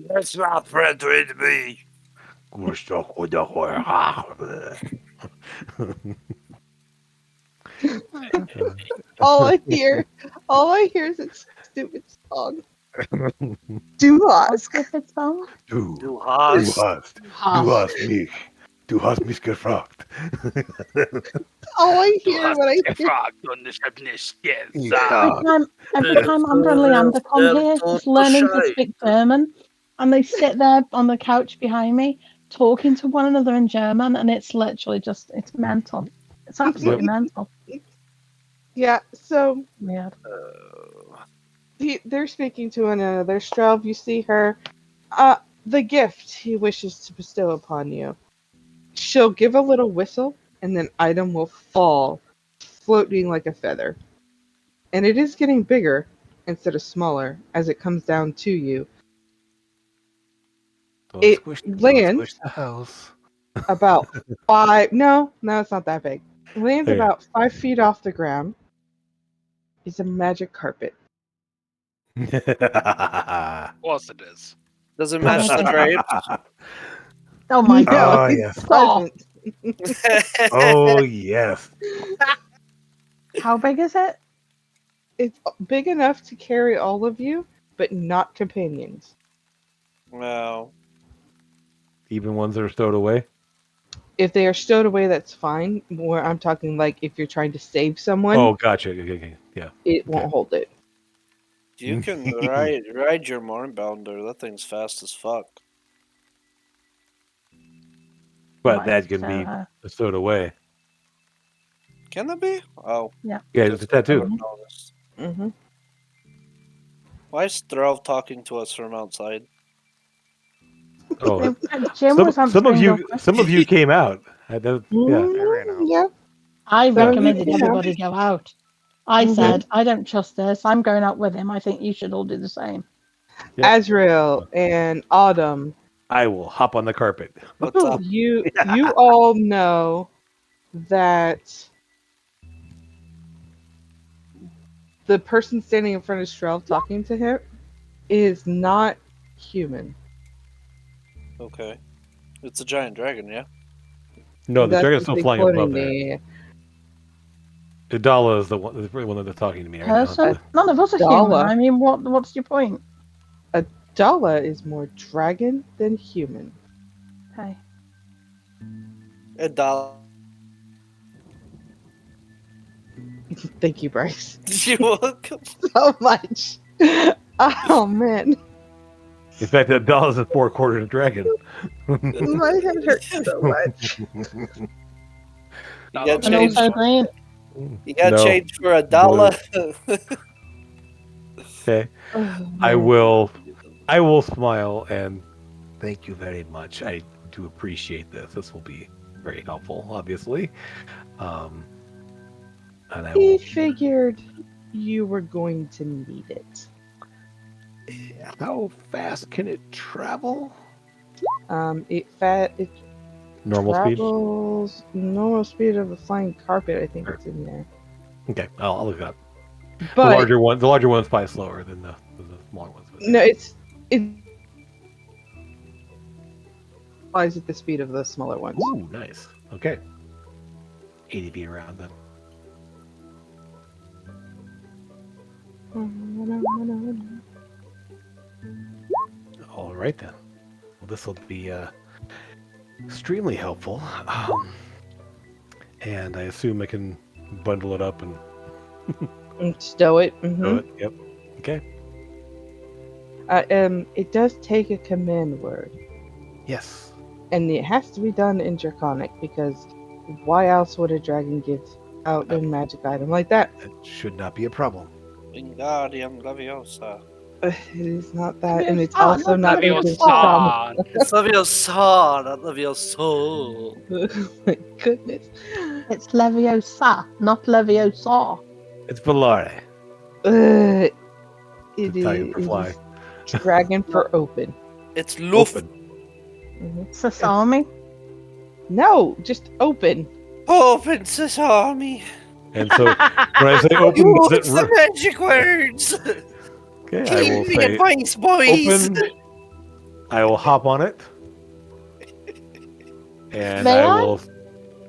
[SPEAKER 2] That's not friend with me.
[SPEAKER 4] All I hear is that stupid song. Do
[SPEAKER 1] What's
[SPEAKER 4] ask.
[SPEAKER 1] stupid song?
[SPEAKER 2] Du hast.
[SPEAKER 3] mich. Du hast mich gefragt.
[SPEAKER 4] All I hear when I hear
[SPEAKER 1] Every time Amber and Leander come here, just learning to speak German, and they sit there on the couch behind me, talking to one another in German, and it's literally just, it's mental. It's absolutely mental.
[SPEAKER 4] Yeah, so
[SPEAKER 1] Weird.
[SPEAKER 4] they're speaking to one another. Strelv, you see her. The gift he wishes to bestow upon you. She'll give a little whistle, and then item will fall, floating like a feather. And it is getting bigger instead of smaller as it comes down to you. It lands
[SPEAKER 3] the house.
[SPEAKER 4] about 5. No, it's not that big. It lands
[SPEAKER 3] Okay.
[SPEAKER 4] about 5 feet off the ground. It's a magic carpet.
[SPEAKER 7] Of course it is.
[SPEAKER 2] Does it match the drapes?
[SPEAKER 1] Oh my
[SPEAKER 4] No,
[SPEAKER 1] god.
[SPEAKER 4] it's
[SPEAKER 3] yes.
[SPEAKER 4] pleasant.
[SPEAKER 3] Oh, yes.
[SPEAKER 1] How big is it?
[SPEAKER 4] It's big enough to carry all of you, but not companions.
[SPEAKER 2] Wow.
[SPEAKER 3] Even ones that are stowed away.
[SPEAKER 4] If they are stowed away, that's fine. Where I'm talking like if you're trying to save someone,
[SPEAKER 3] Oh, gotcha. Okay. Yeah.
[SPEAKER 4] it won't hold it.
[SPEAKER 2] You can ride your Mournbounder. That thing's fast as fuck.
[SPEAKER 3] But
[SPEAKER 1] Might
[SPEAKER 3] that
[SPEAKER 1] have to
[SPEAKER 3] can
[SPEAKER 1] show
[SPEAKER 3] be
[SPEAKER 1] her.
[SPEAKER 3] stowed away.
[SPEAKER 2] Can that be? Oh,
[SPEAKER 3] Yeah, it's a
[SPEAKER 2] I
[SPEAKER 3] tattoo.
[SPEAKER 2] haven't noticed.
[SPEAKER 4] Mm-hmm.
[SPEAKER 2] Why is Thrall talking to us from outside?
[SPEAKER 3] Oh,
[SPEAKER 1] Jim was
[SPEAKER 3] some
[SPEAKER 1] answering your question.
[SPEAKER 3] of you came out. Yeah.
[SPEAKER 5] ran out.
[SPEAKER 4] Yeah.
[SPEAKER 1] I
[SPEAKER 4] So
[SPEAKER 1] recommended
[SPEAKER 4] you know.
[SPEAKER 1] everybody go out. I
[SPEAKER 4] Mhm.
[SPEAKER 1] said, I don't trust this. I'm going out with him. I think you should all do the same.
[SPEAKER 3] Yeah.
[SPEAKER 4] Azrael and Autumn,
[SPEAKER 3] I will hop on the carpet.
[SPEAKER 2] What's up?
[SPEAKER 4] you all know that the person standing in front of Strel talking to him is not human.
[SPEAKER 2] Okay. It's a giant dragon, yeah?
[SPEAKER 3] No, the
[SPEAKER 4] That's
[SPEAKER 3] dragon's
[SPEAKER 4] what
[SPEAKER 3] still
[SPEAKER 4] they
[SPEAKER 3] flying
[SPEAKER 4] quoting
[SPEAKER 3] above there.
[SPEAKER 4] me.
[SPEAKER 3] Idala is the one that's talking to me right now.
[SPEAKER 1] Person? None of us are
[SPEAKER 4] Dala.
[SPEAKER 1] human. I mean, what's your point?
[SPEAKER 4] Dala is more dragon than human.
[SPEAKER 1] Okay.
[SPEAKER 2] A dollar.
[SPEAKER 4] Thank you, Bryce,
[SPEAKER 2] You're welcome.
[SPEAKER 4] so much. Oh man,
[SPEAKER 3] In fact, Idala's a 4/4 dragon.
[SPEAKER 4] my head hurts so much.
[SPEAKER 2] You
[SPEAKER 7] Not
[SPEAKER 2] got
[SPEAKER 7] on
[SPEAKER 1] And
[SPEAKER 2] change.
[SPEAKER 1] also green.
[SPEAKER 2] You got
[SPEAKER 3] No.
[SPEAKER 2] change for a dollar.
[SPEAKER 3] Okay.
[SPEAKER 4] Oh,
[SPEAKER 3] I
[SPEAKER 4] man.
[SPEAKER 3] will smile and thank you very much. I do appreciate this. This will be very helpful, obviously. And I
[SPEAKER 4] He
[SPEAKER 3] will.
[SPEAKER 4] figured you were going to need it.
[SPEAKER 3] How fast can it travel?
[SPEAKER 4] It
[SPEAKER 3] Normal speed.
[SPEAKER 4] travels normal speed of a flying carpet. I think it's in there.
[SPEAKER 3] Okay, I'll look it up.
[SPEAKER 4] But
[SPEAKER 3] The larger one's probably slower than the smaller ones. but-
[SPEAKER 4] no, it flies at the speed of the smaller ones.
[SPEAKER 3] Ooh, nice. Okay. 80 feet around then. All right then. Well, this will be extremely helpful. And I assume I can bundle it up and
[SPEAKER 4] And stow it.
[SPEAKER 3] do
[SPEAKER 4] Mhm.
[SPEAKER 3] it. Yep. Okay.
[SPEAKER 4] It does take a command word,
[SPEAKER 3] Yes.
[SPEAKER 4] and it has to be done in Draconic because why else would a dragon give out a magic item like that?
[SPEAKER 3] That should not be a problem.
[SPEAKER 2] Wingardium Leviosa.
[SPEAKER 4] It is not that, and it's
[SPEAKER 1] Leviosa,
[SPEAKER 4] also
[SPEAKER 1] not
[SPEAKER 4] not native to
[SPEAKER 7] Leviosa.
[SPEAKER 2] It's Leviosa, not Levioso.
[SPEAKER 4] Oh my goodness.
[SPEAKER 1] It's Leviosa, not Leviosa.
[SPEAKER 3] It's Valare.
[SPEAKER 4] It
[SPEAKER 3] Italian for fly.
[SPEAKER 4] is dragon for open.
[SPEAKER 2] It's Luft.
[SPEAKER 3] Open.
[SPEAKER 4] Mhm.
[SPEAKER 1] Sasami.
[SPEAKER 4] No, just open.
[SPEAKER 2] Open sesame.
[SPEAKER 3] And so when I say open,
[SPEAKER 2] Use
[SPEAKER 3] does it
[SPEAKER 2] the magic words.
[SPEAKER 3] okay, I will
[SPEAKER 2] Keep me
[SPEAKER 3] say
[SPEAKER 2] advice, boys.
[SPEAKER 3] open. I will hop on it. And
[SPEAKER 1] May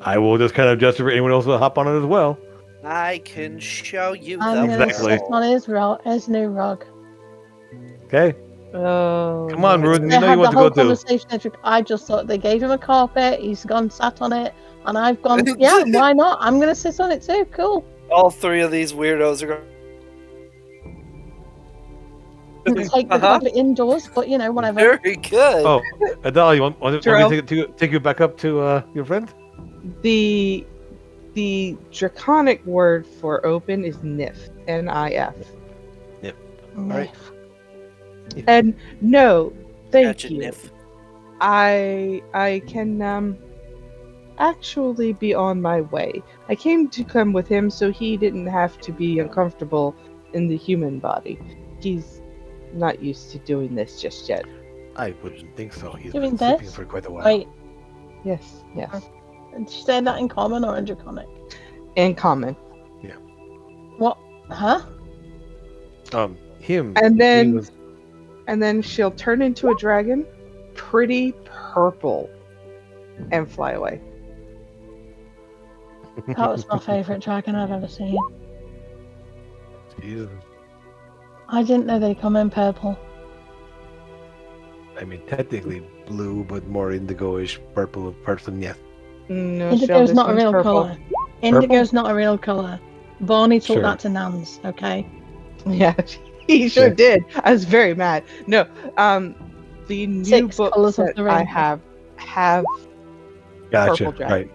[SPEAKER 3] I will just kind of gesture for anyone else to hop on it as well.
[SPEAKER 2] I can show you
[SPEAKER 1] I'm
[SPEAKER 2] the
[SPEAKER 1] gonna
[SPEAKER 3] Exactly.
[SPEAKER 1] sit on his new rug.
[SPEAKER 3] Okay.
[SPEAKER 4] Oh,
[SPEAKER 3] Come on,
[SPEAKER 4] no.
[SPEAKER 3] Ruin.
[SPEAKER 1] They
[SPEAKER 3] You know
[SPEAKER 1] had
[SPEAKER 3] you
[SPEAKER 1] the
[SPEAKER 3] want to
[SPEAKER 1] whole
[SPEAKER 3] go to.
[SPEAKER 1] conversation. I just thought they gave him a carpet. He's gone sat on it, and I've gone. Yeah, why not? I'm gonna sit on it too. Cool.
[SPEAKER 2] All three of these weirdos are going.
[SPEAKER 1] Take the carpet indoors, but you know, whatever.
[SPEAKER 2] Very good.
[SPEAKER 3] Oh, Adele, you want me
[SPEAKER 4] Gerald.
[SPEAKER 3] to take you back up to your friend?
[SPEAKER 4] The draconic word for open is nif. N-I-F.
[SPEAKER 3] Alright.
[SPEAKER 4] And no, thank
[SPEAKER 2] Gotcha,
[SPEAKER 4] you.
[SPEAKER 2] Niff.
[SPEAKER 4] I can actually be on my way. I came to come with him so he didn't have to be uncomfortable in the human body. He's not used to doing this just yet.
[SPEAKER 3] I wouldn't think so. He's
[SPEAKER 1] Doing
[SPEAKER 3] been sleeping
[SPEAKER 1] this?
[SPEAKER 3] for quite a while.
[SPEAKER 1] Wait,
[SPEAKER 4] Yes, yes.
[SPEAKER 1] did you say that in common or in draconic?
[SPEAKER 4] And common.
[SPEAKER 1] What? Huh?
[SPEAKER 3] Him.
[SPEAKER 4] And
[SPEAKER 3] he
[SPEAKER 4] then
[SPEAKER 3] was-
[SPEAKER 4] and then she'll turn into a dragon, pretty purple, and fly away.
[SPEAKER 1] That was my favorite dragon I've ever seen.
[SPEAKER 3] Jesus.
[SPEAKER 1] I didn't know they come in purple.
[SPEAKER 3] I mean, technically blue, but more indigo-ish purple person. Yes.
[SPEAKER 4] No,
[SPEAKER 1] Indigo's
[SPEAKER 4] this
[SPEAKER 1] not a
[SPEAKER 4] one's
[SPEAKER 1] real
[SPEAKER 4] purple.
[SPEAKER 1] colour. Indigo's not a real colour. Barney taught
[SPEAKER 3] Sure.
[SPEAKER 1] that to Nans, okay?
[SPEAKER 4] Yeah, he sure
[SPEAKER 3] Yeah.
[SPEAKER 4] did. I was very mad. No, the new
[SPEAKER 1] 6
[SPEAKER 4] books
[SPEAKER 1] colours of
[SPEAKER 4] that
[SPEAKER 1] the
[SPEAKER 4] I
[SPEAKER 1] rainbow.
[SPEAKER 4] have
[SPEAKER 3] Gotcha.
[SPEAKER 4] purple dragon.
[SPEAKER 3] Right.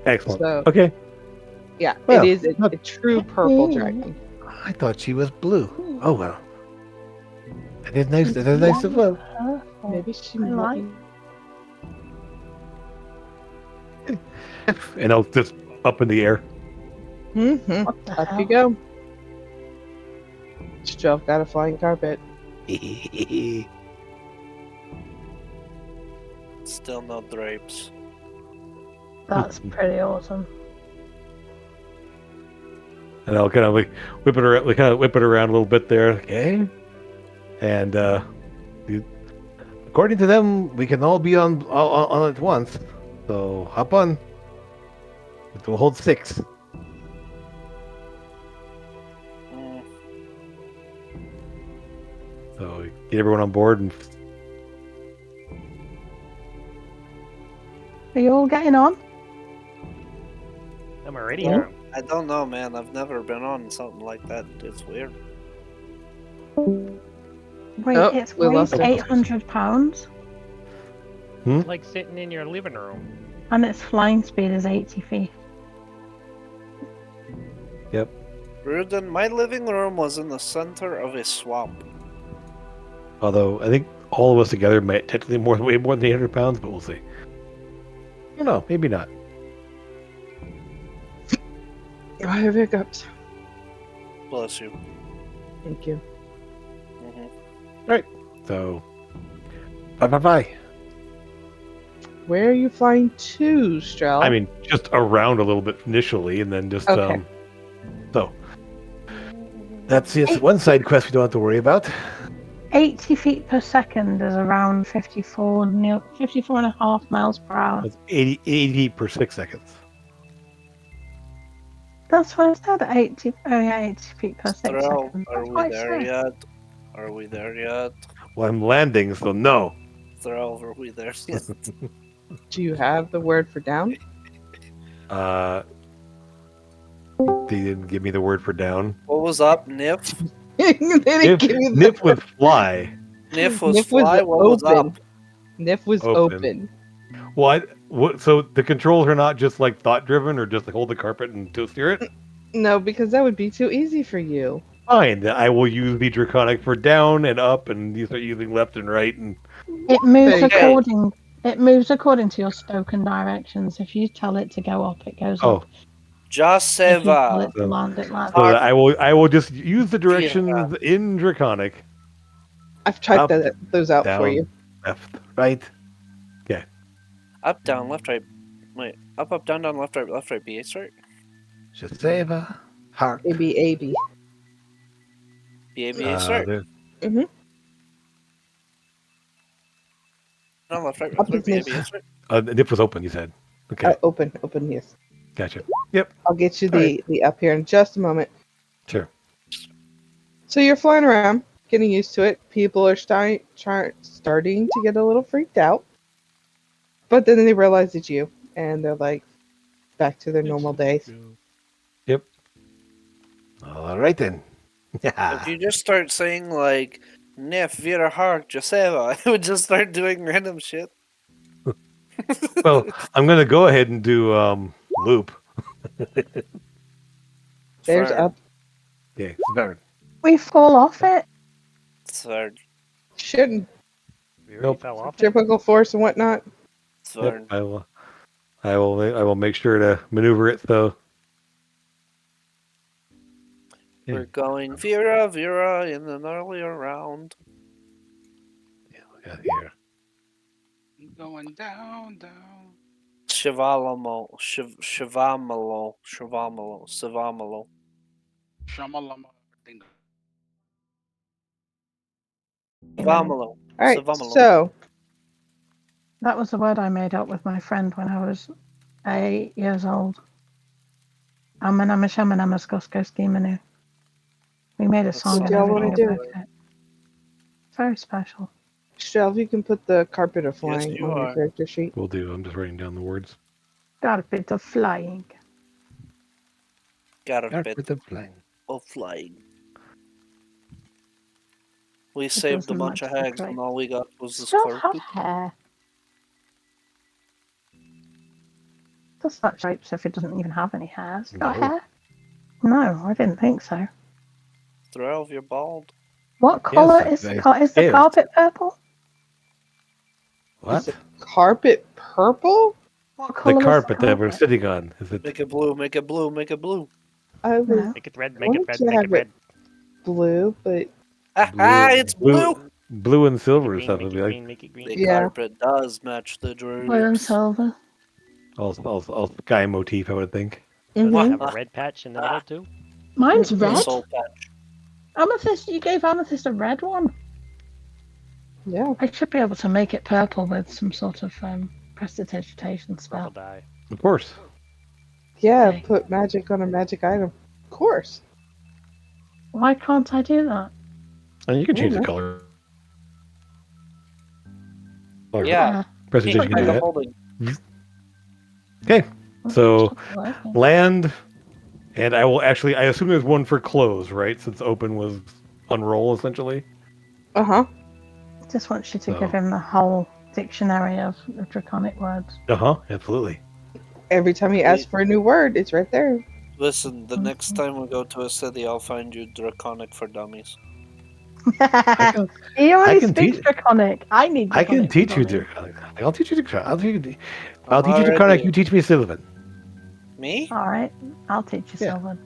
[SPEAKER 3] Excellent.
[SPEAKER 4] So-
[SPEAKER 3] Okay.
[SPEAKER 4] Yeah,
[SPEAKER 3] Well,
[SPEAKER 4] it is a
[SPEAKER 3] not-
[SPEAKER 4] true purple
[SPEAKER 1] Mm.
[SPEAKER 4] dragon.
[SPEAKER 3] I thought she was blue. Oh well. That is nice. That is nice of her.
[SPEAKER 1] Purple.
[SPEAKER 4] Maybe she
[SPEAKER 1] I like-
[SPEAKER 3] And I'll just up in the air.
[SPEAKER 4] Mm-hmm.
[SPEAKER 1] What the
[SPEAKER 4] Up
[SPEAKER 1] hell?
[SPEAKER 4] you go. Strel got a flying carpet.
[SPEAKER 2] Still no drapes.
[SPEAKER 1] That's pretty awesome.
[SPEAKER 3] And I'll kind of like whip it around, a little bit there. Okay. And according to them, we can all be on at once. So hop on. It will hold 6.
[SPEAKER 2] Mm,
[SPEAKER 3] So get everyone on board and
[SPEAKER 1] Are you all getting on?
[SPEAKER 5] I'm already
[SPEAKER 4] Yeah.
[SPEAKER 5] on.
[SPEAKER 2] I don't know, man. I've never been on something like that. It's weird.
[SPEAKER 1] Wait,
[SPEAKER 4] Oh,
[SPEAKER 1] it's
[SPEAKER 4] we lost
[SPEAKER 1] weighs
[SPEAKER 4] her.
[SPEAKER 1] £800
[SPEAKER 5] Like sitting in your living room.
[SPEAKER 1] and its flying speed is 80 feet.
[SPEAKER 2] Rudin, my living room was in the center of a swamp.
[SPEAKER 3] although I think all of us together might technically way more than 800 pounds, but we'll see. I don't know, maybe not.
[SPEAKER 4] I have hiccups.
[SPEAKER 2] Bless you.
[SPEAKER 4] Thank you.
[SPEAKER 2] Hmm
[SPEAKER 3] So bye.
[SPEAKER 4] Where are you flying to, Strel?
[SPEAKER 3] I mean, just around a little bit initially, and then just
[SPEAKER 4] Okay.
[SPEAKER 3] so that's it. One side quest we don't have to worry about.
[SPEAKER 1] 80 feet per second is around 54 and a half miles per hour.
[SPEAKER 3] It's 80 per 6 seconds.
[SPEAKER 1] That's what I said, 80 feet per 6
[SPEAKER 2] Thrall,
[SPEAKER 1] seconds.
[SPEAKER 2] are
[SPEAKER 1] That's
[SPEAKER 2] we
[SPEAKER 1] what I
[SPEAKER 2] there
[SPEAKER 1] said.
[SPEAKER 2] yet? Are we there yet?
[SPEAKER 3] Well, I'm landing, so no.
[SPEAKER 2] Thrall, are we there yet?
[SPEAKER 4] Do you have the word for down?
[SPEAKER 3] They didn't give me the word for down.
[SPEAKER 2] What was up, Nif?
[SPEAKER 4] They didn't give you the
[SPEAKER 3] Nip
[SPEAKER 4] word.
[SPEAKER 3] with fly.
[SPEAKER 2] Nif was
[SPEAKER 4] Nif
[SPEAKER 2] fly. What was
[SPEAKER 4] open.
[SPEAKER 2] up?
[SPEAKER 4] Nif was
[SPEAKER 3] Open.
[SPEAKER 4] open.
[SPEAKER 3] What? So the controls are not just like thought driven, or just like hold the carpet and to steer it.
[SPEAKER 4] No, because that would be too easy for you.
[SPEAKER 3] Fine. I will use the draconic for down and up, and you start using left and right. And
[SPEAKER 1] It moves
[SPEAKER 4] Okay.
[SPEAKER 1] according to your spoken directions. If you tell it to go up, it goes
[SPEAKER 3] oh,
[SPEAKER 1] up. If you tell
[SPEAKER 2] Jaseva.
[SPEAKER 1] it to land, it lands.
[SPEAKER 3] so that I will just use the directions in draconic.
[SPEAKER 4] I've tried
[SPEAKER 3] Up,
[SPEAKER 4] those out for
[SPEAKER 3] down,
[SPEAKER 4] you.
[SPEAKER 3] left, right.
[SPEAKER 2] Up, down, left, right. Wait. Up, down, down, left, right. BA start?
[SPEAKER 3] Shaseva, heart.
[SPEAKER 4] AB.
[SPEAKER 2] BA start?
[SPEAKER 3] There-
[SPEAKER 2] No, left, right,
[SPEAKER 4] Up
[SPEAKER 2] BA
[SPEAKER 4] is next.
[SPEAKER 2] start?
[SPEAKER 3] Nip was open. You said. Okay,
[SPEAKER 4] Open, yes.
[SPEAKER 3] gotcha.
[SPEAKER 4] I'll get you
[SPEAKER 3] All right.
[SPEAKER 4] the up here in just a moment.
[SPEAKER 3] Sure.
[SPEAKER 4] So you're flying around, getting used to it. People are starting to get a little freaked out. But then they realize it's you, and they're like back to their normal days.
[SPEAKER 3] All right then.
[SPEAKER 2] If you just start saying like Nif, Vera Hark, Jaseva, I would just start doing random shit.
[SPEAKER 3] Well, I'm gonna go ahead and do loop.
[SPEAKER 4] There's
[SPEAKER 2] Fair.
[SPEAKER 4] up.
[SPEAKER 3] Okay, it's better.
[SPEAKER 1] We fall off it.
[SPEAKER 2] It's fair.
[SPEAKER 4] Shouldn't
[SPEAKER 5] We already
[SPEAKER 3] Nope.
[SPEAKER 5] fell off it.
[SPEAKER 4] typical force and whatnot.
[SPEAKER 2] It's fair.
[SPEAKER 3] Yep, I will make sure to maneuver it so.
[SPEAKER 2] We're going Vera in an earlier round.
[SPEAKER 3] Yeah, here.
[SPEAKER 7] Going down.
[SPEAKER 2] Shivalamo.
[SPEAKER 7] Shamalama. Ding dong.
[SPEAKER 2] Vamalo.
[SPEAKER 4] All right.
[SPEAKER 2] Savamalo.
[SPEAKER 4] So
[SPEAKER 1] That was the word I made up with my friend when I was 8 years old. Amanama shamanama skoskoski manu. We made a
[SPEAKER 2] That's
[SPEAKER 1] song
[SPEAKER 4] what
[SPEAKER 1] and
[SPEAKER 4] y'all wanna
[SPEAKER 1] everything
[SPEAKER 4] do?
[SPEAKER 1] about it. Very special.
[SPEAKER 4] Strel, you can put the carpet of
[SPEAKER 2] Yes,
[SPEAKER 4] flying
[SPEAKER 2] you
[SPEAKER 4] on your
[SPEAKER 2] are.
[SPEAKER 4] character sheet.
[SPEAKER 3] We'll do. I'm just writing down the words.
[SPEAKER 1] Got a bit of flying.
[SPEAKER 2] Got a bit
[SPEAKER 3] the plane.
[SPEAKER 2] of flying. We
[SPEAKER 1] It
[SPEAKER 2] saved a
[SPEAKER 1] doesn't
[SPEAKER 2] bunch
[SPEAKER 1] match
[SPEAKER 2] of
[SPEAKER 1] the
[SPEAKER 2] hags and
[SPEAKER 1] crate.
[SPEAKER 2] all we got was this
[SPEAKER 1] Still have
[SPEAKER 2] carpet.
[SPEAKER 1] hair. Does that shapes if it doesn't even have any hairs? Got
[SPEAKER 3] No.
[SPEAKER 1] hair? No, I didn't think so.
[SPEAKER 2] Drove, you're bald.
[SPEAKER 1] What colour
[SPEAKER 3] Yes,
[SPEAKER 1] is
[SPEAKER 3] I-
[SPEAKER 1] is the
[SPEAKER 3] yes.
[SPEAKER 1] carpet purple?
[SPEAKER 3] What?
[SPEAKER 4] Is the carpet purple?
[SPEAKER 1] What
[SPEAKER 3] The
[SPEAKER 1] colour
[SPEAKER 3] carpet
[SPEAKER 1] was the
[SPEAKER 3] that we're
[SPEAKER 1] carpet?
[SPEAKER 3] sitting on. Is it
[SPEAKER 2] Make it blue, make it blue, make it blue.
[SPEAKER 4] I was
[SPEAKER 1] No.
[SPEAKER 5] Make it red, make
[SPEAKER 4] wanted
[SPEAKER 5] it red,
[SPEAKER 4] to
[SPEAKER 5] make
[SPEAKER 4] have
[SPEAKER 5] it red.
[SPEAKER 4] blue, but
[SPEAKER 2] Ah, it's blue.
[SPEAKER 3] blue and silver or
[SPEAKER 5] Make it
[SPEAKER 3] something.
[SPEAKER 5] green,
[SPEAKER 3] Like
[SPEAKER 5] green, make it green.
[SPEAKER 2] The
[SPEAKER 4] Yeah.
[SPEAKER 2] carpet does match the
[SPEAKER 1] Blue and
[SPEAKER 2] drapes.
[SPEAKER 1] silver.
[SPEAKER 3] all guy motif, I would think.
[SPEAKER 5] Does it
[SPEAKER 4] Mhm.
[SPEAKER 5] have a red patch in the middle too?
[SPEAKER 1] Mine's
[SPEAKER 4] Mm-mm.
[SPEAKER 2] The
[SPEAKER 1] red.
[SPEAKER 2] soul patch.
[SPEAKER 1] Amethyst, you gave Amethyst a red one.
[SPEAKER 4] yeah.
[SPEAKER 1] I should be able to make it purple with some sort of prestidigitation
[SPEAKER 5] Purple
[SPEAKER 1] spell.
[SPEAKER 5] dye.
[SPEAKER 3] Of course.
[SPEAKER 4] Yeah,
[SPEAKER 1] Okay.
[SPEAKER 4] put magic on a magic item. Of course.
[SPEAKER 1] Why can't I do that?
[SPEAKER 3] And you can change the
[SPEAKER 4] Mhm.
[SPEAKER 3] color. Or
[SPEAKER 2] Yeah.
[SPEAKER 3] Prestidigitation
[SPEAKER 2] Keep
[SPEAKER 3] can do
[SPEAKER 2] the
[SPEAKER 3] that.
[SPEAKER 2] holding.
[SPEAKER 3] Okay. So,
[SPEAKER 1] Okay.
[SPEAKER 3] land, and I will actually. I assume there's one for close, right? Since open was unroll essentially.
[SPEAKER 4] Uh-huh.
[SPEAKER 1] Just want you to
[SPEAKER 3] So-
[SPEAKER 1] give him the whole dictionary of draconic words.
[SPEAKER 3] Absolutely.
[SPEAKER 4] Every time he asks for a new word, it's right there.
[SPEAKER 2] Listen, the next
[SPEAKER 1] Mhm.
[SPEAKER 2] time we go to a city, I'll find you Draconic for Dummies.
[SPEAKER 3] I can,
[SPEAKER 1] He already
[SPEAKER 3] can
[SPEAKER 1] speaks
[SPEAKER 3] teach-
[SPEAKER 1] draconic. I need
[SPEAKER 3] I can
[SPEAKER 1] draconic
[SPEAKER 3] teach you.
[SPEAKER 1] for me.
[SPEAKER 3] I'll teach you. I'll teach you.
[SPEAKER 2] I'm
[SPEAKER 3] I'll teach you
[SPEAKER 2] already-
[SPEAKER 3] Draconic. You teach me Sylvan.
[SPEAKER 2] Me?
[SPEAKER 1] All right, I'll teach you,
[SPEAKER 3] Yeah.
[SPEAKER 1] Sylvan.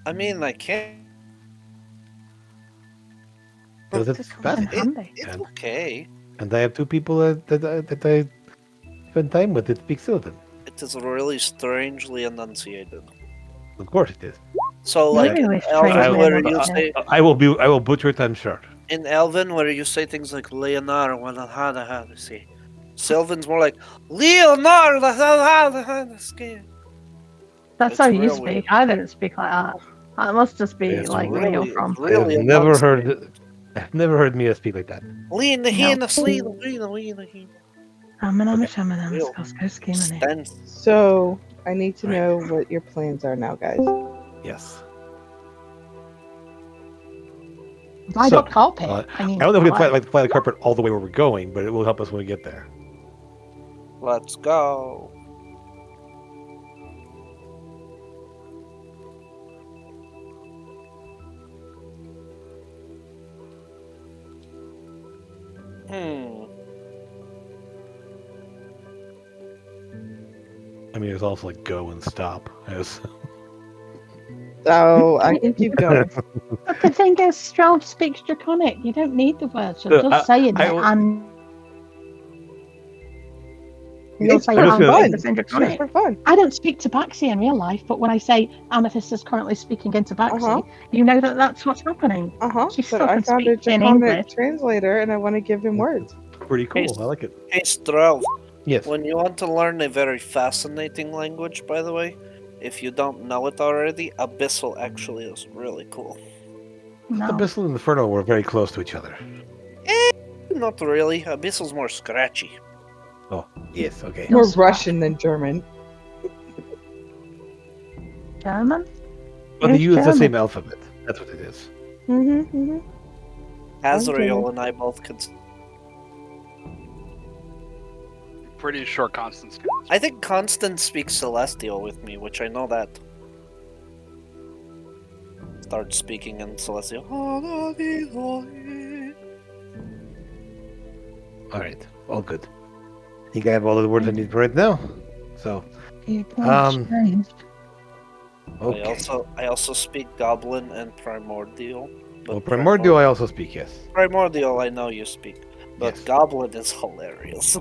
[SPEAKER 2] I mean, I can't.
[SPEAKER 3] Because
[SPEAKER 1] Just
[SPEAKER 3] it's
[SPEAKER 1] comes
[SPEAKER 3] fun.
[SPEAKER 1] in handy.
[SPEAKER 2] It's
[SPEAKER 3] And-
[SPEAKER 2] okay.
[SPEAKER 3] And I have two people that I spend time with that speak Sylvan.
[SPEAKER 2] It is really strangely enunciated.
[SPEAKER 3] Of course it is.
[SPEAKER 2] So,
[SPEAKER 1] Maybe
[SPEAKER 2] like, in
[SPEAKER 1] we
[SPEAKER 2] Elven,
[SPEAKER 1] strangely
[SPEAKER 2] where you
[SPEAKER 1] enunciate.
[SPEAKER 2] say
[SPEAKER 3] I will butcher it. I'm sure.
[SPEAKER 2] in Elven, where you say things like Leonardo, how to say. Sylvan's more like Leonardo,
[SPEAKER 1] That's
[SPEAKER 2] It's
[SPEAKER 1] how you
[SPEAKER 2] real
[SPEAKER 1] speak.
[SPEAKER 2] weird.
[SPEAKER 1] I don't speak like that. That must just be
[SPEAKER 3] It's
[SPEAKER 1] like where you're
[SPEAKER 2] really,
[SPEAKER 1] from.
[SPEAKER 2] really
[SPEAKER 3] I've never
[SPEAKER 2] enunciated.
[SPEAKER 3] heard Mia speak like that.
[SPEAKER 2] Lean the
[SPEAKER 1] No.
[SPEAKER 2] hen, the sleeve, the Real.
[SPEAKER 1] Scheming.
[SPEAKER 2] Stens.
[SPEAKER 4] So I need to
[SPEAKER 3] Right.
[SPEAKER 4] know what your plans are now, guys.
[SPEAKER 3] Yes.
[SPEAKER 1] I
[SPEAKER 3] So,
[SPEAKER 1] got carpet.
[SPEAKER 3] I
[SPEAKER 1] I mean,
[SPEAKER 3] don't know if we can
[SPEAKER 1] like-
[SPEAKER 3] fly the carpet all the way where we're going, but it will help us when we get there.
[SPEAKER 2] Let's go.
[SPEAKER 3] I mean, there's also like go and stop. As
[SPEAKER 4] So I can keep going.
[SPEAKER 1] But the thing is, Strauss speaks Draconic. You don't need the words. You're
[SPEAKER 3] No,
[SPEAKER 1] just saying
[SPEAKER 3] I
[SPEAKER 1] it,
[SPEAKER 3] will-
[SPEAKER 1] and you'll
[SPEAKER 4] It's
[SPEAKER 1] say
[SPEAKER 3] I'm just
[SPEAKER 1] I'm
[SPEAKER 3] gonna-
[SPEAKER 1] saying the same
[SPEAKER 4] It's
[SPEAKER 1] Draconic.
[SPEAKER 4] for fun.
[SPEAKER 1] I don't speak Tabaxi in real life, but when I say Amethyst is currently speaking in Tabaxi,
[SPEAKER 4] Uh-huh.
[SPEAKER 1] you know that that's what's happening.
[SPEAKER 4] Uh-huh.
[SPEAKER 1] She
[SPEAKER 4] But
[SPEAKER 1] still
[SPEAKER 4] I
[SPEAKER 1] can
[SPEAKER 4] found a
[SPEAKER 1] speak in
[SPEAKER 4] draconic
[SPEAKER 1] English.
[SPEAKER 4] translator and I want to give him words.
[SPEAKER 3] pretty cool.
[SPEAKER 2] Hey,
[SPEAKER 3] I like it.
[SPEAKER 2] Hey, Strelv,
[SPEAKER 3] Yes.
[SPEAKER 2] when you want to learn a very fascinating language, by the way, if you don't know it already, Abyssal actually is really cool.
[SPEAKER 1] No.
[SPEAKER 3] Abyssal and Inferno were very close to each other.
[SPEAKER 2] Not really. Abyssal's more scratchy.
[SPEAKER 3] Oh, yes. Okay.
[SPEAKER 1] No.
[SPEAKER 4] More
[SPEAKER 1] Yes.
[SPEAKER 4] Russian than German.
[SPEAKER 1] German?
[SPEAKER 3] But they
[SPEAKER 1] Who's
[SPEAKER 3] use the
[SPEAKER 1] German?
[SPEAKER 3] same alphabet. That's what it is.
[SPEAKER 4] Mm-hmm. Mm-hmm.
[SPEAKER 2] Azrael and I both can.
[SPEAKER 7] Pretty sure Constance can.
[SPEAKER 2] I think Constance speaks Celestial with me, which I know that. Start speaking in Celestial.
[SPEAKER 3] All right. All good. I think I have all of the words I need for right now. So, Um, okay.
[SPEAKER 2] I also speak Goblin and Primordial. But
[SPEAKER 3] Well, Primordial I also speak, yes.
[SPEAKER 2] Primordial, I know you speak, but
[SPEAKER 3] Yes.
[SPEAKER 2] Goblin is hilarious.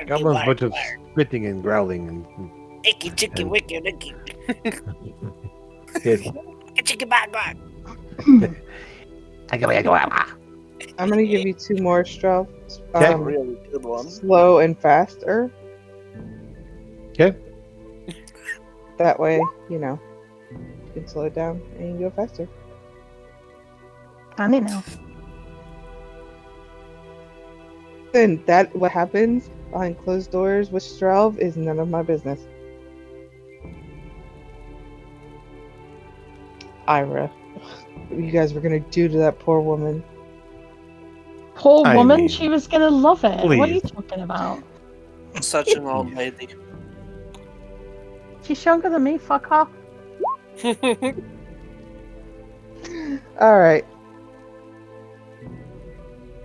[SPEAKER 3] Goblin's a bunch of spitting and growling and
[SPEAKER 2] Icky chicky
[SPEAKER 3] and-
[SPEAKER 2] wicky wicky.
[SPEAKER 3] yes.
[SPEAKER 2] Chicky bag bag.
[SPEAKER 4] I'm gonna give you two more Strauss.
[SPEAKER 3] Okay.
[SPEAKER 2] Really good one.
[SPEAKER 4] Slow and faster.
[SPEAKER 3] Okay.
[SPEAKER 4] That way, you know, you can slow it down and you can go faster.
[SPEAKER 1] Funny now.
[SPEAKER 4] Then that what happens behind closed doors with Strelv is none of my business. Ira, what you guys were gonna do to that poor woman.
[SPEAKER 1] Poor
[SPEAKER 3] I
[SPEAKER 1] woman,
[SPEAKER 3] mean,
[SPEAKER 1] she was gonna love it. What are you
[SPEAKER 3] please.
[SPEAKER 1] talking about?
[SPEAKER 2] Such an old lady.
[SPEAKER 1] She's younger than me, fuck off.
[SPEAKER 4] All right.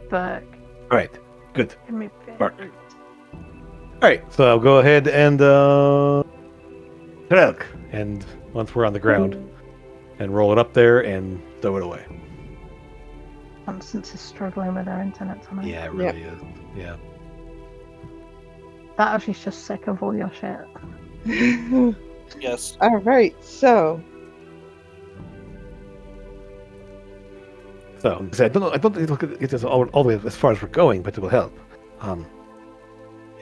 [SPEAKER 1] Burke,
[SPEAKER 3] All right, good.
[SPEAKER 1] give me
[SPEAKER 3] Bark. All right, so I'll go ahead and Trelk, and once we're on the ground, and roll it up there and stow it away.
[SPEAKER 1] Constance is struggling with her internet tonight.
[SPEAKER 3] Yeah, it really is. Yeah.
[SPEAKER 1] That or she's just sick of all your shit.
[SPEAKER 2] Yes.
[SPEAKER 4] All right. So
[SPEAKER 3] So I don't think it'll get us all the way as far as we're going, but it will help. I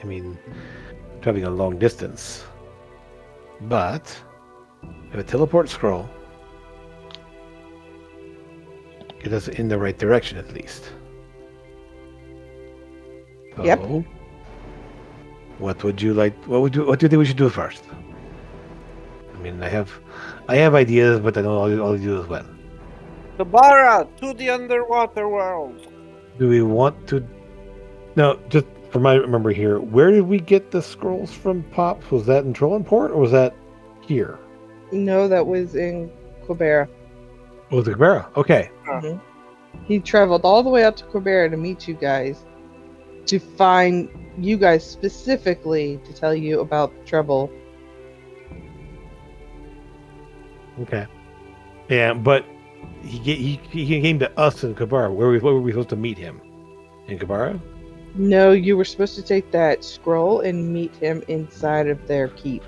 [SPEAKER 3] mean, traveling a long distance, but we have a teleport scroll. Get us in the right direction at least. So,
[SPEAKER 4] Yep.
[SPEAKER 3] What would you like? What do you think we should do first? I mean, I have ideas, but I don't know all you do as well.
[SPEAKER 2] Kabara, to the underwater world.
[SPEAKER 3] Do we want to? No, just from my remember here, where did we get the scrolls from? Pops? Was that in Trollenport or was that here?
[SPEAKER 4] no, that was in Quebera.
[SPEAKER 3] Oh, the Cabera. Okay.
[SPEAKER 4] He traveled all the way out to Quebera to meet you guys, to find you guys specifically to tell you about the trouble.
[SPEAKER 3] Okay. Yeah, but he came to us in Kabara. Where were we supposed to meet him? In Kabara?
[SPEAKER 4] No, you were supposed to take that scroll and meet him inside of their keep.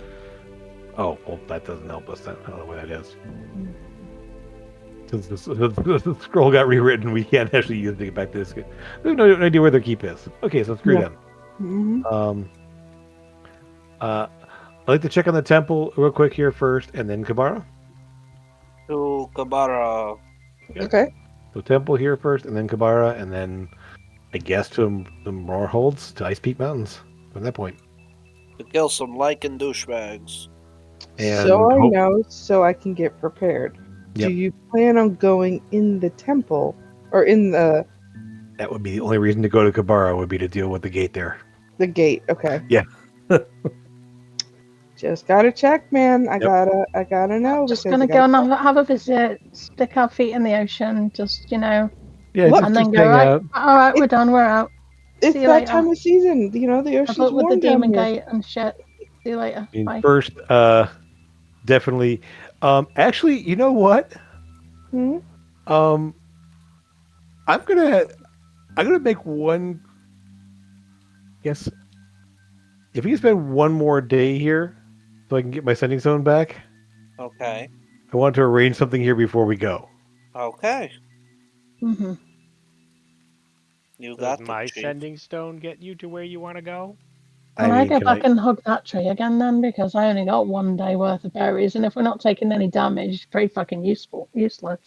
[SPEAKER 3] Oh, well, that doesn't help us then. I don't know what that is. Since the scroll got rewritten, we can't actually use it to get back to this. We have no idea where their keep is. Okay, so screw
[SPEAKER 4] Yeah.
[SPEAKER 3] them. I'd like to check on the temple real quick here first, and then Kabara.
[SPEAKER 2] To Kabara.
[SPEAKER 3] Yeah.
[SPEAKER 4] Okay.
[SPEAKER 3] So temple here first, and then Kabara, and then I guess to the more holds to Ice Peak Mountains from that point.
[SPEAKER 2] To kill some lichen douchebags.
[SPEAKER 3] And
[SPEAKER 4] so I
[SPEAKER 3] hope-
[SPEAKER 4] know, so I can get prepared.
[SPEAKER 3] Yep.
[SPEAKER 4] Do you plan on going in the temple or in the
[SPEAKER 3] That would be the only reason to go to Kabara would be to deal with the gate there.
[SPEAKER 4] gate? Okay.
[SPEAKER 3] Yeah.
[SPEAKER 4] Just gotta check, man. I gotta know.
[SPEAKER 1] Just
[SPEAKER 4] because
[SPEAKER 1] gonna
[SPEAKER 4] I
[SPEAKER 1] go
[SPEAKER 4] gotta-
[SPEAKER 1] and have a visit, stick our feet in the ocean, just
[SPEAKER 3] Yeah,
[SPEAKER 4] Look,
[SPEAKER 3] just
[SPEAKER 1] and then
[SPEAKER 3] hang
[SPEAKER 1] go right.
[SPEAKER 3] out.
[SPEAKER 1] All right, we're done. We're out.
[SPEAKER 4] It's
[SPEAKER 1] See you
[SPEAKER 4] that
[SPEAKER 1] later.
[SPEAKER 4] time of season. You know, the
[SPEAKER 1] Have
[SPEAKER 4] ocean's
[SPEAKER 1] luck with the
[SPEAKER 4] warm down
[SPEAKER 1] demon
[SPEAKER 4] here.
[SPEAKER 1] gate and shit. See you later.
[SPEAKER 3] I mean,
[SPEAKER 1] Bye.
[SPEAKER 3] first, definitely. Actually, you know what?
[SPEAKER 4] Hmm?
[SPEAKER 3] I'm gonna make one. Yes. If we can spend one more day here, so I can get my sending zone back,
[SPEAKER 2] Okay.
[SPEAKER 3] I want to arrange something here before we go.
[SPEAKER 2] Okay.
[SPEAKER 1] Mm-hmm.
[SPEAKER 2] You
[SPEAKER 5] Does
[SPEAKER 2] got
[SPEAKER 5] my
[SPEAKER 2] the chief.
[SPEAKER 5] sending stone get you to where you want to go?
[SPEAKER 1] Can I go
[SPEAKER 3] can
[SPEAKER 1] back and hug that tree again then? Because I only got 1 day worth of berries, and if we're not taking any damage, it's pretty fucking useless.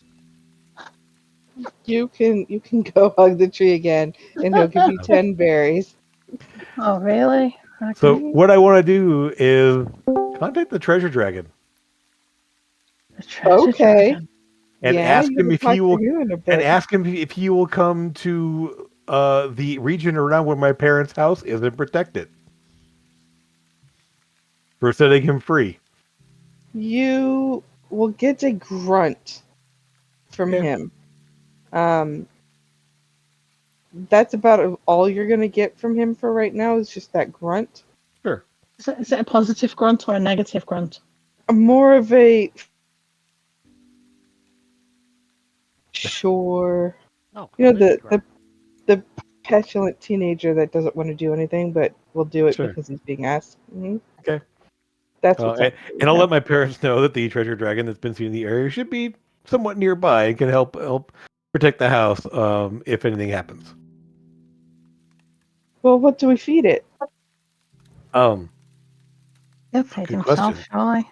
[SPEAKER 4] You can go hug the tree again, and he'll give you 10 berries.
[SPEAKER 1] Oh, really? Okay.
[SPEAKER 3] So what I want to do is contact the treasure dragon
[SPEAKER 1] The treasure
[SPEAKER 4] Okay.
[SPEAKER 1] dragon.
[SPEAKER 3] and
[SPEAKER 4] Yeah,
[SPEAKER 3] ask
[SPEAKER 4] you
[SPEAKER 3] him
[SPEAKER 4] haven't
[SPEAKER 3] if he
[SPEAKER 4] talked to
[SPEAKER 3] will
[SPEAKER 4] him in a bit.
[SPEAKER 3] and ask him if he will come to the region around where my parents' house is and protect it. For setting him free.
[SPEAKER 4] You will get a grunt from
[SPEAKER 3] Yeah.
[SPEAKER 4] him. That's about all you're gonna get from him for right now. Is just that grunt.
[SPEAKER 3] Sure.
[SPEAKER 1] Is it a positive grunt or a negative grunt?
[SPEAKER 4] More of a sure.
[SPEAKER 5] Oh,
[SPEAKER 4] You know,
[SPEAKER 5] really?
[SPEAKER 4] the petulant teenager that doesn't want to do anything but will do it
[SPEAKER 3] Sure.
[SPEAKER 4] because he's being asked. Mhm.
[SPEAKER 3] Okay.
[SPEAKER 4] That's what's up.
[SPEAKER 3] And I'll let my parents know that the treasure dragon that's been seen in the area should be somewhat nearby and can help protect the house if anything happens.
[SPEAKER 4] Well, what do we feed it?
[SPEAKER 3] Um,
[SPEAKER 1] He'll feed
[SPEAKER 3] Good
[SPEAKER 1] himself,
[SPEAKER 3] question.
[SPEAKER 1] surely.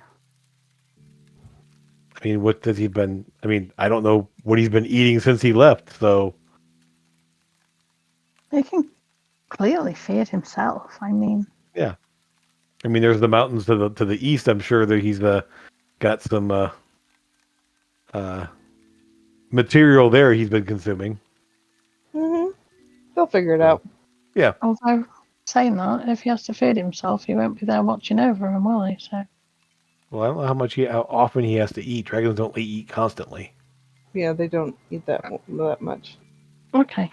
[SPEAKER 3] I mean, what has he been? I mean, I don't know what he's been eating since he left. So
[SPEAKER 1] He can clearly feed himself. I mean,
[SPEAKER 3] I mean, there's the mountains to the east. I'm sure that he's got some material there he's been consuming.
[SPEAKER 4] Mm-hmm. They'll figure it out.
[SPEAKER 1] although saying that, if he has to feed himself, he won't be there watching over him, will he? So
[SPEAKER 3] Well, I don't know how often he has to eat. Dragons don't eat constantly.
[SPEAKER 4] Yeah, they don't eat that much.
[SPEAKER 1] Okay.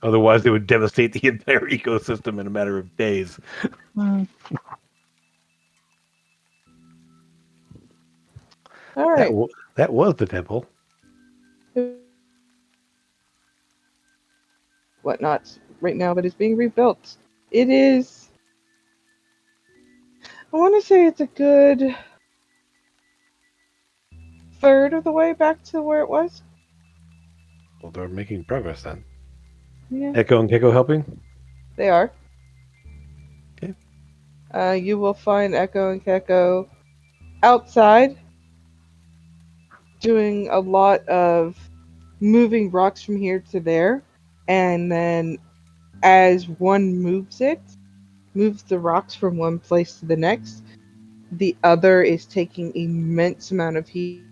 [SPEAKER 3] Otherwise, they would devastate the entire ecosystem in a matter of days.
[SPEAKER 1] Mm.
[SPEAKER 4] All right.
[SPEAKER 3] That was the temple.
[SPEAKER 4] Whatnot right now, but it's being rebuilt. It is. I want to say it's a good third of the way back to where it was.
[SPEAKER 3] Well, they're making progress then.
[SPEAKER 4] Yeah,
[SPEAKER 3] Echo and Keiko helping?
[SPEAKER 4] they are.
[SPEAKER 3] Okay.
[SPEAKER 4] You will find Echo and Keko outside doing a lot of moving rocks from here to there, and then as one moves the rocks from one place to the next, the other is taking immense amount of heat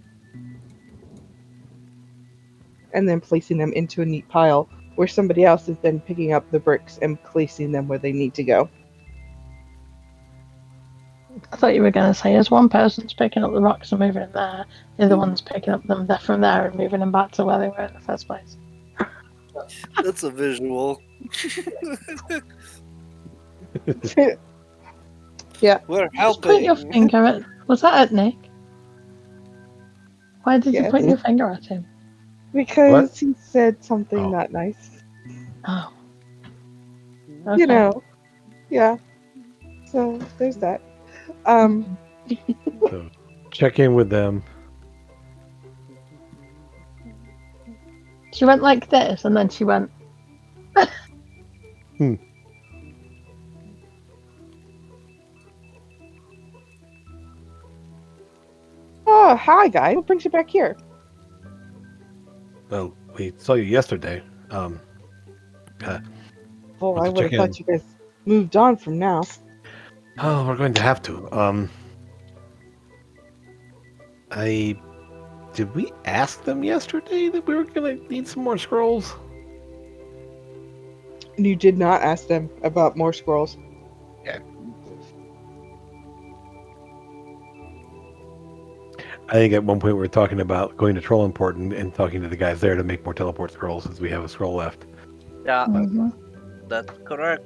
[SPEAKER 4] and then placing them into a neat pile where somebody else is then picking up the bricks and placing them where they need to go.
[SPEAKER 1] I thought you were going to say, as one person's picking up the rocks and moving them there, the other one's picking up them from there and moving them back to where they were in the first place.
[SPEAKER 2] That's a visual.
[SPEAKER 4] Yeah.
[SPEAKER 2] We're
[SPEAKER 1] Just put your
[SPEAKER 2] helping.
[SPEAKER 1] finger at... Was that at Nick? Why did you
[SPEAKER 4] Yes.
[SPEAKER 1] put your finger at him?
[SPEAKER 4] Because he said something
[SPEAKER 3] Oh.
[SPEAKER 4] not nice.
[SPEAKER 1] Oh. Okay.
[SPEAKER 4] You know. Yeah. So there's that.
[SPEAKER 3] So check in with them.
[SPEAKER 1] She went like this, and then she went...
[SPEAKER 4] Oh, hi guy. What brings you back here?
[SPEAKER 3] Well, we saw you yesterday.
[SPEAKER 4] Well,
[SPEAKER 3] Want
[SPEAKER 4] I
[SPEAKER 3] to
[SPEAKER 4] would have
[SPEAKER 3] check
[SPEAKER 4] thought you guys moved on from now.
[SPEAKER 3] Oh, we're going to have to. Did we ask them yesterday that we were gonna need some more scrolls?
[SPEAKER 4] You did not ask them about more scrolls.
[SPEAKER 3] I think at one point we were talking about going to Trollimport and talking to the guys there to make more teleport scrolls since we have a scroll left.
[SPEAKER 2] Yeah,
[SPEAKER 1] Mhm.
[SPEAKER 2] that's correct.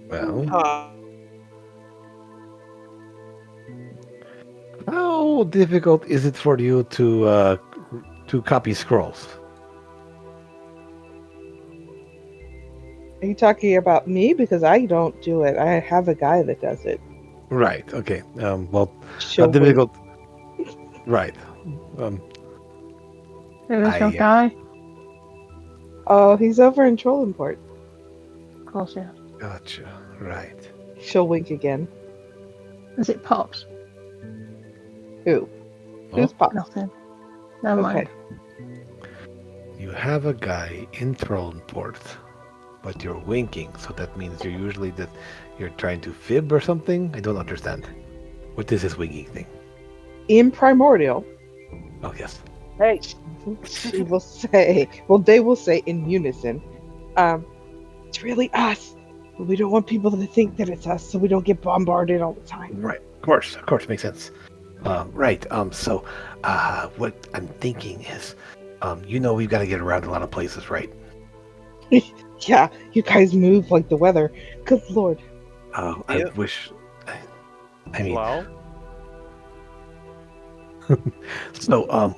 [SPEAKER 3] Well, how difficult is it for you to copy scrolls?
[SPEAKER 4] Are you talking about me? Because I don't do it. I have a guy that does it.
[SPEAKER 3] Right. Okay. Well,
[SPEAKER 4] She'll
[SPEAKER 3] not difficult. Right.
[SPEAKER 1] Who was your
[SPEAKER 3] I,
[SPEAKER 1] guy?
[SPEAKER 4] Oh, he's over in Trollimport.
[SPEAKER 1] Of course, yeah.
[SPEAKER 3] Gotcha. Right.
[SPEAKER 4] She'll wink again.
[SPEAKER 1] Is it Pops?
[SPEAKER 4] Who?
[SPEAKER 3] Oh.
[SPEAKER 4] Who's Pop?
[SPEAKER 1] Nothing. Never mind.
[SPEAKER 3] You have a guy in Trollimport, but you're winking, so that means you're usually that you're trying to fib or something? I don't understand. What is this winking thing?
[SPEAKER 4] In Primordial,
[SPEAKER 3] Oh, yes.
[SPEAKER 2] Hey,
[SPEAKER 4] she will say, well, they will say in unison, it's really us. But we don't want people to think that it's us, so we don't get bombarded all the time.
[SPEAKER 3] Right. Of course, makes sense. Right. So, what I'm thinking is, we've got to get around a lot of places, right?
[SPEAKER 4] Yeah, you guys move like the weather. Good lord.
[SPEAKER 3] I
[SPEAKER 2] Yeah.
[SPEAKER 3] wish. I mean,
[SPEAKER 5] Well,
[SPEAKER 3] so,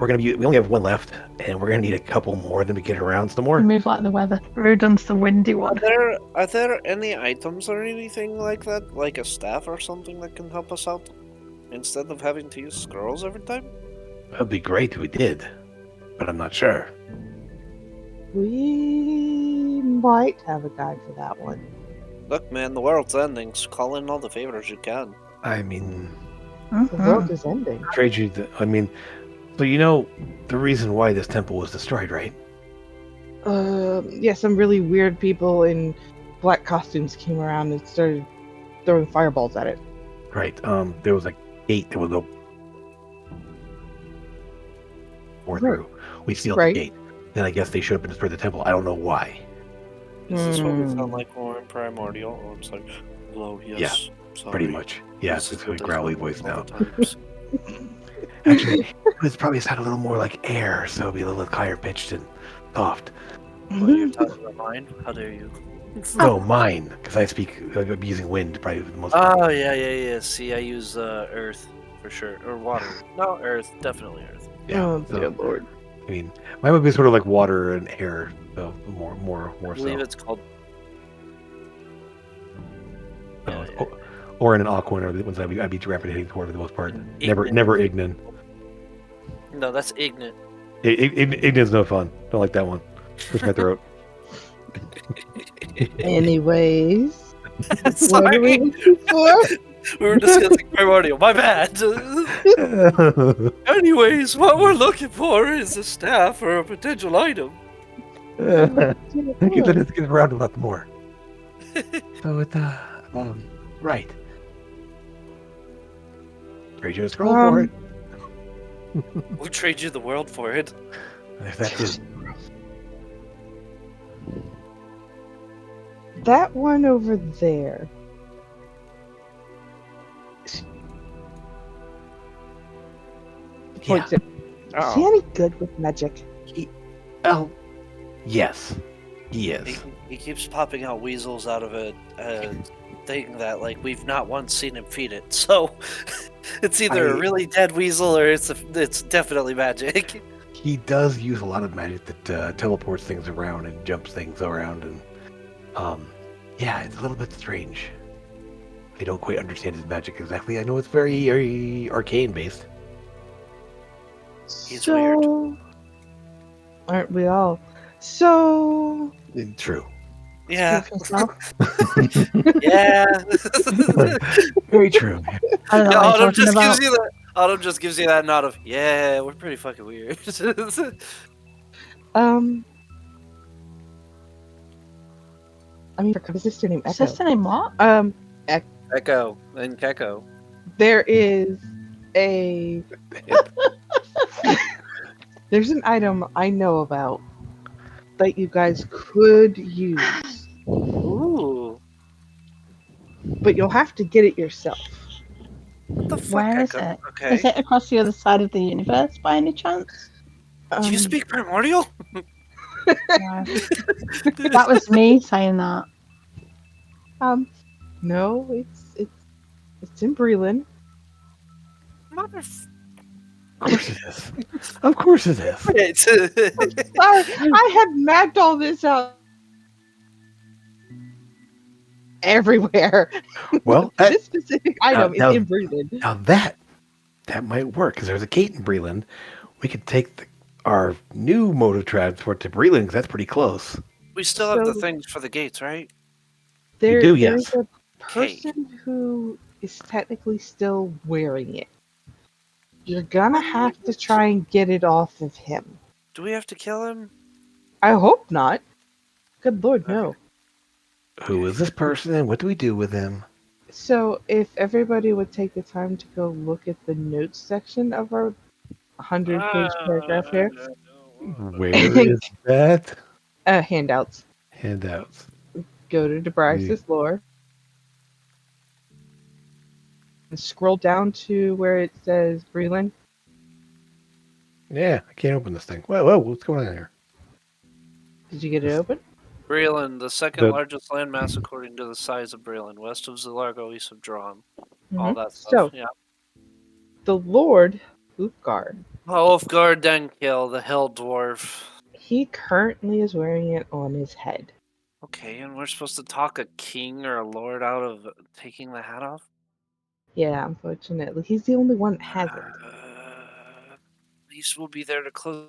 [SPEAKER 3] we're gonna be. We only have one left, and we're gonna need a couple more of them to get around some more.
[SPEAKER 1] You move like the weather. Rudon's the windy one.
[SPEAKER 2] are there any items or anything like that, like a staff or something that can help us out, instead of having to use scrolls every time?
[SPEAKER 3] That'd be great if we did, but I'm not sure.
[SPEAKER 4] We might have a guy for that one.
[SPEAKER 2] Look, man, the world's ending, so call in all the favors you can.
[SPEAKER 3] I mean,
[SPEAKER 4] The world is ending.
[SPEAKER 3] trade you. So the reason why this temple was destroyed, right?
[SPEAKER 4] Yeah, some really weird people in black costumes came around and started throwing fireballs at it.
[SPEAKER 3] Right. There was a gate that would go through. We sealed
[SPEAKER 4] Right.
[SPEAKER 3] the gate. Then I guess they should have destroyed the temple. I don't know why.
[SPEAKER 2] Is this what we
[SPEAKER 4] Hmm.
[SPEAKER 2] sound like when we're in Primordial? Oh, I'm sorry. Hello, yes.
[SPEAKER 3] Pretty
[SPEAKER 2] Sorry.
[SPEAKER 3] much. Yeah, it's a
[SPEAKER 2] Does
[SPEAKER 3] growly
[SPEAKER 2] happen
[SPEAKER 3] voice
[SPEAKER 2] all
[SPEAKER 3] now.
[SPEAKER 2] the times.
[SPEAKER 3] Actually, it's probably sound a little more like air, so it'll be a little higher pitched and soft.
[SPEAKER 2] Well, you're talking about mine? How dare you?
[SPEAKER 3] No, mine, because I speak. I'm using wind probably for the most part.
[SPEAKER 2] Oh, yeah. See, I use earth for sure. Or water. No, earth. Definitely earth.
[SPEAKER 3] Yeah.
[SPEAKER 4] Oh
[SPEAKER 3] so,
[SPEAKER 4] dear lord.
[SPEAKER 3] I mean, mine would be sort of like water and air, so more
[SPEAKER 2] I believe
[SPEAKER 3] so.
[SPEAKER 2] it's called.
[SPEAKER 3] No,
[SPEAKER 2] Yeah,
[SPEAKER 3] or in an Aquan are the ones I'd be gravitating toward for the most part. Never
[SPEAKER 2] Ignan.
[SPEAKER 3] Ignan.
[SPEAKER 2] No, that's ignorant.
[SPEAKER 3] Ignan's no fun. Don't like that one. Push my throat.
[SPEAKER 4] Anyways, what are we
[SPEAKER 2] Sorry.
[SPEAKER 4] looking for?
[SPEAKER 2] We were discussing primordial. My bad. Anyways, what we're looking for is a staff or a potential item.
[SPEAKER 3] Let's get around a lot more. So it's right. Trade you a scroll for it.
[SPEAKER 2] We'll trade you the world for it.
[SPEAKER 3] If that's it.
[SPEAKER 4] That one over there.
[SPEAKER 3] Yeah.
[SPEAKER 4] Is he any good with magic?
[SPEAKER 3] Oh, yes, he is.
[SPEAKER 2] He keeps popping out weasels out of a thing that like we've not once seen him feed it. So it's either a really dead weasel or it's definitely magic.
[SPEAKER 3] He does use a lot of magic that teleports things around and jumps things around, and yeah, it's a little bit strange. I don't quite understand his magic exactly. I know it's very, very arcane based.
[SPEAKER 2] He's
[SPEAKER 4] so,
[SPEAKER 2] weird.
[SPEAKER 4] Aren't we all? So,
[SPEAKER 3] True.
[SPEAKER 2] Yeah.
[SPEAKER 1] Excuse myself.
[SPEAKER 2] Yeah.
[SPEAKER 3] Very true.
[SPEAKER 1] I don't know
[SPEAKER 2] Yeah,
[SPEAKER 1] what
[SPEAKER 2] Autumn
[SPEAKER 1] you're talking
[SPEAKER 2] just
[SPEAKER 1] about.
[SPEAKER 2] gives you that. Autumn just gives you that nod of, yeah, we're pretty fucking weird.
[SPEAKER 4] I mean, is this your name?
[SPEAKER 1] Is
[SPEAKER 4] Echo.
[SPEAKER 1] this the name what?
[SPEAKER 2] Echo and Keko.
[SPEAKER 4] There is a. There's an item I know about that you guys could use,
[SPEAKER 2] Ooh.
[SPEAKER 4] but you'll have to get it yourself.
[SPEAKER 2] What the fuck,
[SPEAKER 1] Where is
[SPEAKER 2] Echo?
[SPEAKER 1] it?
[SPEAKER 2] Okay.
[SPEAKER 1] Is it across the other side of the universe by any chance?
[SPEAKER 2] Do you speak primordial?
[SPEAKER 1] No. That was me saying that.
[SPEAKER 4] No, it's in Breland.
[SPEAKER 2] Motherfucker.
[SPEAKER 3] Of course it is. Of course it is.
[SPEAKER 4] Sorry, I had mapped all this out everywhere.
[SPEAKER 3] Well,
[SPEAKER 4] This specific item
[SPEAKER 3] now-
[SPEAKER 4] is in Breland.
[SPEAKER 3] now that might work because there's a gate in Breland. We could take our new mode of transport to Breland because that's pretty close.
[SPEAKER 2] We still have the
[SPEAKER 4] So-
[SPEAKER 2] things for the gates, right?
[SPEAKER 3] do,
[SPEAKER 4] There's
[SPEAKER 3] yes.
[SPEAKER 4] a
[SPEAKER 2] Okay.
[SPEAKER 4] person who is technically still wearing it. You're gonna have to try and get it off of him.
[SPEAKER 2] Do we have to kill him?
[SPEAKER 4] I hope not. Good lord, no.
[SPEAKER 3] Who is this person and what do we do with him?
[SPEAKER 4] So, if everybody would take the time to go look at the notes section of our 100-page paragraph here,
[SPEAKER 3] Where is that?
[SPEAKER 4] handouts.
[SPEAKER 3] Handouts.
[SPEAKER 4] Go to Debraxis lore and scroll down to where it says Breland.
[SPEAKER 3] Yeah, I can't open this thing. Whoa, what's going on here?
[SPEAKER 4] Did you get it open?
[SPEAKER 2] Breland, the second
[SPEAKER 3] The-
[SPEAKER 2] largest landmass according to the size of Breland, west of Zilargo, east of Drom. All
[SPEAKER 4] Mhm.
[SPEAKER 2] that stuff.
[SPEAKER 4] So,
[SPEAKER 2] Yeah.
[SPEAKER 4] the Lord Ulfgar,
[SPEAKER 2] Ulfgar Denkill, the Hill Dwarf.
[SPEAKER 4] he currently is wearing it on his head.
[SPEAKER 2] Okay, and we're supposed to talk a king or a lord out of taking the hat off?
[SPEAKER 4] Yeah, unfortunately. He's the only one that has it.
[SPEAKER 2] At least we'll be there to close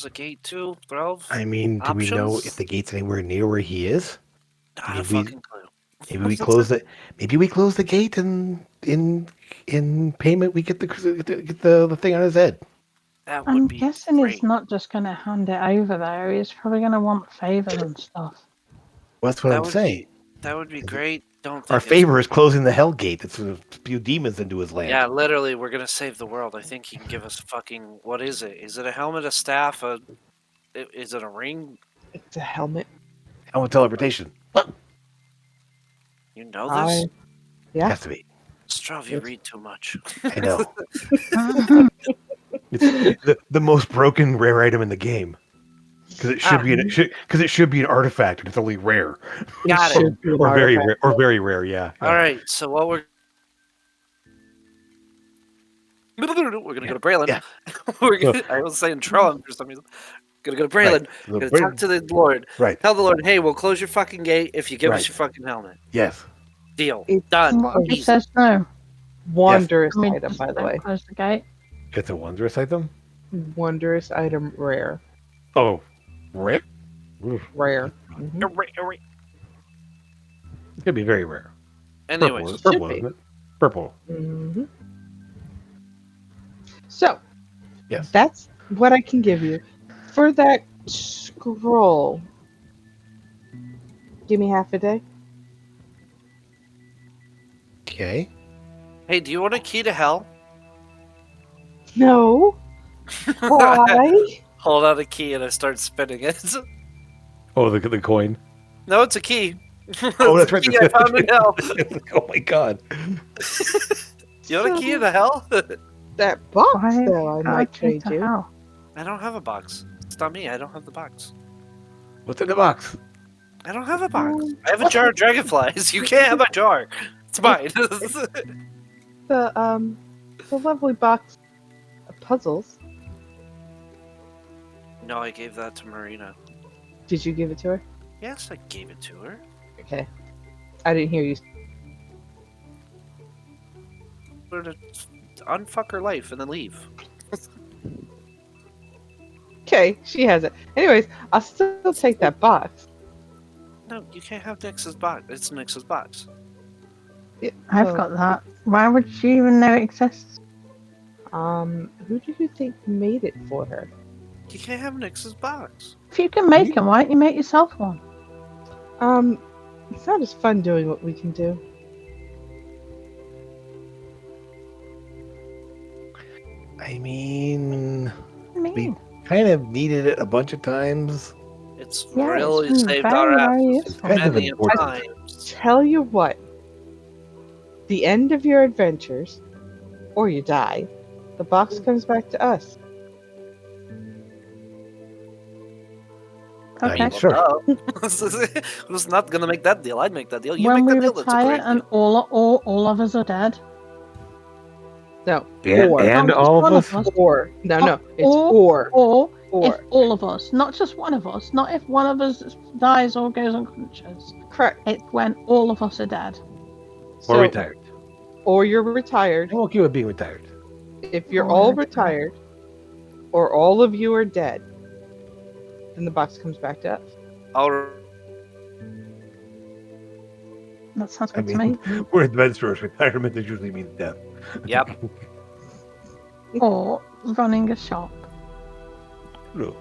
[SPEAKER 2] the gate too, 12.
[SPEAKER 3] I mean, do we know
[SPEAKER 2] Options?
[SPEAKER 3] if the gate's anywhere near where he is?
[SPEAKER 2] Not a
[SPEAKER 3] maybe-
[SPEAKER 2] fucking clue.
[SPEAKER 3] Maybe we close the gate and in payment we get the thing on his head.
[SPEAKER 2] That would
[SPEAKER 1] I'm
[SPEAKER 2] be
[SPEAKER 1] guessing
[SPEAKER 2] great.
[SPEAKER 1] he's not just going to hand it over there. He's probably going to want favors and stuff.
[SPEAKER 3] Well, that's what
[SPEAKER 2] That
[SPEAKER 3] I'm
[SPEAKER 2] would
[SPEAKER 3] saying.
[SPEAKER 2] That would be great. Don't think
[SPEAKER 3] Our
[SPEAKER 2] it's-
[SPEAKER 3] favor is closing the hell gate that's going to spew demons into his land.
[SPEAKER 2] Yeah, literally, we're gonna save the world. I think he can give us fucking. What is it? Is it a helmet, a staff, is it a ring?
[SPEAKER 4] It's a helmet.
[SPEAKER 3] Helmet teleportation.
[SPEAKER 2] know this?
[SPEAKER 4] Yeah.
[SPEAKER 3] Has to be.
[SPEAKER 2] Strav, you read too much.
[SPEAKER 3] I know. It's the most broken rare item in the game. Because it should be because it should be an artifact, and it's only rare.
[SPEAKER 2] Got it.
[SPEAKER 4] Should be an
[SPEAKER 3] Or very
[SPEAKER 4] artifact.
[SPEAKER 3] rare. Or very rare. Yeah.
[SPEAKER 2] All right, so what we're gonna go to Braylon.
[SPEAKER 3] Yeah.
[SPEAKER 2] I was saying Trellin for some reason. Gonna go to Braylon.
[SPEAKER 3] Right.
[SPEAKER 2] Gonna talk to the Lord.
[SPEAKER 3] Right.
[SPEAKER 2] Tell the Lord, hey, we'll close your fucking gate if you give us
[SPEAKER 3] Right.
[SPEAKER 2] your fucking helmet.
[SPEAKER 3] Yes.
[SPEAKER 2] Deal.
[SPEAKER 4] It's
[SPEAKER 2] Done.
[SPEAKER 1] What if he
[SPEAKER 2] Easy.
[SPEAKER 1] says no?
[SPEAKER 4] Wondrous
[SPEAKER 1] I mean,
[SPEAKER 4] item,
[SPEAKER 1] just
[SPEAKER 4] by the
[SPEAKER 1] don't
[SPEAKER 4] way.
[SPEAKER 1] close the gate.
[SPEAKER 3] It's a wondrous item.
[SPEAKER 4] Wondrous item, rare.
[SPEAKER 3] Oh, rare. Oof.
[SPEAKER 4] Rare. Mhm.
[SPEAKER 3] It could be very rare.
[SPEAKER 2] Anyways,
[SPEAKER 3] Purple,
[SPEAKER 4] Should
[SPEAKER 3] isn't it? Purple.
[SPEAKER 4] Mhm. So,
[SPEAKER 3] Yes.
[SPEAKER 4] that's what I can give you. For that scroll, give me half a day.
[SPEAKER 3] Okay.
[SPEAKER 2] hey, do you want a key to hell?
[SPEAKER 4] No. Why?
[SPEAKER 2] Hold out a key and I start spinning it.
[SPEAKER 3] Oh, the coin.
[SPEAKER 2] No, it's a key.
[SPEAKER 3] Oh,
[SPEAKER 2] It's
[SPEAKER 3] that's
[SPEAKER 2] a
[SPEAKER 3] right.
[SPEAKER 2] key I found in hell.
[SPEAKER 3] Oh my god.
[SPEAKER 2] You want a key to hell?
[SPEAKER 4] That box,
[SPEAKER 1] Why
[SPEAKER 4] though, I might
[SPEAKER 1] Okay,
[SPEAKER 4] trade
[SPEAKER 1] to
[SPEAKER 4] you.
[SPEAKER 1] hell.
[SPEAKER 2] I don't have a box. It's not me. I don't have the box.
[SPEAKER 3] What's in the box?
[SPEAKER 2] I don't have a box. I have a jar of dragonflies. You can't have my jar. It's mine.
[SPEAKER 4] The lovely box of puzzles.
[SPEAKER 2] no, I gave that to Marina.
[SPEAKER 4] Did you give it to her?
[SPEAKER 2] Yes, I gave it to her.
[SPEAKER 4] Okay. I didn't hear you.
[SPEAKER 2] For her to unfuck her life and then leave.
[SPEAKER 4] Okay, she has it. Anyways, I'll still take that box.
[SPEAKER 2] No, you can't have Nyx's box. It's Nyx's box.
[SPEAKER 1] I've
[SPEAKER 4] Oh.
[SPEAKER 1] got that. Why would she even know it exists?
[SPEAKER 4] Who do you think made it for her?
[SPEAKER 2] You can't have Nyx's box.
[SPEAKER 1] If you can make them, why don't you make yourself one?
[SPEAKER 4] It's not as fun doing what we can do.
[SPEAKER 3] I mean,
[SPEAKER 1] I mean,
[SPEAKER 3] kind of needed it a bunch of times.
[SPEAKER 2] It's
[SPEAKER 1] Yeah, it's
[SPEAKER 2] really
[SPEAKER 1] been
[SPEAKER 2] saved
[SPEAKER 1] very,
[SPEAKER 2] our
[SPEAKER 1] very
[SPEAKER 2] asses
[SPEAKER 1] useful.
[SPEAKER 3] Kind of
[SPEAKER 2] many
[SPEAKER 3] important.
[SPEAKER 2] times.
[SPEAKER 4] Tell you what, the end of your adventures, or you die, the box comes back to us.
[SPEAKER 3] I
[SPEAKER 1] okay.
[SPEAKER 3] mean, sure.
[SPEAKER 2] Who's not gonna make that deal? I'd make that deal. You
[SPEAKER 1] When
[SPEAKER 2] make
[SPEAKER 1] we
[SPEAKER 2] that deal. That's a
[SPEAKER 1] retire
[SPEAKER 2] great
[SPEAKER 1] and
[SPEAKER 2] deal.
[SPEAKER 1] all of us are dead.
[SPEAKER 4] No,
[SPEAKER 3] And,
[SPEAKER 4] or.
[SPEAKER 3] and
[SPEAKER 1] Not
[SPEAKER 3] all of
[SPEAKER 1] one
[SPEAKER 3] us.
[SPEAKER 1] of us.
[SPEAKER 4] Or. No, it's
[SPEAKER 1] Or-
[SPEAKER 4] or.
[SPEAKER 1] Or if all of us, not just one of us, not if one of us dies or goes unconscious.
[SPEAKER 4] Correct.
[SPEAKER 1] It's when all of us are dead.
[SPEAKER 3] Or
[SPEAKER 4] So-
[SPEAKER 3] retired.
[SPEAKER 4] Or you're retired.
[SPEAKER 3] I'm okay with being retired.
[SPEAKER 4] If you're
[SPEAKER 1] Or
[SPEAKER 4] all
[SPEAKER 1] retired.
[SPEAKER 4] retired, or all of you are dead, then the box comes back to us.
[SPEAKER 2] I'll
[SPEAKER 1] That sounds
[SPEAKER 3] I
[SPEAKER 1] good to me.
[SPEAKER 3] mean, we're adventurers. Retirement is usually means death.
[SPEAKER 2] Yep.
[SPEAKER 1] Or running a shop.
[SPEAKER 3] True.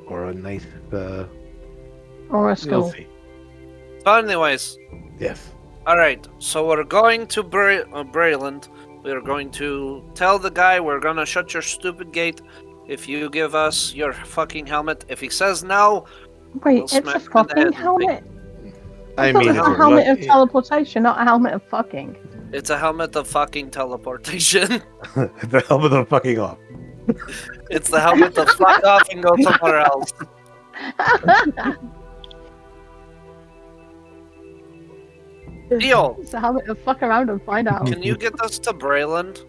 [SPEAKER 3] Or a nice.
[SPEAKER 1] Or a
[SPEAKER 3] We'll
[SPEAKER 1] school.
[SPEAKER 3] see.
[SPEAKER 2] So anyways,
[SPEAKER 3] Yes.
[SPEAKER 2] all right. So we're going to Brayland. We're going to tell the guy we're gonna shut your stupid gate if you give us your fucking helmet. If he says no,
[SPEAKER 1] Wait,
[SPEAKER 2] We'll
[SPEAKER 1] it's a
[SPEAKER 2] smack him in the
[SPEAKER 1] fucking
[SPEAKER 2] head and
[SPEAKER 1] helmet.
[SPEAKER 3] I
[SPEAKER 1] thought
[SPEAKER 3] mean,
[SPEAKER 1] it was a
[SPEAKER 3] it's
[SPEAKER 1] helmet of
[SPEAKER 3] a,
[SPEAKER 1] teleportation, not a helmet of fucking.
[SPEAKER 2] it's a helmet of fucking teleportation.
[SPEAKER 3] the helmet of fucking off.
[SPEAKER 2] It's the helmet of fuck off and go somewhere else. Deal.
[SPEAKER 1] It's a helmet of fuck around and find out.
[SPEAKER 2] Can you get us to Brayland?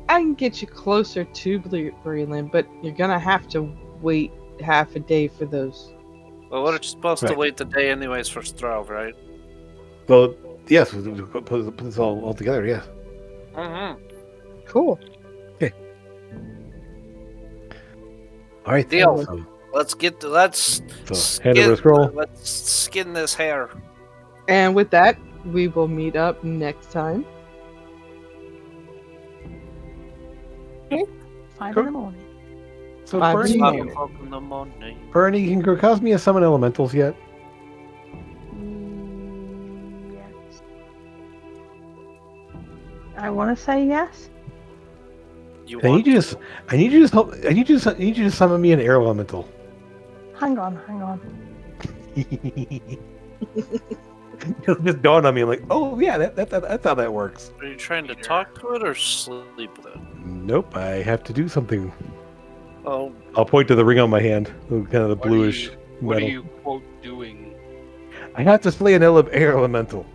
[SPEAKER 4] I can get you closer to Greenland, but you're gonna have to wait half a day for those.
[SPEAKER 2] Well, we're supposed to
[SPEAKER 3] Right.
[SPEAKER 2] wait the day anyways for Straub, right?
[SPEAKER 3] Well, yes, we'll put this all together, yes.
[SPEAKER 2] Mm-hmm.
[SPEAKER 4] Cool.
[SPEAKER 3] All right.
[SPEAKER 2] Deal.
[SPEAKER 3] So,
[SPEAKER 2] Let's
[SPEAKER 3] hand over the scroll.
[SPEAKER 2] Let's skin this hair.
[SPEAKER 4] And with that, we will meet up next time.
[SPEAKER 1] 5 in the morning.
[SPEAKER 3] So,
[SPEAKER 4] Five
[SPEAKER 3] Bernie,
[SPEAKER 4] in the
[SPEAKER 2] Five
[SPEAKER 4] morning.
[SPEAKER 2] o'clock in the morning.
[SPEAKER 3] Bernie, can Cosmia summon elementals yet?
[SPEAKER 1] Yes. I want to say yes.
[SPEAKER 2] You
[SPEAKER 3] I
[SPEAKER 2] want
[SPEAKER 3] need you to. I need you to. I need you to summon me an air elemental.
[SPEAKER 1] Hang on.
[SPEAKER 3] It just dawned on me, like, oh yeah, that's how that works.
[SPEAKER 2] Are you trying to
[SPEAKER 7] Peter.
[SPEAKER 2] talk to it or sleep with it?
[SPEAKER 3] Nope, I have to do something.
[SPEAKER 2] Oh,
[SPEAKER 3] I'll point to the ring on my hand, kind of the
[SPEAKER 7] What are
[SPEAKER 3] bluish
[SPEAKER 7] you- What are
[SPEAKER 3] metal.
[SPEAKER 7] you quote doing?
[SPEAKER 3] I have to slay an air elemental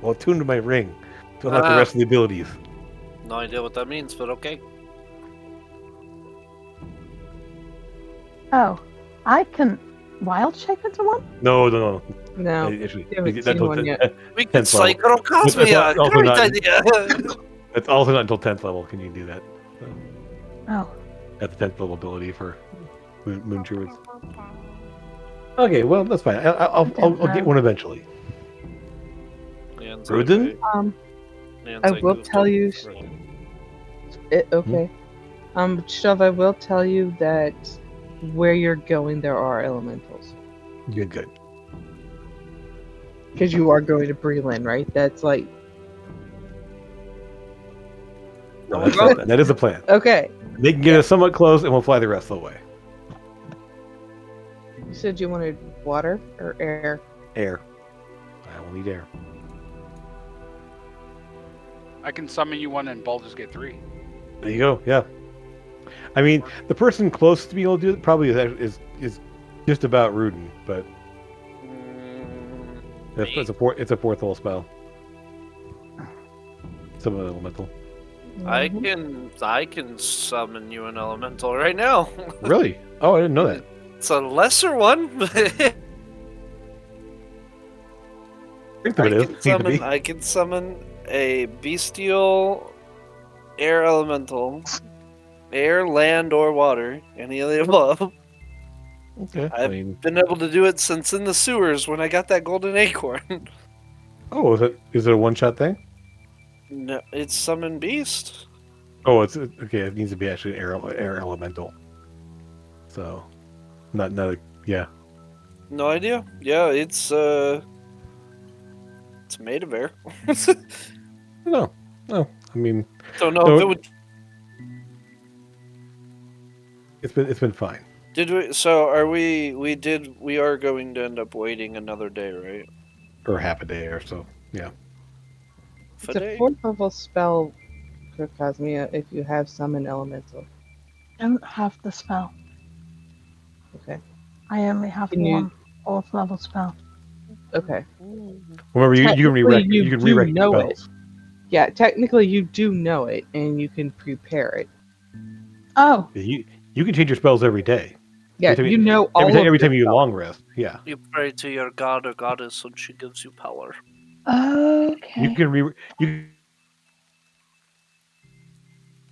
[SPEAKER 3] while attuned to my ring to unlock the
[SPEAKER 2] Ah.
[SPEAKER 3] rest of the abilities.
[SPEAKER 2] no idea what that means, but okay.
[SPEAKER 1] Oh, I can wild shape into one?
[SPEAKER 3] No.
[SPEAKER 4] No,
[SPEAKER 3] Actually,
[SPEAKER 4] you haven't
[SPEAKER 3] that's
[SPEAKER 4] seen
[SPEAKER 3] until
[SPEAKER 4] one
[SPEAKER 3] 10
[SPEAKER 4] yet.
[SPEAKER 2] We can
[SPEAKER 3] 10th level.
[SPEAKER 2] Psychocosmia.
[SPEAKER 3] That's also
[SPEAKER 2] Great
[SPEAKER 3] not-
[SPEAKER 2] idea.
[SPEAKER 3] That's also not until 10th level can you do that.
[SPEAKER 1] Oh,
[SPEAKER 3] That's the 10th level ability for Moon Druids. Okay, well, that's fine. I'll get one eventually.
[SPEAKER 2] Leon's
[SPEAKER 3] Rudin?
[SPEAKER 2] like, Leon's
[SPEAKER 4] I
[SPEAKER 2] like,
[SPEAKER 4] will
[SPEAKER 2] goofed
[SPEAKER 4] tell
[SPEAKER 2] up.
[SPEAKER 4] you. Okay. Shove, I will tell you that where you're going, there are elementals.
[SPEAKER 3] Good.
[SPEAKER 4] Because you are going to Breland, right? That's like.
[SPEAKER 3] No, that is the plan.
[SPEAKER 4] Okay.
[SPEAKER 3] They can get us somewhat close, and we'll fly the rest of the way.
[SPEAKER 4] You said you wanted water or air?
[SPEAKER 3] Air. I will need air.
[SPEAKER 7] I can summon you one in Baldur's Gate 3.
[SPEAKER 3] There you go. Yeah. I mean, the person closest to being able to do it probably is just about Rudin, but
[SPEAKER 2] Mm,
[SPEAKER 3] it's a fourth level spell. Some elemental.
[SPEAKER 2] I
[SPEAKER 4] Mhm.
[SPEAKER 2] can summon you an elemental right now.
[SPEAKER 3] Really? Oh, I didn't know that.
[SPEAKER 2] It's a lesser one.
[SPEAKER 3] Strength of it is. Seems to be.
[SPEAKER 2] I can summon a bestial air elemental, air, land, or water, any of the above.
[SPEAKER 3] Okay. I
[SPEAKER 2] I've
[SPEAKER 3] mean,
[SPEAKER 2] been able to do it since in the sewers when I got that golden acorn.
[SPEAKER 3] oh, is it a one-shot thing?
[SPEAKER 2] No, it's summon beast.
[SPEAKER 3] Oh, it's okay. It needs to be actually an air elemental. So, not yeah.
[SPEAKER 2] No idea. Yeah, it's made of air.
[SPEAKER 3] No. I mean,
[SPEAKER 2] Don't know
[SPEAKER 3] No,
[SPEAKER 2] if it would.
[SPEAKER 3] it's been fine.
[SPEAKER 2] Did we? So are we? We are going to end up waiting another day, right?
[SPEAKER 3] Or half a day or so. Yeah.
[SPEAKER 4] It's a 4th level spell, Cosmia, if you have summon elemental.
[SPEAKER 1] don't have the spell.
[SPEAKER 4] Okay.
[SPEAKER 1] I only have
[SPEAKER 4] Can you-
[SPEAKER 1] one 4th level spell.
[SPEAKER 4] Okay.
[SPEAKER 3] Remember, you can
[SPEAKER 4] Technically,
[SPEAKER 3] re-rec
[SPEAKER 4] you
[SPEAKER 3] you can
[SPEAKER 4] do
[SPEAKER 3] re-rec
[SPEAKER 4] know
[SPEAKER 3] your
[SPEAKER 4] it.
[SPEAKER 3] spells.
[SPEAKER 4] Yeah, technically you do know it, and you can prepare it.
[SPEAKER 1] Oh,
[SPEAKER 3] You can change your spells every day.
[SPEAKER 4] Yeah,
[SPEAKER 3] Every time
[SPEAKER 4] you know all
[SPEAKER 3] Every
[SPEAKER 4] of
[SPEAKER 3] time
[SPEAKER 4] your
[SPEAKER 3] you
[SPEAKER 4] spells.
[SPEAKER 3] long rest. Yeah.
[SPEAKER 2] You pray to your god or goddess, and she gives you power.
[SPEAKER 1] okay.
[SPEAKER 3] You can you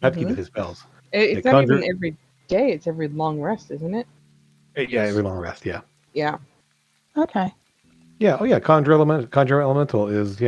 [SPEAKER 3] have to keep
[SPEAKER 4] Mhm.
[SPEAKER 3] his spells.
[SPEAKER 4] It's
[SPEAKER 3] Yeah,
[SPEAKER 4] not
[SPEAKER 3] conjure-
[SPEAKER 4] even every day; it's every long rest, isn't it?
[SPEAKER 3] Yeah, every long rest. Yeah.
[SPEAKER 4] Yeah.
[SPEAKER 1] Okay.
[SPEAKER 3] Yeah. Oh yeah. Conjure elemental is